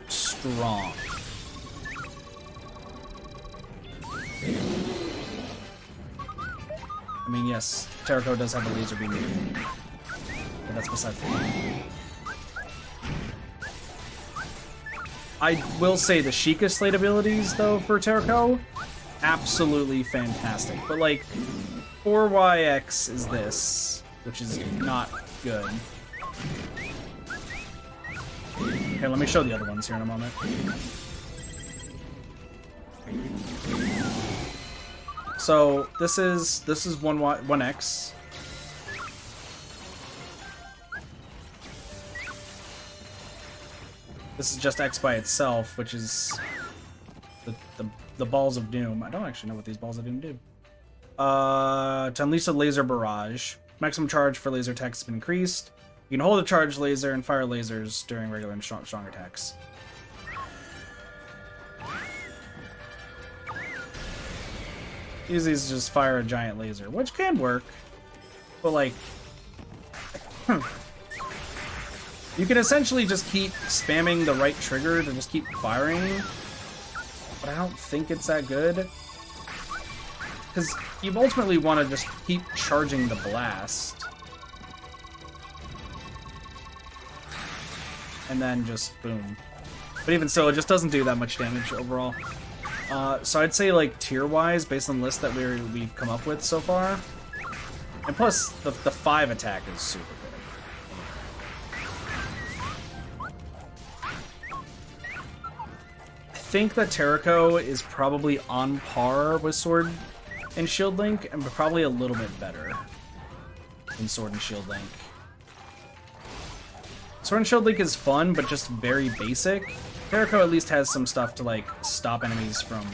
strong. I mean, yes, Terrako does have a laser beam, but that's besides the point. I will say the Sheikah Slate abilities, though, for Terrako, absolutely fantastic. But, like, 4YX is this, which is not good. Okay, let me show the other ones here in a moment. So, this is 1X. This is just X by itself, which is the Balls of Doom. I don't actually know what these Balls of Doom do. To unleash a laser barrage. Maximum charge for laser attacks has been increased. You can hold a charged laser and fire lasers during regular and strong attacks. Use these to just fire a giant laser, which can work, but like... You can essentially just keep spamming the right trigger to just keep firing, but I don't think it's that good. Because you ultimately want to just keep charging the blast. And then just boom. But even so, it just doesn't do that much damage overall. So I'd say, like, tier-wise, based on the list that we've come up with so far. And plus, the 5 attack is super good. I think that Terrako is probably on par with Sword and Shield Link, and probably a little bit better than Sword and Shield Link. Sword and Shield Link is fun, but just very basic. Terrako at least has some stuff to, like, stop enemies from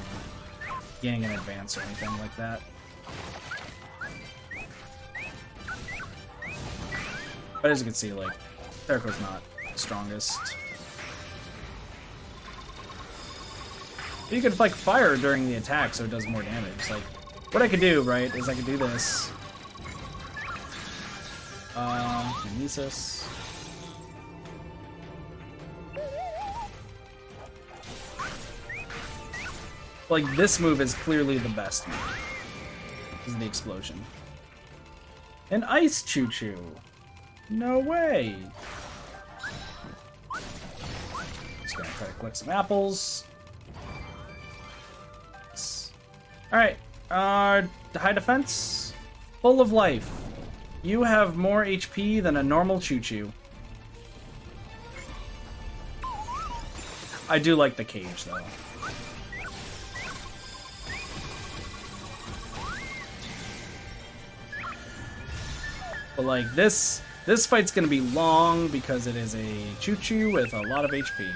getting an advance or anything like that. But as you can see, like, Terrako's not the strongest. You could, like, fire during the attack so it does more damage. Like, what I could do, right, is I could do this. Kinesis. Like, this move is clearly the best move. This is the explosion. An ice choo-choo. No way. Just gonna try to collect some apples. Alright, high defense, full of life. You have more HP than a normal choo-choo. I do like the cage, though. But, like, this fight's gonna be long because it is a choo-choo with a lot of HP.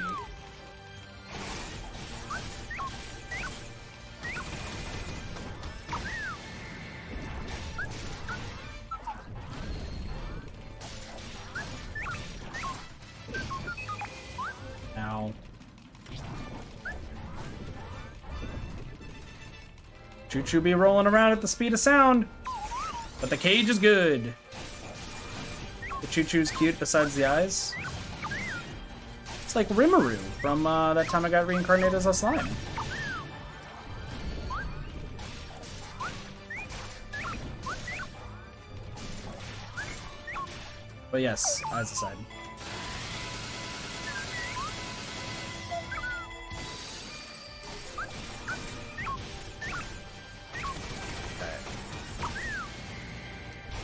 Now, choo-choo be rolling around at the speed of sound, but the cage is good. The choo-choo's cute besides the eyes. It's like Rimuru from that time I got reincarnated as a slime. But yes, eyes aside. Okay.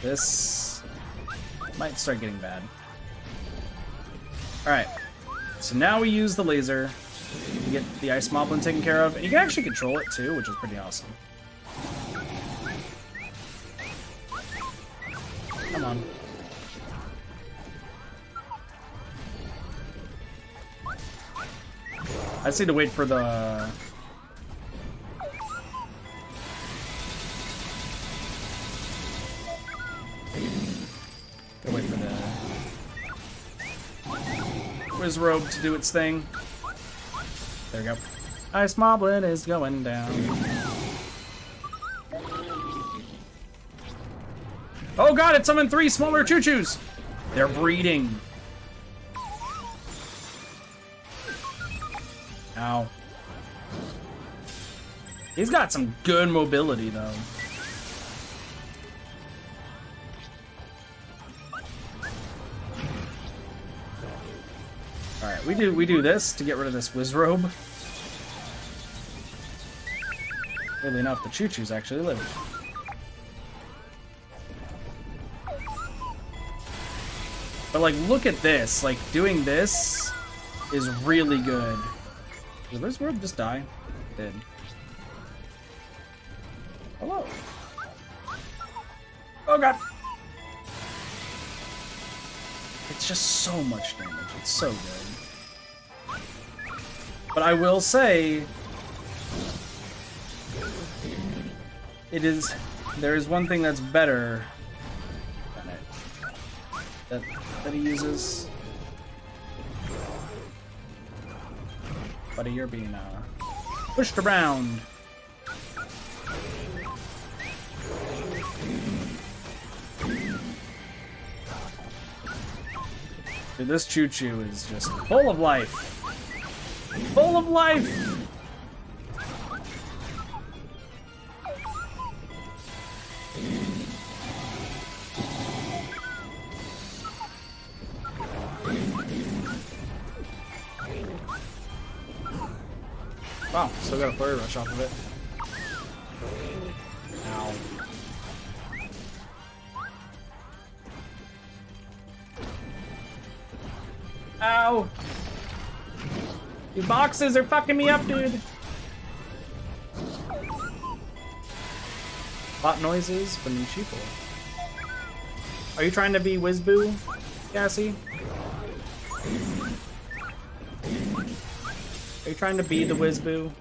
This Might start getting bad. Alright. So now we use the laser to get the ice moblin taken care of. And you can actually control it too, which is pretty awesome. Come on. I just need to wait for the... Gotta wait for the Wiz Robe to do its thing. There we go. Ice Moblin is going down. Oh god, it summoned 3 smaller choo-choos! They're breeding. Ow. He's got some good mobility though. Alright, we do this to get rid of this Wizrobe. Weirdly enough, the choo-choos actually live. But like, look at this. Like, doing this is really good. Did the Wizrobe just die? It did. Hello. Oh god. It's just so much damage. It's so good. But I will say, there is one thing that's better than it. That he uses. Buddy, you're being pushed around. Dude, this choo-choo is just full of life. Full of life! Wow, still got a flurry rush off of it. Ow. Ow! These boxes are fucking me up, dude! Bot noises from the sheeple. Are you trying to be Wizboo, Cassie? Are you trying to be the Wizboo?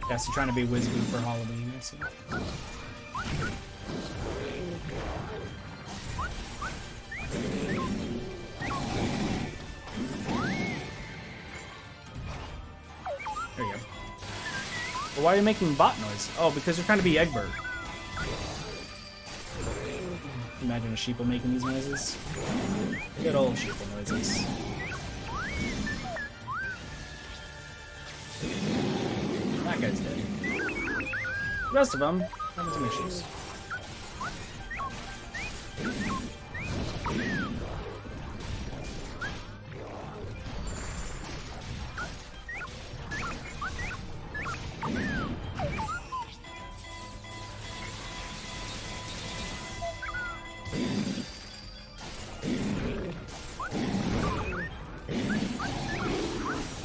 Yes, you're trying to be Wizboo for Halloween, I see. There you go. Well, why are you making bot noise? Oh, because you're trying to be Egbert. Imagine a sheeple making these noises. Good old sheeple noises. That guy's dead. The rest of them having some issues.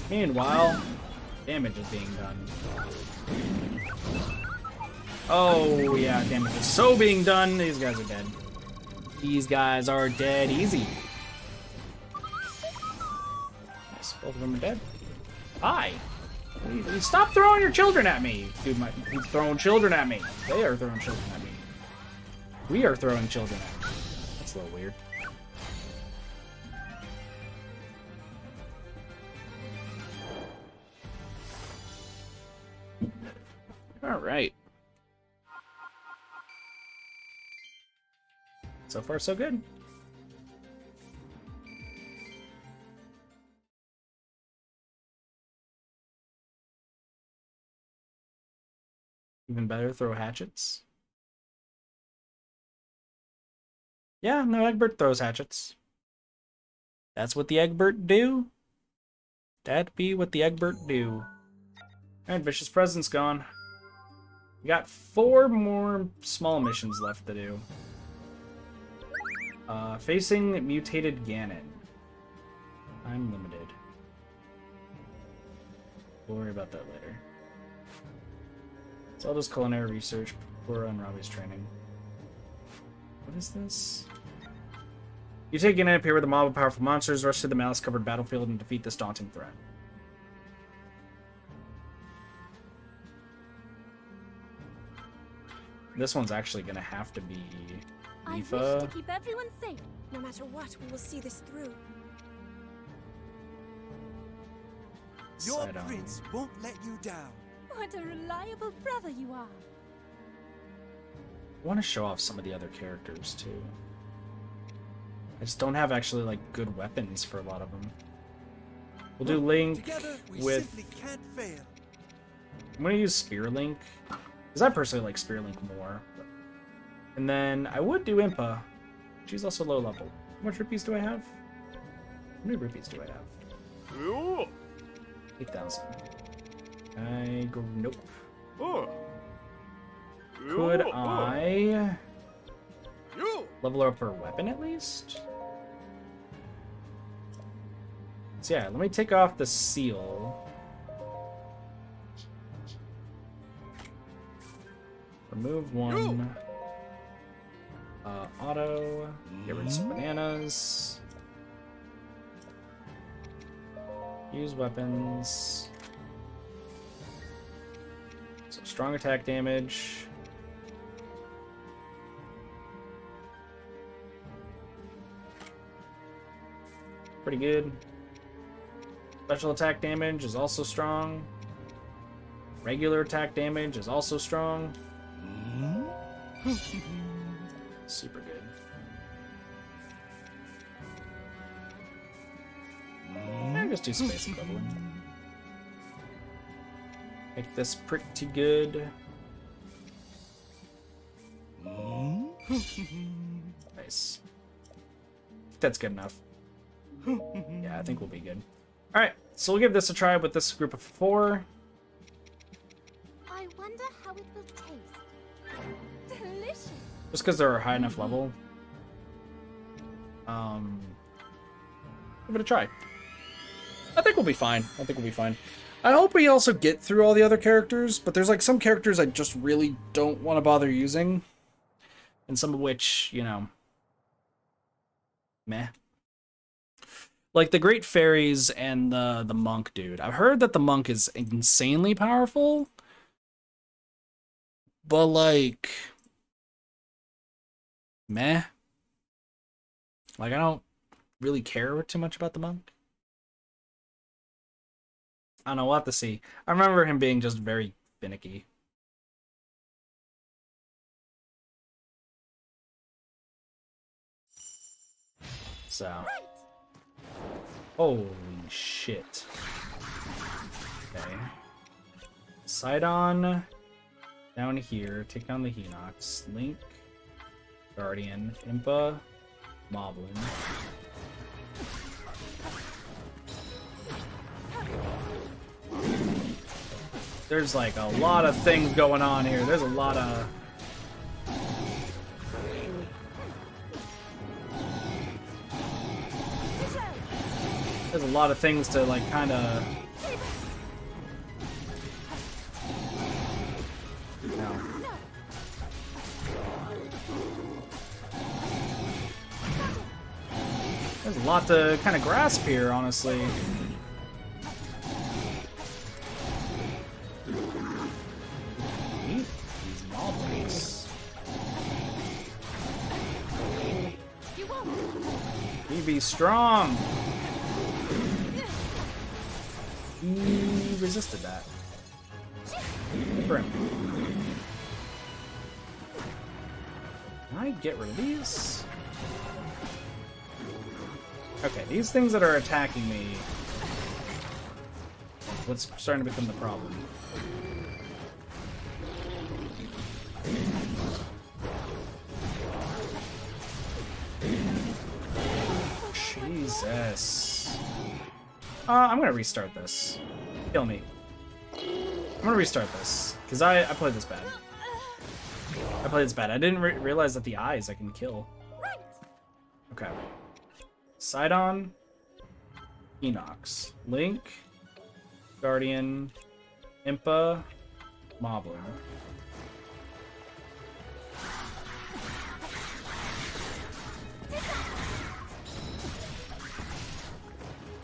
Meanwhile, damage is being done. Oh, yeah, damage is so being done. These guys are dead. These guys are dead easy. Nice, both of them are dead. Hi. Stop throwing your children at me. Dude, he's throwing children at me. They are throwing children at me. We are throwing children at me. That's a little weird. All right. So far, so good. Even better, throw hatchets. Yeah, no, Egbert throws hatchets. That's what the Egbert do. That be what the Egbert do. Alright, Vicious Presence gone. We got 4 more small missions left to do. Facing mutated Ganon. I'm limited. We'll worry about that later. So I'll just culinary research before on Robbie's training. What is this? You take Ganon, appear with a mob of powerful monsters, rush through the malice-covered battlefield, and defeat this daunting threat. This one's actually gonna have to be I wish Aoife. to keep everyone safe. No matter what, we will see this through. Your Sidon. prince won't let you down. What a reliable brother you are. I want to show off some of the other characters too. I just don't have actually like good weapons for a lot of them. We'll do Link Together, we with. simply can't fail. I'm gonna use Spear Link because I personally like Spear Link more. And then I would do Impa. She's also low level. How much rupees do I have? How many rupees do I have? 8,000. I go. Nope. Could I level up her weapon at least? So yeah, let me take off the seal. Remove one. Auto. Get rid of some bananas. Use weapons. So strong attack damage. Pretty good. Special attack damage is also strong. Regular attack damage is also strong. Super good. And just do some basic leveling. Make this pretty good. Nice. That's good enough. Yeah, I think we'll be good. Alright, so we'll give this a try with this group of 4. I wonder how it will taste. Delicious. Just because they're a high enough level. Give it a try. I think we'll be fine. I hope we also get through all the other characters, but there's like some characters I just really don't want to bother using. And some of which, you know, meh. Like the Great Fairies and the Monk dude. I've heard that the Monk is insanely powerful. But like, meh. Like I don't really care too much about the Monk. I don't know, we'll have to see. I remember him being just very finicky. So. Holy shit. Okay. Sidon down here. Take down the Hinox. Link. Guardian. Impa. Moblin. There's like a lot of things going on here. There's a lot of... There's a lot of things to like kind of... No. There's a lot to kind of grasp here, honestly. These moblins. He be strong. He resisted that. For him. Can I get rid of these? Okay, these things that are attacking me. What's starting to become the problem? Jesus. I'm gonna restart this. Kill me. I'm gonna restart this because I played this bad. I played this bad. I didn't realize that the eyes I can kill. Okay. Sidon, Enox, Link, Guardian, Impa, Moblin.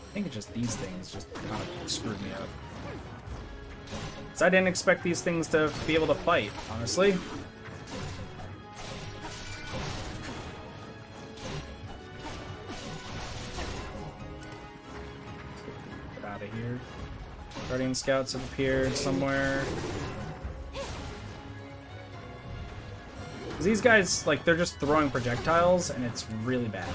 I think it's just these things just kind of screwed me up. So I didn't expect these things to be able to fight, honestly. Get out of here. Guardian Scouts have appeared somewhere. These guys, like, they're just throwing projectiles, and it's really bad.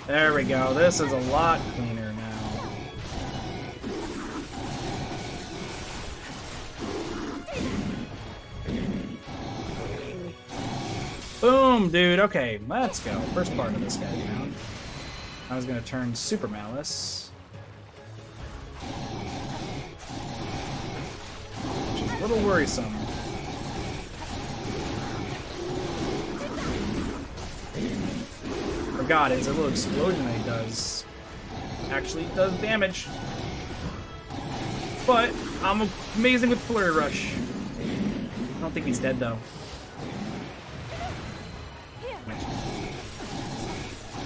There we go. This is a lot cleaner now. Boom, dude. Okay, let's go. First part of this guy down. I was gonna turn Super Malice, which is a little worrisome. Forgot it's a little explosion that he does. Actually does damage. But I'm amazing with Flurry Rush. I don't think he's dead though.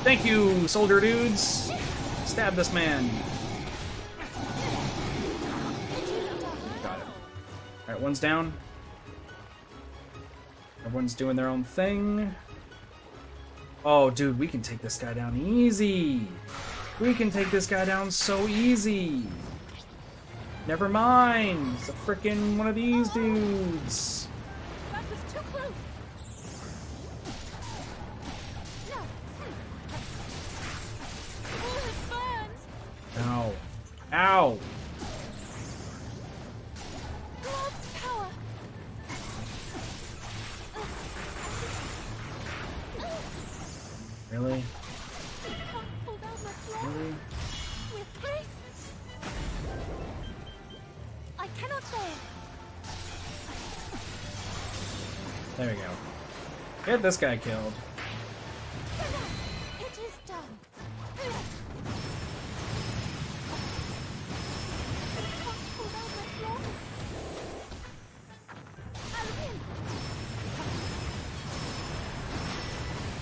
Thank you, soldier dudes. Stab this man. Got it. Alright, one's down. Everyone's doing their own thing. Oh, dude, we can take this guy down easy. We can take this guy down so easy. Never mind. It's a frickin' one of these dudes. That was too close. No. It burns. Ow. Ow. Love's power. Really? Can't pull down my claw. Really? With grace. I cannot fail. There we go. Get this guy killed. It is done. Can't pull down my claw. I'll win.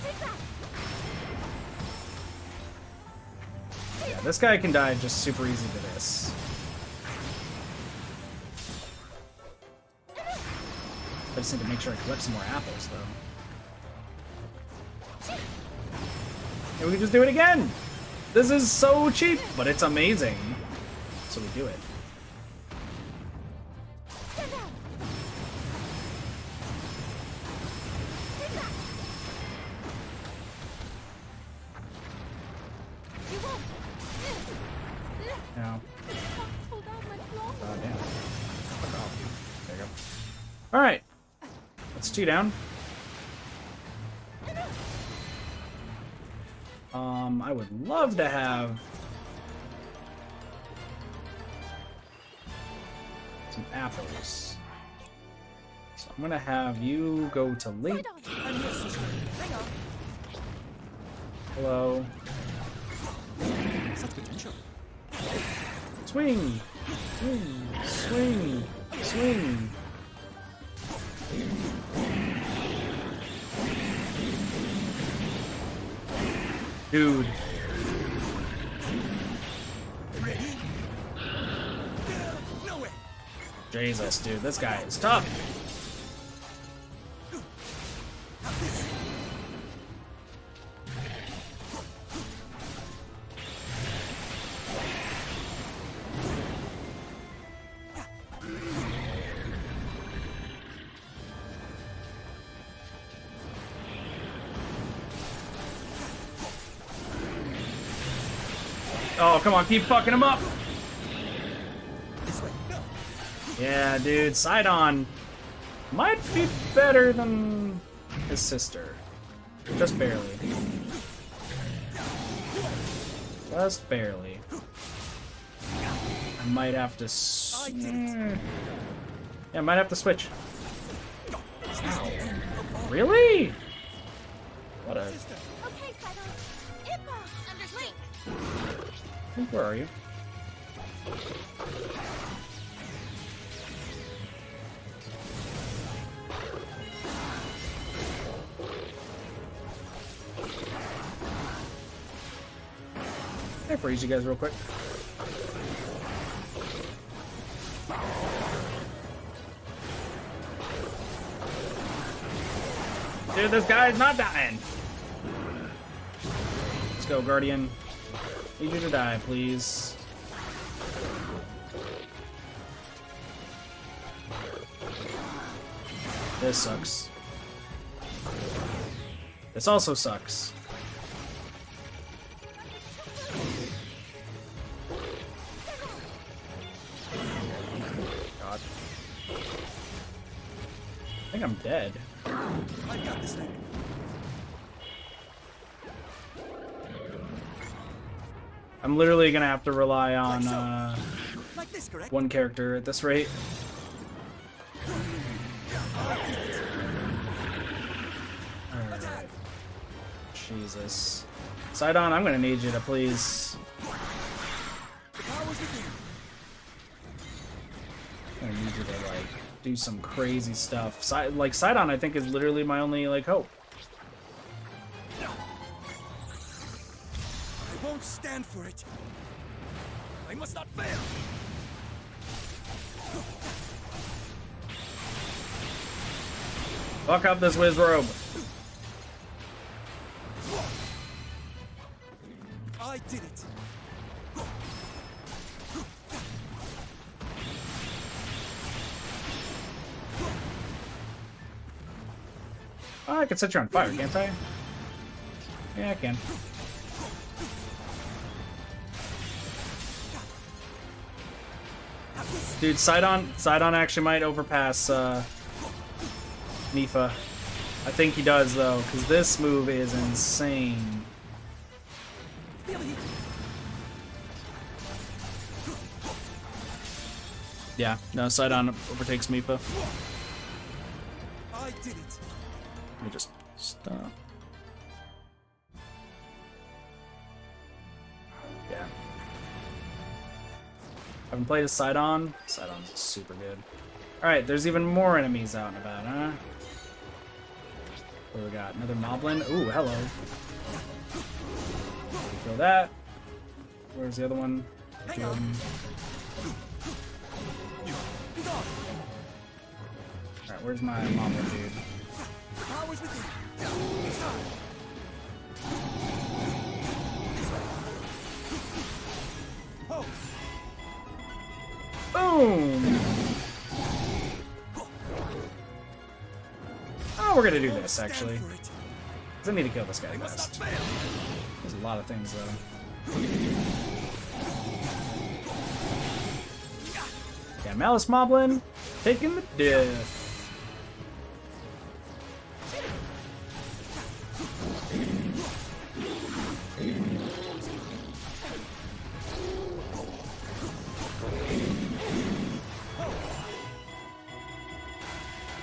Take that. Yeah, this guy can die just super easy to this. I just need to make sure I collect some more apples, though. And we can just do it again! This is so cheap, but it's amazing. So we do it. Stand down. Take that. You won't. Now, Can't pull down my claw. damn. Fuck off. There you go. Alright. That's 2 down. I would love to have some apples. So I'm gonna have you go to Link. Hello. Swing! Swing! Swing! Swing! Dude. Jesus, dude, this guy is tough. Oh, come on, keep fucking him up. This way. No. Yeah, dude, Sidon might be better than his sister. Just barely. Just barely. I might have to. Yeah, I might have to switch. Ow. Really? What a. Okay, Sidon. Ippa! Understood. Where are you? Can I freeze you guys real quick? Dude, this guy's not dying. Let's go, Guardian. Need you to die, please. This sucks. This also sucks. God. I think I'm dead. I got this thing. I'm literally gonna have to rely on Like this, correct? one character at this rate. Alright. Jesus. Sidon, I'm gonna need you to please. The powers within. I'm gonna need you to like do some crazy stuff. Like Sidon, I think is literally my only like hope. I won't stand for it. I must not fail. Fuck up this whiz robe. I did it. Oh, I can set you on fire, can't I? Yeah, I can. Dude, Sidon actually might overpass Nifa. I think he does though, because this move is insane. Yeah, no, Sidon overtakes Mifa. I did it. Let me just stop. Yeah. Haven't played as Sidon. Sidon's super good. Alright, there's even more enemies out and about, huh? What do we got? Another Moblin? Ooh, hello. Kill that. Where's the other one? Hang on. Alright, where's my Moblin dude? Powers within. Oh. Boom! Oh, we're gonna do this, actually. Because I need to kill this guy fast. There's a lot of things, though. Yeah, Malice Moblin, taking the death.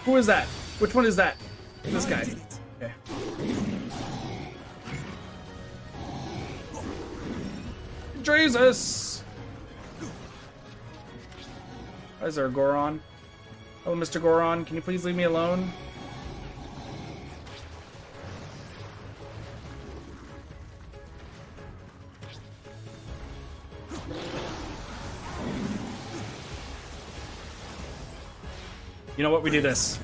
Who is that? Which one is that? This guy. Okay. Jesus! Why is there a Goron? Oh, Mr. Goron, can you please leave me alone? You know what? We do this.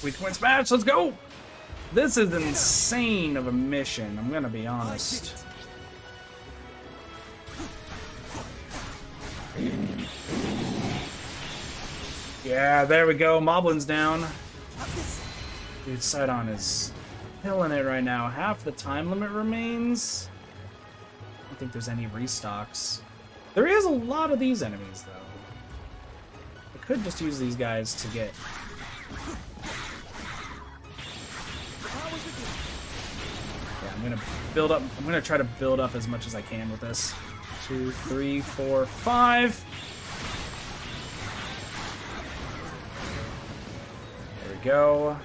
We twin smash. Let's go. This is insane of a mission. I'm gonna be honest. Yeah, there we go. Moblin's down. Dude, Sidon is killing it right now. Half the time limit remains. I don't think there's any restocks. There is a lot of these enemies, though. I could just use these guys to get... Yeah, I'm gonna build up. I'm gonna try to build up as much as I can with this. 2, 3, 4, 5. There we go.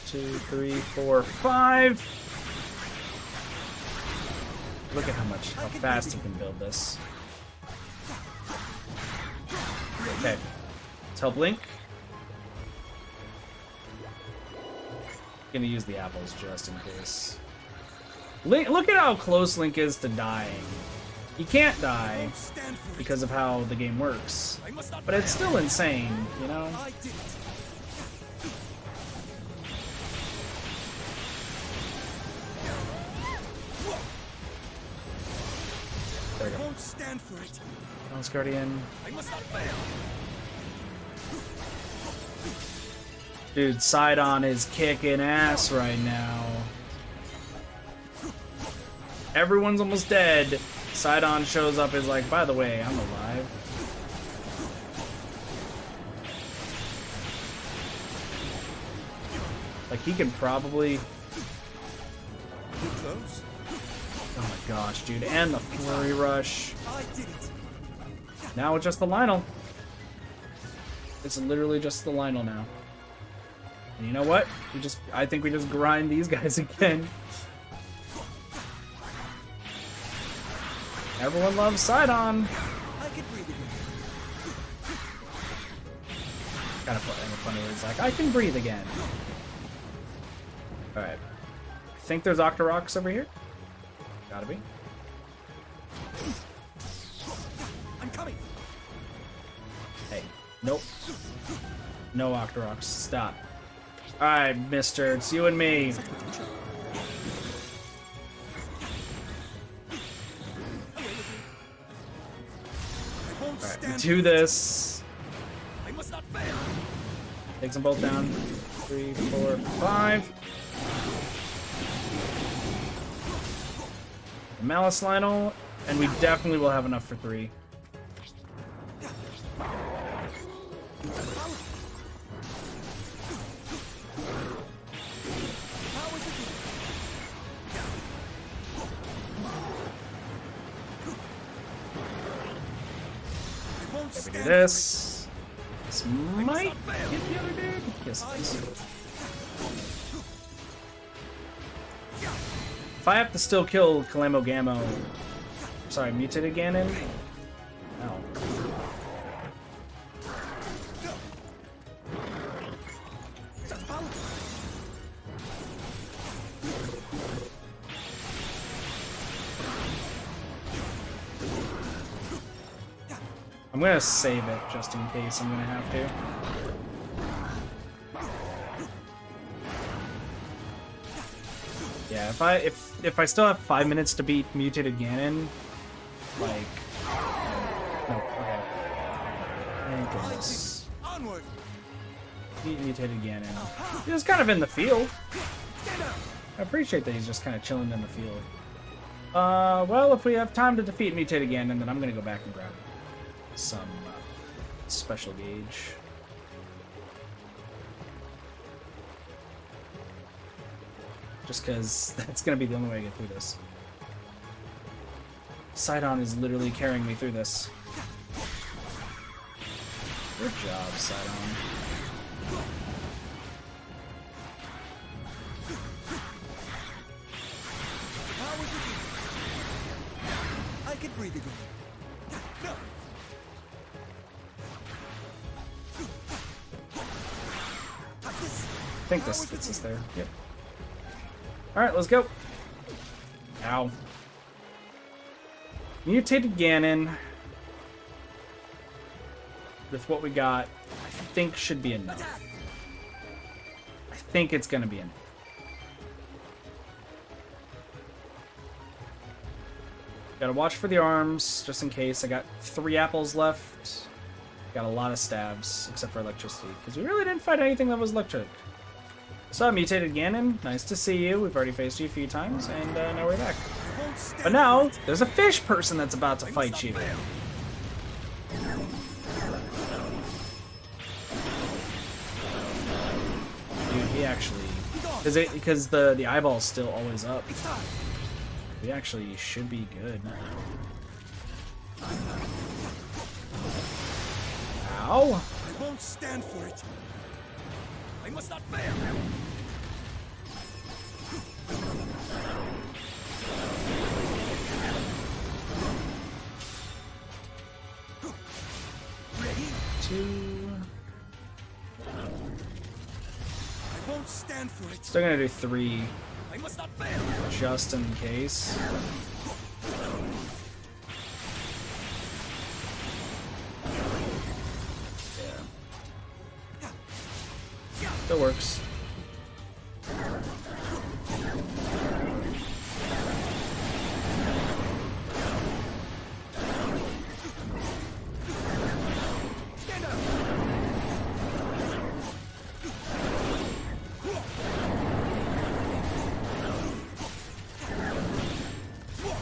2, 3, 4, 5. Look at how fast you can build this. Okay, let's help Link. Gonna use the apples just in case. Link, look at how close Link is to dying. He can't die because of how the game works, but it's still insane, you know? There we go. Won't stand for it. Balance Guardian. I must not fail. Dude, Sidon is kicking ass right now. Everyone's almost dead. Sidon shows up, is like, by the way, I'm alive. Like, he can probably... Too close. Oh my gosh, dude. And the Flurry Rush. I did it. Now it's just the Lionel. It's literally just the Lionel now. And you know what? I think we just grind these guys again. Everyone loves Sidon. I can breathe again. Kind of funny where it's like, I can breathe again. Alright. I think there's Octoroks over here. Gotta be. I'm coming. Hey. Nope. No Octoroks. Stop. Alright, mister. It's you and me. Alright, we do this. I must not fail. Takes them both down. 3, 4, 5. Malice Lionel, and we definitely will have enough for 3. Okay, we do this. This might get the other dude. Yes, it is. If I have to still kill Calamo Gammo, sorry, mutated Ganon. No. I'm gonna save it just in case I'm gonna have to. Yeah, if I still have 5 minutes to beat mutated Ganon, like, no, okay. Thank goodness. Onward. Beat mutated Ganon. He was kind of in the field. I appreciate that he's just kind of chilling in the field. Well, if we have time to defeat mutated Ganon, then I'm gonna go back and grab some special gauge. Just because that's going to be the only way I get through this. Sidon is literally carrying me through this. Good job, Sidon. I can breathe again. No. I think this gets us there. Yep. Alright, let's go. Ow. Mutated Ganon. With what we got, I think should be enough. I think it's gonna be enough. Gotta watch for the arms, just in case. I got 3 apples left. Got a lot of stabs, except for electricity, because we really didn't fight anything that was electric. So, mutated Ganon, nice to see you. We've already faced you a few times, and now we're back. But now, there's a fish person that's about to fight you. Dude, he actually... Because the eyeball's still always up. We actually should be good. Ow! I won't stand for it. I must not fail. Ready? 2. I won't stand for it. Still gonna do 3, I must not fail. just in case. Yeah. Still works.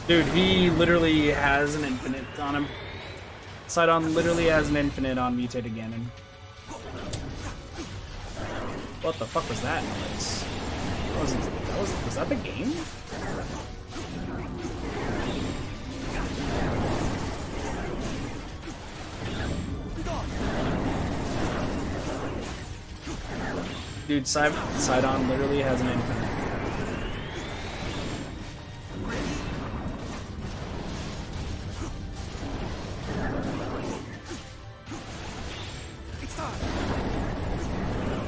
Dude, he literally has an infinite on him. Sidon literally has an infinite on mutated Ganon. What the fuck was that noise? Was that the game? Dude, Sidon literally has an infinite.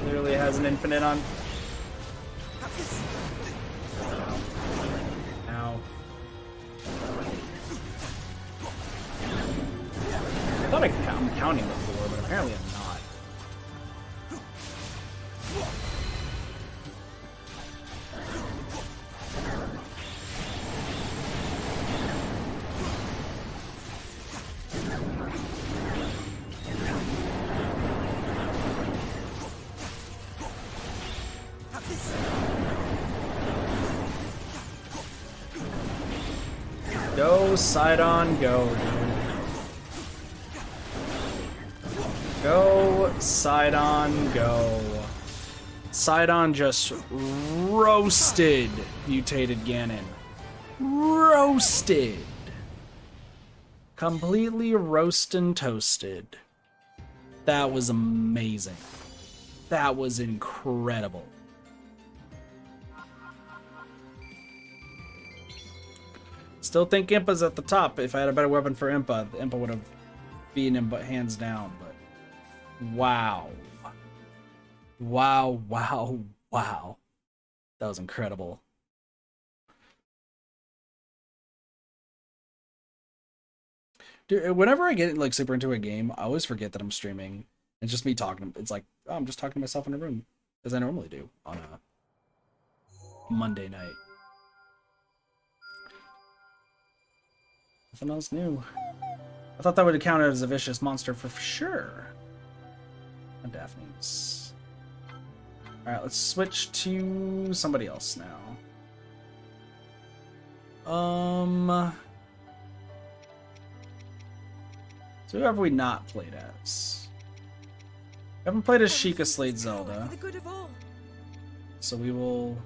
Literally has an infinite on. Ow. I thought I'm counting before, but apparently I'm not. Go, Sidon, go, dude. Go, Sidon, go. Sidon just roasted mutated Ganon. Roasted. Completely roast and toasted. That was amazing. That was incredible. Still think Impa's at the top. If I had a better weapon for Impa, Impa would have beaten him, but hands down. But wow. Wow, wow, wow. That was incredible. Dude, whenever I get like super into a game, I always forget that I'm streaming. It's just me talking. It's like, oh, I'm just talking to myself in a room, as I normally do on a Monday night. Nothing else new. I thought that would count as a vicious monster for sure. And Daphne's. Alright, let's switch to somebody else now. So who have we not played as? We haven't played as Sheikah Slade Zelda. For the good of all. So we will...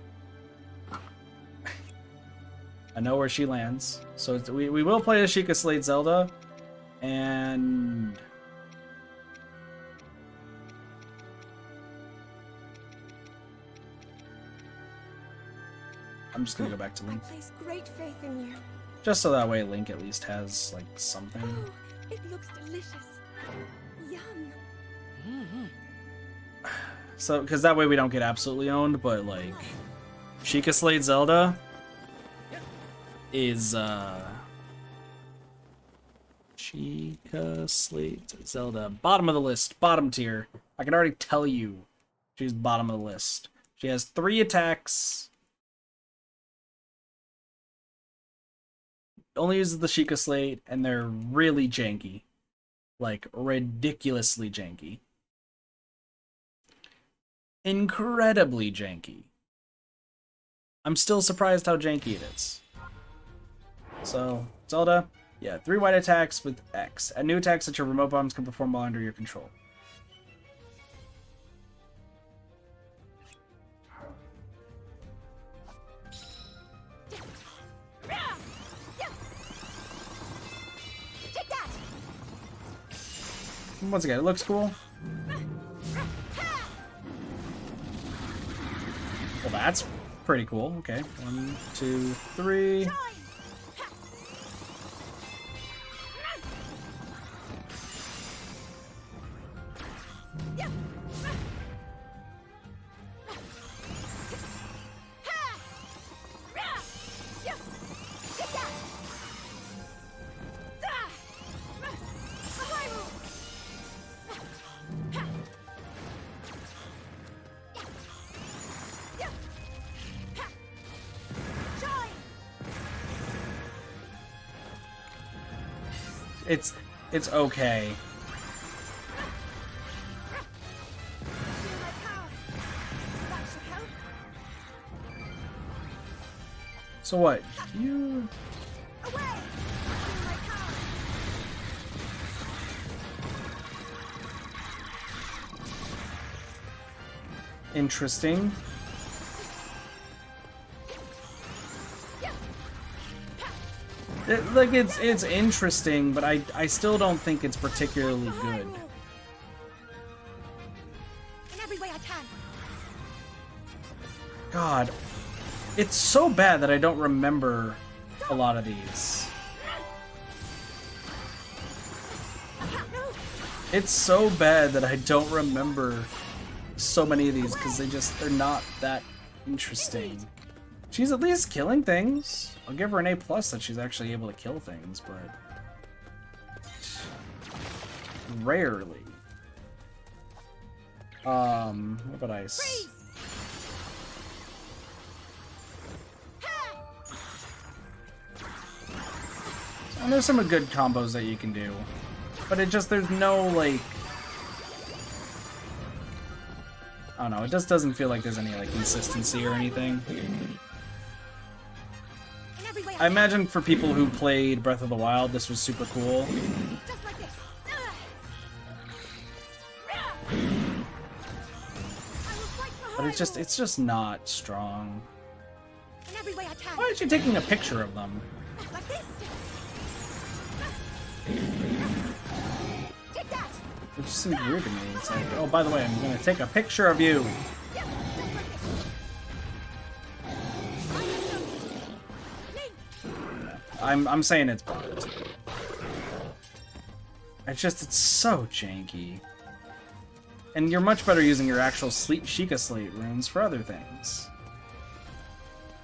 I know where she lands. So we will play as Sheikah Slade Zelda. And... I'm just gonna go back to Link. I place great faith in you. Just so that way Link at least has, like, something. Oh, it looks delicious. Yum. So, because that way we don't get absolutely owned, but, like, Sheikah Slade Zelda is, Sheikah Slade Zelda. Bottom of the list. Bottom tier. I can already tell you she's bottom of the list. She has 3 attacks. Only uses the Sheikah Slate, and they're really janky. Like, ridiculously janky. Incredibly janky. I'm still surprised how janky it is. So, Zelda, yeah, 3 white attacks with X. And new attacks that your remote bombs can perform while under your control. Once again, it looks cool. Well, that's pretty cool. Okay, 1, 2, 3. It's okay. So what? You... Interesting. It's interesting, but I still don't think it's particularly good. In every way I can. God, it's so bad that I don't remember a lot of these. It's so bad that I don't remember so many of these because they're not that interesting. She's at least killing things. I'll give her an A+ that she's actually able to kill things, but rarely. What about ice? And there's some good combos that you can do, but there's no like, I don't know. It just doesn't feel like there's any like consistency or anything. I imagine for people who played Breath of the Wild, this was super cool. Just like this. But it's just not strong. In every way I can. Why aren't you taking a picture of them? Like this. Take that. It just seems weird to me. It's like, oh, by the way, I'm gonna take a picture of you. I'm saying it's bugged. It's so janky. And you're much better using your actual Sheikah Slate runes for other things.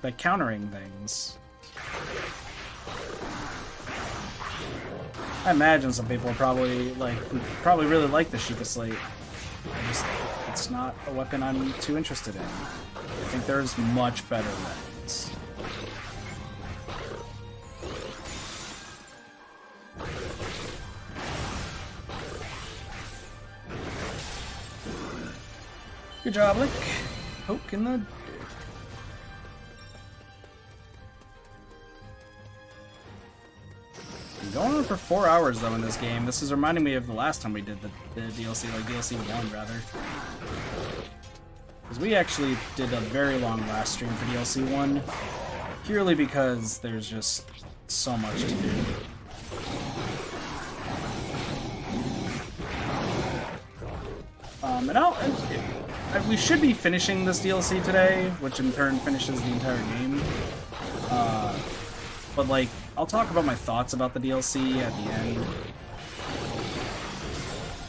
Like countering things. I imagine some people probably really like the Sheikah Slate. It's not a weapon I'm too interested in. I think there's much better weapons. Good job, Link. Poke in the dick. I'm going on for 4 hours though in this game. This is reminding me of the last time we did the DLC, like DLC 1 rather. Because we actually did a very long last stream for DLC 1, purely because there's just so much to do. We should be finishing this DLC today, which in turn finishes the entire game. But like, I'll talk about my thoughts about the DLC at the end,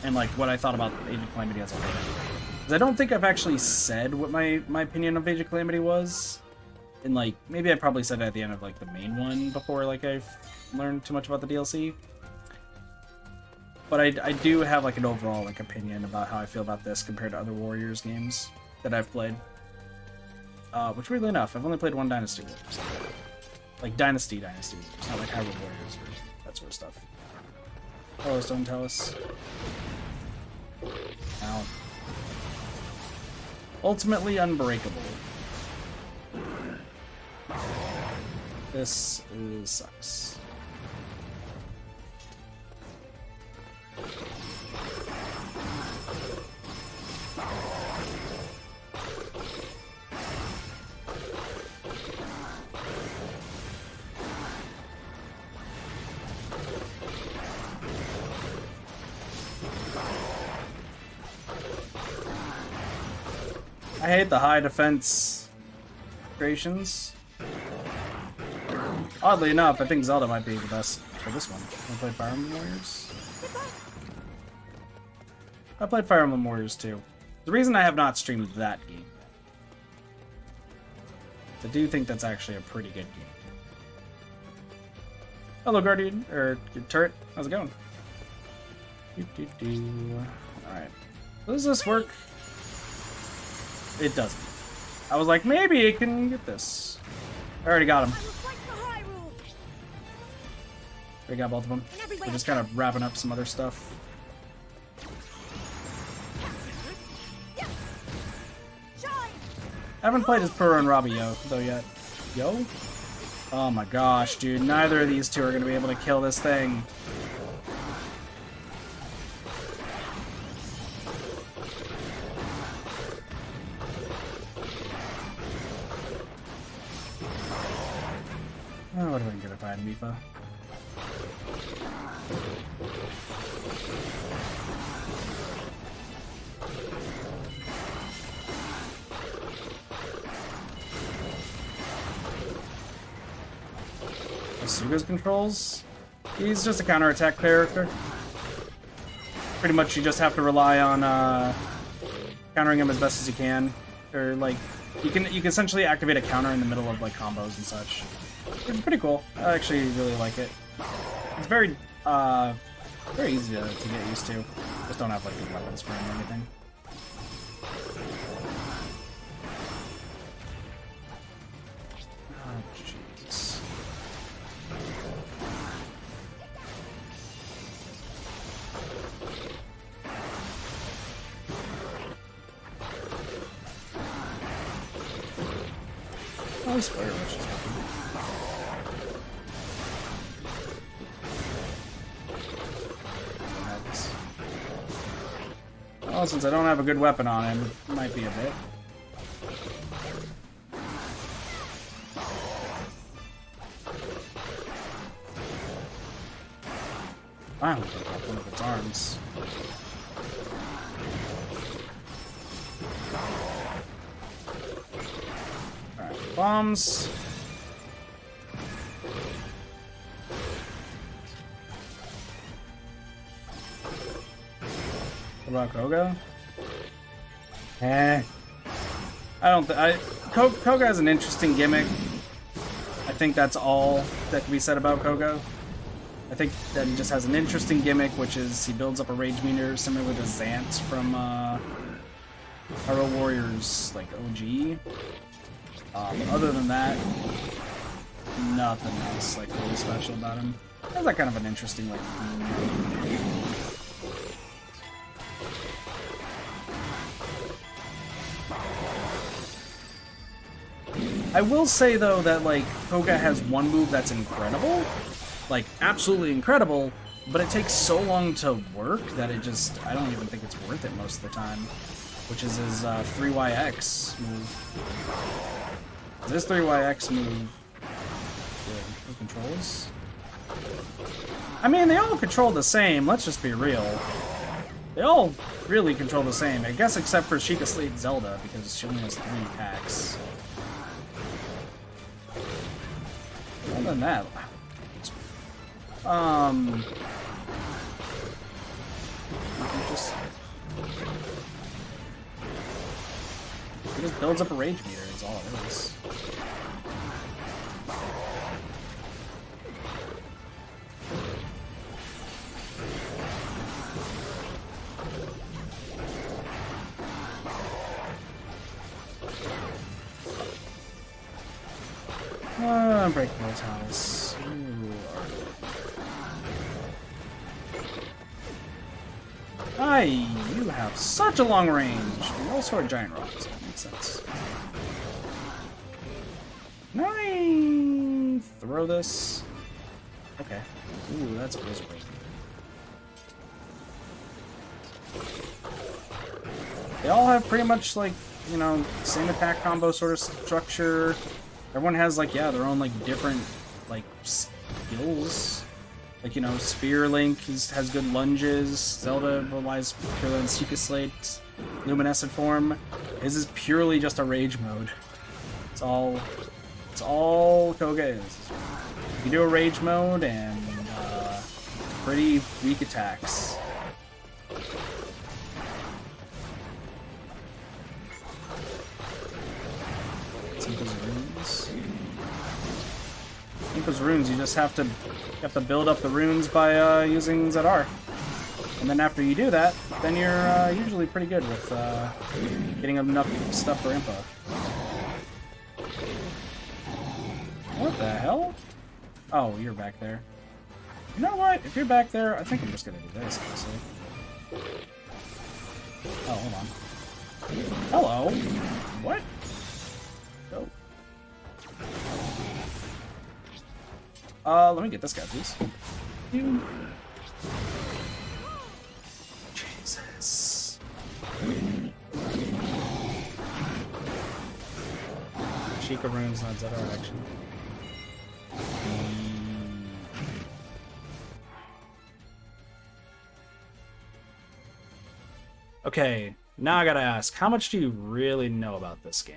and like what I thought about Age of Calamity as a whole. Because I don't think I've actually said what my opinion of Age of Calamity was. And like, maybe I probably said it at the end of like the main one before like I've learned too much about the DLC. But I do have like an overall like opinion about how I feel about this compared to other Warriors games that I've played. Which weirdly enough, I've only played one Dynasty Warriors. Like Dynasty Warriors, not like Hyrule Warriors or that sort of stuff. Oh, don't tell us. Ow. Ultimately unbreakable. This sucks. I hate the high defense creations. Oddly enough, I think Zelda might be the best for this one. I played Fire Emblem Warriors. I played Fire Emblem Warriors too. The reason I have not streamed that game, I do think that's actually a pretty good game. Hello, Guardian, or Turret. How's it going? Alright. Does this work? It doesn't. I was like, maybe it can get this. I already got him. We got both of them. We're just kind of wrapping up some other stuff. I haven't played as Purah and Robbie though yet. Yo? Oh my gosh, dude. Neither of these two are going to be able to kill this thing. Oh, what would have been good if I had Mifa. Asuga's controls? He's just a counterattack character. Pretty much you just have to rely on countering him as best as you can. Or like you can essentially activate a counter in the middle of like combos and such. It's pretty cool. I actually really like it. It's very easy to get used to. Just don't have like good weapons for him or anything. Oh jeez. Oh, this fire rush is working. Well, since I don't have a good weapon on him, it might be a bit. Finally took off one of its arms. Alright, bombs. What about Koga? I don't Koga has an interesting gimmick. I think that's all that can be said about Koga. I think that he just has an interesting gimmick, which is he builds up a rage meter similar to Zant from Hyrule Warriors, like OG. But other than that, nothing else like really special about him. That's like kind of an interesting like theme. I will say though that like Koga has one move that's incredible, like absolutely incredible, but it takes so long to work that it just, I don't even think it's worth it most of the time, which is his 3YX move. This 3YX move, who controls? I mean, they all control the same, let's just be real. They all really control the same, I guess except for Sheikah Slate Zelda, because she only has 3 attacks. Other than that, he just builds up a rage meter, is all it is. Break those house. Why? You have such a long range. You also are giant rocks. That makes sense. Can I throw this? Okay. Ooh, that's blizzard. They all have pretty much like, you know, same attack combo sort of structure. Everyone has like, yeah, their own like different like skills. Like, you know, Spear Link has good lunges. Zelda relies purely on Secret Slate, Luminescent form. His is purely just a rage mode. It's all Koga is. You can do a rage mode and pretty weak attacks. Impa's runes, you just have to build up the runes by using ZR. And then after you do that, then you're usually pretty good with getting enough stuff for Impa. What the hell? Oh, you're back there. You know what? If you're back there, I think I'm just gonna do this, honestly. Oh, hold on. Hello? What? Go. Let me get this guy, please. Jesus. Sheikah runes, not ZR action. Okay, now I gotta ask, how much do you really know about this game?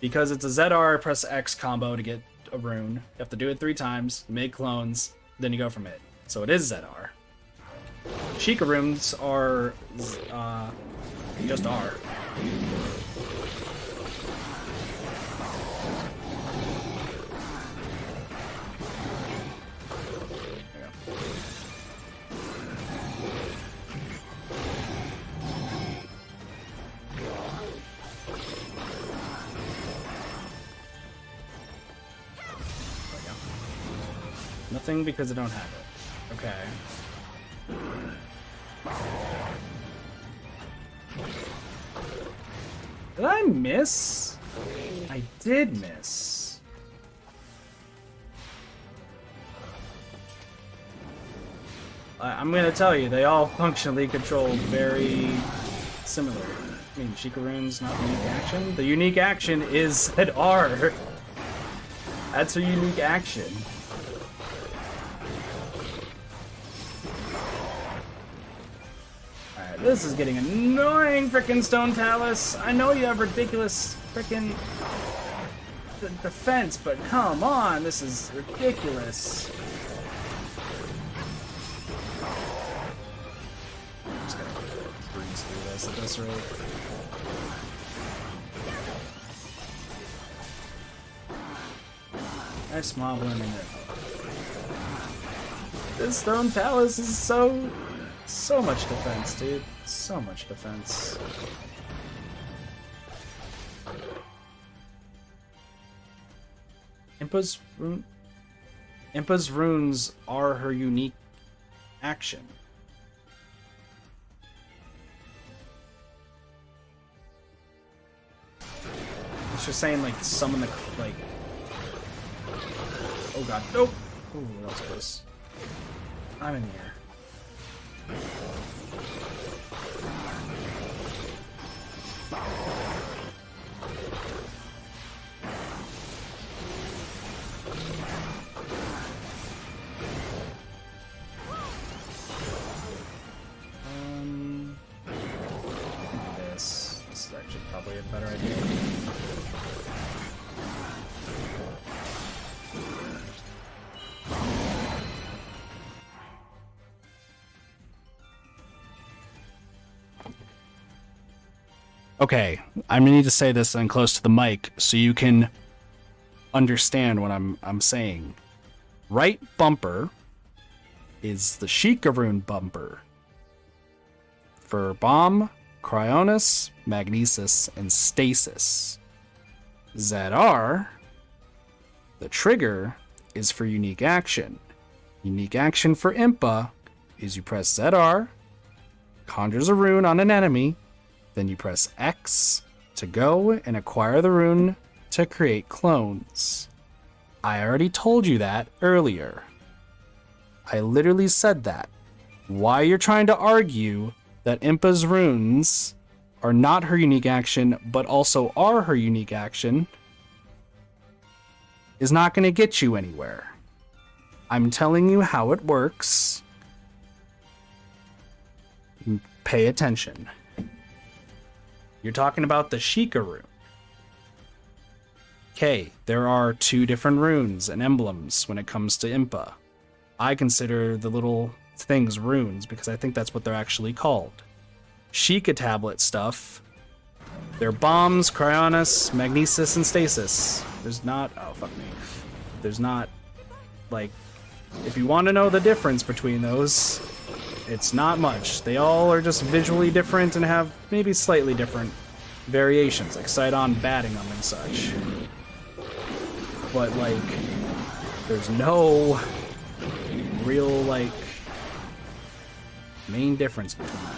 Because it's a ZR press X combo to get a rune. You have to do it 3 times, make clones, then you go from it. So it is ZR. Sheikah runes are just R. Nothing because I don't have it. Okay. Did I miss? I did miss. I'm gonna tell you, they all functionally control very similar. I mean, Sheikah runes, not unique action. The unique action is ZR. That's her unique action. This is getting annoying, frickin' Stone Talus. I know you have ridiculous frickin' defense, but come on, this is ridiculous. I'm just gonna breeze through this at this rate. Nice mobbling in it. This Stone Talus is so much defense, dude. So much defense. Impa's runes are her unique action. It's just saying, like, summon the, like... Oh god, nope! Ooh, that was close. I'm in the air. This is actually probably a better idea. Okay, I'm gonna need to say this and close to the mic so you can understand what I'm saying. Right bumper is the Sheikah rune bumper for Bomb, Cryonis, Magnesis, and Stasis. ZR, the trigger, is for unique action. Unique action for Impa is you press ZR, conjures a rune on an enemy, then you press X to go and acquire the rune to create clones. I already told you that earlier. I literally said that. Why you're trying to argue that Impa's runes are not her unique action, but also are her unique action, is not going to get you anywhere. I'm telling you how it works. Pay attention. You're talking about the Sheikah rune. Okay, there are 2 different runes and emblems when it comes to Impa. I consider the little things runes because I think that's what they're actually called. Sheikah tablet stuff, they're bombs, cryonis, magnesis, and stasis. There's not, oh fuck me. There's not, like, if you want to know the difference between those, it's not much. They all are just visually different and have maybe slightly different variations, like Sidon batting them and such. But, like, there's no real, like, main difference between them.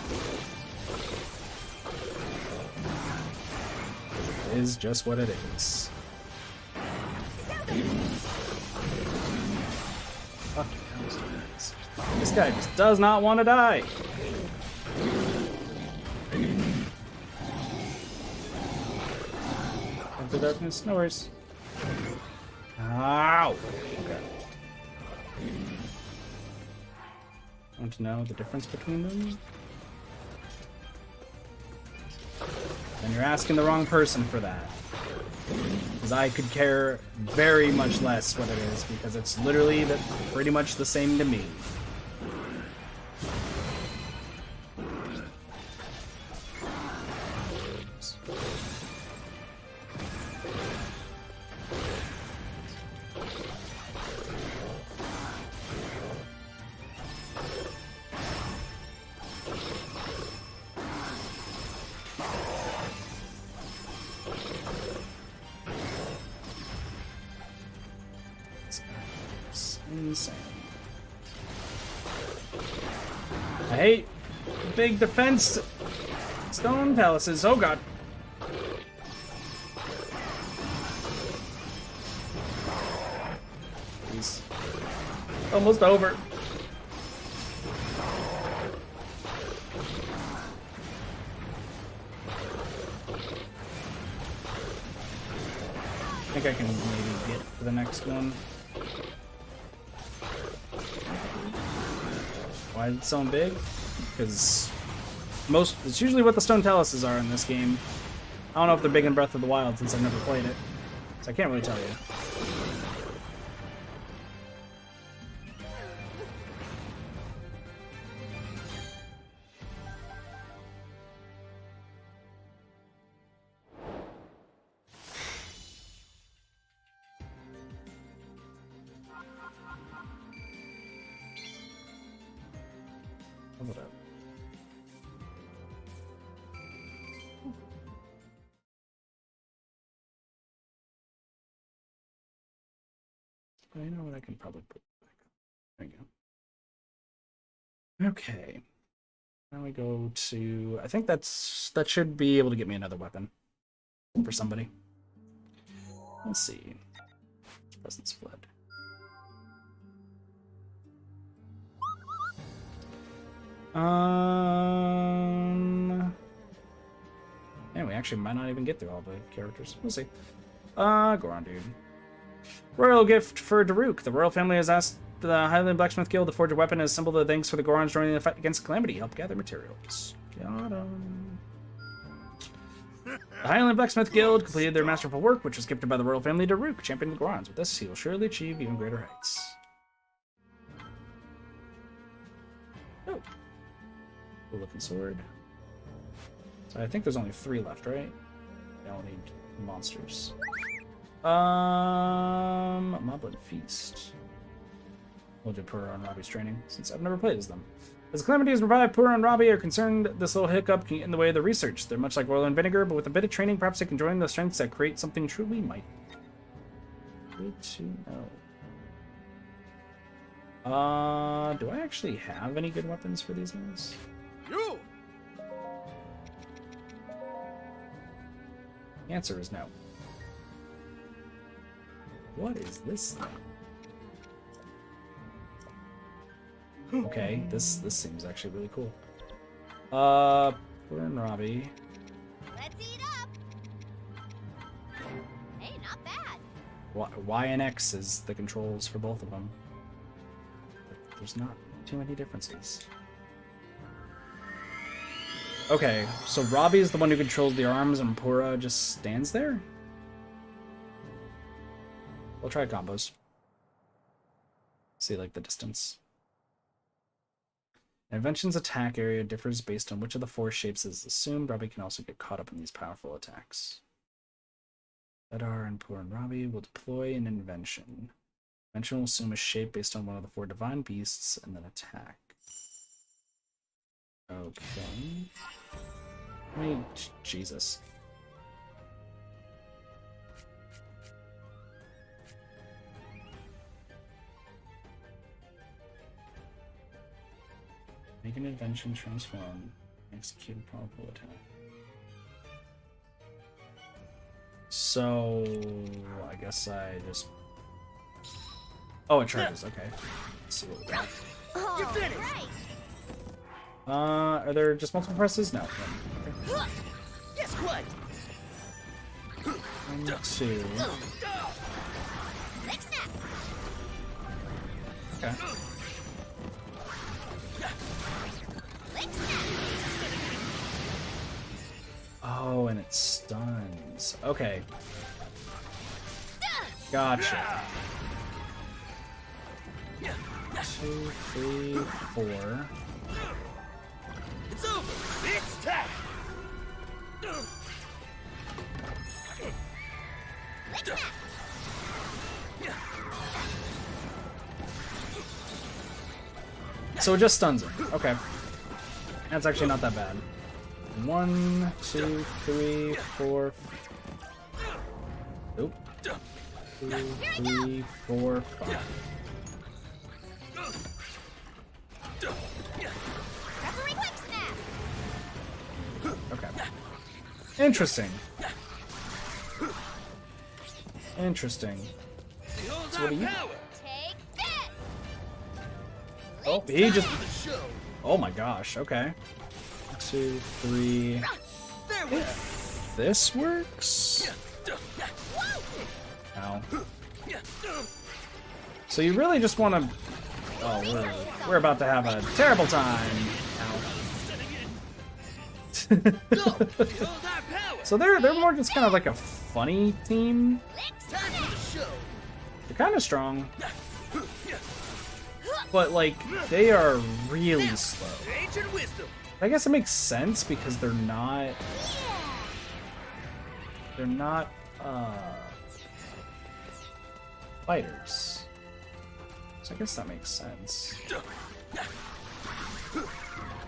It is just what it is. Fucking hell, this guy just does not want to die. Into darkness, no worries. Ow! Okay. Want to know the difference between them? And you're asking the wrong person for that. Because I could care very much less what it is, because it's literally pretty much the same to me. Insane. I hate big defense stone palaces. Oh god. He's almost over. I think I can maybe get to the next one. Why is it so big? Because it's usually what the stone taluses are in this game. I don't know if they're big in Breath of the Wild since I've never played it, so I can't really tell you. Hold up. You know what? I can probably put it back. There you go. Okay. Now we go to. I think that should be able to get me another weapon for somebody. Let's see. Presence fled. And we actually might not even get through all the characters. We'll see. Goron, dude. Royal gift for Daruk. The royal family has asked the Highland Blacksmith Guild to forge a weapon as a symbol of thanks for the Gorons joining the fight against Calamity. Help gather materials. Got 'em. The Highland Blacksmith Guild completed their masterful work, which was gifted by the royal family to Daruk, champion of the Gorons. With this, he will surely achieve even greater heights. Oh. Cool looking sword. So I think there's only 3 left, right? I don't need monsters. Moblin Feast. We'll do Pura and Robbie's training, since I've never played as them. As Calamity has revived, Pura and Robbie are concerned this little hiccup can get in the way of the research. They're much like oil and vinegar, but with a bit of training, perhaps they can join the strengths that create something truly mighty. Good to know. Do I actually have any good weapons for these guys? You! The answer is no. What is this thing? Okay, this seems actually really cool. We're in Robbie. Let's eat up! Hey, not bad. Y and X is the controls for both of them. There's not too many differences. Okay, so Robbie is the one who controls the arms and Pura just stands there? We'll try combos. See, like, the distance. Invention's attack area differs based on which of the 4 shapes is assumed. Robbie can also get caught up in these powerful attacks. Bedar and Pura and Robbie will deploy an Invention. Invention will assume a shape based on one of the 4 divine beasts and then attack. Okay. I mean, Jesus. Make an Invention, transform, execute a powerful attack. So, I guess I just... Oh, it charges, okay. Let's see what we got. You're finished! Are there just multiple presses? No. Okay. Yes, quite. 1, 2. Okay. Oh, and it stuns. Okay. Gotcha. 2, 3, 4. It's over. It's time. So it just stuns him. Okay. That's actually not that bad. 1, 2, 3, 4. Nope. 2, 3, 4, 5. Okay. Interesting. Interesting. So what do you? Oh, he just. Oh my gosh. Okay. 2, 3. If this works. Ow. So you really just want to. Oh, we're about to have a terrible time. Ow. So they're more just kind of like a funny team. They're kind of strong. But, like, they are really slow. I guess it makes sense because they're not... fighters. So I guess that makes sense.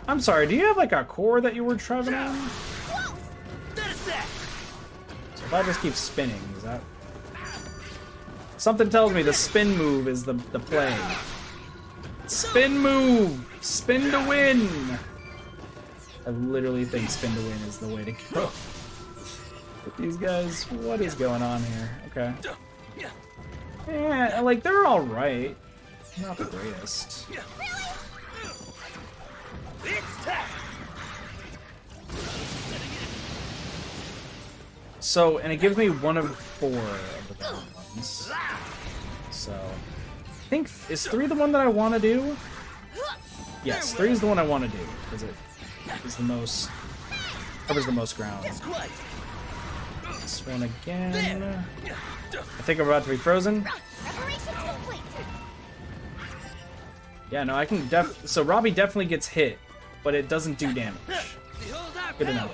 I'm sorry, do you have, like, a core that you were traveling on? So if I just keep spinning, is that... Something tells me the spin move is the play. Spin move! Spin to win! I literally think spin to win is the way to go. But these guys, what is going on here? Okay. Yeah, like, they're alright. Not the greatest. So, and it gives me 1 of 4 of the bad ones. So, I think, is 3 the one that I want to do? Yes, 3 is the one I want to do, because it is the most, covers the most ground. This one again. I think I'm about to be frozen. Yeah, no, I can so Robbie definitely gets hit, but it doesn't do damage. Good to know.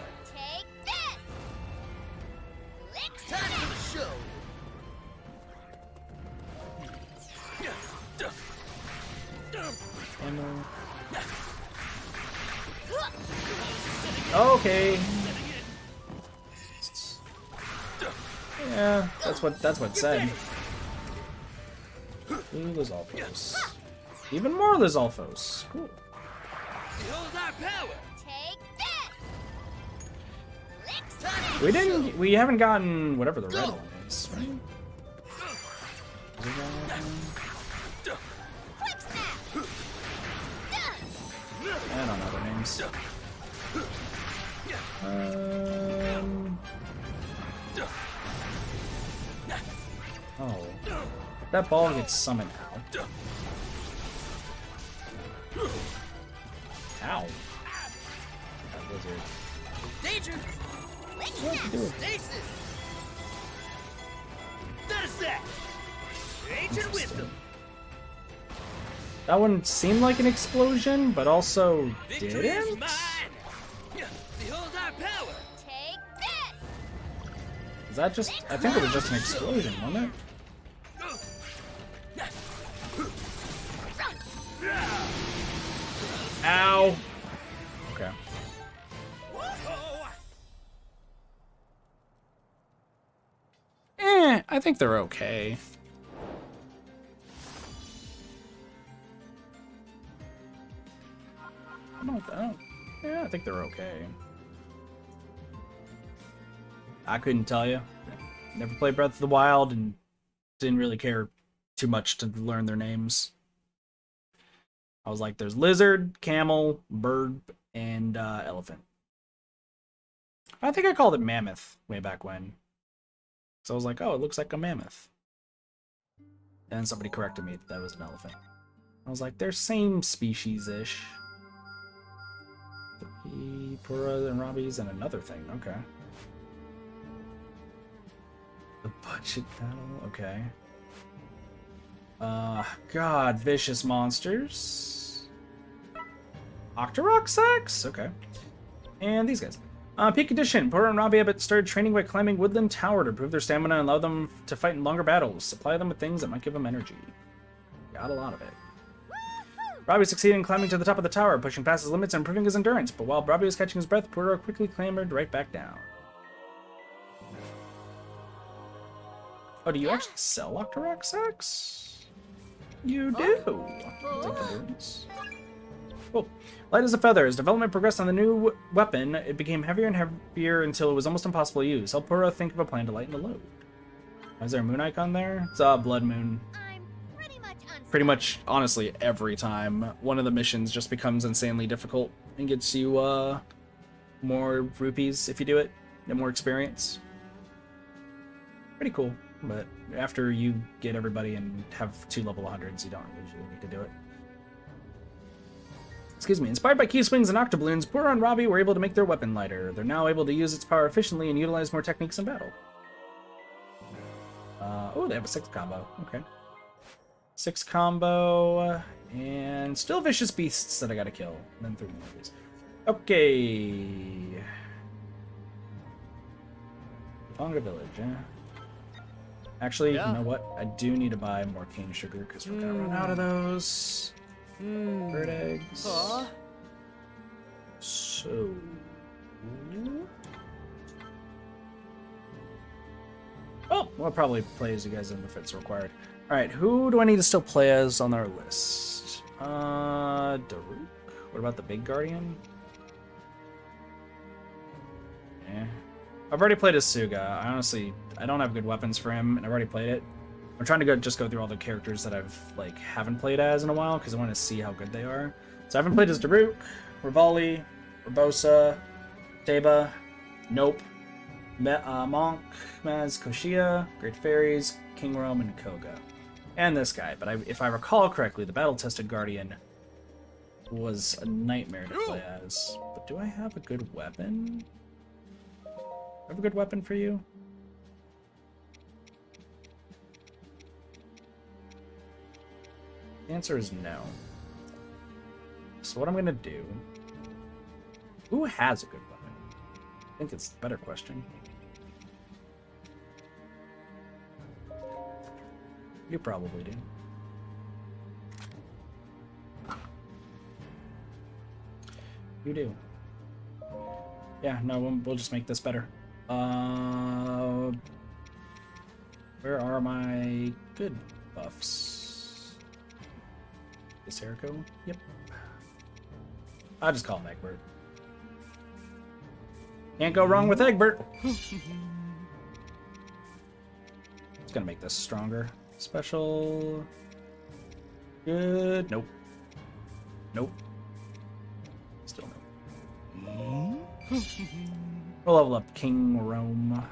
Okay. Yeah, that's what it said. Ooh, Lizalfos. Even more Lizalfos. Cool. Take this! We haven't gotten whatever the red one is, right? I don't know their names. Oh. That ball gets summoned out. Ow. That lizard. Danger! Stasis! There's that! Ancient wisdom! That one seemed like an explosion, but also Victory is didn't? mine! Behold our power! Take this! Is that just... I think it was just an explosion, wasn't it? Ow! Okay. I think they're okay. Yeah, I think they're okay. I couldn't tell you. Never played Breath of the Wild and didn't really care too much to learn their names. I was like, there's lizard, camel, bird, and elephant. I think I called it mammoth way back when. So I was like, oh, it looks like a mammoth. And somebody corrected me that was an elephant. I was like, they're same species-ish. The Puras and Robbies and another thing, okay. The budget battle, okay. God, vicious monsters. Octorock, okay. And these guys. Peak Edition. Pura and Robbie have started training by climbing Woodland Tower to improve their stamina and allow them to fight in longer battles. Supply them with things that might give them energy. Got a lot of it. Robbie succeeded in climbing to the top of the tower, pushing past his limits and improving his endurance. But while Robbie was catching his breath, Pura quickly clambered right back down. Oh, do you actually sell Octorock? You do. Take the boots. Cool. Light as a feather. As development progressed on the new weapon, it became heavier and heavier until it was almost impossible to use. Help Pura think of a plan to lighten the load. Is there a moon icon there? It's a blood moon. I'm Pretty much, honestly, every time one of the missions just becomes insanely difficult and gets you more rupees if you do it, and more experience. Pretty cool, but after you get everybody and have 2 level 100s, you don't usually need to do it. Excuse me. Inspired by key swings and octobloons, Pura and Robbie were able to make their weapon lighter. They're now able to use its power efficiently and utilize more techniques in battle. Oh, they have a 6 combo. Okay. 6 combo, and still vicious beasts that I gotta kill. And then 3 movies. Okay. Ponga Village, eh? Actually, you know what? I do need to buy more cane sugar because we're gonna run out of those. Bird eggs. So... Oh, we'll probably play as you guys in if it's required. Alright, who do I need to still play as on our list? Daruk? What about the big guardian? Yeah. I've already played as Suga. I don't have good weapons for him, and I've already played it. I'm trying to just go through all the characters that I've haven't played as in a while because I want to see how good they are. So I haven't played as Daruk, Rivali, Urbosa, Teba, Nope, Monk, Maz, Koshia, Great Fairies, King Rome, and Koga. And this guy, but if I recall correctly, the battle-tested Guardian was a nightmare to play as. But do I have a good weapon? Do I have a good weapon for you? The answer is no. So what I'm gonna do... Who has a good weapon? I think it's the better question. You probably do. You do. Yeah, no, we'll just make this better. Where are my good buffs? Is Jericho? Yep. I'll just call him Egbert. Can't go wrong with Egbert. It's gonna make this stronger. Special. Good. Nope. Nope. Still no. We'll level up King Rome.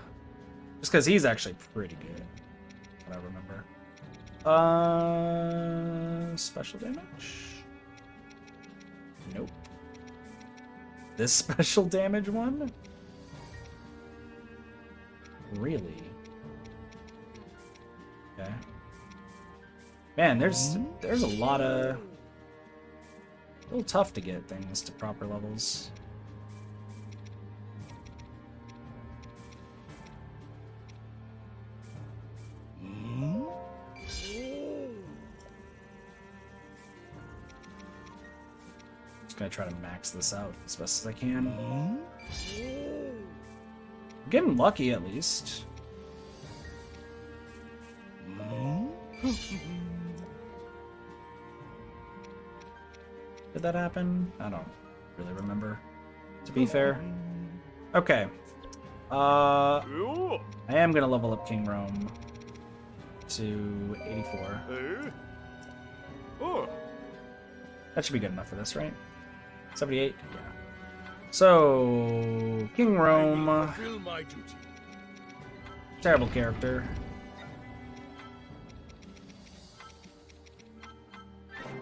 Just because he's actually pretty good. What I remember. Special damage? Nope. This special damage one? Really? Okay. Man, there's a lot of... A little tough to get things to proper levels. Just gonna try to max this out as best as I can. I'm getting lucky at least. Did that happen? I don't really remember, to be fair. Okay. I am gonna level up King Rome to 84. That should be good enough for this, right? 78? Yeah. So, King Rome. Terrible character.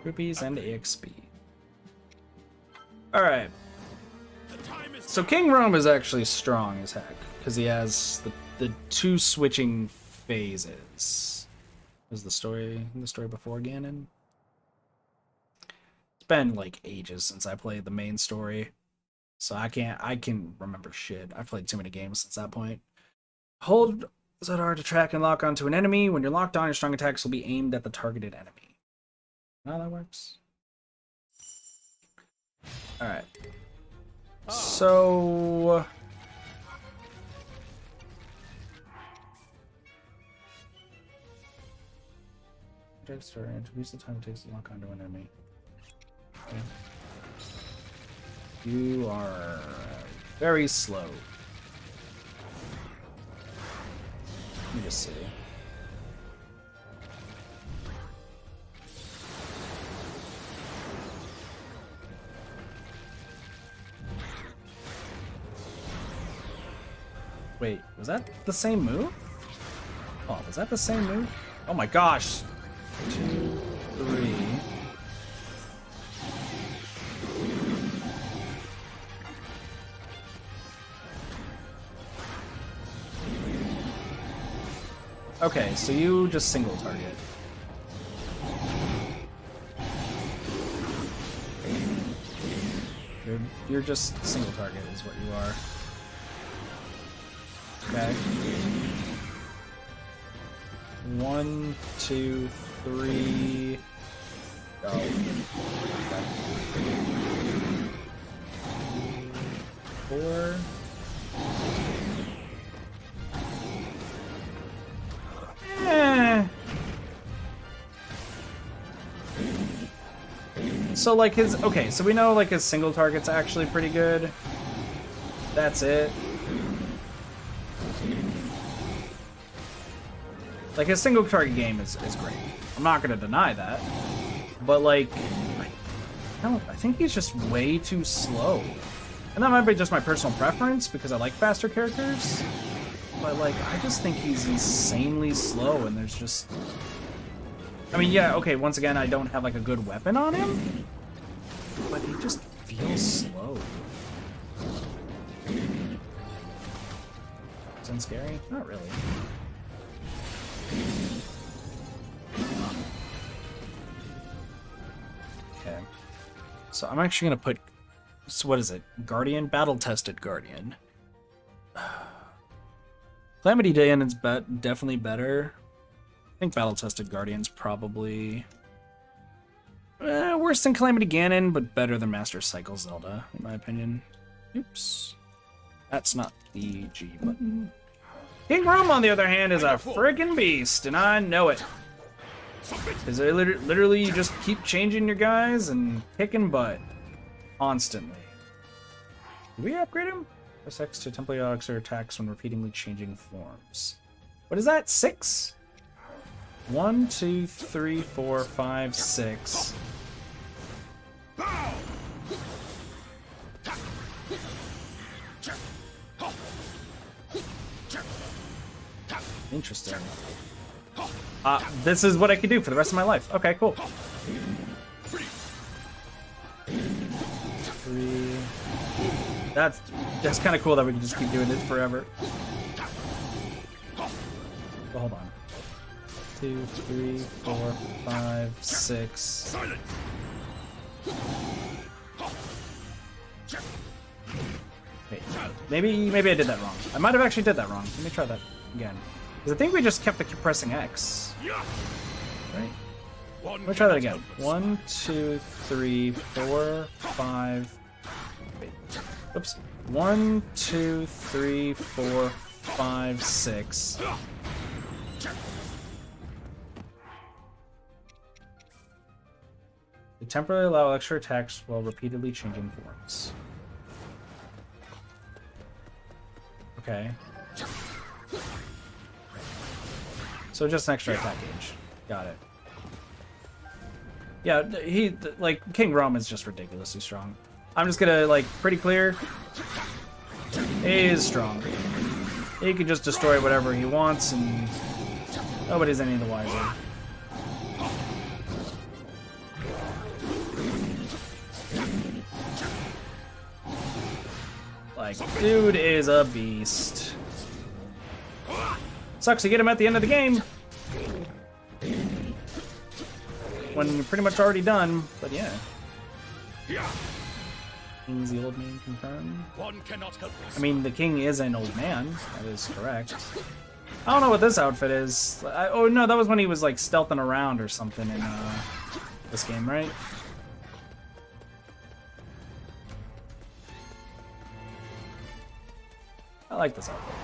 Rupees and EXP. Alright. So King Rome is actually strong as heck, because he has the two switching phases. Was the story before Ganon? It's been like ages since I played the main story, so I can remember shit. I've played too many games since that point. Hold ZR to track and lock onto an enemy. When you're locked on, your strong attacks will be aimed at the targeted enemy. How that works? Alright. So... Start and increase the time it takes to lock onto an enemy. Okay. You are very slow. Let me just see. Wait, was that the same move? Oh, was that the same move? Oh my gosh! 2, 3. Okay, so you just single target. You're just single target is what you are. Okay. 1, 2, 3. Go. Okay. 4. So like his so we know like his single target's actually pretty good. That's it. Like his single target game is great. I'm not gonna deny that. But like I think he's just way too slow. And that might be just my personal preference because I like faster characters. But like I just think he's insanely slow and there's just I mean yeah, okay, once again I don't have like a good weapon on him. But he just feels slow. Sound scary? Not really. Okay. So I'm actually gonna put so what is it? Guardian? Battle-tested Guardian. Calamity Ganon's definitely better. I think Battle-tested Guardian's probably worse than Calamity Ganon, but better than Master Cycle Zelda, in my opinion. Oops. That's not the G button. King Rome, on the other hand, is a friggin' beast, and I know it. Because literally you just keep changing your guys and kicking butt. Constantly. Did we upgrade him? Press X to temporarily allow extra attacks when repeatedly changing forms. What is that? 6? 1, 2, 3, 4, 5, 6. Interesting. This is what I could do for the rest of my life. Okay, cool. 3. That's kind of cool that we can just keep doing this forever. Well, hold on. 2, 3, 4, 5, 6. Silent. Wait, maybe I did that wrong. I might have actually did that wrong. Let me try that again. Because I think we just kept pressing X. Right? Let me try that again. 1, 2, 3, 4, 5. Wait. Oops. 1, 2, 3, 4, 5, 6. They temporarily allow extra attacks while repeatedly changing forms. Okay. So just an extra attack gauge. Got it. Yeah, like, King Rome is just ridiculously strong. I'm just gonna, like, pretty clear. He is strong. He can just destroy whatever he wants, and nobody's any the wiser. Like, dude is a beast. Sucks to get him at the end of the game when you're pretty much already done, but yeah. King's the old man confirmed. One cannot help this. I mean, the king is an old man. That is correct. I don't know what this outfit is. Oh no, that was when he was like stealthing around or something in this game, right? I like this outfit.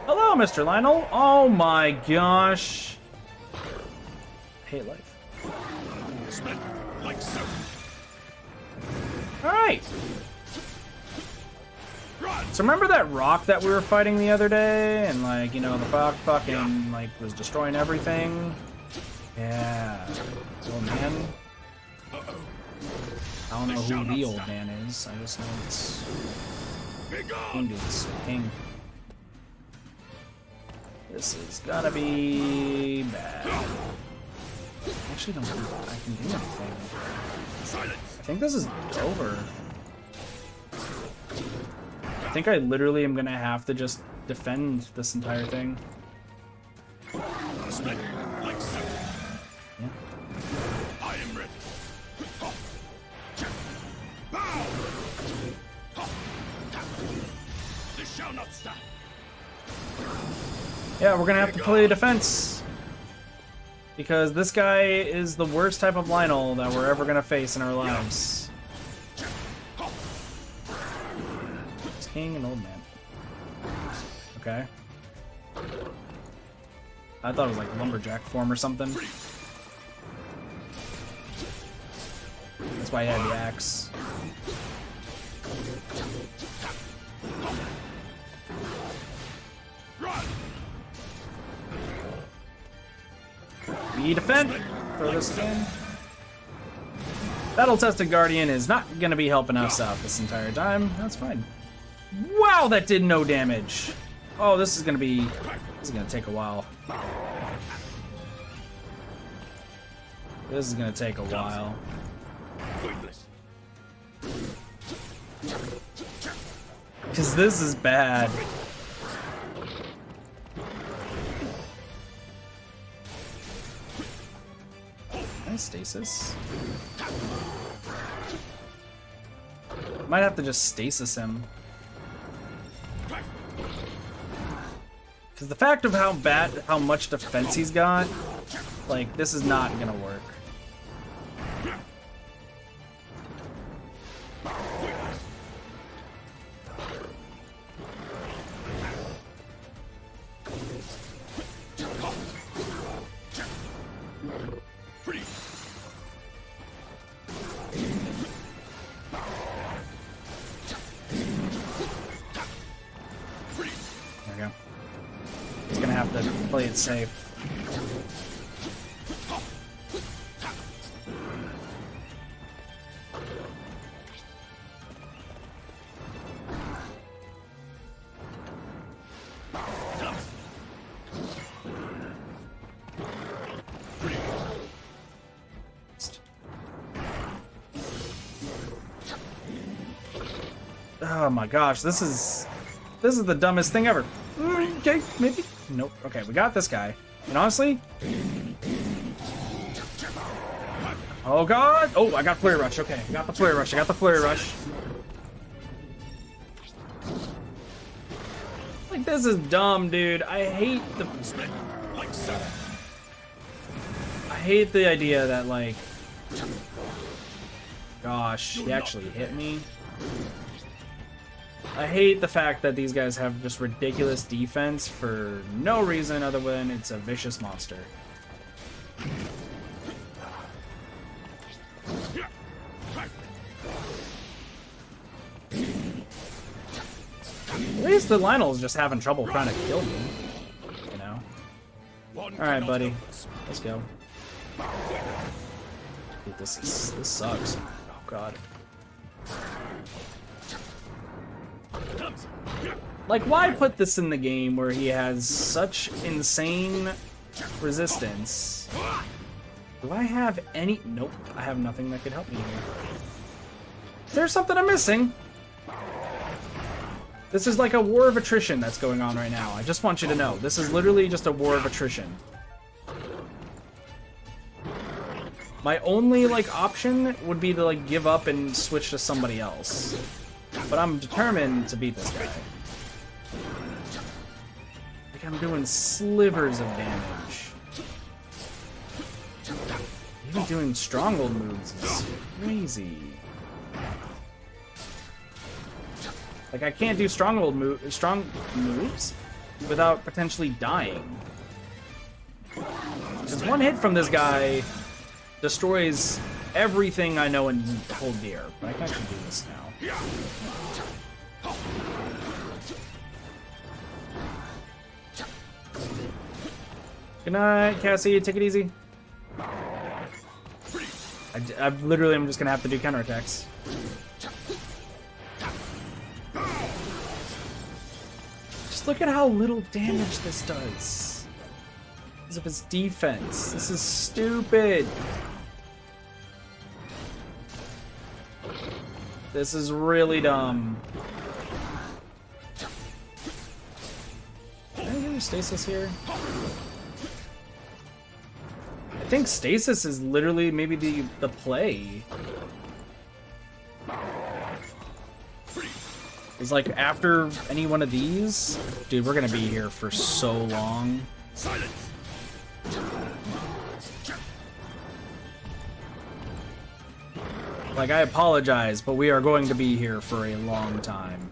Hello, Mr. Lionel. Oh my gosh. I hate life. Split like so. Alright. So remember that rock that we were fighting the other day? And like, you know, the rock fucking like was destroying everything? Yeah. Old man. I don't know who the old man is. I just know it's King dudes. King. This is gotta be bad. I actually don't think I can do anything. I think this is over. I think I literally am gonna have to just defend this entire thing. Split like so. Yeah. I am ready. This shall not stop. Yeah, we're gonna have to play defense. Because this guy is the worst type of Lionel that we're ever gonna face in our lives. It's king and old man. Okay. I thought it was like lumberjack form or something. That's why he had the axe. We defend! Throw this in. Battle-tested Guardian is not gonna be helping us out this entire time. That's fine. Wow, that did no damage! Oh, this is gonna take a while. This is gonna take a while. Because this is bad. Nice stasis. Might have to just stasis him. Because the fact of how much defense he's got, like, this is not gonna work. There we go. He's gonna have to play it safe. Oh my gosh, this is the dumbest thing ever. Okay, maybe. Nope. Okay, we got this guy. And honestly, oh god! Oh, I got flurry rush. Okay, I got the flurry rush. I got the flurry rush. Like, this is dumb, dude. I hate the idea that, like, gosh, he actually hit me. I hate the fact that these guys have just ridiculous defense for no reason other than it's a vicious monster. At least the Lionel's just having trouble trying to kill me, you know? Alright, buddy. Let's go. Dude, this sucks. Oh, God. Like, why put this in the game where he has such insane resistance? Do I have any... Nope, I have nothing that could help me here. Is there something I'm missing? This is like a war of attrition that's going on right now. I just want you to know. This is literally just a war of attrition. My only, like, option would be to, like, give up and switch to somebody else. But I'm determined to beat this guy. Like, I'm doing slivers of damage. Even doing stronghold moves is crazy. Like, I can't do strong moves without potentially dying. Because one hit from this guy destroys everything I know and hold dear. But I can actually do this now. Good night, Cassie. Take it easy. I literally am just gonna have to do counterattacks. Just look at how little damage this does. Because of his defense. This is stupid. This is really dumb. Can I do stasis here? I think stasis is literally maybe the play. It's like after any one of these, dude, we're gonna be here for so long. Silence. Like, I apologize, but we are going to be here for a long time.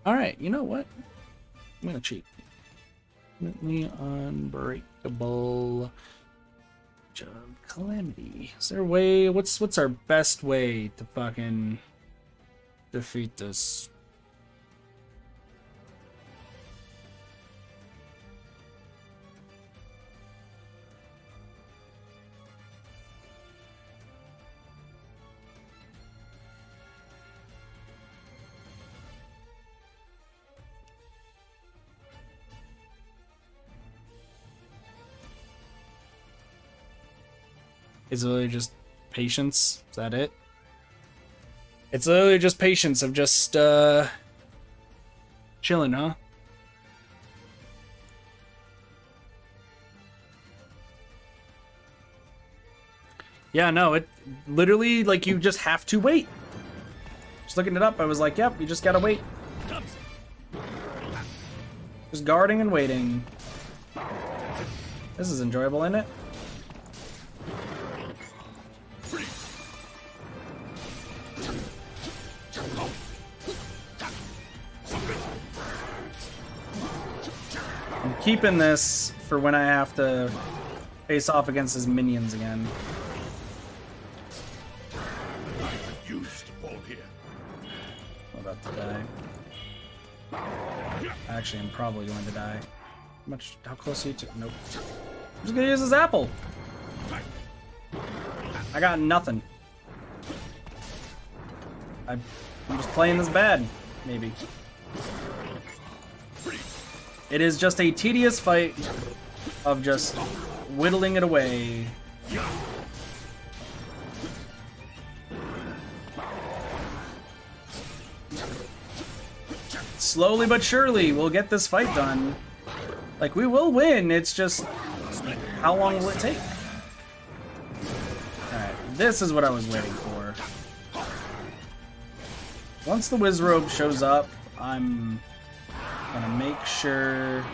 Alright, you know what? I'm gonna cheat. Permanently unbreakable. Calamity. Is there a way? What's our best way to fucking defeat this? Is it literally just patience? Is that it? It's literally just patience of just, chilling, huh? Yeah, no, it literally, like, you just have to wait. Just looking it up, I was like, yep, you just gotta wait. Just guarding and waiting. This is enjoyable, isn't it? I'm keeping this for when I have to face off against his minions again. trouble here. I'm about to die. Actually, I'm probably going to die. How close are you to? Nope. I'm just gonna use this apple. I got nothing. I'm just playing this bad, maybe. It is just a tedious fight of just whittling it away. Slowly but surely, we'll get this fight done. Like, we will win, it's just, how long will it take? Alright, this is what I was waiting for. Once the Wizrobe shows up, I'm gonna make sure...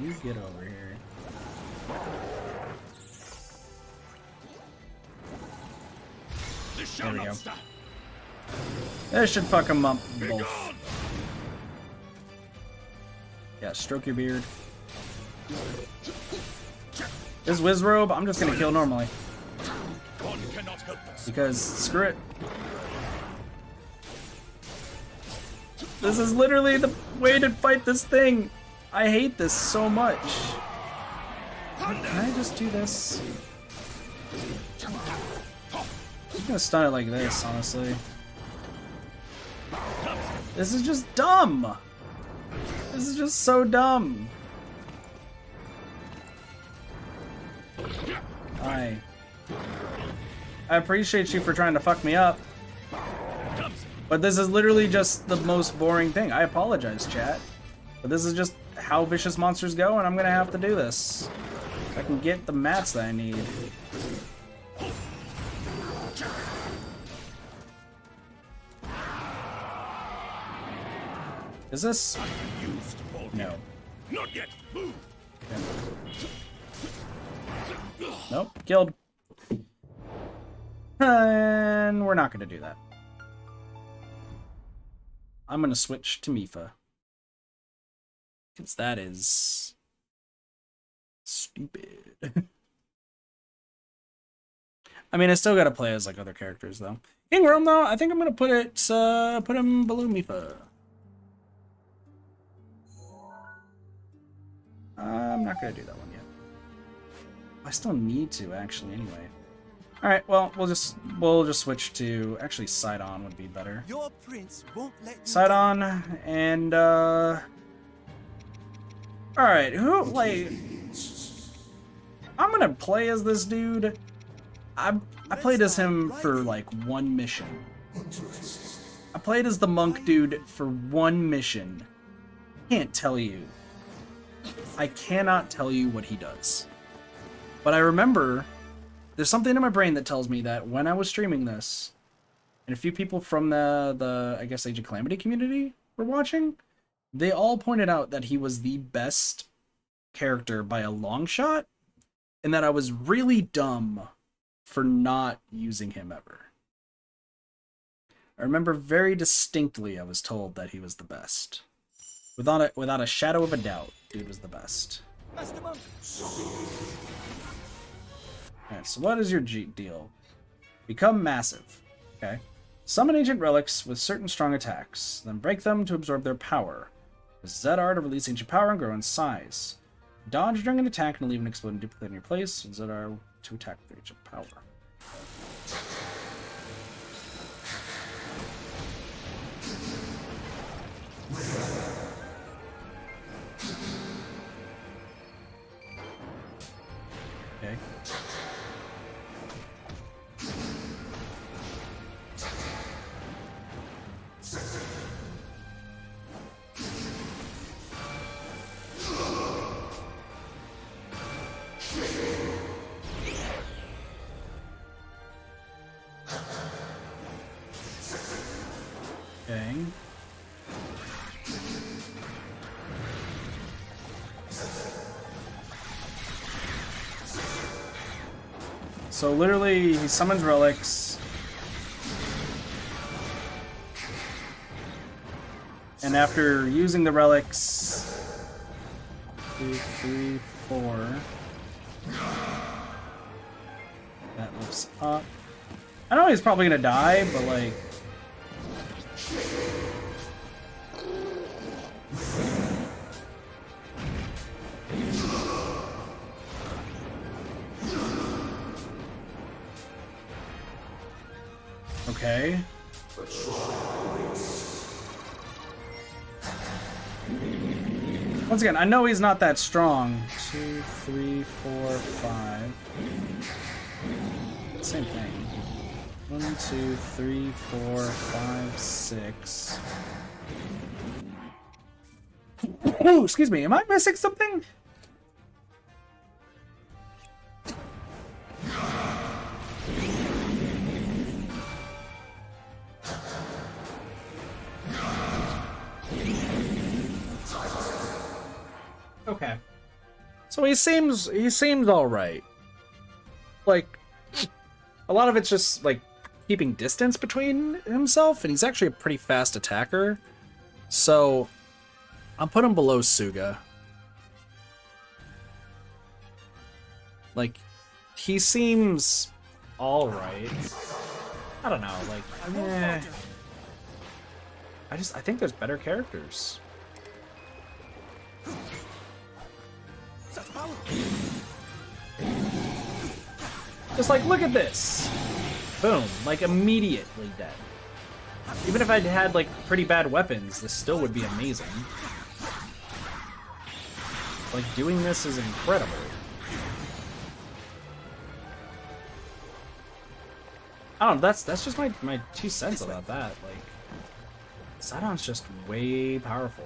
You get over here. There we go. This should fuck them up both. Yeah, stroke your beard. This Wizrobe, I'm just gonna kill normally. Because, screw it. This is literally the way to fight this thing. I hate this so much. Can I just do this? I'm gonna stun it like this, honestly. This is just dumb. This is just so dumb. I appreciate you for trying to fuck me up. But this is literally just the most boring thing. I apologize, chat. But this is just how vicious monsters go, and I'm gonna have to do this. If I can get the mats that I need. Is this? No. Not yet. Move. Nope. Killed. And we're not going to do that. I'm going to switch to Mipha. Because that is... stupid. I mean, I still got to play as like other characters, though. Ingram, though, I think I'm going to put him below Mipha. I'm not going to do that one yet. I still need to, actually, anyway. Alright, well, we'll just switch to... Actually, Sidon would be better. Your prince won't let you Sidon, and, Alright, who, like... I'm gonna play as this dude. I played as him for, like, one mission. I played as the monk dude for one mission. Can't tell you. I cannot tell you what he does. But I remember there's something in my brain that tells me that when I was streaming this, and a few people from the I guess Age of Calamity community were watching, they all pointed out that he was the best character by a long shot, and that I was really dumb for not using him ever. I remember very distinctly I was told that he was the best. Without a shadow of a doubt, dude was the best. Alright, so what is your deal? Become massive. Okay. Summon ancient relics with certain strong attacks, then break them to absorb their power. This is that art to release ancient power and grow in size. Dodge during an attack and leave an exploding duplicate in your place. This is that art to attack with ancient power. Okay. Okay. So literally, he summons relics, and after using the relics, 2, 3, 4, moves up. I know he's probably gonna die, but like... Okay. Once again, I know he's not that strong. 2, 3, 4, 5. Same thing. 1, 2, 3, 4, 5, 6. Oh, excuse me. Am I missing something? Okay. So he seems all right. Like, a lot of it's just like keeping distance between himself, and he's actually a pretty fast attacker. So I'll put him below Suga. Like, he seems all right. I don't know, like, I think there's better characters. Just like, look at this. Boom, like immediately dead. Even if I'd had like pretty bad weapons, this still would be amazing. Like, doing this is incredible. I don't know, that's just my 2 cents about that. Like, Sidon's just way powerful.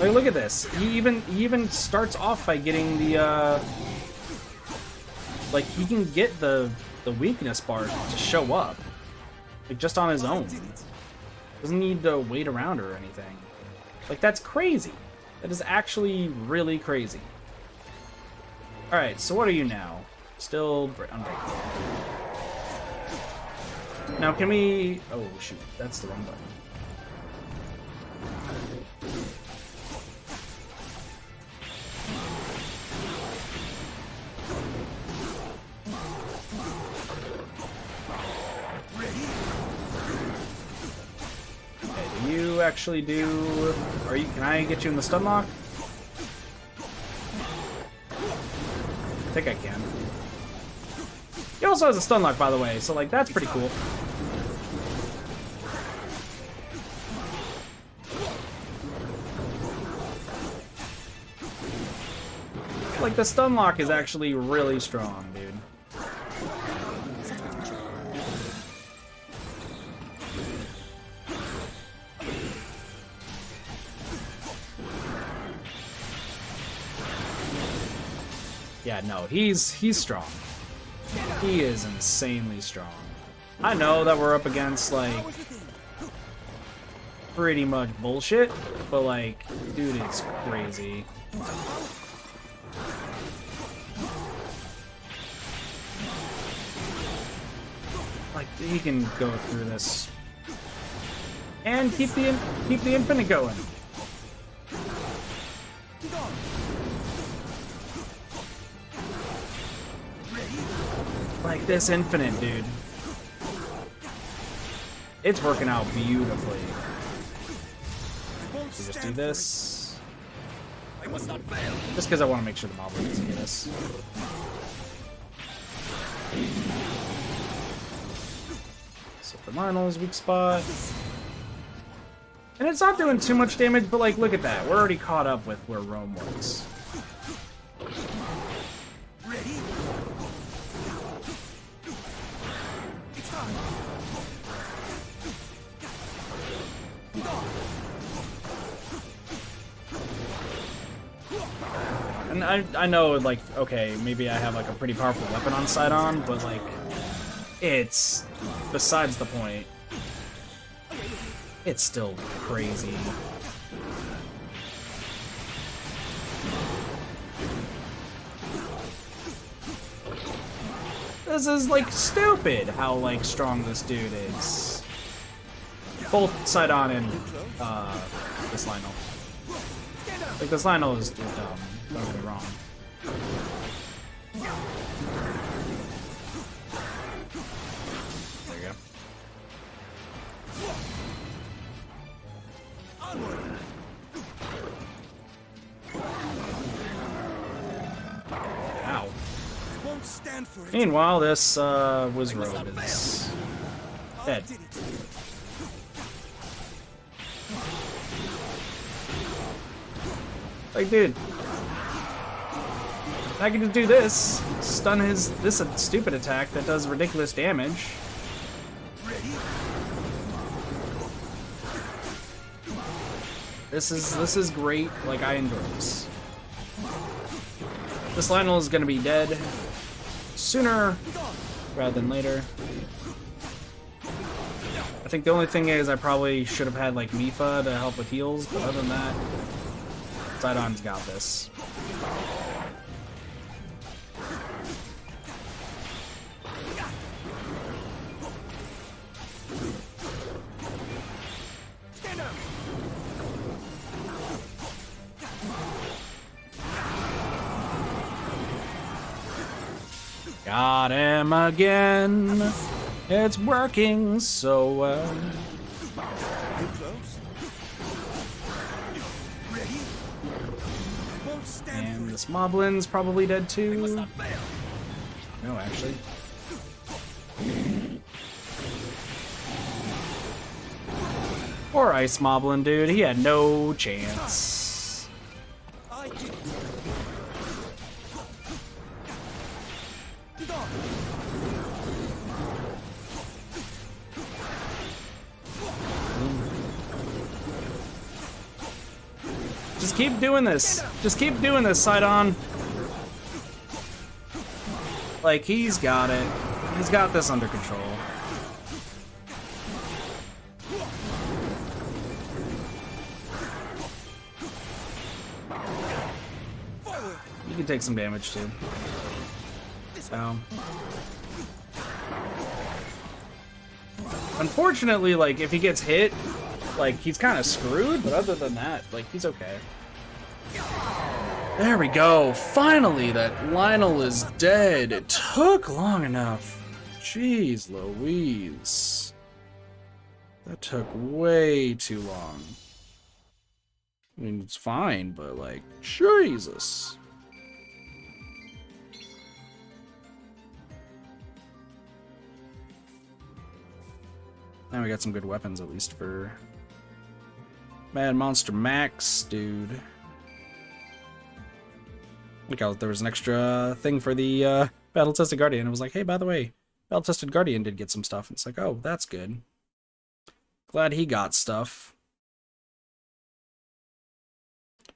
Like, look at this. He even starts off by getting the like, he can get the weakness bar to show up, like, just on his own. Doesn't need to wait around or anything. Like, that's crazy. That is actually really crazy. All right, so what are you now? Still unbreakable. Now can we? Oh shoot, that's the wrong button. You actually do... Can I get you in the stun lock? I think I can. He also has a stun lock, by the way, so like, that's pretty cool. Like, the stun lock is actually really strong, dude. Yeah, no, he's strong. He is insanely strong. I know that we're up against, like, pretty much bullshit, but, like, dude, it's crazy. Like, he can go through this and keep the infinite going. Like, this infinite, dude. It's working out beautifully. So just do this. Just because I want to make sure the mob doesn't get us. So for Lionel's weak spot. And it's not doing too much damage, but like, look at that. We're already caught up with where Rome was. And I know, like, okay, maybe I have, like, a pretty powerful weapon on Sidon, but, like, it's besides the point. It's still crazy. This is, like, stupid how, like, strong this dude is. Both Sidon and, this Lionel. Like, this Lionel is dumb. Don't get me wrong. There you go. Ow. Won't stand for it. Meanwhile, this Wizrobe is dead. Did it. Like, dude, I can just do this, stun this stupid attack that does ridiculous damage. This is great. Like, I enjoy this. This Lionel is gonna be dead sooner rather than later. I think the only thing is I probably should have had like Mifa to help with heals, but other than that, Sidon's got this. Got him again. It's working so well. And this Moblin's probably dead too. No, actually. Poor Ice Moblin, dude. He had no chance. Just keep doing this. Just keep doing this, Sidon. Like, he's got it. He's got this under control. You can take some damage, too. So. Unfortunately, like, if he gets hit, like, he's kind of screwed, but other than that, like, he's okay. There we go. Finally, that Lionel is dead. It took long enough. Jeez Louise. That took way too long. I mean, it's fine, but, like, Jesus. Now we got some good weapons, at least, for Mad Monster Max, dude. Look out, there was an extra thing for the Battle-Tested Guardian. It was like, hey, by the way, Battle-Tested Guardian did get some stuff. It's like, oh, that's good. Glad he got stuff.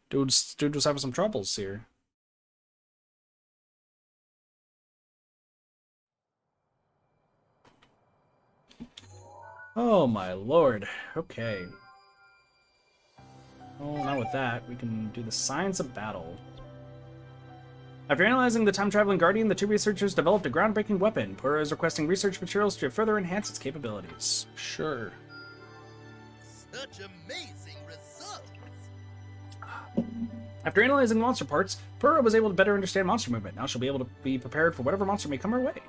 Dude was having some troubles here. Oh my lord. Okay. Oh, now with that, we can do the Science of Battle. After analyzing the time-traveling Guardian, the two researchers developed a groundbreaking weapon. Pura is requesting research materials to further enhance its capabilities. Sure. Such amazing results! After analyzing monster parts, Pura was able to better understand monster movement. Now she'll be able to be prepared for whatever monster may come her way.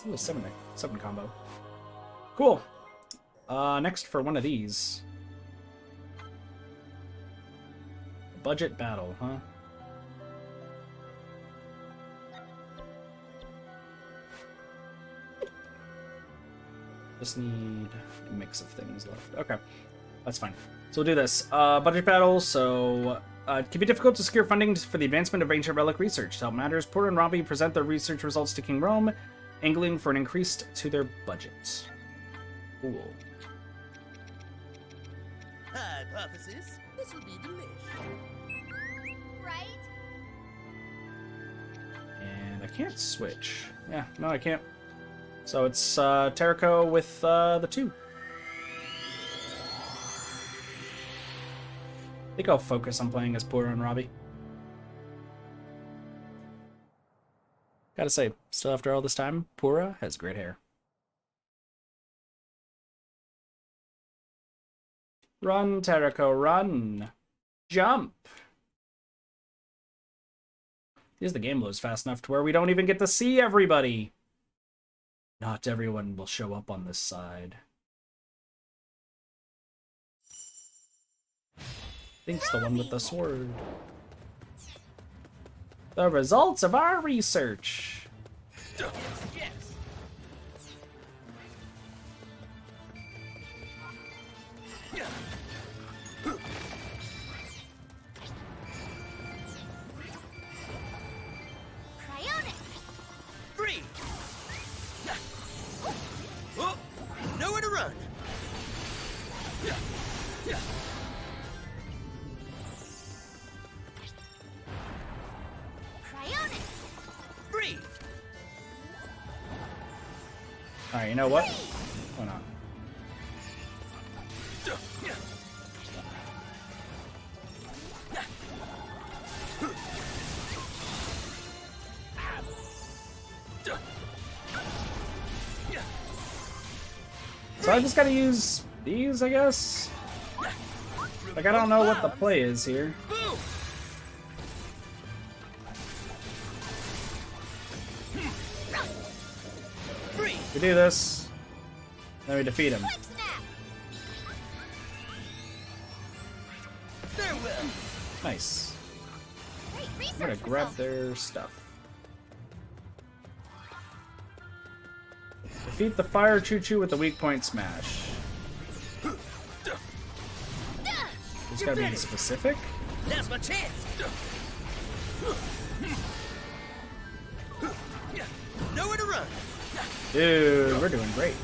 Ooh, a 7 combo. Cool. Next for one of these. Budget battle, huh? Just need a mix of things left. Okay, that's fine. So we'll do this. Budget battle, so it can be difficult to secure funding for the advancement of ancient relic research. To help matters, Porter and Robbie present their research results to King Rome, angling for an increase to their budget. Cool. Hypothesis? This would be delicious. Right? And I can't switch. Yeah, no, I can't. So it's Terrico with the 2. I think I'll focus on playing as Porter and Robbie. Gotta say, still after all this time, Pura has great hair. Run, Terrico, run! Jump! Is the game loads fast enough to where we don't even get to see everybody. Not everyone will show up on this side. I think it's the one with the sword. The results of our research. Yes. Free. Oh, nowhere to run. Free. Alright, you know what? Why not? So I just gotta use these, I guess? Like, I don't know what the play is here. Boom. Free. We do this, then we defeat him. Farewell. Nice. I'm gonna grab their stuff. Defeat the fire choo-choo with the weak point smash. It's gotta be specific. Now's my chance. Nowhere to run. Dude, we're doing great.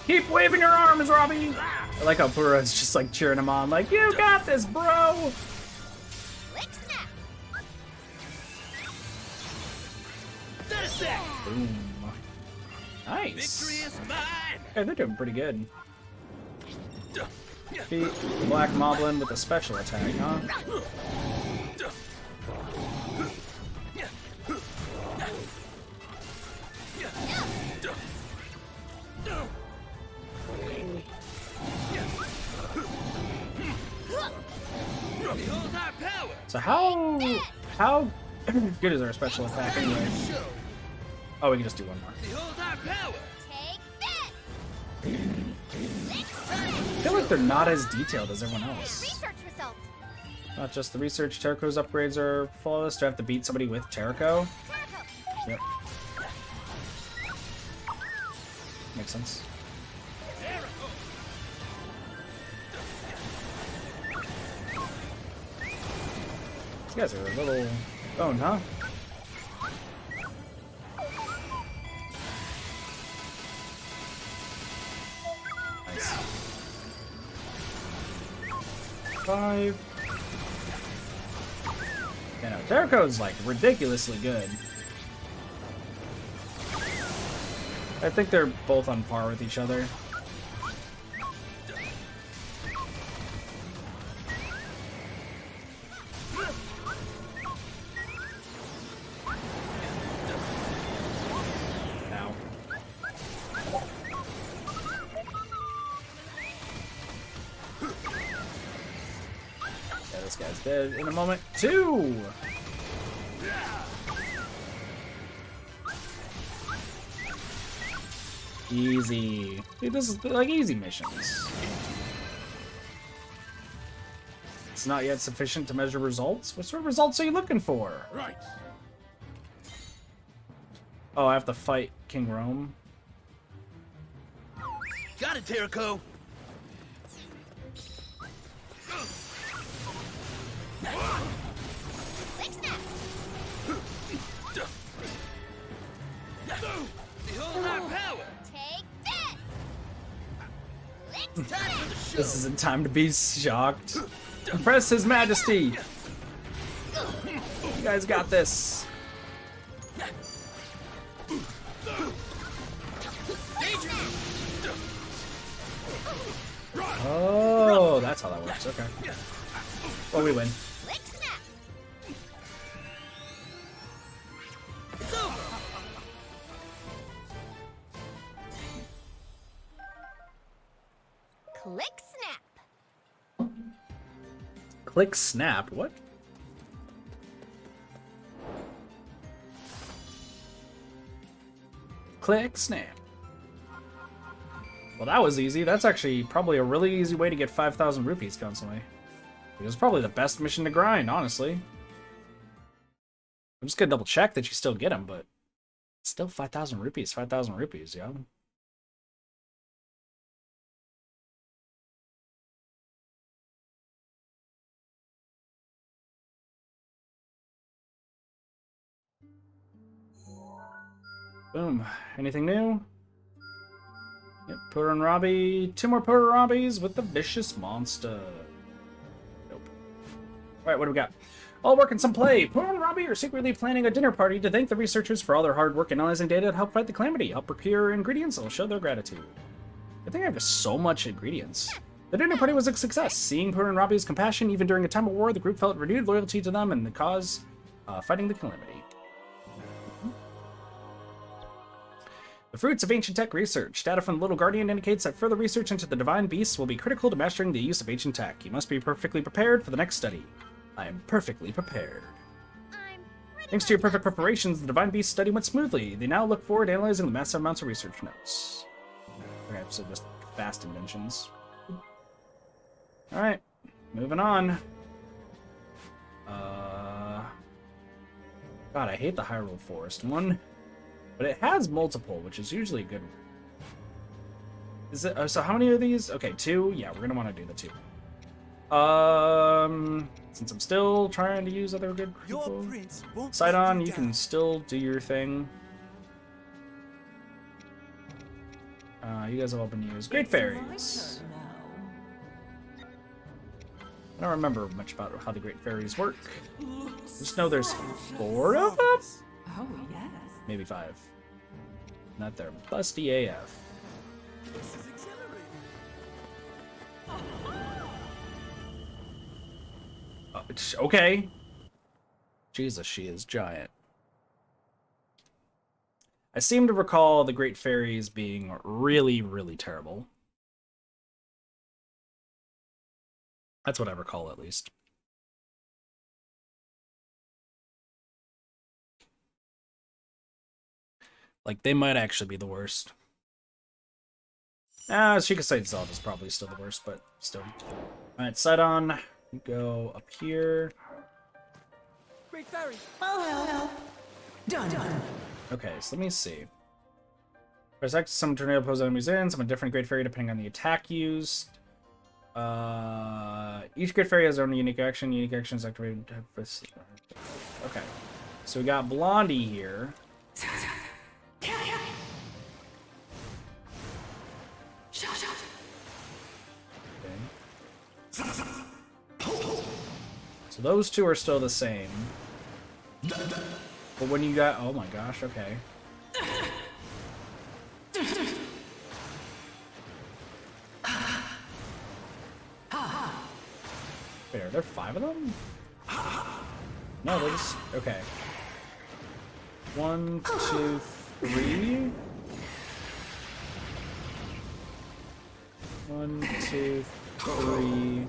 Keep waving your arms, Robbie! I like how Pura's just like cheering him on, like, you got this, bro! Boom. Nice. Victory is mine. Hey, they're doing pretty good. Defeat the Black Moblin with a special attack, huh? So how good is our special attack anyway? Oh, we can just do one more. I feel like they're not as detailed as everyone else. Research results. Not just the research. Terraco's upgrades are flawless. Do I have to beat somebody with Terraco? Yep. Makes sense. These guys are a little boned, huh? Nice. 5. You know, Terraco's like ridiculously good. I think they're both on par with each other. Now. Yeah, this guy's dead in a moment. 2! Easy. Dude, this is like easy missions. It's not yet sufficient to measure results? What sort of results are you looking for? Right. Oh, I have to fight King Rome. Got it, Terraco. Behold our power. This isn't time to be shocked. Impress His Majesty! You guys got this. Oh, that's how that works. Okay. Well, we win. Click snap. Click snap. What? Click snap. Well, that was easy. That's actually probably a really easy way to get 5,000 rupees constantly. It was probably the best mission to grind, honestly. I'm just gonna double check that you still get them, but still 5,000 rupees. 5,000 rupees, yeah. Boom. Anything new? Yep, Pura and Robbie. 2 more Pura Robbies with the vicious monster. Nope. Alright, what do we got? All work and some play. Pura and Robbie are secretly planning a dinner party to thank the researchers for all their hard work analyzing data to help fight the Calamity. Help procure ingredients and will show their gratitude. I think I have so much ingredients. The dinner party was a success. Seeing Pura and Robbie's compassion, even during a time of war, the group felt renewed loyalty to them and the cause fighting the Calamity. The fruits of ancient tech research. Data from the Little Guardian indicates that further research into the divine beasts will be critical to mastering the use of ancient tech. You must be perfectly prepared for the next study. I am perfectly prepared. Thanks to your perfect preparations, the divine beast study went smoothly. They now look forward to analyzing the massive amounts of research notes. Okay, so just fast inventions. Alright, moving on. God, I hate the Hyrule Forest one. But it has multiple, which is usually good. Is it? So how many are these? Okay, 2. Yeah, we're gonna want to do the 2. Since I'm still trying to use other good people. Sidon, you can still do your thing. You guys have all been used. Great fairies. I don't remember much about how the great fairies work. Just know there's 4 of them. Oh, yes. Maybe 5. Not there. Busty AF. This is exhilarating. Okay. Jesus, she is giant. I seem to recall the Great Fairies being really, really terrible. That's what I recall, at least. Like, they might actually be the worst. Shikasite Zelda is probably still the worst, but still. Alright, Sidon, go up here. Great fairy. I'll help. Done. Okay, so let me see. Press X to summon tornado pose enemies in, summon a different Great Fairy depending on the attack used. Each Great Fairy has their own unique action. Unique action is activated. Okay. So we got Blondie here. So those 2 are still the same. But when you got... Oh my gosh, okay. Wait, are there 5 of them? No, they're just... Okay. 1, 2, 3... 1, 2, 3...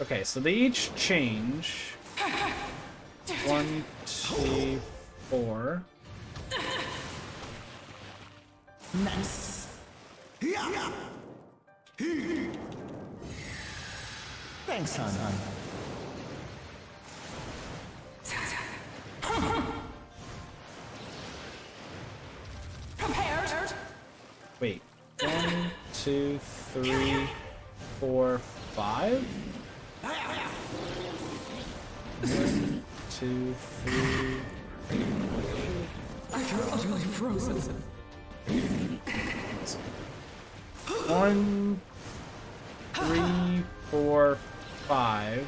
Okay, so they each change. 1, 2, 4. Nice. Thanks, hon. Prepared. Wait. 1, 2, 3, 4, 5? 1, 2, 3. I feel utterly frozen. 1, 3, 4, 5.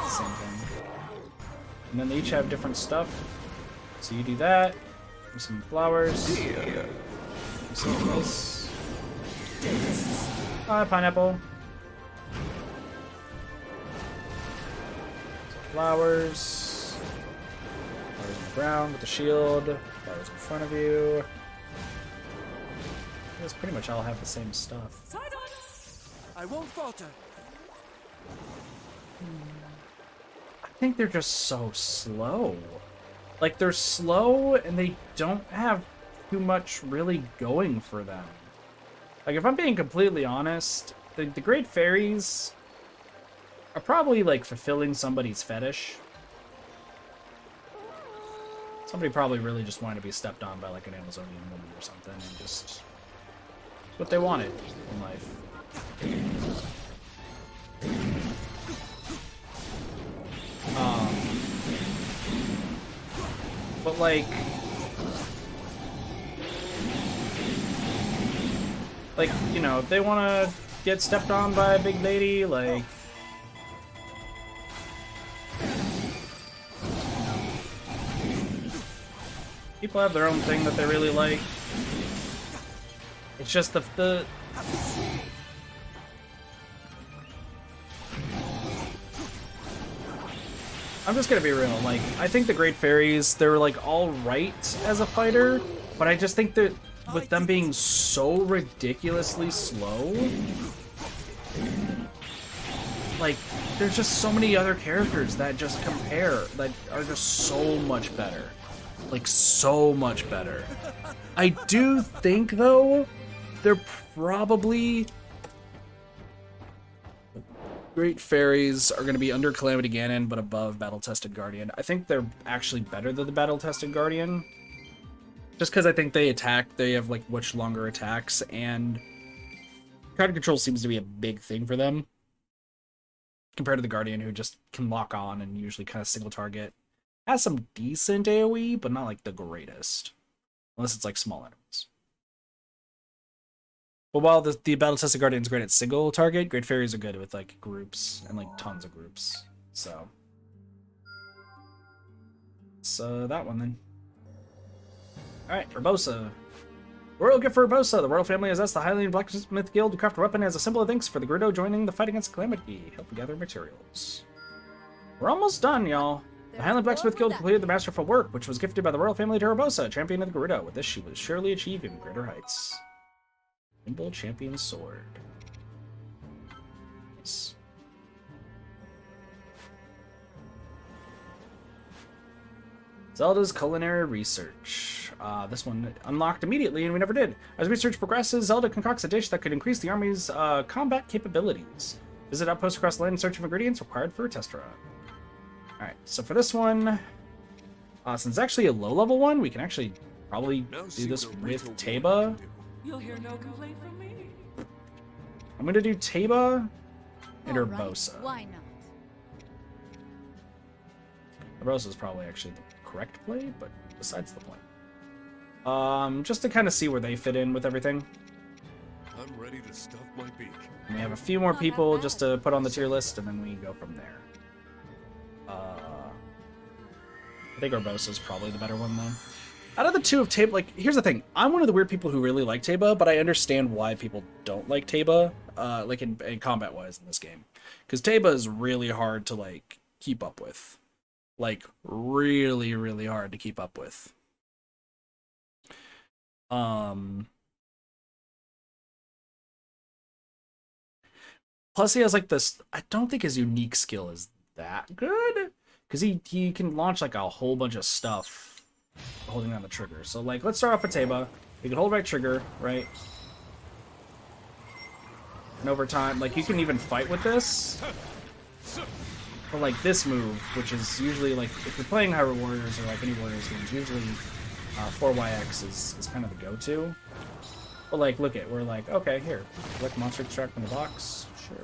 Same thing. And then they each have different stuff. So you do that. There's some flowers. Some this. Pineapple. Flowers. Flowers on the ground with the shield. Flowers in front of you. You guys pretty much all have the same stuff. I won't falter. I think they're just so slow. Like, they're slow and they don't have too much really going for them. Like, if I'm being completely honest, the Great Fairies are probably, like, fulfilling somebody's fetish. Somebody probably really just wanted to be stepped on by, like, an Amazonian woman or something, and just what they wanted in life. But, like, you know, if they want to get stepped on by a big lady, like, people have their own thing that they really like. It's just the I'm just gonna be real, like, I think the Great Fairies, they're, like, alright as a fighter, but I just think that with them being so ridiculously slow, like, there's just so many other characters that just compare, that are just so much better. Like, so much better. I do think, though, they're probably... Great Fairies are going to be under Calamity Ganon, but above Battle-Tested Guardian. I think they're actually better than the Battle-Tested Guardian. Just because I think they have, like, much longer attacks, and crowd control seems to be a big thing for them. Compared to the Guardian, who just can lock on and usually kind of single target. Has some decent AoE, but not, like, the greatest. Unless it's, like, small enemies. But while the Battle-Tested Guardian's great at single target, Great Fairies are good with, like, groups, and, like, tons of groups. So that one, then. Alright, Urbosa. Royal gift for Urbosa. The royal family has asked the Hylian Blacksmith Guild to craft a weapon as a symbol of thanks for the Gerudo joining the fight against Calamity. Help gather materials. We're almost done, y'all. The Hylian Blacksmith Guild completed the masterful work, which was gifted by the royal family to Urbosa, champion of the Gerudo. With this, she would surely achieve even greater heights. Nimble Champion Sword. Nice. Zelda's Culinary Research. This one unlocked immediately, and we never did. As research progresses, Zelda concocts a dish that could increase the army's combat capabilities. Visit outposts across the land in search of ingredients required for a test run. Alright, so for this one, since it's actually a low-level one, we can actually probably do this with Teba. You'll hear no complaint from me. I'm gonna do Teba and Urbosa. Why not? Urbosa is probably actually the correct play, but besides the point. Just to kind of see where they fit in with everything. I'm ready to stuff my beak. And we have a few more people just to put on the tier list, and then we go from there. I think Urbosa is probably the better one, though. Out of the two of Teba, like, here's the thing. I'm one of the weird people who really like Teba, but I understand why people don't like Teba, like, in combat-wise in this game. Because Teba is really hard to, like, keep up with. Like, really, really hard to keep up with. Plus, he has, like, this... I don't think his unique skill is that good. Because he can launch, like, a whole bunch of stuff holding down the trigger. So, like, let's start off with Teba. You can hold right trigger, right? And over time, like, you can even fight with this. But, like, this move, which is usually, like, if you're playing Hyrule Warriors or, like, any Warriors games, usually 4YX is kind of the go-to. But, like, look at, we're like, okay, here. Collect monster extract from the box. Sure.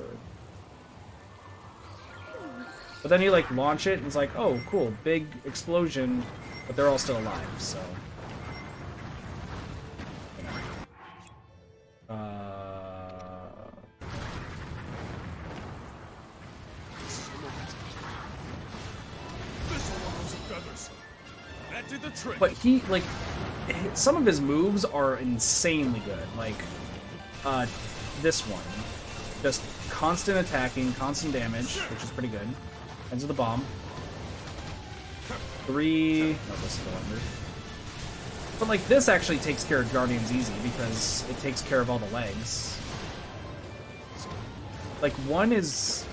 But then you, like, launch it, and it's like, oh, cool, big explosion, but they're all still alive, so... That did the trick. But he, like, some of his moves are insanely good. Like, this one. Just constant attacking, constant damage, which is pretty good. Ends with a bomb. 3. No, this is the wonder. But like this actually takes care of Guardians easy because it takes care of all the legs. Like one is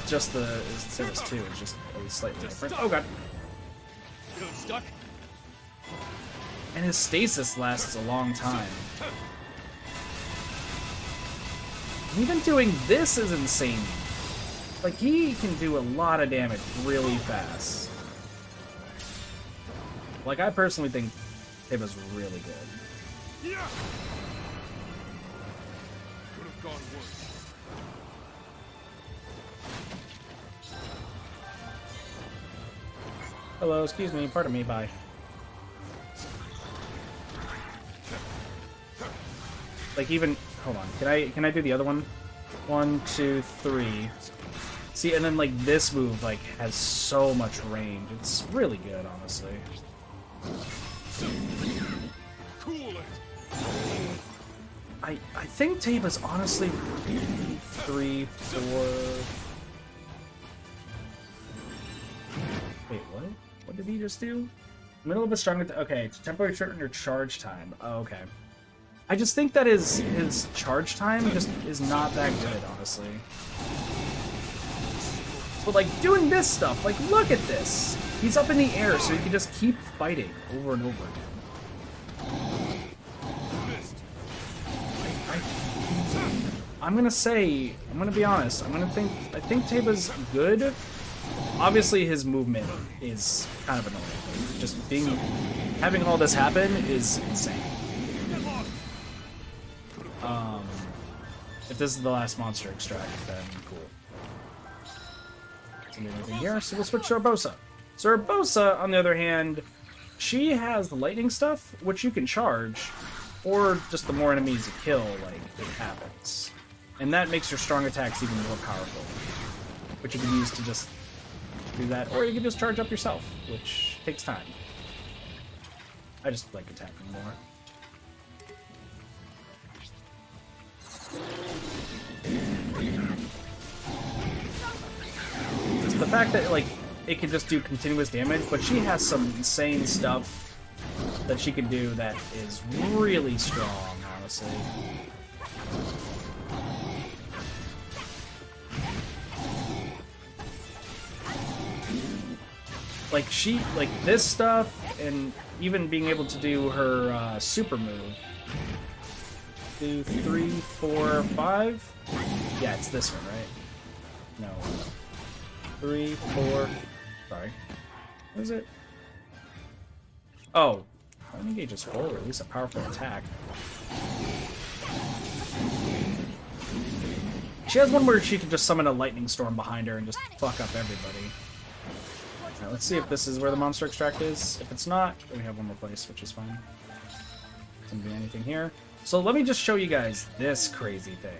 just the same as 2. It's just slightly different. Oh god. Feeling stuck? And his stasis lasts a long time. Even doing this is insane. Like, he can do a lot of damage really fast. Like, I personally think Teiba's really good. Yeah. Could have gone worse. Hello, excuse me, pardon me, bye. Like even, hold on, can I do the other one? 1, 2, 3. See, and then like this move like has so much range. It's really good, honestly. Cool it. I think Teiba's honestly 3, 4. Wait, what? What did he just do? Middle of a strong okay, temporary shorten your charge time. Oh, okay. I just think that his charge time just is not that good, honestly. But like doing this stuff, like look at this. He's up in the air, so he can just keep fighting over and over again. I'm gonna be honest. I think Teiba's good. Obviously, his movement is kind of annoying. Just having all this happen is insane. If this is the last monster extract, then cool. Isn't anything here? So we'll switch to Urbosa. So Urbosa, on the other hand, she has the lightning stuff, which you can charge, or just the more enemies you kill, like, it happens. And that makes your strong attacks even more powerful, which you can use to just do that, or you can just charge up yourself, which takes time. I just like attacking more. It's the fact that like it can just do continuous damage, but she has some insane stuff that she can do that is really strong, honestly. Like this stuff, and even being able to do her super move. 2, 3, 4, 5. Yeah, it's this one, right? No. 3, 4. Sorry. What is it? Oh. Lightning Gauge is 4, at least a powerful attack. She has one where she can just summon a lightning storm behind her and just fuck up everybody. Alright, let's see if this is where the monster extract is. If it's not, we have one more place, which is fine. Doesn't be anything here. So let me just show you guys this crazy thing.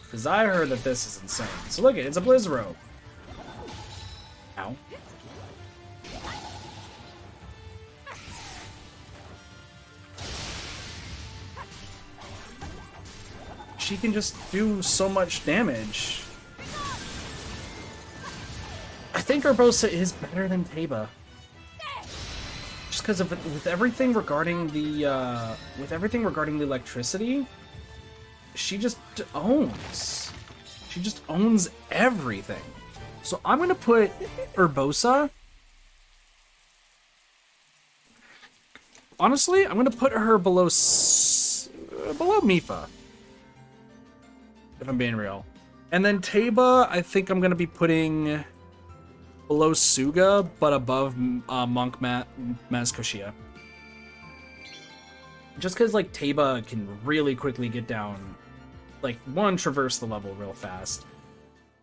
Because I heard that this is insane. So look, it's a Blizzrobe. Ow. She can just do so much damage. I think Urbosa is better than Teiba. Just because of with everything regarding the electricity, she just owns. She just owns everything. So I'm gonna put Urbosa. Honestly, I'm gonna put her below Mipha, if I'm being real. And then Teiba, I think I'm gonna be putting below Suga, but above Monk Mazkoshia. Just because, like, Teiba can really quickly get down, like, one, traverse the level real fast,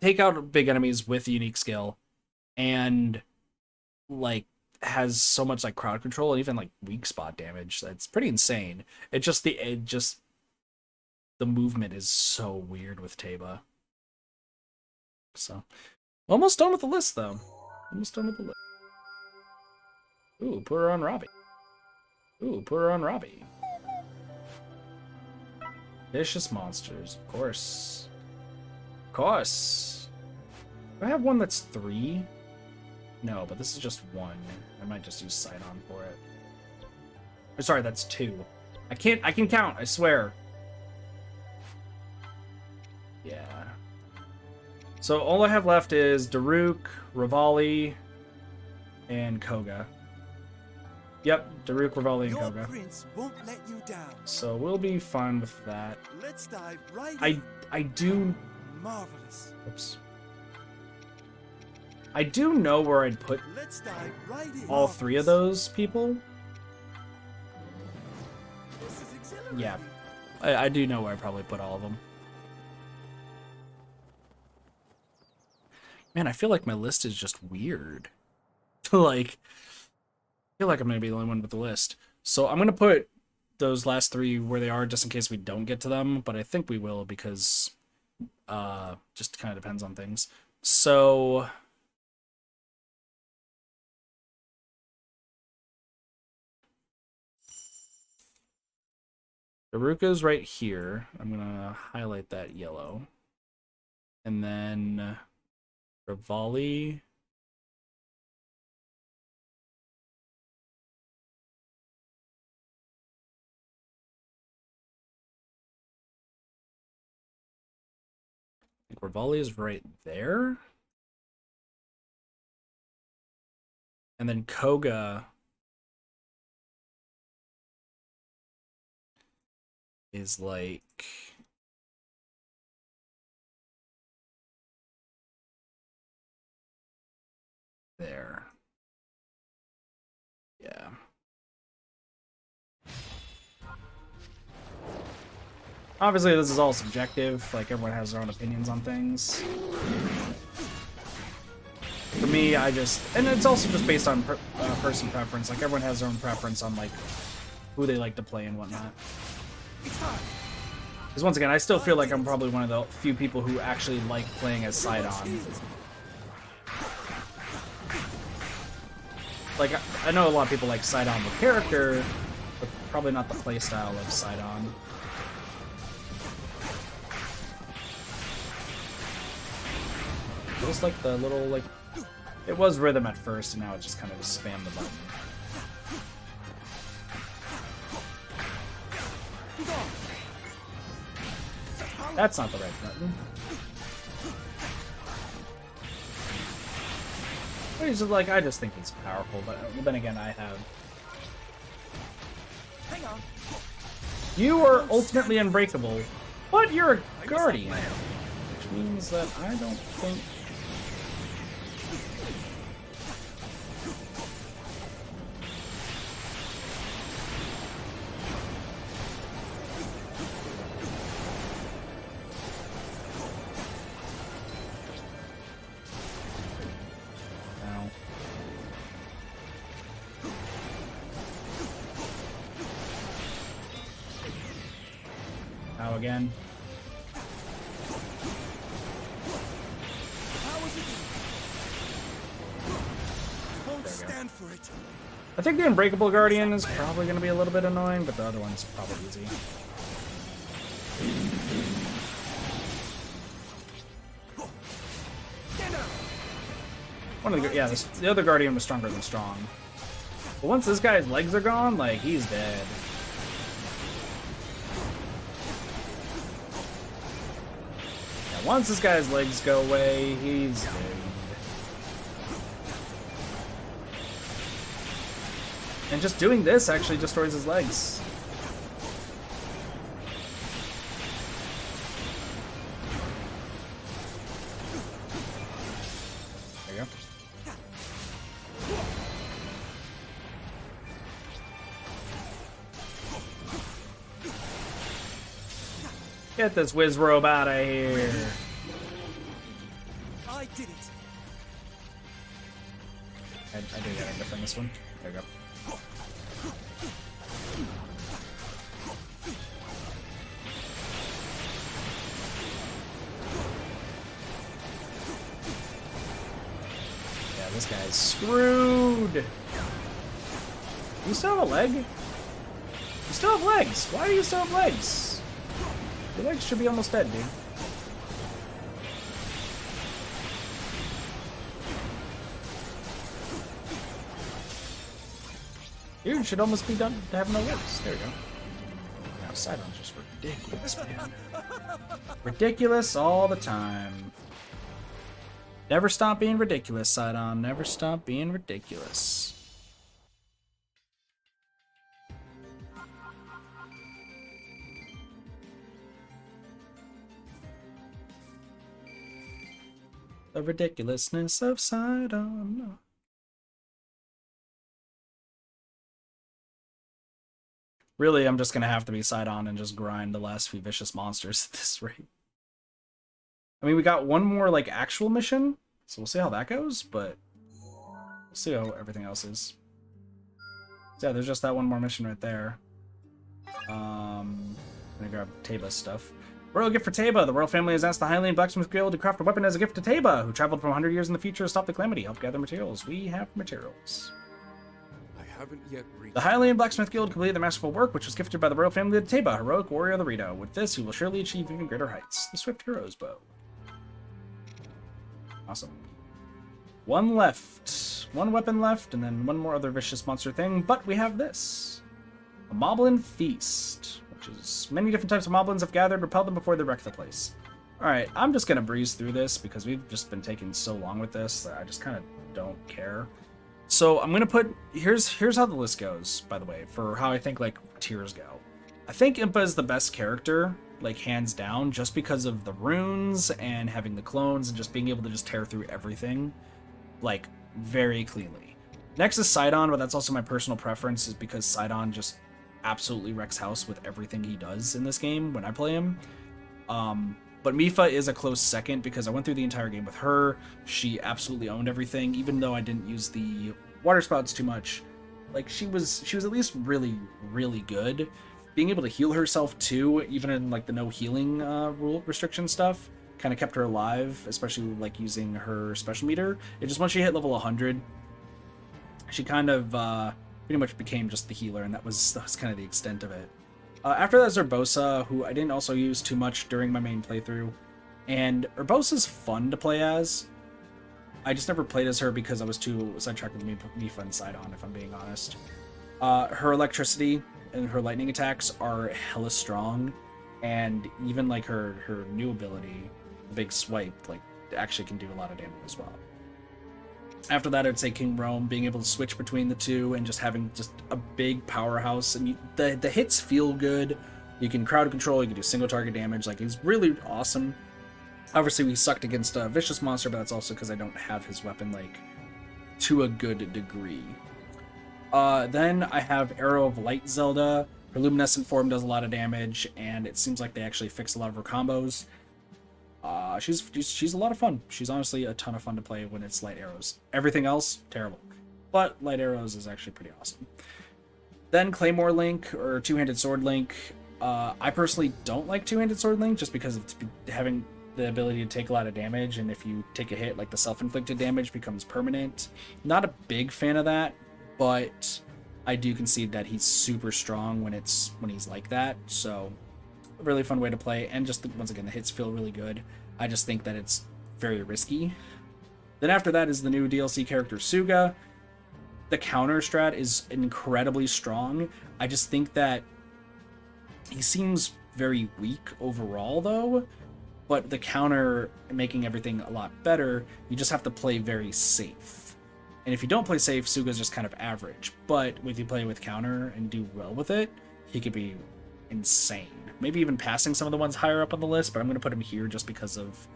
take out big enemies with unique skill, and, like, has so much, like, crowd control and even, like, weak spot damage. That's pretty insane. The movement is so weird with Teiba. So, almost done with the list, though. Almost done with the list. Ooh, put her on Robbie. Ooh, put her on Robbie. Vicious monsters, of course. course. Do I have one that's 3? No, but this is just 1. I might just use Sidon for it. Or, sorry, that's 2. I can count, I swear. Yeah. So all I have left is Daruk, Rivali, and Koga. Yep, Daruk, Rivali, and Koga. Prince won't let you down. So we'll be fine with that. Let's dive right I do. Marvelous. Oops. I do know where I'd put Let's dive right in. all 3 of those people. This is exhilarating. Yeah, I do know where I probably put all of them. Man, I feel like my list is just weird. Like, I feel like I'm gonna be the only one with the list. So I'm gonna put those last 3 where they are, just in case we don't get to them. But I think we will, because just kind of depends on things. So Daruka's right here. I'm gonna highlight that yellow, and then Rivali. I think Rivali is right there. And then Koga is like there. Yeah. Obviously, this is all subjective. Like, everyone has their own opinions on things. For me, and it's also just based on person preference. Like, everyone has their own preference on, like, who they like to play and whatnot. Because once again, I still feel like I'm probably one of the few people who actually like playing as Sidon. Like, I know a lot of people like Sidon the character, but probably not the playstyle of Sidon. Just like the little, like, it was rhythm at first, and now it just kind of spam the button. That's not the right button. I just think he's powerful, but then again, I have. Hang on. You are ultimately unbreakable, but you're a guardian, which means that I don't think. Again. Stand for it. I think the Unbreakable Guardian is probably going to be a little bit annoying, but the other one's probably easy. The other Guardian was stronger than strong. But once this guy's legs are gone, like, he's dead. Once this guy's legs go away, he's dead. And just doing this actually destroys his legs. There you go. Get this Wizrobe out of here. I did it. I do get a different this one. There you go. Yeah, this guy's screwed. You still have a leg? You still have legs. Why do you still have legs? Your legs should be almost dead, dude. Dude, should almost be done to have no works. There we go. Now, Sidon's just ridiculous, man. Ridiculous all the time. Never stop being ridiculous, Sidon. Never stop being ridiculous. The ridiculousness of Sidon. Really, I'm just gonna have to be Sidon and just grind the last few vicious monsters at this rate. I mean, we got one more, like, actual mission, so we'll see how that goes, but we'll see how everything else is. So yeah, there's just that one more mission right there. I'm gonna grab Taba's stuff. Royal gift for Taba. The royal family has asked the Hylian Blacksmith Guild to craft a weapon as a gift to Taba, who traveled from 100 years in the future to stop the Calamity. Help gather materials. We have materials. I haven't yet reached. The Hylian Blacksmith Guild completed the masterful work, which was gifted by the royal family to Taba, heroic warrior of the Rito. With this, you will surely achieve even greater heights. The Swift Hero's Bow. Awesome. One left. One weapon left, and then one more other vicious monster thing, but we have this. A Moblin Feast, which is many different types of Moblins have gathered, repel them before they wreck the place. Alright, I'm just gonna breeze through this because we've just been taking so long with this that I just kind of don't care. So I'm gonna put, here's how the list goes, by the way, for how I think, like, tiers go. I think Impa is the best character, like, hands down, just because of the runes and having the clones and just being able to just tear through everything, like, very cleanly. Next is Sidon, but that's also my personal preference, is because Sidon just absolutely wrecks house with everything he does in this game when I play him. But Mipha is a close second because I went through the entire game with her. She absolutely owned everything, even though I didn't use the water spouts too much. Like, she was at least really, really good. Being able to heal herself too, even in, like, the no healing rule restriction stuff, kind of kept her alive, especially, like, using her special meter. It just, once she hit level 100, she kind of pretty much became just the healer, and that was kind of the extent of it. After that is Urbosa, who I didn't also use too much during my main playthrough. And Urbosa's fun to play as. I just never played as her because I was too sidetracked with Mipha and Sidon, if I'm being honest. Her electricity and her lightning attacks are hella strong, and even like her new ability, the big swipe, like, actually can do a lot of damage as well. After that, I'd say King Rome, being able to switch between the two and just having just a big powerhouse. And the hits feel good. You can crowd control, you can do single target damage. Like, he's really awesome. Obviously, we sucked against a vicious monster, but that's also because I don't have his weapon, like, to a good degree. Then I have Arrow of Light Zelda. Her luminescent form does a lot of damage, and it seems like they actually fixed a lot of her combos. She's a lot of fun. She's honestly a ton of fun to play when it's light arrows. Everything else, terrible. But light arrows is actually pretty awesome. Then Claymore Link, or Two-Handed Sword Link. I personally don't like Two-Handed Sword Link, just because of having the ability to take a lot of damage, and if you take a hit, like, the self-inflicted damage becomes permanent. Not a big fan of that, but I do concede that he's super strong when he's like that, so a really fun way to play, and just, once again, the hits feel really good. I just think that it's very risky. Then after that is the new DLC character Suga. The counter strat is incredibly strong. I just think that he seems very weak overall, though, but the counter making everything a lot better, you just have to play very safe. And if you don't play safe, Suga's just kind of average, but if you play with counter and do well with it, he could be insane. Maybe even passing some of the ones higher up on the list, but I'm going to put him here just because of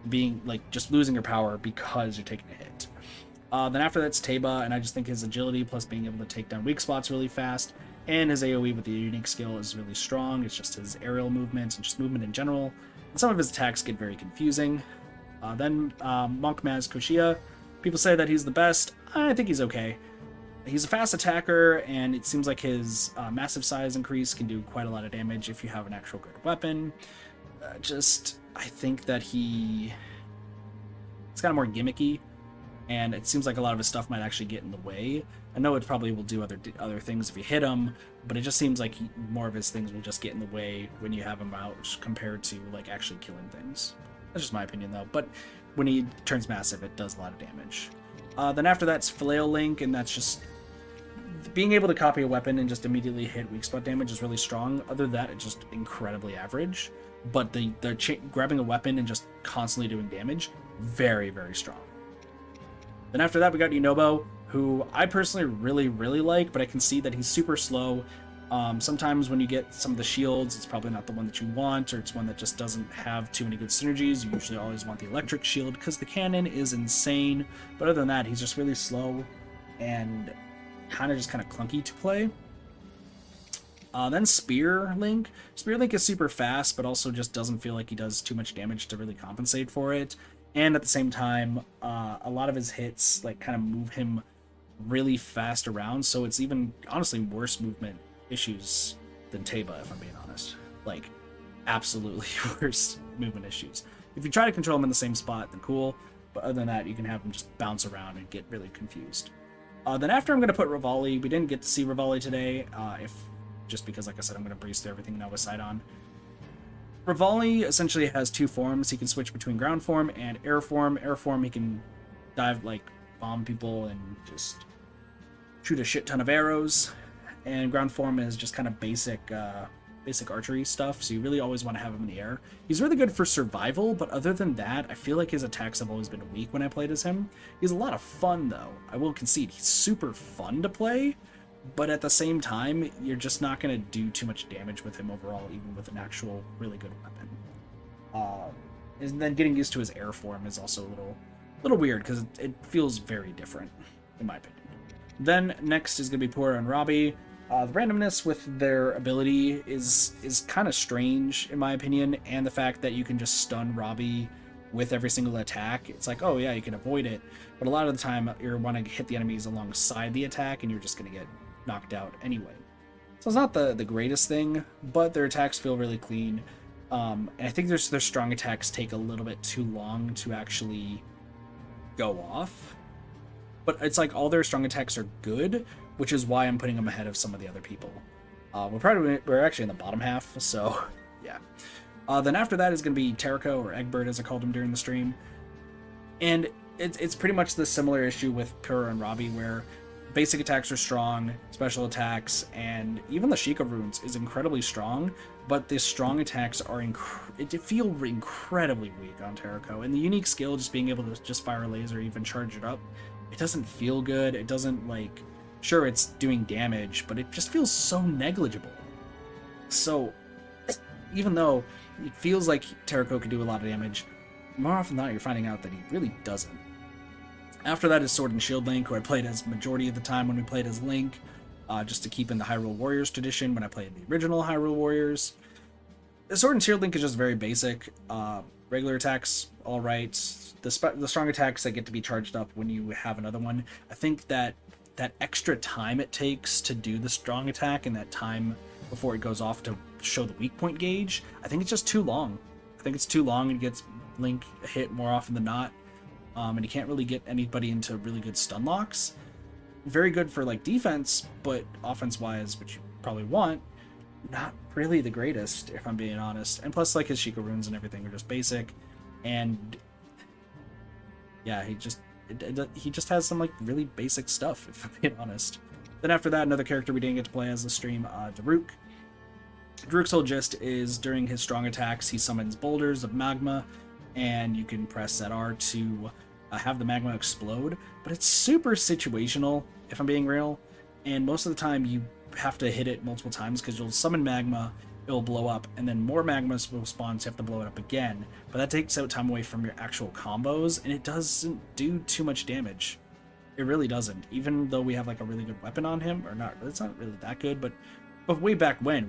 being, like, just losing your power because you're taking a hit. Then after that's Taba, and I just think his agility plus being able to take down weak spots really fast, and his AoE with the unique skill is really strong. It's just his aerial movement and just movement in general. And some of his attacks get very confusing. Then Monk Maz Koshia. People say that he's the best. I think he's okay. He's a fast attacker, and it seems like his massive size increase can do quite a lot of damage if you have an actual good weapon. I think that it's kind of more gimmicky, and it seems like a lot of his stuff might actually get in the way. I know it probably will do other things if you hit him, but it just seems like more of his things will just get in the way when you have him out compared to, like, actually killing things. That's just my opinion, though. But when he turns massive, it does a lot of damage. Then after that's Flail Link, and that's just being able to copy a weapon and just immediately hit weak spot damage is really strong. Other than that, it's just incredibly average. But the grabbing a weapon and just constantly doing damage, very, very strong. Then after that, we got Yunobo, who I personally really, really like, but I can see that he's super slow. Sometimes when you get some of the shields, it's probably not the one that you want, or it's one that just doesn't have too many good synergies. You usually always want the electric shield because the cannon is insane. But other than that, he's just really slow and kind of clunky to play. Then Spear Link. Spear Link is super fast, but also just doesn't feel like he does too much damage to really compensate for it. And at the same time, a lot of his hits like kind of move him really fast around, so it's even honestly worse movement issues than Teba, if I'm being honest. Like, absolutely worse movement issues. If you try to control him in the same spot, then cool, but other than that, you can have him just bounce around and get really confused. Then after, I'm going to put Rivali. We didn't get to see Rivali today, just because, like I said, I'm going to breeze through everything now with Sidon. Rivali essentially has two forms. He can switch between ground form and air form. Air form, he can dive, like, bomb people and just shoot a shit ton of arrows. And ground form is just kind of basic archery stuff, so you really always want to have him in the air. He's really good for survival, but other than that, I feel like his attacks have always been weak when I played as him. He's a lot of fun, though. I will concede, he's super fun to play, but at the same time, you're just not going to do too much damage with him overall, even with an actual really good weapon. And then getting used to his air form is also a little weird, because it feels very different, in my opinion. Then next is going to be Pura and Robbie. The randomness with their ability is kind of strange, in my opinion, and the fact that you can just stun Robbie with every single attack. It's like, oh yeah, you can avoid it, but a lot of the time you want to hit the enemies alongside the attack, and you're just going to get knocked out anyway. So it's not the greatest thing, but their attacks feel really clean. And I think their strong attacks take a little bit too long to actually go off. But it's like all their strong attacks are good, which is why I'm putting them ahead of some of the other people. We're actually in the bottom half, so yeah. Then after that is going to be Terrico, or Egbert as I called him during the stream. And it's pretty much the similar issue with Pura and Robbie, where basic attacks are strong, special attacks, and even the Sheikah runes is incredibly strong, but the strong attacks are feel incredibly weak on Terrico. And the unique skill, just being able to just fire a laser or even charge it up, it doesn't feel good. It doesn't, like, sure, it's doing damage, but it just feels so negligible. So, even though it feels like Terrico could do a lot of damage, more often than not, you're finding out that he really doesn't. After that is Sword and Shield Link, who I played as majority of the time when we played as Link, just to keep in the Hyrule Warriors tradition when I played the original Hyrule Warriors. The Sword and Shield Link is just very basic. Regular attacks, alright. The strong attacks that get to be charged up when you have another one. I think that extra time it takes to do the strong attack and that time before it goes off to show the weak point gauge, I think it's just too long. I think it's too long and gets Link hit more often than not. And he can't really get anybody into really good stun locks. Very good for like defense, but offense-wise, which you probably want, not really the greatest, if I'm being honest. And plus, like, his Sheikah runes and everything are just basic. And yeah, he just has some like really basic stuff, if I'm being honest. Then after that, another character we didn't get to play as the stream, Daruk. Daruk's whole gist is during his strong attacks, he summons boulders of magma, and you can press ZR to have the magma explode. But it's super situational, if I'm being real. And most of the time, you have to hit it multiple times because you'll summon magma, it'll blow up, and then more magma will spawn, so you have to blow it up again. But that takes out time away from your actual combos, and it doesn't do too much damage. It really doesn't. Even though we have like a really good weapon on him, or not, it's not really that good, but way back when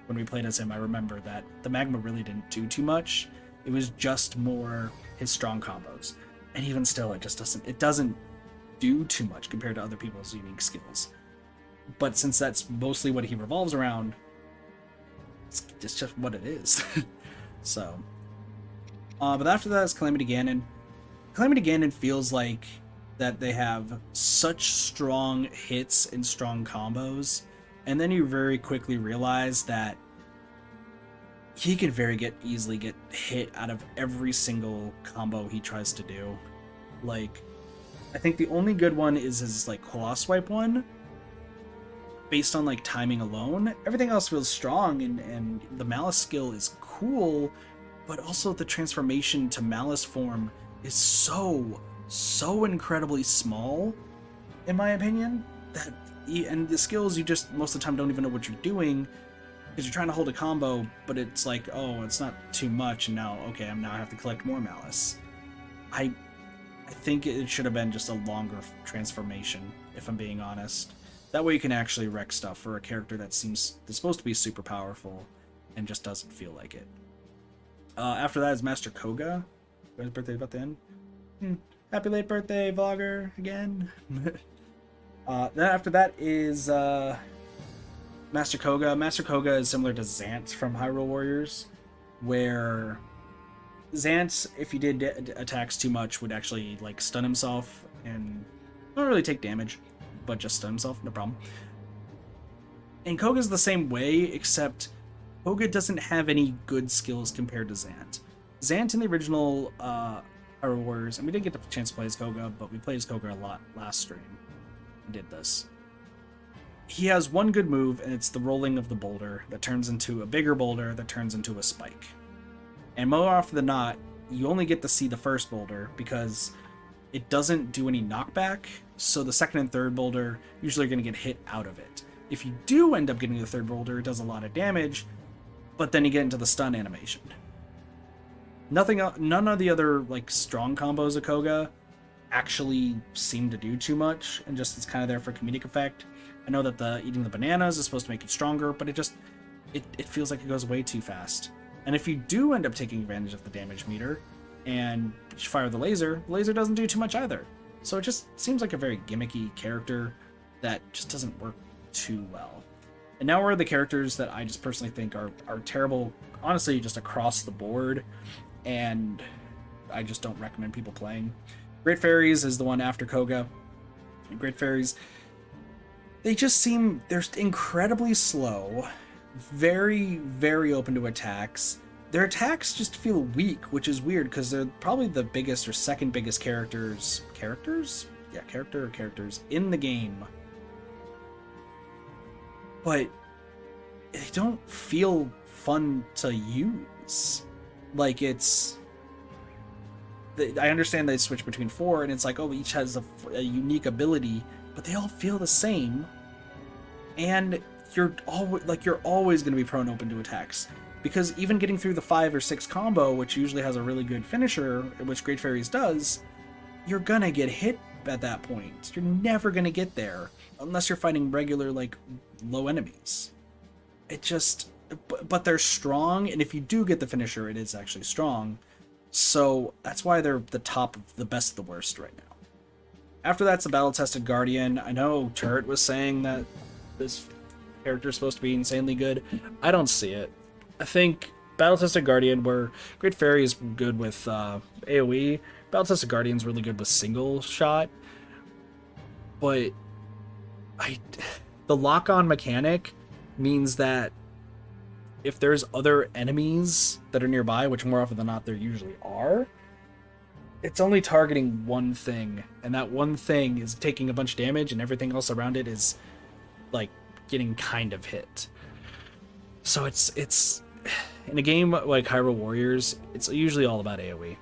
when we played as him, I remember that the magma really didn't do too much. It was just more his strong combos. And even still, it doesn't do too much compared to other people's unique skills. But since that's mostly what he revolves around, it's just what it is. So, but after that is Calamity Ganon. Calamity Ganon feels like that they have such strong hits and strong combos, and then you very quickly realize that he can easily get hit out of every single combo he tries to do. Like, I think the only good one is his like claw swipe one, based on like timing alone, everything else feels strong, and the Malice skill is cool, but also the transformation to Malice form is so incredibly small, in my opinion, that and the skills you just most of the time don't even know what you're doing because you're trying to hold a combo, but it's like, oh, it's not too much, and now okay, I have to collect more Malice. I think it should have been just a longer transformation, if I'm being honest. That way you can actually wreck stuff for a character that's supposed to be super powerful and just doesn't feel like it. After that is Master Koga. His birthday about to end. Happy late birthday, vlogger, again. Then after that is Master Koga. Master Koga is similar to Zant from Hyrule Warriors, where Zant, if he did attacks too much, would actually like stun himself and not really take damage, but just stun himself, no problem. And Koga's the same way, except Koga doesn't have any good skills compared to Zant. Zant in the original Hyrule Warriors, and we didn't get the chance to play as Koga, but we played as Koga a lot last stream. We did this. He has one good move, and it's the rolling of the boulder that turns into a bigger boulder that turns into a spike. And more often than not, you only get to see the first boulder because it doesn't do any knockback, so the second and third boulder usually are going to get hit out of it. If you do end up getting the third boulder, it does a lot of damage, but then you get into the stun animation. None of the other like strong combos of Koga actually seem to do too much, and just it's kind of there for comedic effect. I know that the eating the bananas is supposed to make it stronger, but it feels like it goes way too fast. And if you do end up taking advantage of the damage meter and fire the laser doesn't do too much either. So it just seems like a very gimmicky character that just doesn't work too well. And now we're the characters that I just personally think are terrible, honestly, just across the board, and I just don't recommend people playing. Great Fairies is the one after Koga. Great Fairies, they're incredibly slow, very, very open to attacks. Their attacks just feel weak, which is weird because they're probably the biggest or second biggest characters in the game. But they don't feel fun to use. Like, I understand they switch between 4, and it's like, oh, each has a unique ability, but they all feel the same. And you're always going to be prone open to attacks. Because even getting through the 5 or 6 combo, which usually has a really good finisher, which Great Fairies does, you're gonna get hit at that point. You're never gonna get there unless you're fighting regular, like, low enemies. But they're strong, and if you do get the finisher, it is actually strong. So that's why they're the top of the best of the worst right now. After that's the battle-tested Guardian. I know Turret was saying that this character is supposed to be insanely good. I don't see it. I think battle-tested Guardian, where Great Fairy is good with AoE, battle-tested Guardian's really good with single shot. But the lock-on mechanic means that if there's other enemies that are nearby, which more often than not there usually are, it's only targeting one thing, and that one thing is taking a bunch of damage, and everything else around it is like getting kind of hit. So it's in a game like Hyrule Warriors, it's usually all about AoE.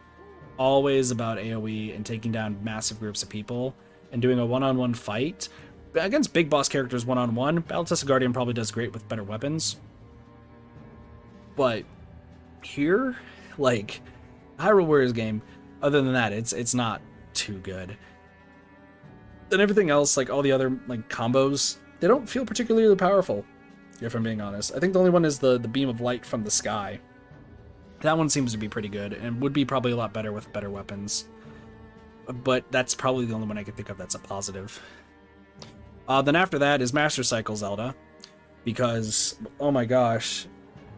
Always about AoE and taking down massive groups of people and doing a one-on-one fight. Against big boss characters one-on-one, Battle-Tested Guardian probably does great with better weapons. But here, like, Hyrule Warriors game, other than that, it's not too good. And everything else, like all the other like combos, they don't feel particularly powerful, if I'm being honest. I think the only one is the beam of light from the sky. That one seems to be pretty good and would be probably a lot better with better weapons. But that's probably the only one I can think of that's a positive. Then after that is Master Cycle Zelda, because, oh my gosh,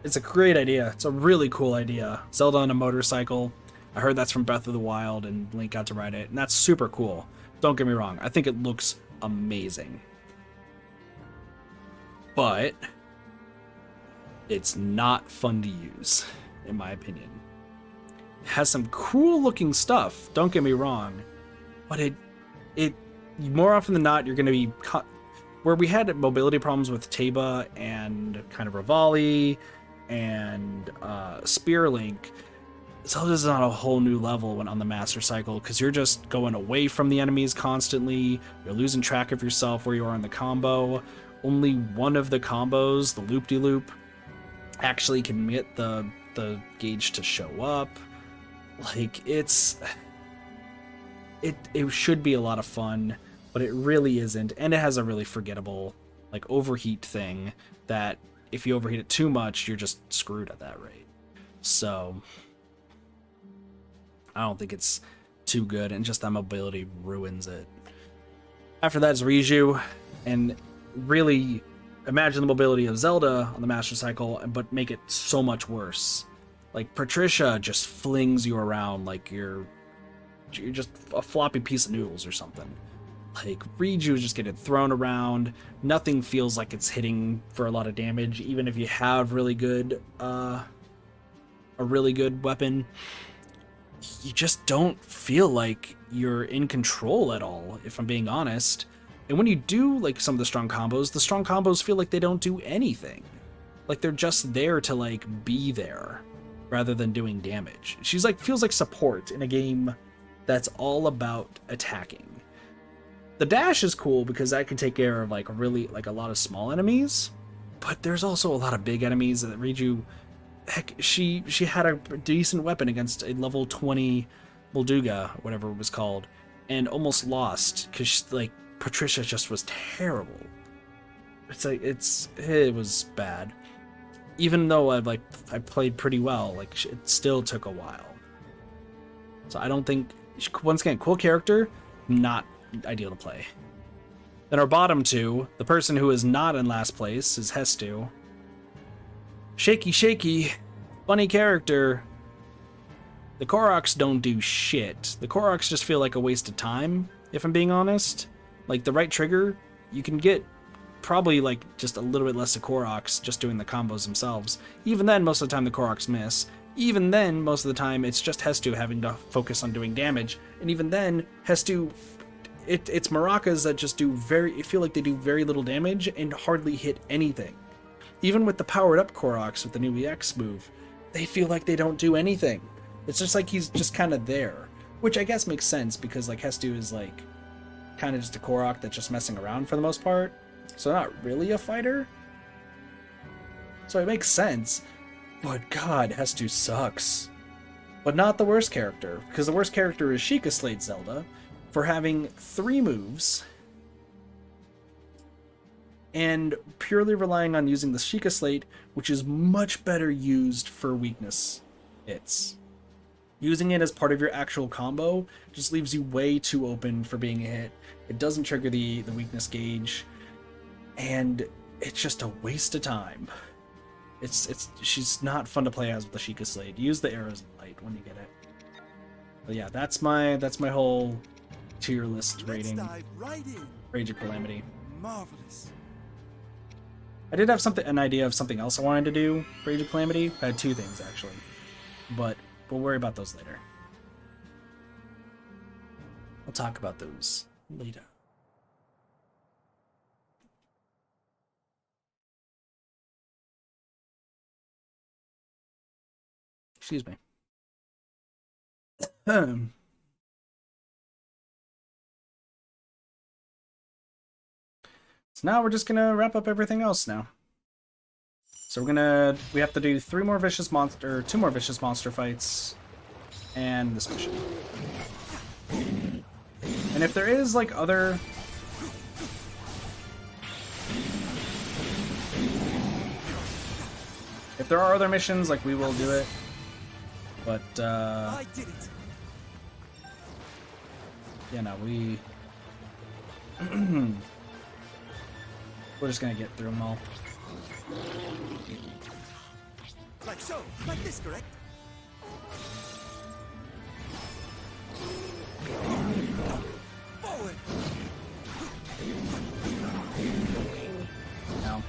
it's a great idea. It's a really cool idea. Zelda on a motorcycle. I heard that's from Breath of the Wild, and Link got to ride it, and that's super cool. Don't get me wrong. I think it looks amazing. But it's not fun to use, in my opinion. It has some cool looking stuff, don't get me wrong, but it more often than not, you're going to be where we had mobility problems with Teba and kind of Rivali and Spear Link, Zelda's on a whole new level when on the Master Cycle, because you're just going away from the enemies constantly. You're losing track of yourself where you are in the combo. Only one of the combos, the loop-de-loop, actually can get the gauge to show up. Like, it should be a lot of fun, but it really isn't. And it has a really forgettable, like, overheat thing that if you overheat it too much, you're just screwed at that rate. So I don't think it's too good, and just that mobility ruins it. After that is Riju, and really imagine the mobility of Zelda on the Master Cycle, but make it so much worse. Like, Patricia just flings you around like you're just a floppy piece of noodles or something. Like, Riju is just getting thrown around. Nothing feels like it's hitting for a lot of damage, even if you have really good, a really good weapon. You just don't feel like you're in control at all, if I'm being honest. And when you do, like, some of the strong combos feel like they don't do anything. Like, they're just there to, like, be there, rather than doing damage. She's, like, feels like support in a game that's all about attacking. The dash is cool because that can take care of, like, really, like, a lot of small enemies, but there's also a lot of big enemies that Riju... Heck, she had a decent weapon against a level 20 Molduga, whatever it was called, and almost lost because, like, Patricia just was terrible. It's like it was bad. Even though I played pretty well, like, it still took a while. So I don't think, once again, cool character, not ideal to play. Then our bottom two, the person who is not in last place is Hestu. Shaky, funny character. The Koroks don't do shit. The Koroks just feel like a waste of time, if I'm being honest. Like, the right trigger, you can get probably, like, just a little bit less of Koroks just doing the combos themselves. Even then, most of the time the Koroks miss. Even then, most of the time, it's just Hestu having to focus on doing damage. And even then, Hestu, it's maracas that just feel like they do very little damage and hardly hit anything. Even with the powered up Koroks with the new EX move, they feel like they don't do anything. It's just like he's just kind of there, which I guess makes sense because, like, Hestu is, like, kind of just a Korok that's just messing around for the most part, so not really a fighter. So it makes sense, but God, Hestu sucks. But not the worst character, because the worst character is Sheikah Slate Zelda for having 3 moves and purely relying on using the Sheikah Slate, which is much better used for weakness hits. Using it as part of your actual combo just leaves you way too open for being a hit. It doesn't trigger the weakness gauge, and it's just a waste of time. She's not fun to play as with the Sheikah Slate. Use the arrows of light when you get it. But yeah, that's my whole tier list rating. Rage of Calamity. Marvelous. I did have an idea of something else I wanted to do for Age of Calamity. I had 2 things, actually. But we'll worry about those later. We'll talk about those later. Excuse me. So now we're just gonna wrap up everything else now. So we have to do 2 more vicious monster fights, and this mission. And if there is, like, other... If there are other missions, like, we will do it. But, I did it. yeah, no, we're just gonna get through them all. Like so. Like this, correct? Forward. No.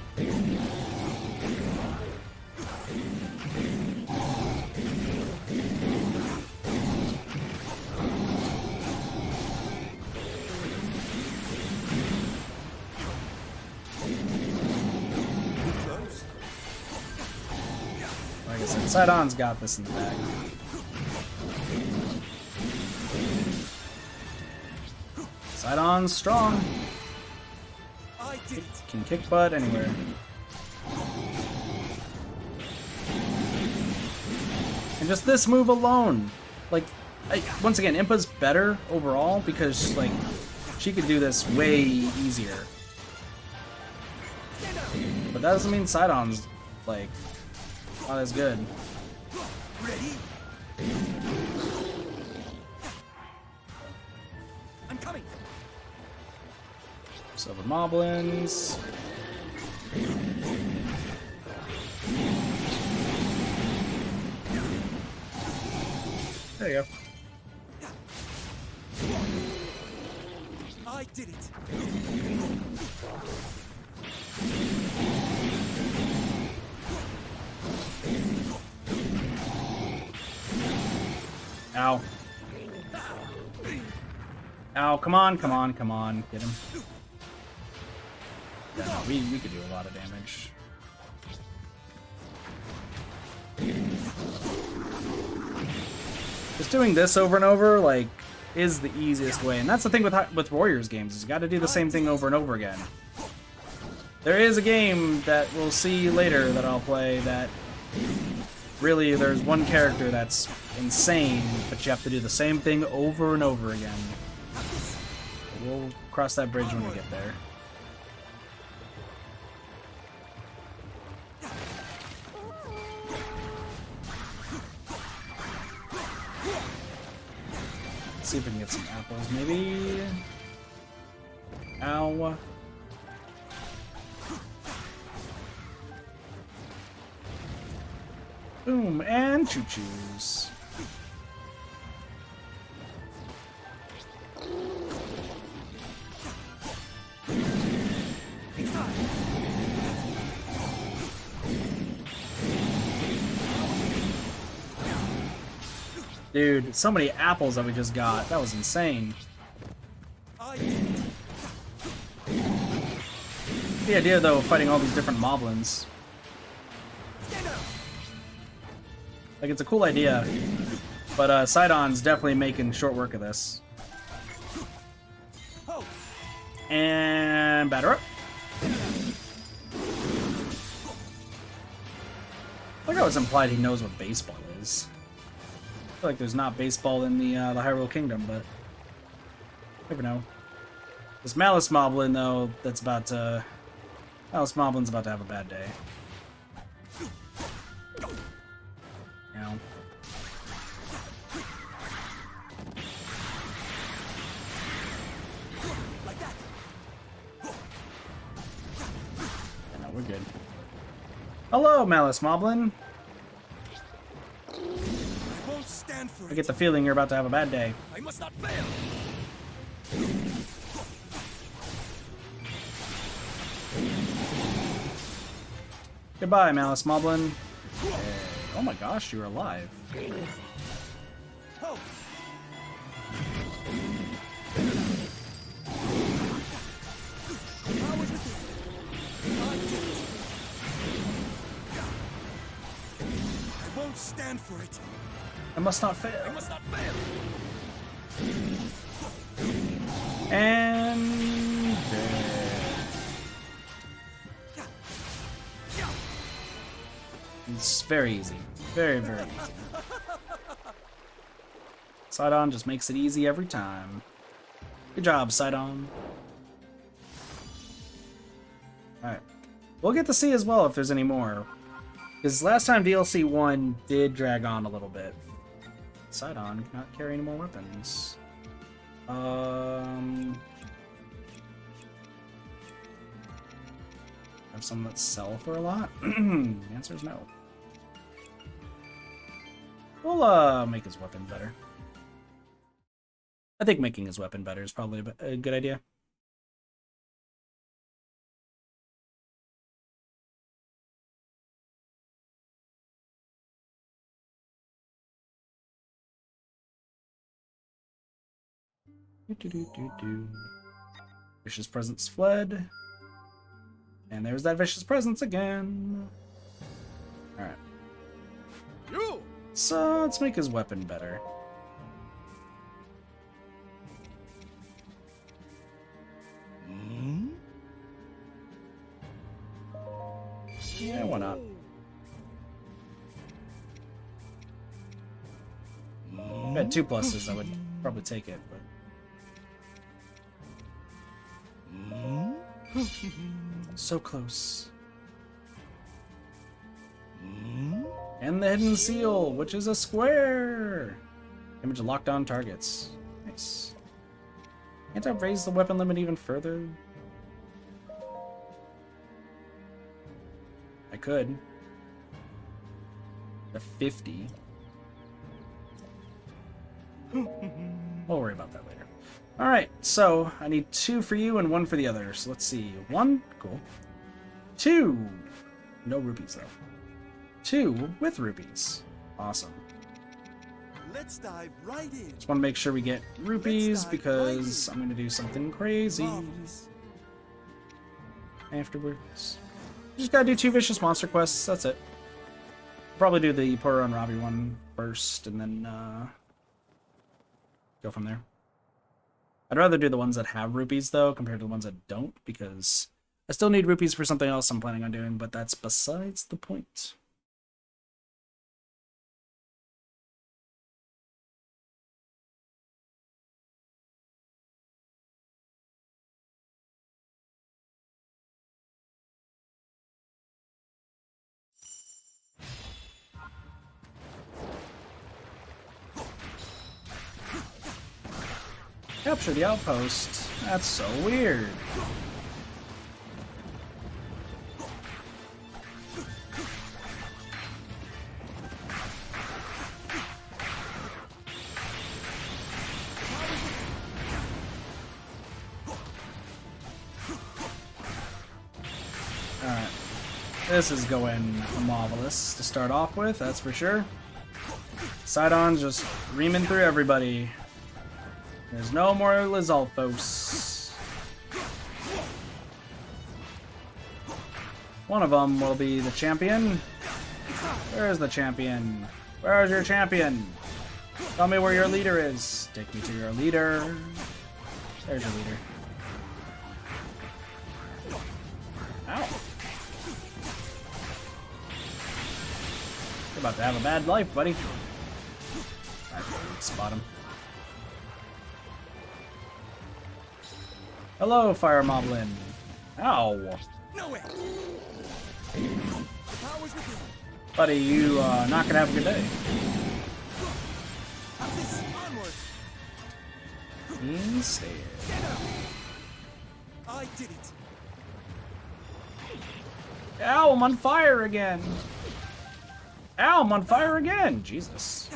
Like I said, Sidon's got this in the bag. Sidon's strong. Can kick butt anywhere. And just this move alone, like, once again, Impa's better overall because, like, she could do this way easier. But that doesn't mean Sidon's, like, not as good. Ready? I'm coming. Silver Moblins. There you go. I did it. Ow. Ow, come on, come on, come on. Get him. Yeah, no, we could do a lot of damage. Just doing this over and over, like, is the easiest way. And that's the thing with Warriors games, is you gotta do the same thing over and over again. There is a game that we'll see later that I'll play that really there's one character that's insane, but you have to do the same thing over and over again. We'll cross that bridge when we get there. Let's see if we can get some apples, maybe. Ow. Boom, and choo-choos. Dude, so many apples that we just got. That was insane. The idea, though, of fighting all these different moblins. Like, it's a cool idea, but Sidon's definitely making short work of this. And batter up. Like I was implied he knows what baseball is. I feel like there's not baseball in the Hyrule Kingdom, but never know. This Malice Moblin, though, that's about to... Malice Moblin's about to have a bad day. Now. No, we're good. Hello, Malice Moblin. I get the feeling you're about to have a bad day. I must not fail. Goodbye, Malice Moblin. Oh my gosh, you're alive. I won't stand for it. I must not fail. I must not fail. And it's very easy. Very, very easy. Sidon just makes it easy every time. Good job, Sidon. Alright. We'll get to see as well if there's any more. Because last time DLC 1 did drag on a little bit. Sidon cannot carry any more weapons. Have some that sell for a lot? The answer is no. We'll make his weapon better. I think making his weapon better is probably a good idea. Vicious presence fled. And there's that vicious presence again. Alright. So let's make his weapon better. Yeah, why not? If I had 2 pluses, I would probably take it, but so close. And the hidden seal, which is a square. Image of locked on targets. Nice. Can't I raise the weapon limit even further? I could. The 50. We'll worry about that later. Alright, so I need 2 for you and 1 for the other. So let's see. 1, cool. 2. No rupees though. 2 with rupees. Awesome. Let's dive right in. Just want to make sure we get rupees because I'm going to do something crazy afterwards. Just gotta do 2 vicious monster quests. That's it. Probably do the Pura and Robbie one first, and then go from there. I'd rather do the ones that have rupees though, compared to the ones that don't, because I still need rupees for something else I'm planning on doing, but that's besides the point. Capture the outpost. That's so weird. Alright. This is going marvelous to start off with, that's for sure. Sidon's just reaming through everybody. There's no more Lizalfos. One of them will be the champion. Where's the champion? Where's your champion? Tell me where your leader is. Take me to your leader. There's your leader. Ow. You're about to have a bad life, buddy. Alright, spot him. Hello, Fire Moblin. Ow. No way. Buddy, you not gonna have a good day. Instead. I did it. Ow, I'm on fire again. Ow, I'm on fire again. Jesus.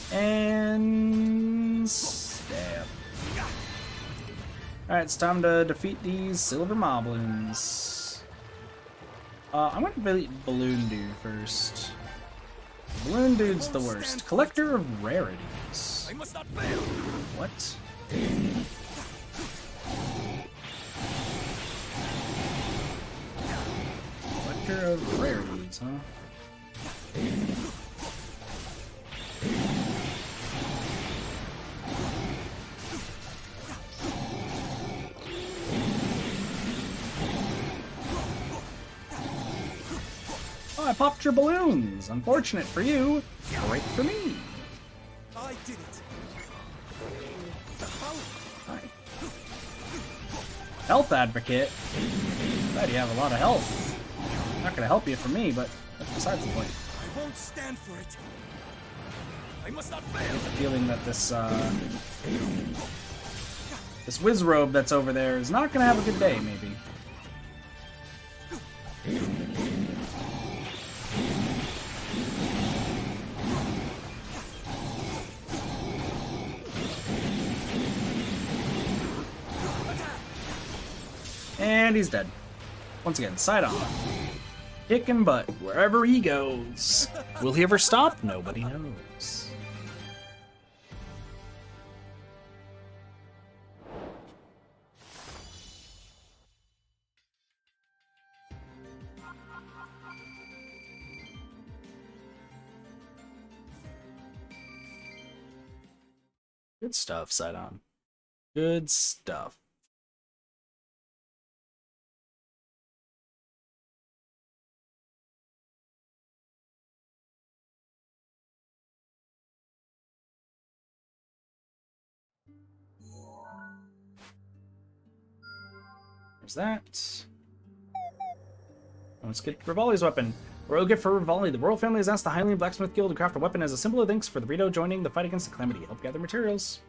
And stab. Alright, it's time to defeat these silver moblins. I'm gonna beat Balloon Dude first. Balloon Dude's the worst. Collector of rarities. I must not fail. What? Collector of rarities, huh? Oh, I popped your balloons. Unfortunate for you. Great for me. I did it. Hi. Health advocate. Glad you have a lot of health. Not gonna help you for me, but that's besides the point. I won't stand for it. I must not fail. I get the feeling that this this whiz robe that's over there is not gonna have a good day, maybe. And he's dead. Once again, Sidon. Kicking butt wherever he goes. Will he ever stop? Nobody knows. Good stuff, Sidon. Good stuff. There's that. Let's get Rivali's weapon. Royal gift for Rivali. The royal family has asked the Hylian Blacksmith Guild to craft a weapon as a symbol of thanks for the Rito joining the fight against the Calamity. Help gather materials.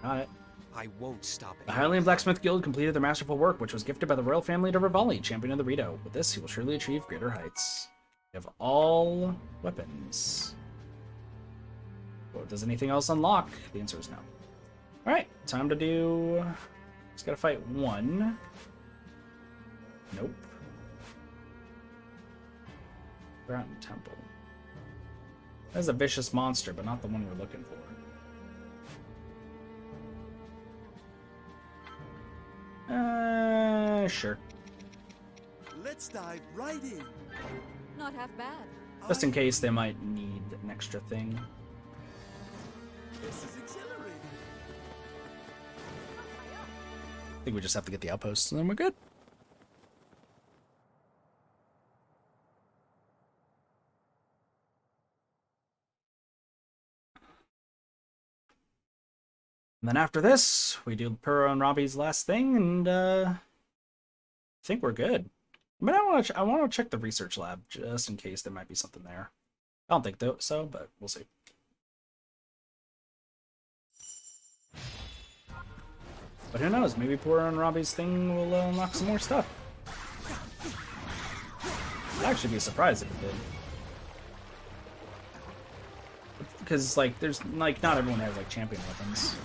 Got it. I won't stop it. The Hylian Blacksmith Guild completed their masterful work, which was gifted by the royal family to Rivali, champion of the Rito. With this, he will surely achieve greater heights. We have all weapons. Well, does anything else unlock? The answer is no. Alright, time to do... Just gotta fight one. Nope. Ground Temple. That's a vicious monster, but not the one we're looking for. Sure. Let's dive right in. Not half bad. Just in case they might need an extra thing. This is exhilarating. I think we just have to get the outposts and then we're good. And then after this, we do Puro and Robbie's last thing, and I think we're good. But I want to check the research lab just in case there might be something there. I don't think so, but we'll see. But who knows? Maybe Puro and Robbie's thing will unlock some more stuff. I'd actually be surprised if it did. Because, like, there's, like, not everyone has, like, champion weapons.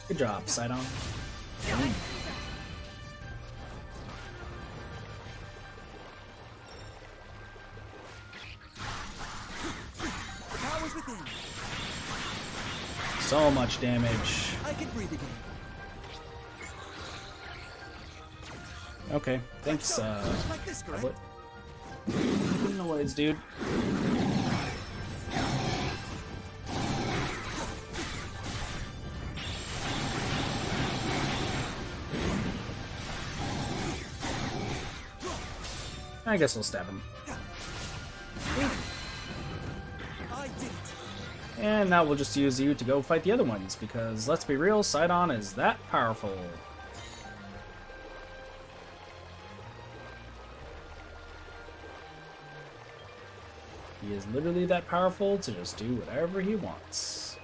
Good job, Sidon. So much damage. I can breathe again. Okay, thanks, Like this, tablet. Noise, dude. I guess we'll stab him. I did it. And now we'll just use you to go fight the other ones, because let's be real, Sidon is that powerful. He is literally that powerful to just do whatever he wants.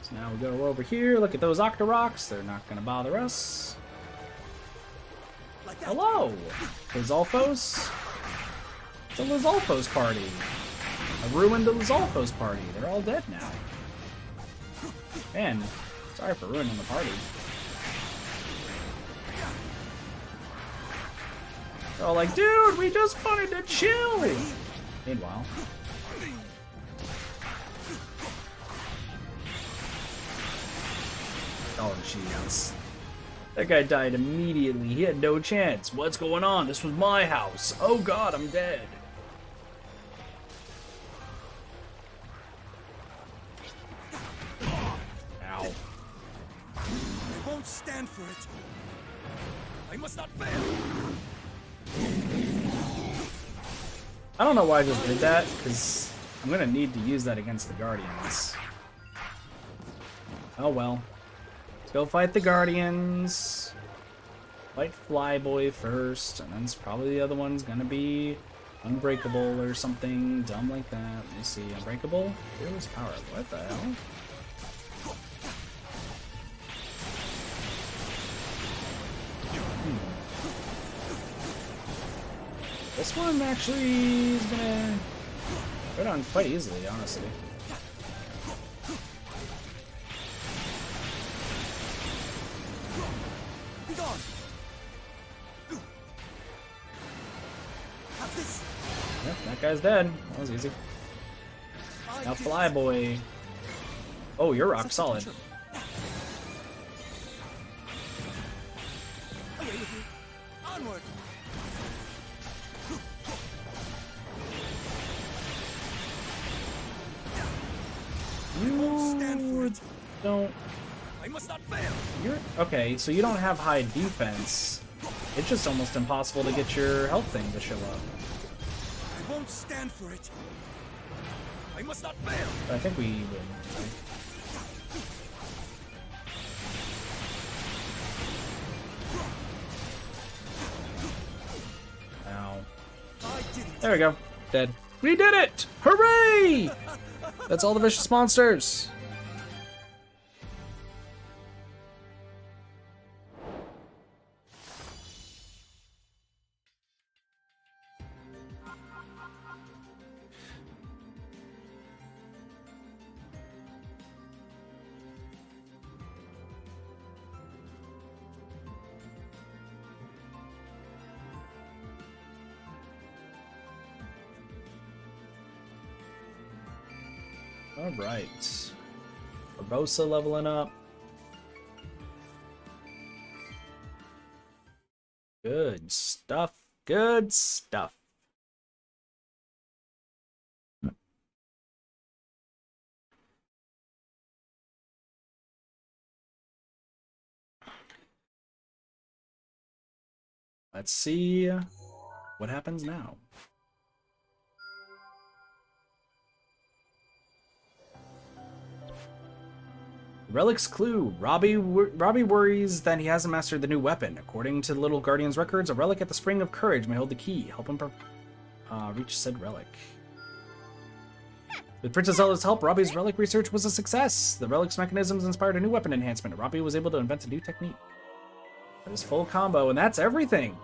So now we go over here, look at those Octoroks, they're not going to bother us. Hello! Lizalfos? It's a Lizalfos party. I ruined the Lizalfos party. They're all dead now. Man, sorry for ruining the party. They're all like, dude, we just wanted to chill! Meanwhile. Oh, jeez. That guy died immediately. He had no chance. What's going on? This was my house. Oh god, I'm dead. Ow. I won't stand for it. I must not fail. I don't know why I just did that, because I'm going to need to use that against the Guardians. Oh well. Let's go fight the Guardians. Fight Flyboy first, and then it's probably the other one's gonna be Unbreakable or something dumb like that. Let me see. Unbreakable? Fearless Power. What the hell? This one actually is gonna go down quite easily, honestly. gone. Have this. Yep, that guy's dead. That was easy. Now fly, boy. Oh, you're rock solid. Away with you. Onward. You don't. I must not fail. You're okay. So you don't have high defense. It's just almost impossible to get your health thing to show up. I won't stand for it. I must not fail. But I think we win. Ow. I did it. There we go. Dead. We did it! Hooray! That's all the vicious monsters. All right. Barbosa leveling up. Good stuff. Good stuff. Let's see what happens now. Relic's clue. Robbie worries that he hasn't mastered the new weapon. According to the Little Guardian's records, a relic at the Spring of Courage may hold the key. Help him reach said relic. With Princess Zelda's help, Robbie's relic research was a success. The relic's mechanisms inspired a new weapon enhancement. Robbie was able to invent a new technique. That is full combo, and that's everything.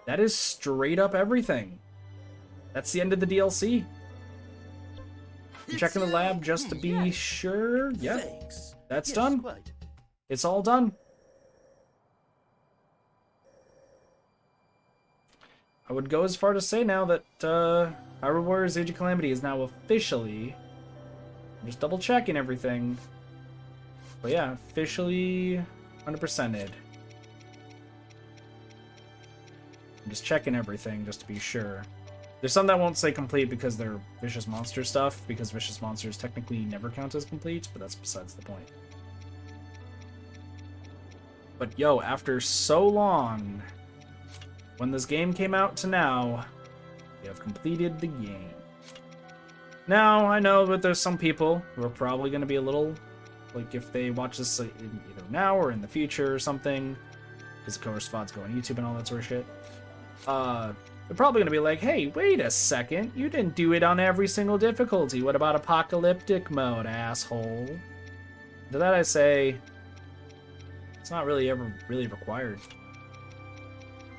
That is straight up everything. That's the end of the DLC. I'm checking the lab just to be sure. Yeah, that's done. Quite. It's all done. I would go as far to say now that Hyrule Warriors Age of Calamity is now officially... I'm just double checking everything. But yeah, officially 100%ed. I'm just checking everything just to be sure. There's some that won't say complete because they're Vicious Monster stuff, because Vicious Monsters technically never count as complete, but that's besides the point. But yo, after so long, when this game came out to now, we have completed the game. Now, I know that there's some people who are probably going to be a little, like if they watch this either now or in the future or something, because of course VODs go on YouTube and all that sort of shit, they're probably going to be like, hey, wait a second, you didn't do it on every single difficulty. What about apocalyptic mode, asshole? To that I say, it's not really ever really required.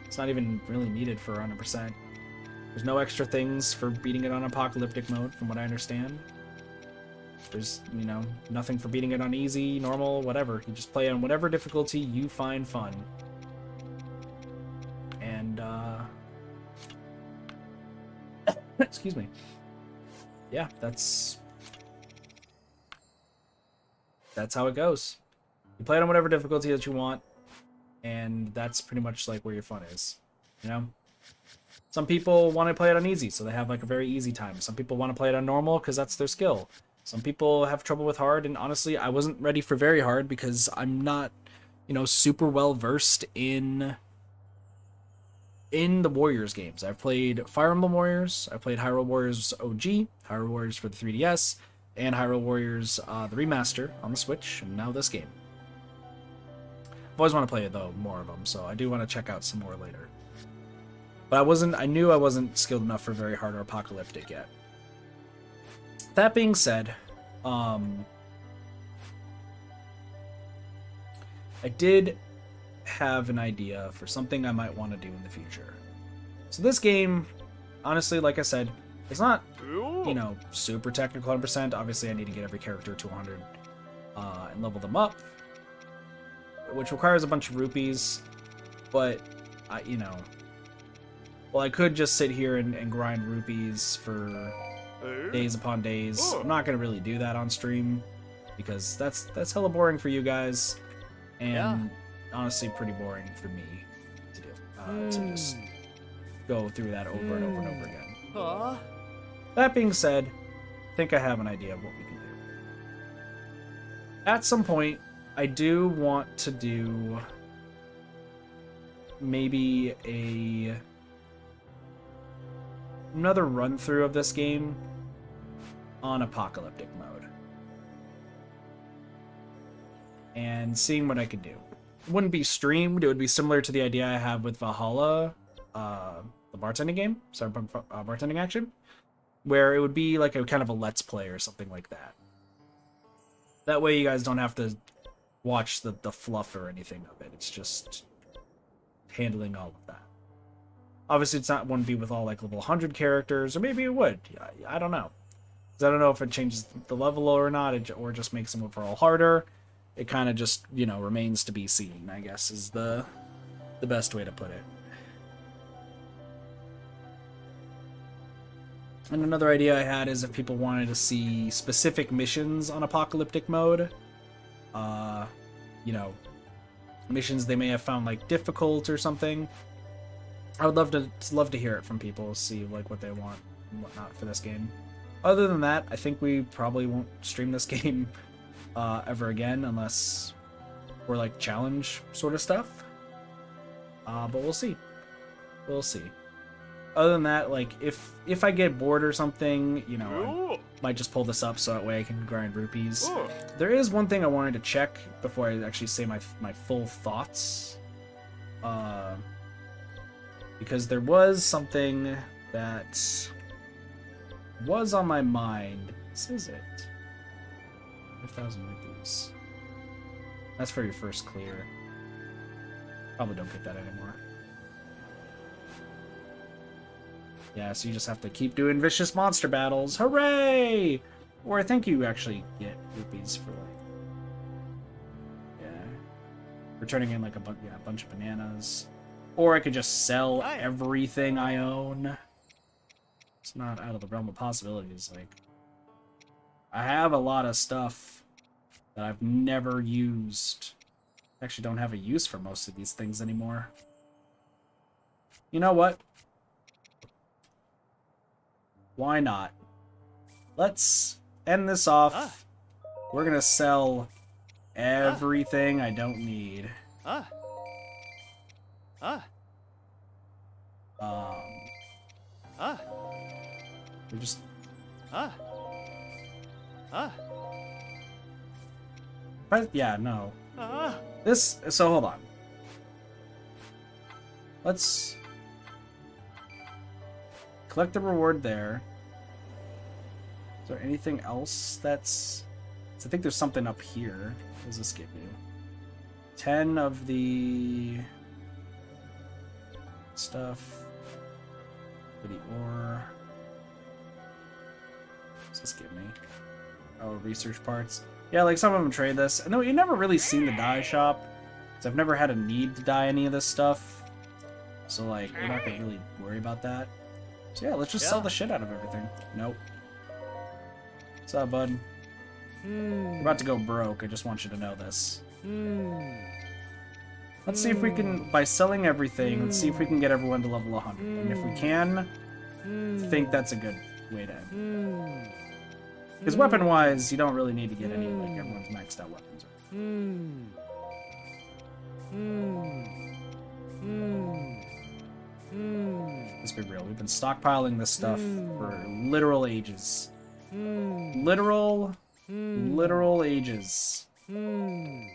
It's not even really needed for 100%. There's no extra things for beating it on apocalyptic mode, from what I understand. There's, you know, nothing for beating it on easy, normal, whatever. You just play on whatever difficulty you find fun. And, excuse me. Yeah, that's how it goes. You play it on whatever difficulty that you want, and that's pretty much like where your fun is, you know? Some people want to play it on easy, so they have like a very easy time. Some people want to play it on normal because that's their skill. Some people have trouble with hard, and honestly, I wasn't ready for very hard because I'm not, you know, super well versed in the Warriors games. I've played Fire Emblem Warriors, I played Hyrule Warriors OG, Hyrule Warriors for the 3DS, and Hyrule Warriors the remaster on the Switch, and now this game. I've always wanted to play it though, more of them, so I do want to check out some more later. But I knew I wasn't skilled enough for very hard or apocalyptic yet. That being said, I did have an idea for something I might want to do in the future. So this game, honestly, like I said, it's not, you know, super technical 100%. Obviously, I need to get every character to 100 and level them up. which requires a bunch of rupees, but you know, well, I could just sit here and grind rupees for days upon days. I'm not gonna really do that on stream because that's hella boring for you guys, and honestly pretty boring for me to do. To just go through that over and over and over again. That being said, I think I have an idea of what we can do. At some point, I do want to do maybe another run through of this game on apocalyptic mode and seeing what I could do. It wouldn't be streamed. It would be similar to the idea I have with Valhalla, the bartending game, bartending action, where it would be like a kind of a let's play or something like that. That way you guys don't have to watch the fluff or anything of it. It's just handling all of that. Obviously, wouldn't be with all like level 100 characters, or maybe it would. I don't know. 'Cause I don't know if it changes the level or not, or just makes them overall harder. It kind of just, you know, remains to be seen, I guess, is the best way to put it. And another idea I had is if people wanted to see specific missions on apocalyptic mode, you know, missions they may have found like difficult or something. I would love to hear it from people, see like what they want and whatnot for this game. Other than that, I think we probably won't stream this game ever again unless we're like challenge sort of stuff. But we'll see. We'll see. Other than that, like if I get bored or something, you know, I might just pull this up so that way I can grind rupees. There is one thing I wanted to check before I actually say my full thoughts. Because there was something that was on my mind. This is it. 5,000 rupees. That's for your first clear. Probably don't get that anymore. Yeah, so you just have to keep doing vicious monster battles. Hooray! Or I think you actually get rupees for like... Yeah. For turning in like a bunch of bananas. Or I could just sell everything I own. It's not out of the realm of possibilities. Like, I have a lot of stuff that I've never used. I actually don't have a use for most of these things anymore. You know what? Why not? Let's end this off. We're gonna sell everything I don't need. We just but yeah, no. This, so hold on. Let's collect the reward there. Is there anything else that's... I think there's something up here. What does this give you? 10 of the stuff. For the ore. What's this give me? Oh, research parts. Yeah, like some of them trade this. And no, you've never really seen the dye shop. Because I've never had a need to dye any of this stuff. So, like, we're not going to really worry about that. So, yeah, let's just sell the shit out of everything. Nope. What's up, bud? We're about to go broke. I just want you to know this. Let's see if we can, by selling everything, let's see if we can get everyone to level 100. And if we can, I think that's a good way to end. Because weapon-wise, you don't really need to get any, like, everyone's maxed out weapons. Let's be real, we've been stockpiling this stuff for literal ages. Literal ages. You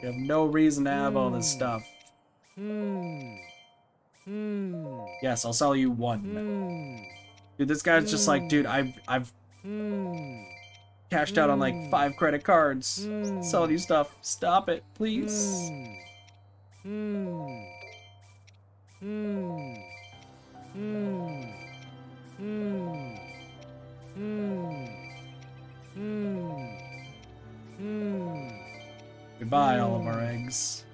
have no reason to have all this stuff. Yes, I'll sell you one. Dude, this guy's just like, dude, I've cashed out on like 5 credit cards. Selling you stuff. Stop it, please. Goodbye, all of our eggs.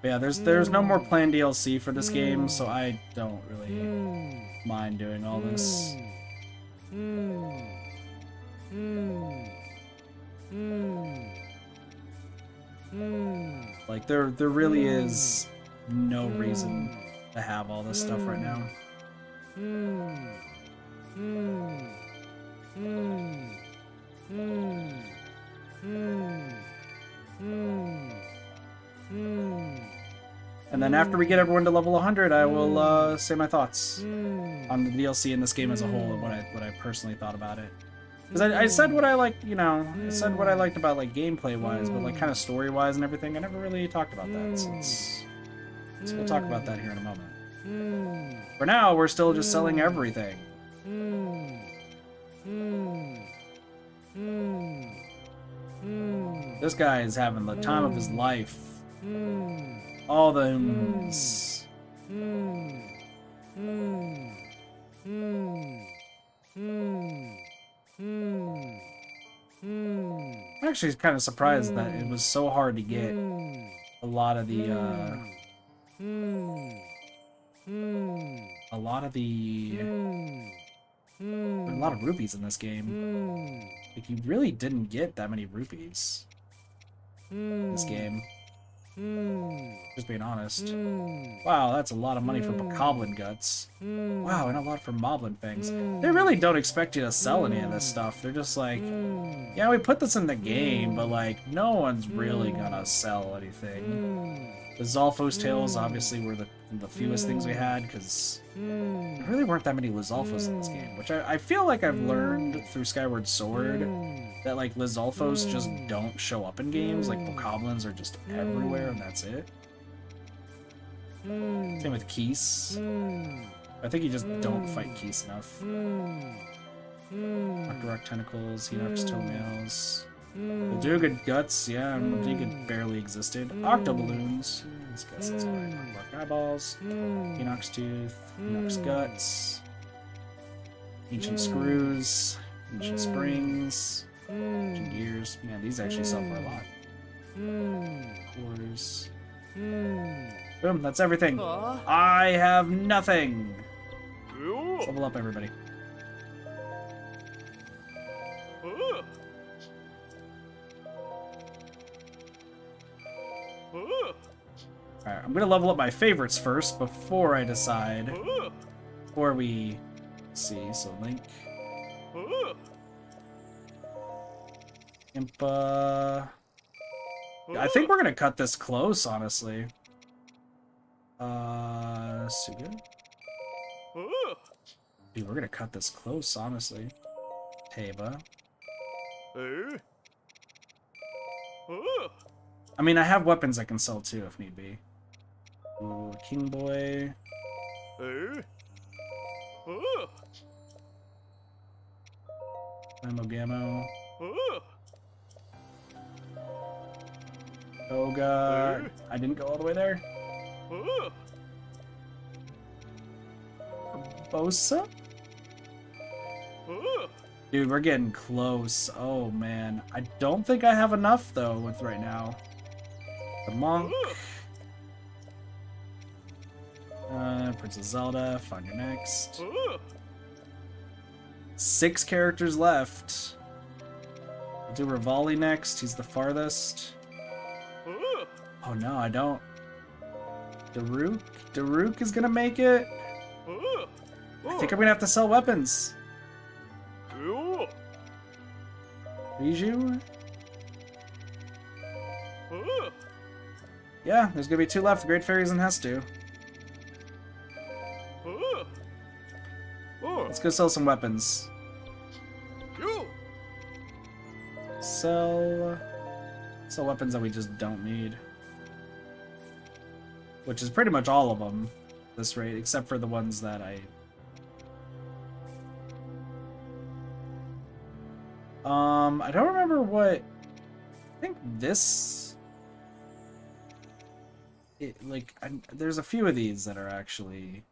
But yeah, there's no more planned DLC for this game, so I don't really mind doing all this. Like there really is no reason to have all this stuff right now. And then after we get everyone to level 100, I will say my thoughts on the DLC in this game as a whole and what I personally thought about it. Because I said what I liked, you know, I said what I liked about like gameplay wise, but like kind of story wise and everything. I never really talked about that. So we'll talk about that here in a moment. For now, we're still just selling everything. This guy is having the time of his life. All the I'm actually kind of surprised that it was so hard to get a lot of the a lot of rupees in this game. Like, you really didn't get that many rupees in this game. Just being honest. Wow, that's a lot of money for Bokoblin guts. Wow, and a lot for Moblin fangs. They really don't expect you to sell any of this stuff. They're just like, yeah, we put this in the game, but like, no one's really gonna sell anything. The Zolfos tails obviously were the fewest things we had, because there really weren't that many Lizalfos in this game, which I feel like I've learned through Skyward Sword, that like Lizalfos just don't show up in games, like Bokoblins are just everywhere and that's it. Same with Keese. I think you just don't fight Keese enough. Octorok tentacles, Hinox toenails. Ulduga guts, yeah, Ulduga barely existed. Octoballoons. These guys, that's alright. Mark eyeballs. Hinox tooth. Hinox guts. Ancient screws. Ancient springs. Ancient gears. Man, these actually sell for a lot. Cores. Boom, that's everything. I have nothing. Let's level up, everybody. Alright, I'm gonna level up my favorites first before I decide. Before we see, so Link. Impa. I think we're gonna cut this close, honestly. Suga. Dude, we're gonna cut this close, honestly. Teba. I mean, I have weapons I can sell too if need be. Ooh, King Boy. Gammo. Oh god. I didn't go all the way there. Bosa? Dude, we're getting close. Oh man. I don't think I have enough though with right now. The Monk. Princess Zelda, find your next. 6 characters left. We'll do Rivali next. He's the farthest. Oh no, I don't. Daruk? Daruk is gonna make it? I think I'm gonna have to sell weapons. Riju? Yeah, there's gonna be 2 left, Great Fairies and Hestu. Let's go sell some weapons. Sell weapons that we just don't need. Which is pretty much all of them at this rate, except for the ones that I... I don't remember what... I think this... there's a few of these that are actually...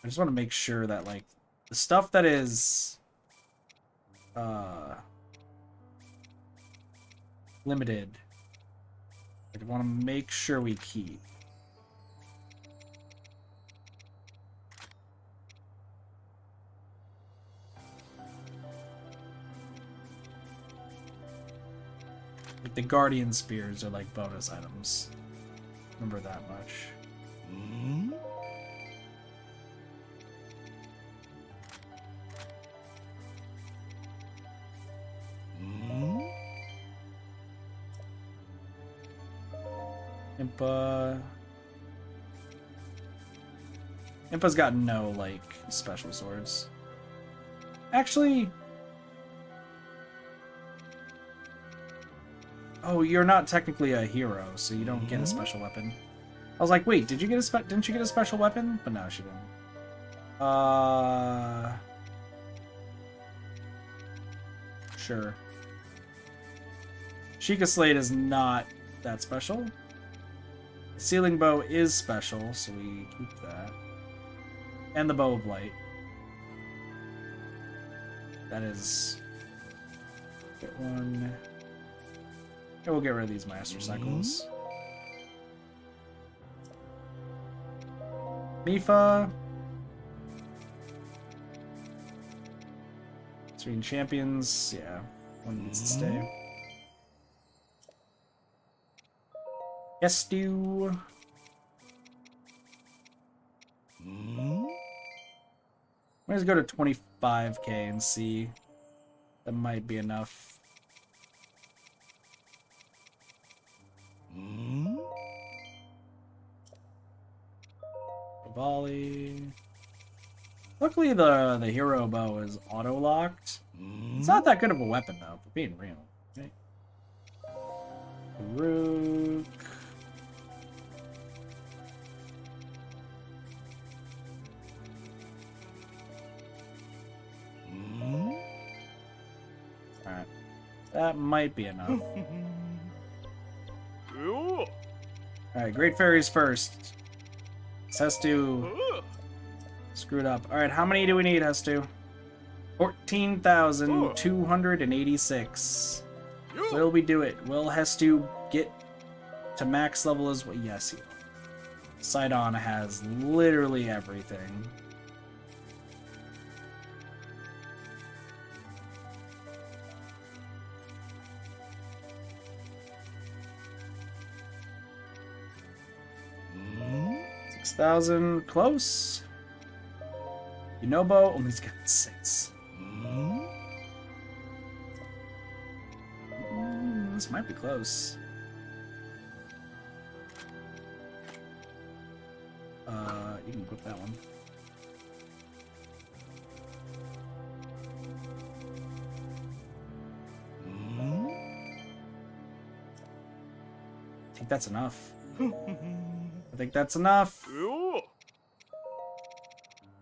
I just want to make sure that, like, the stuff that is limited, I want to make sure we keep. Like the Guardian Spears are like bonus items. Remember that much. Hmm? Hmm? Impa's got no, like, special swords. Actually... Oh, you're not technically a hero, so you don't get a special weapon. I was like, wait, didn't you get a special weapon? But no, she didn't. Sure. Sheikah Slate is not that special. Sealing Bow is special, so we keep that. And the Bow of Light. That is... Get one... Okay, we'll get rid of these Master Cycles. Mifa. Between champions, yeah. One needs to stay. Yes, Stu. Let's go to 25k and see. That might be enough. Volley. Luckily, the hero bow is auto-locked. It's not that good of a weapon, though, for being real. Okay. Rook. Alright. That might be enough. Alright, Great Fairies first. Hestu screwed up. Alright, how many do we need, Hestu? 14,286. Will we do it? Will Hestu get to max level as well? Yes, he will. Sidon has literally everything. $6,000 close. Yunobo only's got 6. This might be close. You can equip that one. I think that's enough. I think that's enough.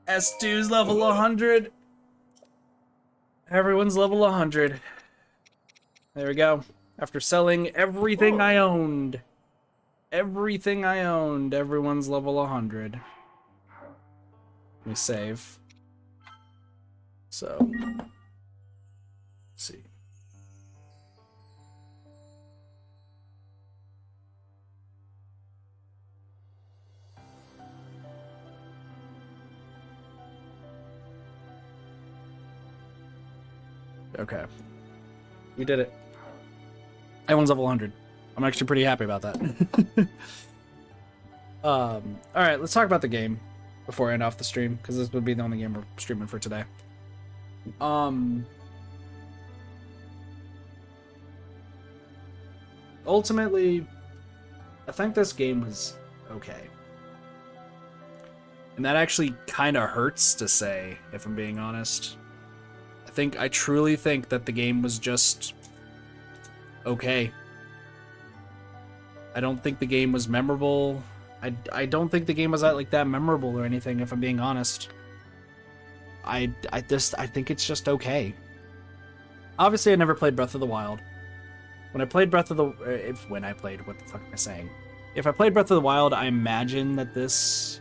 S2's level 100. Everyone's level 100. There we go. After selling everything I owned. Everything I owned. Everyone's level 100. Let me save. So. Let's see. Okay. We did it. Everyone's level 100. I'm actually pretty happy about that. Alright, let's talk about the game before I end off the stream, because this would be the only game we're streaming for today. Ultimately, I think this game was okay. And that actually kind of hurts to say, if I'm being honest. I truly think that the game was just okay. I don't think the game was memorable. I don't think the game was like that memorable or anything, if I'm being honest. I think it's just okay. Obviously, I never played Breath of the Wild. When I played what the fuck am I saying? If I played Breath of the Wild, I imagine that this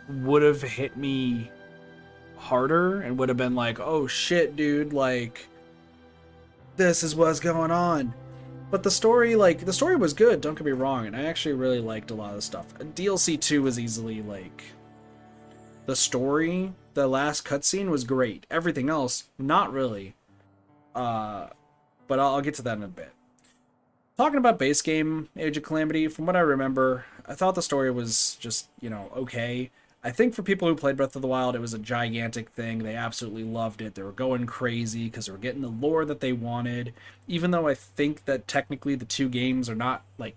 would have hit me harder and would have been like, oh shit, dude, like, this is what's going on. But the story was good, don't get me wrong, and I actually really liked a lot of the stuff. DLC 2 was easily, like, the story, the last cutscene was great. Everything else, not really. But I'll get to that in a bit. Talking about base game Age of Calamity, from what I remember, I thought the story was just, you know, okay. I think for people who played Breath of the Wild, it was a gigantic thing. They absolutely loved it. They were going crazy because they were getting the lore that they wanted. Even though I think that technically the two games are not, like,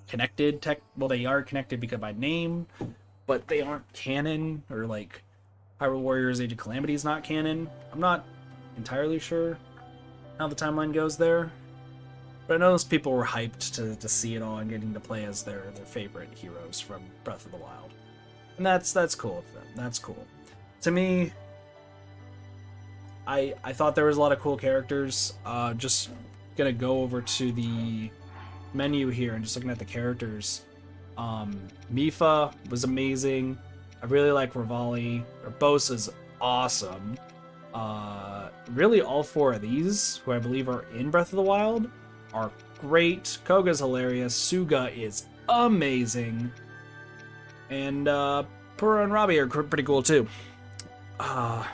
connected. Well, they are connected because by name, but they aren't canon, or, like, Hyrule Warriors Age of Calamity is not canon. I'm not entirely sure how the timeline goes there. But I know those people were hyped to see it all and getting to play as their favorite heroes from Breath of the Wild. And that's cool with them. That's cool. To me, I thought there was a lot of cool characters. Just gonna go over to the menu here and just looking at the characters. Mifa was amazing. I really like Rivali. Urbosa's awesome. Really all four of these, who I believe are in Breath of the Wild, are great. Koga's hilarious. Suga is amazing. And Pura and Robbie are pretty cool too. But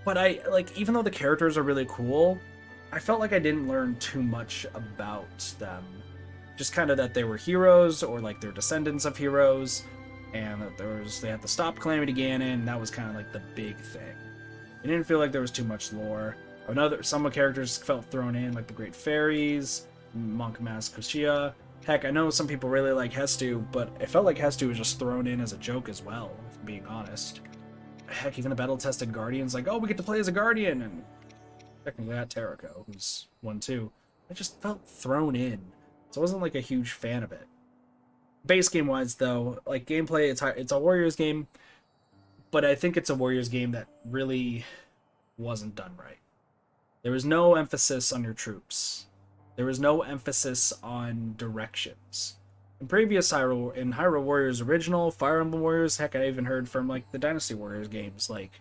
I, like, even though the characters are really cool, I felt like I didn't learn too much about them. Just kind of that they were heroes, or like they're descendants of heroes, and that they had to stop Calamity Ganon, and that was kind of like the big thing. It didn't feel like there was too much lore. Some of the characters felt thrown in, like the Great Fairies, Monk Mask Kushia. Heck, I know some people really like Hestu, but it felt like Hestu was just thrown in as a joke as well, if I'm being honest. Heck, even the battle-tested Guardian's like, oh, we get to play as a Guardian, and technically got Terrako, who's one too. It just felt thrown in, so I wasn't like a huge fan of it. Base game-wise, though, like gameplay, it's a Warriors game, but I think it's a Warriors game that really wasn't done right. There was no emphasis on your troops. There was no emphasis on directions. In previous Hyrule Warriors original, Fire Emblem Warriors, heck, I even heard from like the Dynasty Warriors games, like,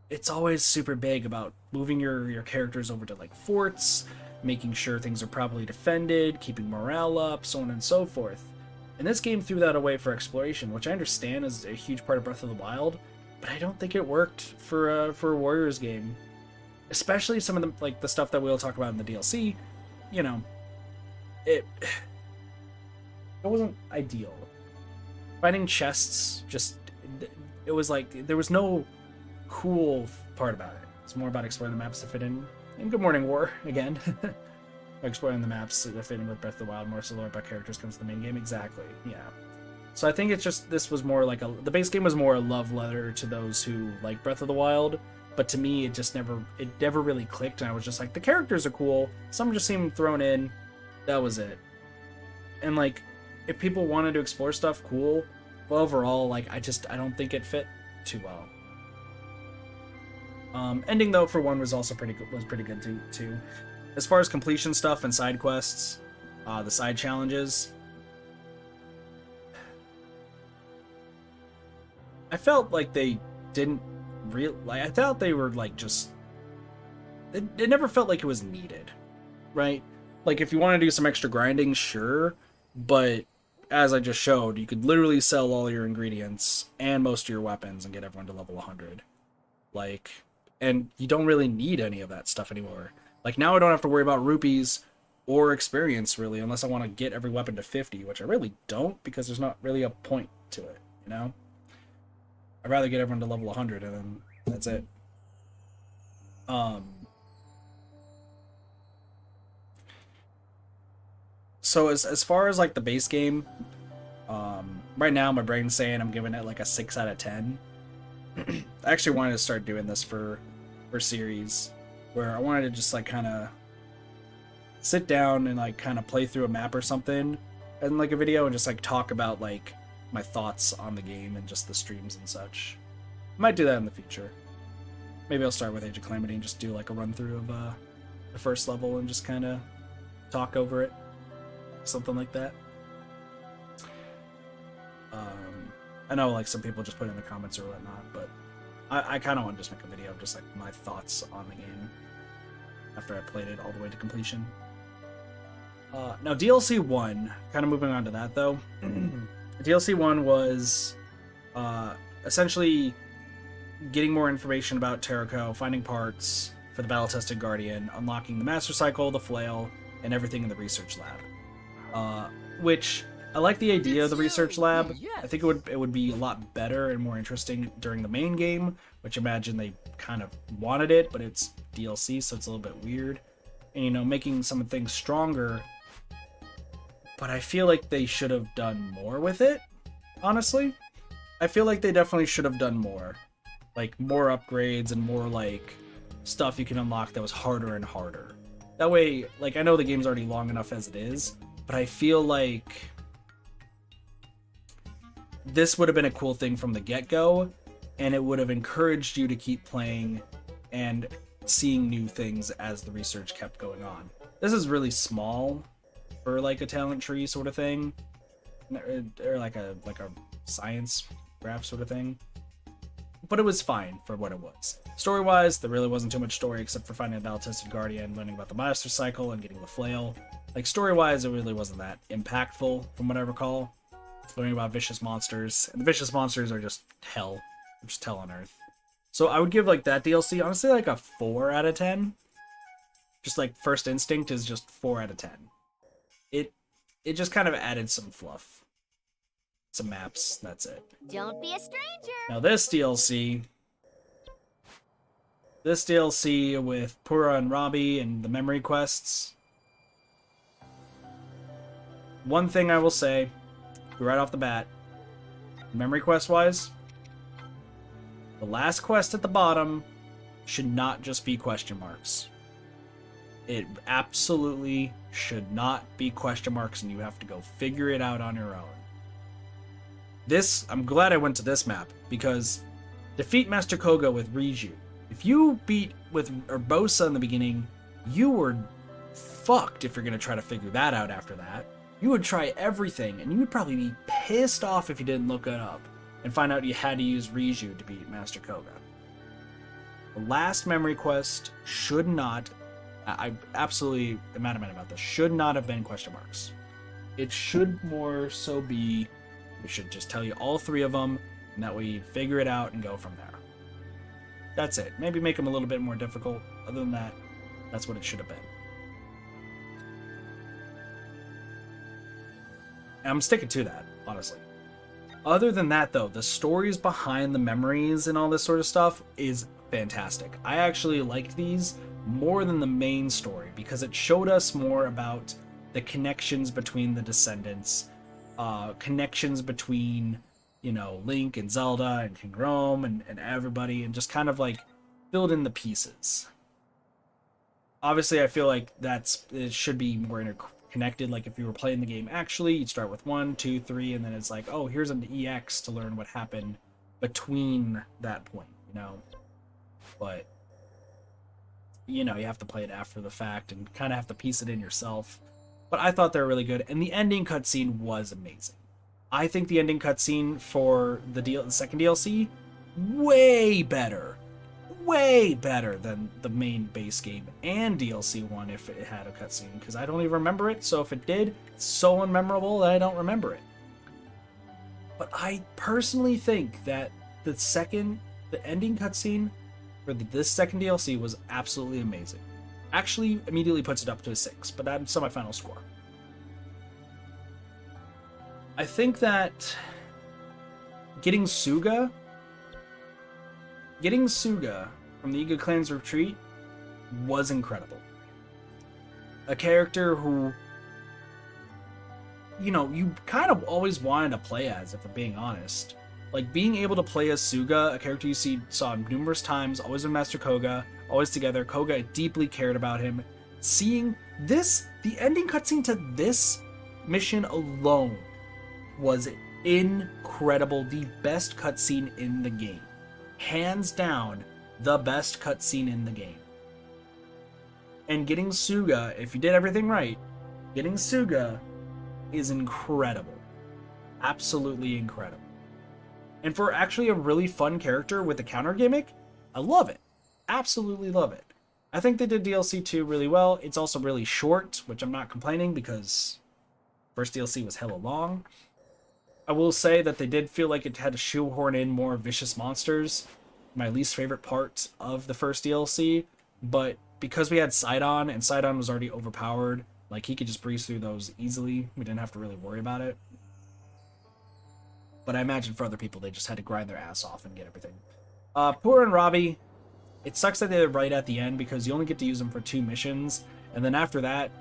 it's always super big about moving your characters over to like forts, making sure things are properly defended, keeping morale up, so on and so forth. And this game threw that away for exploration, which I understand is a huge part of Breath of the Wild, but I don't think it worked for a Warriors game. Especially some of the stuff that we'll talk about in the DLC, you know, it wasn't ideal. Finding chests, it was like, there was no cool part about it. It's more about exploring the maps to fit in. And Good Morning War, again. Exploring the maps to fit in with Breath of the Wild, more so lore about characters comes to the main game. Exactly, yeah. So I think it's just, this was more like the base game was more a love letter to those who like Breath of the Wild. But to me, it never really clicked, and I was just like, the characters are cool. Some just seemed thrown in. That was it. And like, if people wanted to explore stuff, cool. But overall, like, I don't think it fit too well. Ending though for one was also pretty good too. As far as completion stuff and side quests, the side challenges, I felt like they didn't. I thought they were like just. It never felt like it was needed, right? Like if you want to do some extra grinding, sure, but as I just showed, you could literally sell all your ingredients and most of your weapons and get everyone to level 100. Like, and you don't really need any of that stuff anymore. Like now I don't have to worry about rupees or experience really, unless I want to get every weapon to 50, which I really don't because there's not really a point to it, you know? I'd rather get everyone to level 100 and then that's it. So as far as like the base game, right now my brain's saying I'm giving it like a 6 out of 10. I actually wanted to start doing this for series, where I wanted to just like kind of sit down and like kind of play through a map or something in like a video and just like talk about like my thoughts on the game and just the streams and such. I might do that in the future. Maybe I'll start with Age of Calamity and just do like a run through of the first level and just kind of talk over it. Something like that. I know like some people just put it in the comments or whatnot, but I kind of want to just make a video of just like my thoughts on the game after I played it all the way to completion. Now DLC 1, kind of moving on to that though. DLC 1 was essentially getting more information about Terraco, finding parts for the battle-tested Guardian, unlocking the Master Cycle, the Flail, and everything in the Research Lab. Which, I like the idea of the Research Lab. I think it would be a lot better and more interesting during the main game, which I imagine they kind of wanted it, but it's DLC, so it's a little bit weird. And, you know, making some things stronger, but I feel like they should have done more with it, honestly. I feel like they definitely should have done more. Like, more upgrades and more, like, stuff you can unlock that was harder and harder. That way, like, I know the game's already long enough as it is, but I feel like this would have been a cool thing from the get-go, and it would have encouraged you to keep playing and seeing new things as the research kept going on. This is really small for like a talent tree sort of thing, or like a science graph sort of thing. But it was fine for what it was. Story-wise, there really wasn't too much story except for finding a battle-tested Guardian, learning about the Master Cycle, and getting the Flail. Like, story-wise, it really wasn't that impactful, from what I recall. Learning about vicious monsters, and the vicious monsters are just hell. They're just hell on Earth. So I would give, like, that DLC, honestly, like a 4 out of 10. Just, like, First Instinct is just 4 out of 10. It just kind of added some fluff. Some maps, that's it. Don't be a stranger. Now this DLC with Pura and Robbie and the memory quests. One thing I will say, right off the bat, memory quest wise, the last quest at the bottom should not just be question marks. It absolutely should not be question marks, and you have to go figure it out on your own. I'm glad I went to this map, because defeat Master Koga with Riju. If you beat with Urbosa in the beginning, you were fucked if you're going to try to figure that out after that. You would try everything, and you would probably be pissed off if you didn't look it up and find out you had to use Riju to beat Master Koga. The last memory quest should not, I absolutely am adamant about this, should not have been question marks. It should more so be, we should just tell you all 3 of them, and that way you figure it out and go from there. That's it. Maybe make them a little bit more difficult. Other than that, that's what it should have been. And I'm sticking to that, honestly. Other than that, though, the stories behind the memories and all this sort of stuff is fantastic. I actually liked these more than the main story because it showed us more about the connections between the descendants, connections between, you know, Link and Zelda and King Rome and everybody, and just kind of like build in the pieces. Obviously, I feel like it should be more interconnected. Like if you were playing the game actually, you'd start with 1, 2, 3, and then it's like, oh, here's an EX to learn what happened between that point, you know. But you know, you have to play it after the fact and kind of have to piece it in yourself. But I thought they were really good, and the ending cutscene was amazing. I think the ending cutscene for the second DLC, way better than the main base game and DLC 1 if it had a cutscene, because I don't even remember it, so if it did, it's so unmemorable that I don't remember it. But I personally think that the ending cutscene for this second DLC was absolutely amazing. Actually, immediately puts it up to a 6, but that's my final score. I think that getting Suga from the Iga Clan's retreat was incredible. A character who, you know, you kind of always wanted to play as, if I'm being honest. Like, being able to play as Suga, a character you saw numerous times, always with Master Koga, always together. Koga deeply cared about him. Seeing this, the ending cutscene to this mission alone was incredible. The best cutscene in the game. Hands down, the best cutscene in the game. And getting Suga, if you did everything right, getting Suga is incredible. Absolutely incredible. And for actually a really fun character with a counter gimmick, I love it. Absolutely love it. I think they did DLC 2 really well. It's also really short, which I'm not complaining because first DLC was hella long. I will say that they did feel like it had to shoehorn in more vicious monsters. My least favorite part of the first DLC. But because we had Sidon, and Sidon was already overpowered, like he could just breeze through those easily. We didn't have to really worry about it. But I imagine for other people, they just had to grind their ass off and get everything. Pura and Robbie, it sucks that they're right at the end because you only get to use them for 2 missions. And then after that,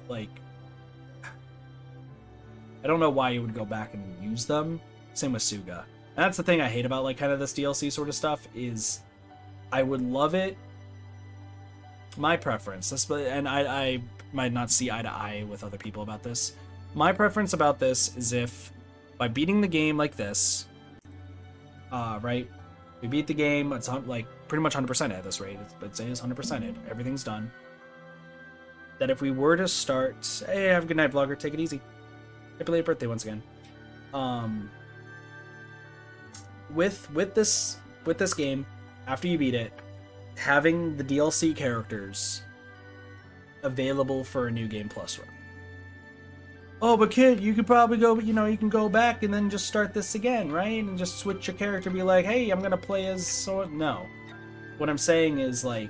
like, I don't know why you would go back and use them. Same with Suga. And that's the thing I hate about, like, kind of this DLC sort of stuff is I would love it. My preference, and I might not see eye to eye with other people about this. My preference about this is if by beating the game like this, right? We beat the game, it's like pretty much 100% at this rate. It is 100%. Everything's done. That if we were to start, hey, have a good night, vlogger. Take it easy. Happy belated birthday once again. With this game, after you beat it, having the DLC characters available for a new game plus run. Oh, but kid, you could probably go, you can go back and then just start this again, right? And just switch your character, be like, hey, I'm gonna play as so. No. What I'm saying is, like,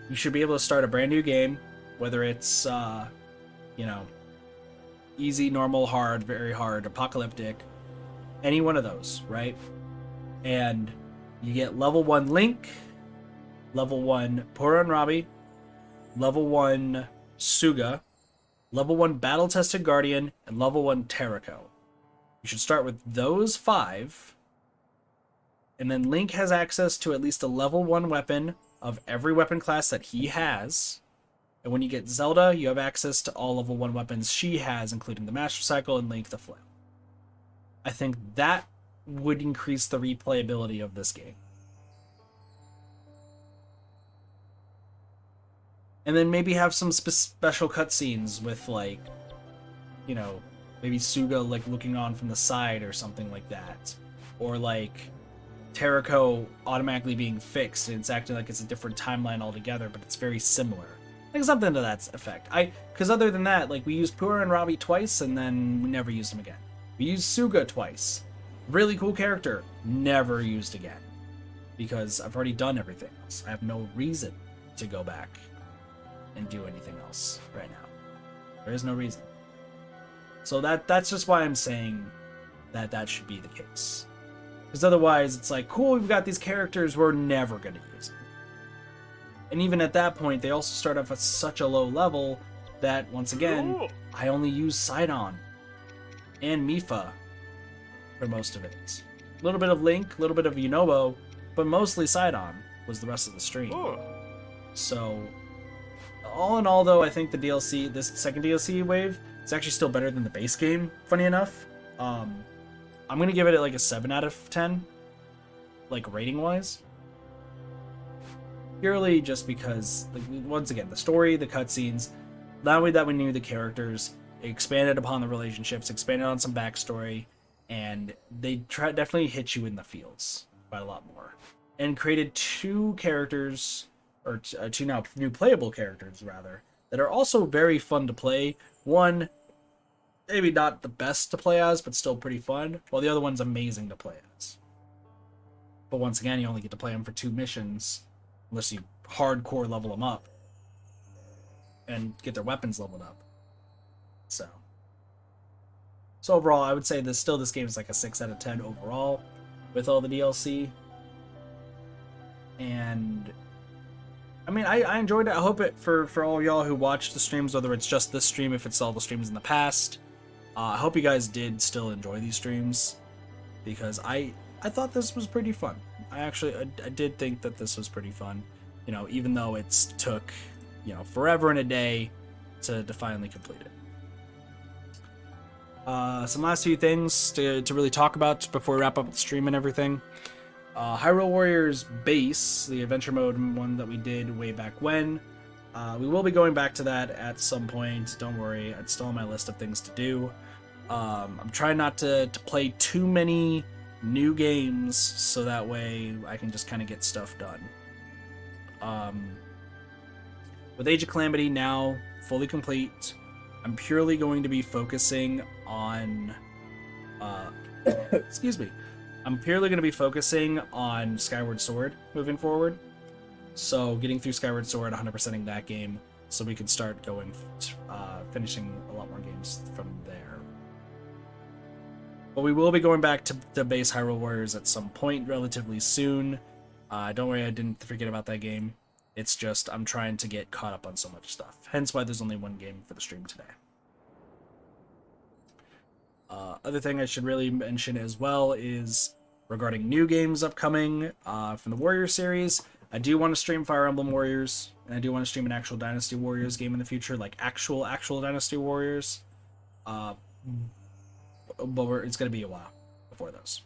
you should be able to start a brand new game, whether it's, easy, normal, hard, very hard, apocalyptic, any one of those, right? And you get level 1 Link, level 1 Pura and Robbie, level 1 Suga, level 1 Battle-Tested Guardian, and level 1 Terraco. You should start with those 5, and then Link has access to at least a level 1 weapon of every weapon class that he has. And when you get Zelda, you have access to all level 1 weapons she has, including the Master Cycle and Link the Flail. I think that would increase the replayability of this game. And then maybe have some special cutscenes with, like, maybe Suga, like, looking on from the side or something like that. Or, like, Terraco automatically being fixed and it's acting like it's a different timeline altogether, but it's very similar. Like, something to that effect. Because other than that, like, we used Pura and Robbie twice and then we never used them again. We used Suga twice. Really cool character. Never used again. Because I've already done everything else. I have no reason to go back and do anything else right now. There is no reason. So that's just why I'm saying that should be the case. Because otherwise, it's like, cool, we've got these characters, we're never going to use them. And even at that point, they also start off at such a low level that, once again, I only use Sidon and Mipha for most of it. A little bit of Link, a little bit of Yunobo, but mostly Sidon was the rest of the stream. So, all in all, though, I think the DLC, this second DLC wave, it's actually still better than the base game, funny enough. I'm going to give it like a 7 out of 10, like rating-wise. Purely just because, like, once again, the story, the cutscenes, not only that we knew the characters, it expanded upon the relationships, expanded on some backstory, and they definitely hit you in the feels quite a lot more. And created 2 characters, or 2 now new playable characters, rather, that are also very fun to play. One, maybe not the best to play as, but still pretty fun, while the other one's amazing to play as. But once again, you only get to play them for 2 missions, unless you hardcore level them up and get their weapons leveled up. So overall, I would say this game is like a 6 out of 10 overall with all the DLC. And I mean, I enjoyed it. I hope it for all y'all who watch the streams, whether it's just this stream, if it's all the streams in the past. I hope you guys did still enjoy these streams, because I thought this was pretty fun. I did think that this was pretty fun, even though it's took, forever and a day to finally complete it. Some last few things to really talk about before we wrap up the stream and everything. Hyrule Warriors base, the adventure mode one that we did way back when. We will be going back to that at some point. Don't worry, it's still on my list of things to do. I'm trying not to play too many new games so that way I can just kind of get stuff done. With Age of Calamity now fully complete, I'm purely going to be focusing on excuse me. I'm purely going to be focusing on Skyward Sword moving forward. So getting through Skyward Sword, 100%ing that game, so we can start going, finishing a lot more games from there. But we will be going back to the base Hyrule Warriors at some point relatively soon. Don't worry, I didn't forget about that game. It's just I'm trying to get caught up on so much stuff. Hence why there's only one game for the stream today. Other thing I should really mention as well is regarding new games upcoming from the Warrior series. I do want to stream Fire Emblem Warriors, and I do want to stream an actual Dynasty Warriors game in the future, like actual Dynasty Warriors. But it's going to be a while before those.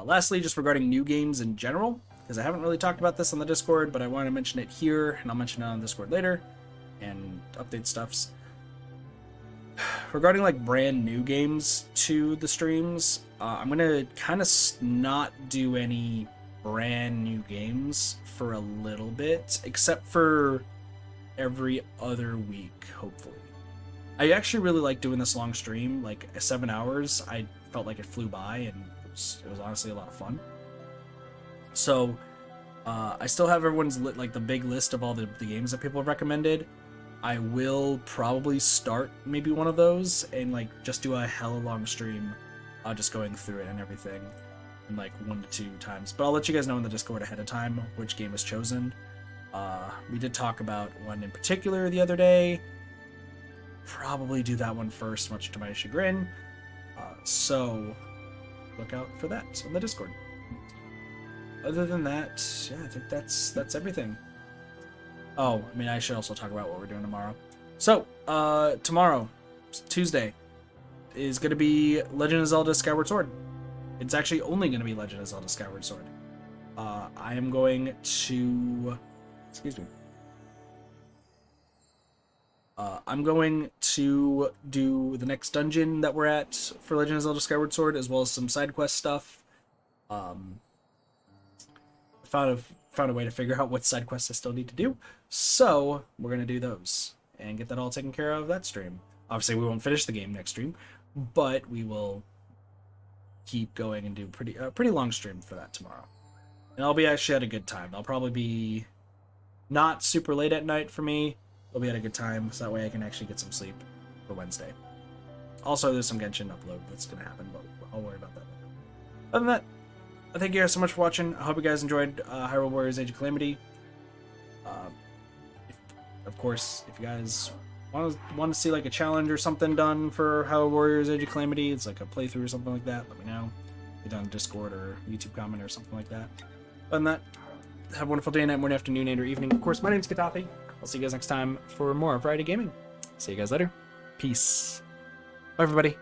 Lastly, just regarding new games in general, because I haven't really talked about this on the Discord, but I want to mention it here, and I'll mention it on Discord later, and update stuffs. Regarding like brand new games to the streams, I'm going to kind of not do any brand new games for a little bit, except for every other week, hopefully. I actually really like doing this long stream, like 7 hours. I felt like it flew by, and it was honestly a lot of fun. So I still have everyone's like the big list of all the games that people have recommended. I will probably start maybe one of those and like just do a hella long stream, just going through it and everything, in like 1 to 2 times. But I'll let you guys know in the Discord ahead of time which game is chosen. We did talk about one in particular the other day. Probably do that one first, much to my chagrin. So look out for that on the Discord. Other than that, yeah, I think that's everything. Oh, I mean, I should also talk about what we're doing tomorrow. So, tomorrow, Tuesday, is going to be Legend of Zelda Skyward Sword. It's actually only going to be Legend of Zelda Skyward Sword. I am going to... Excuse me. I'm going to do the next dungeon that we're at for Legend of Zelda Skyward Sword, as well as some side quest stuff. Found a way to figure out what side quests I still need to do, so we're gonna do those and get that all taken care of that stream. Obviously, we won't finish the game next stream, but we will keep going and do pretty long stream for that tomorrow. And I'll be actually at a good time. I'll probably be not super late at night for me. I'll be at a good time, so that way I can actually get some sleep for Wednesday. Also, there's some Genshin upload that's gonna happen, but I'll worry about that later. Other than that, thank you guys so much for watching. I hope you guys enjoyed Hyrule Warriors Age of Calamity. Of course, if you guys want to see like a challenge or something done for Hyrule Warriors Age of Calamity, it's like a playthrough or something like that, let me know. Get on Discord or YouTube comment or something like that. Other than that, have a wonderful day, night, morning, afternoon, and or evening. Of course, my name's Katafi. I'll see you guys next time for more Variety Gaming. See you guys later. Peace. Bye, everybody.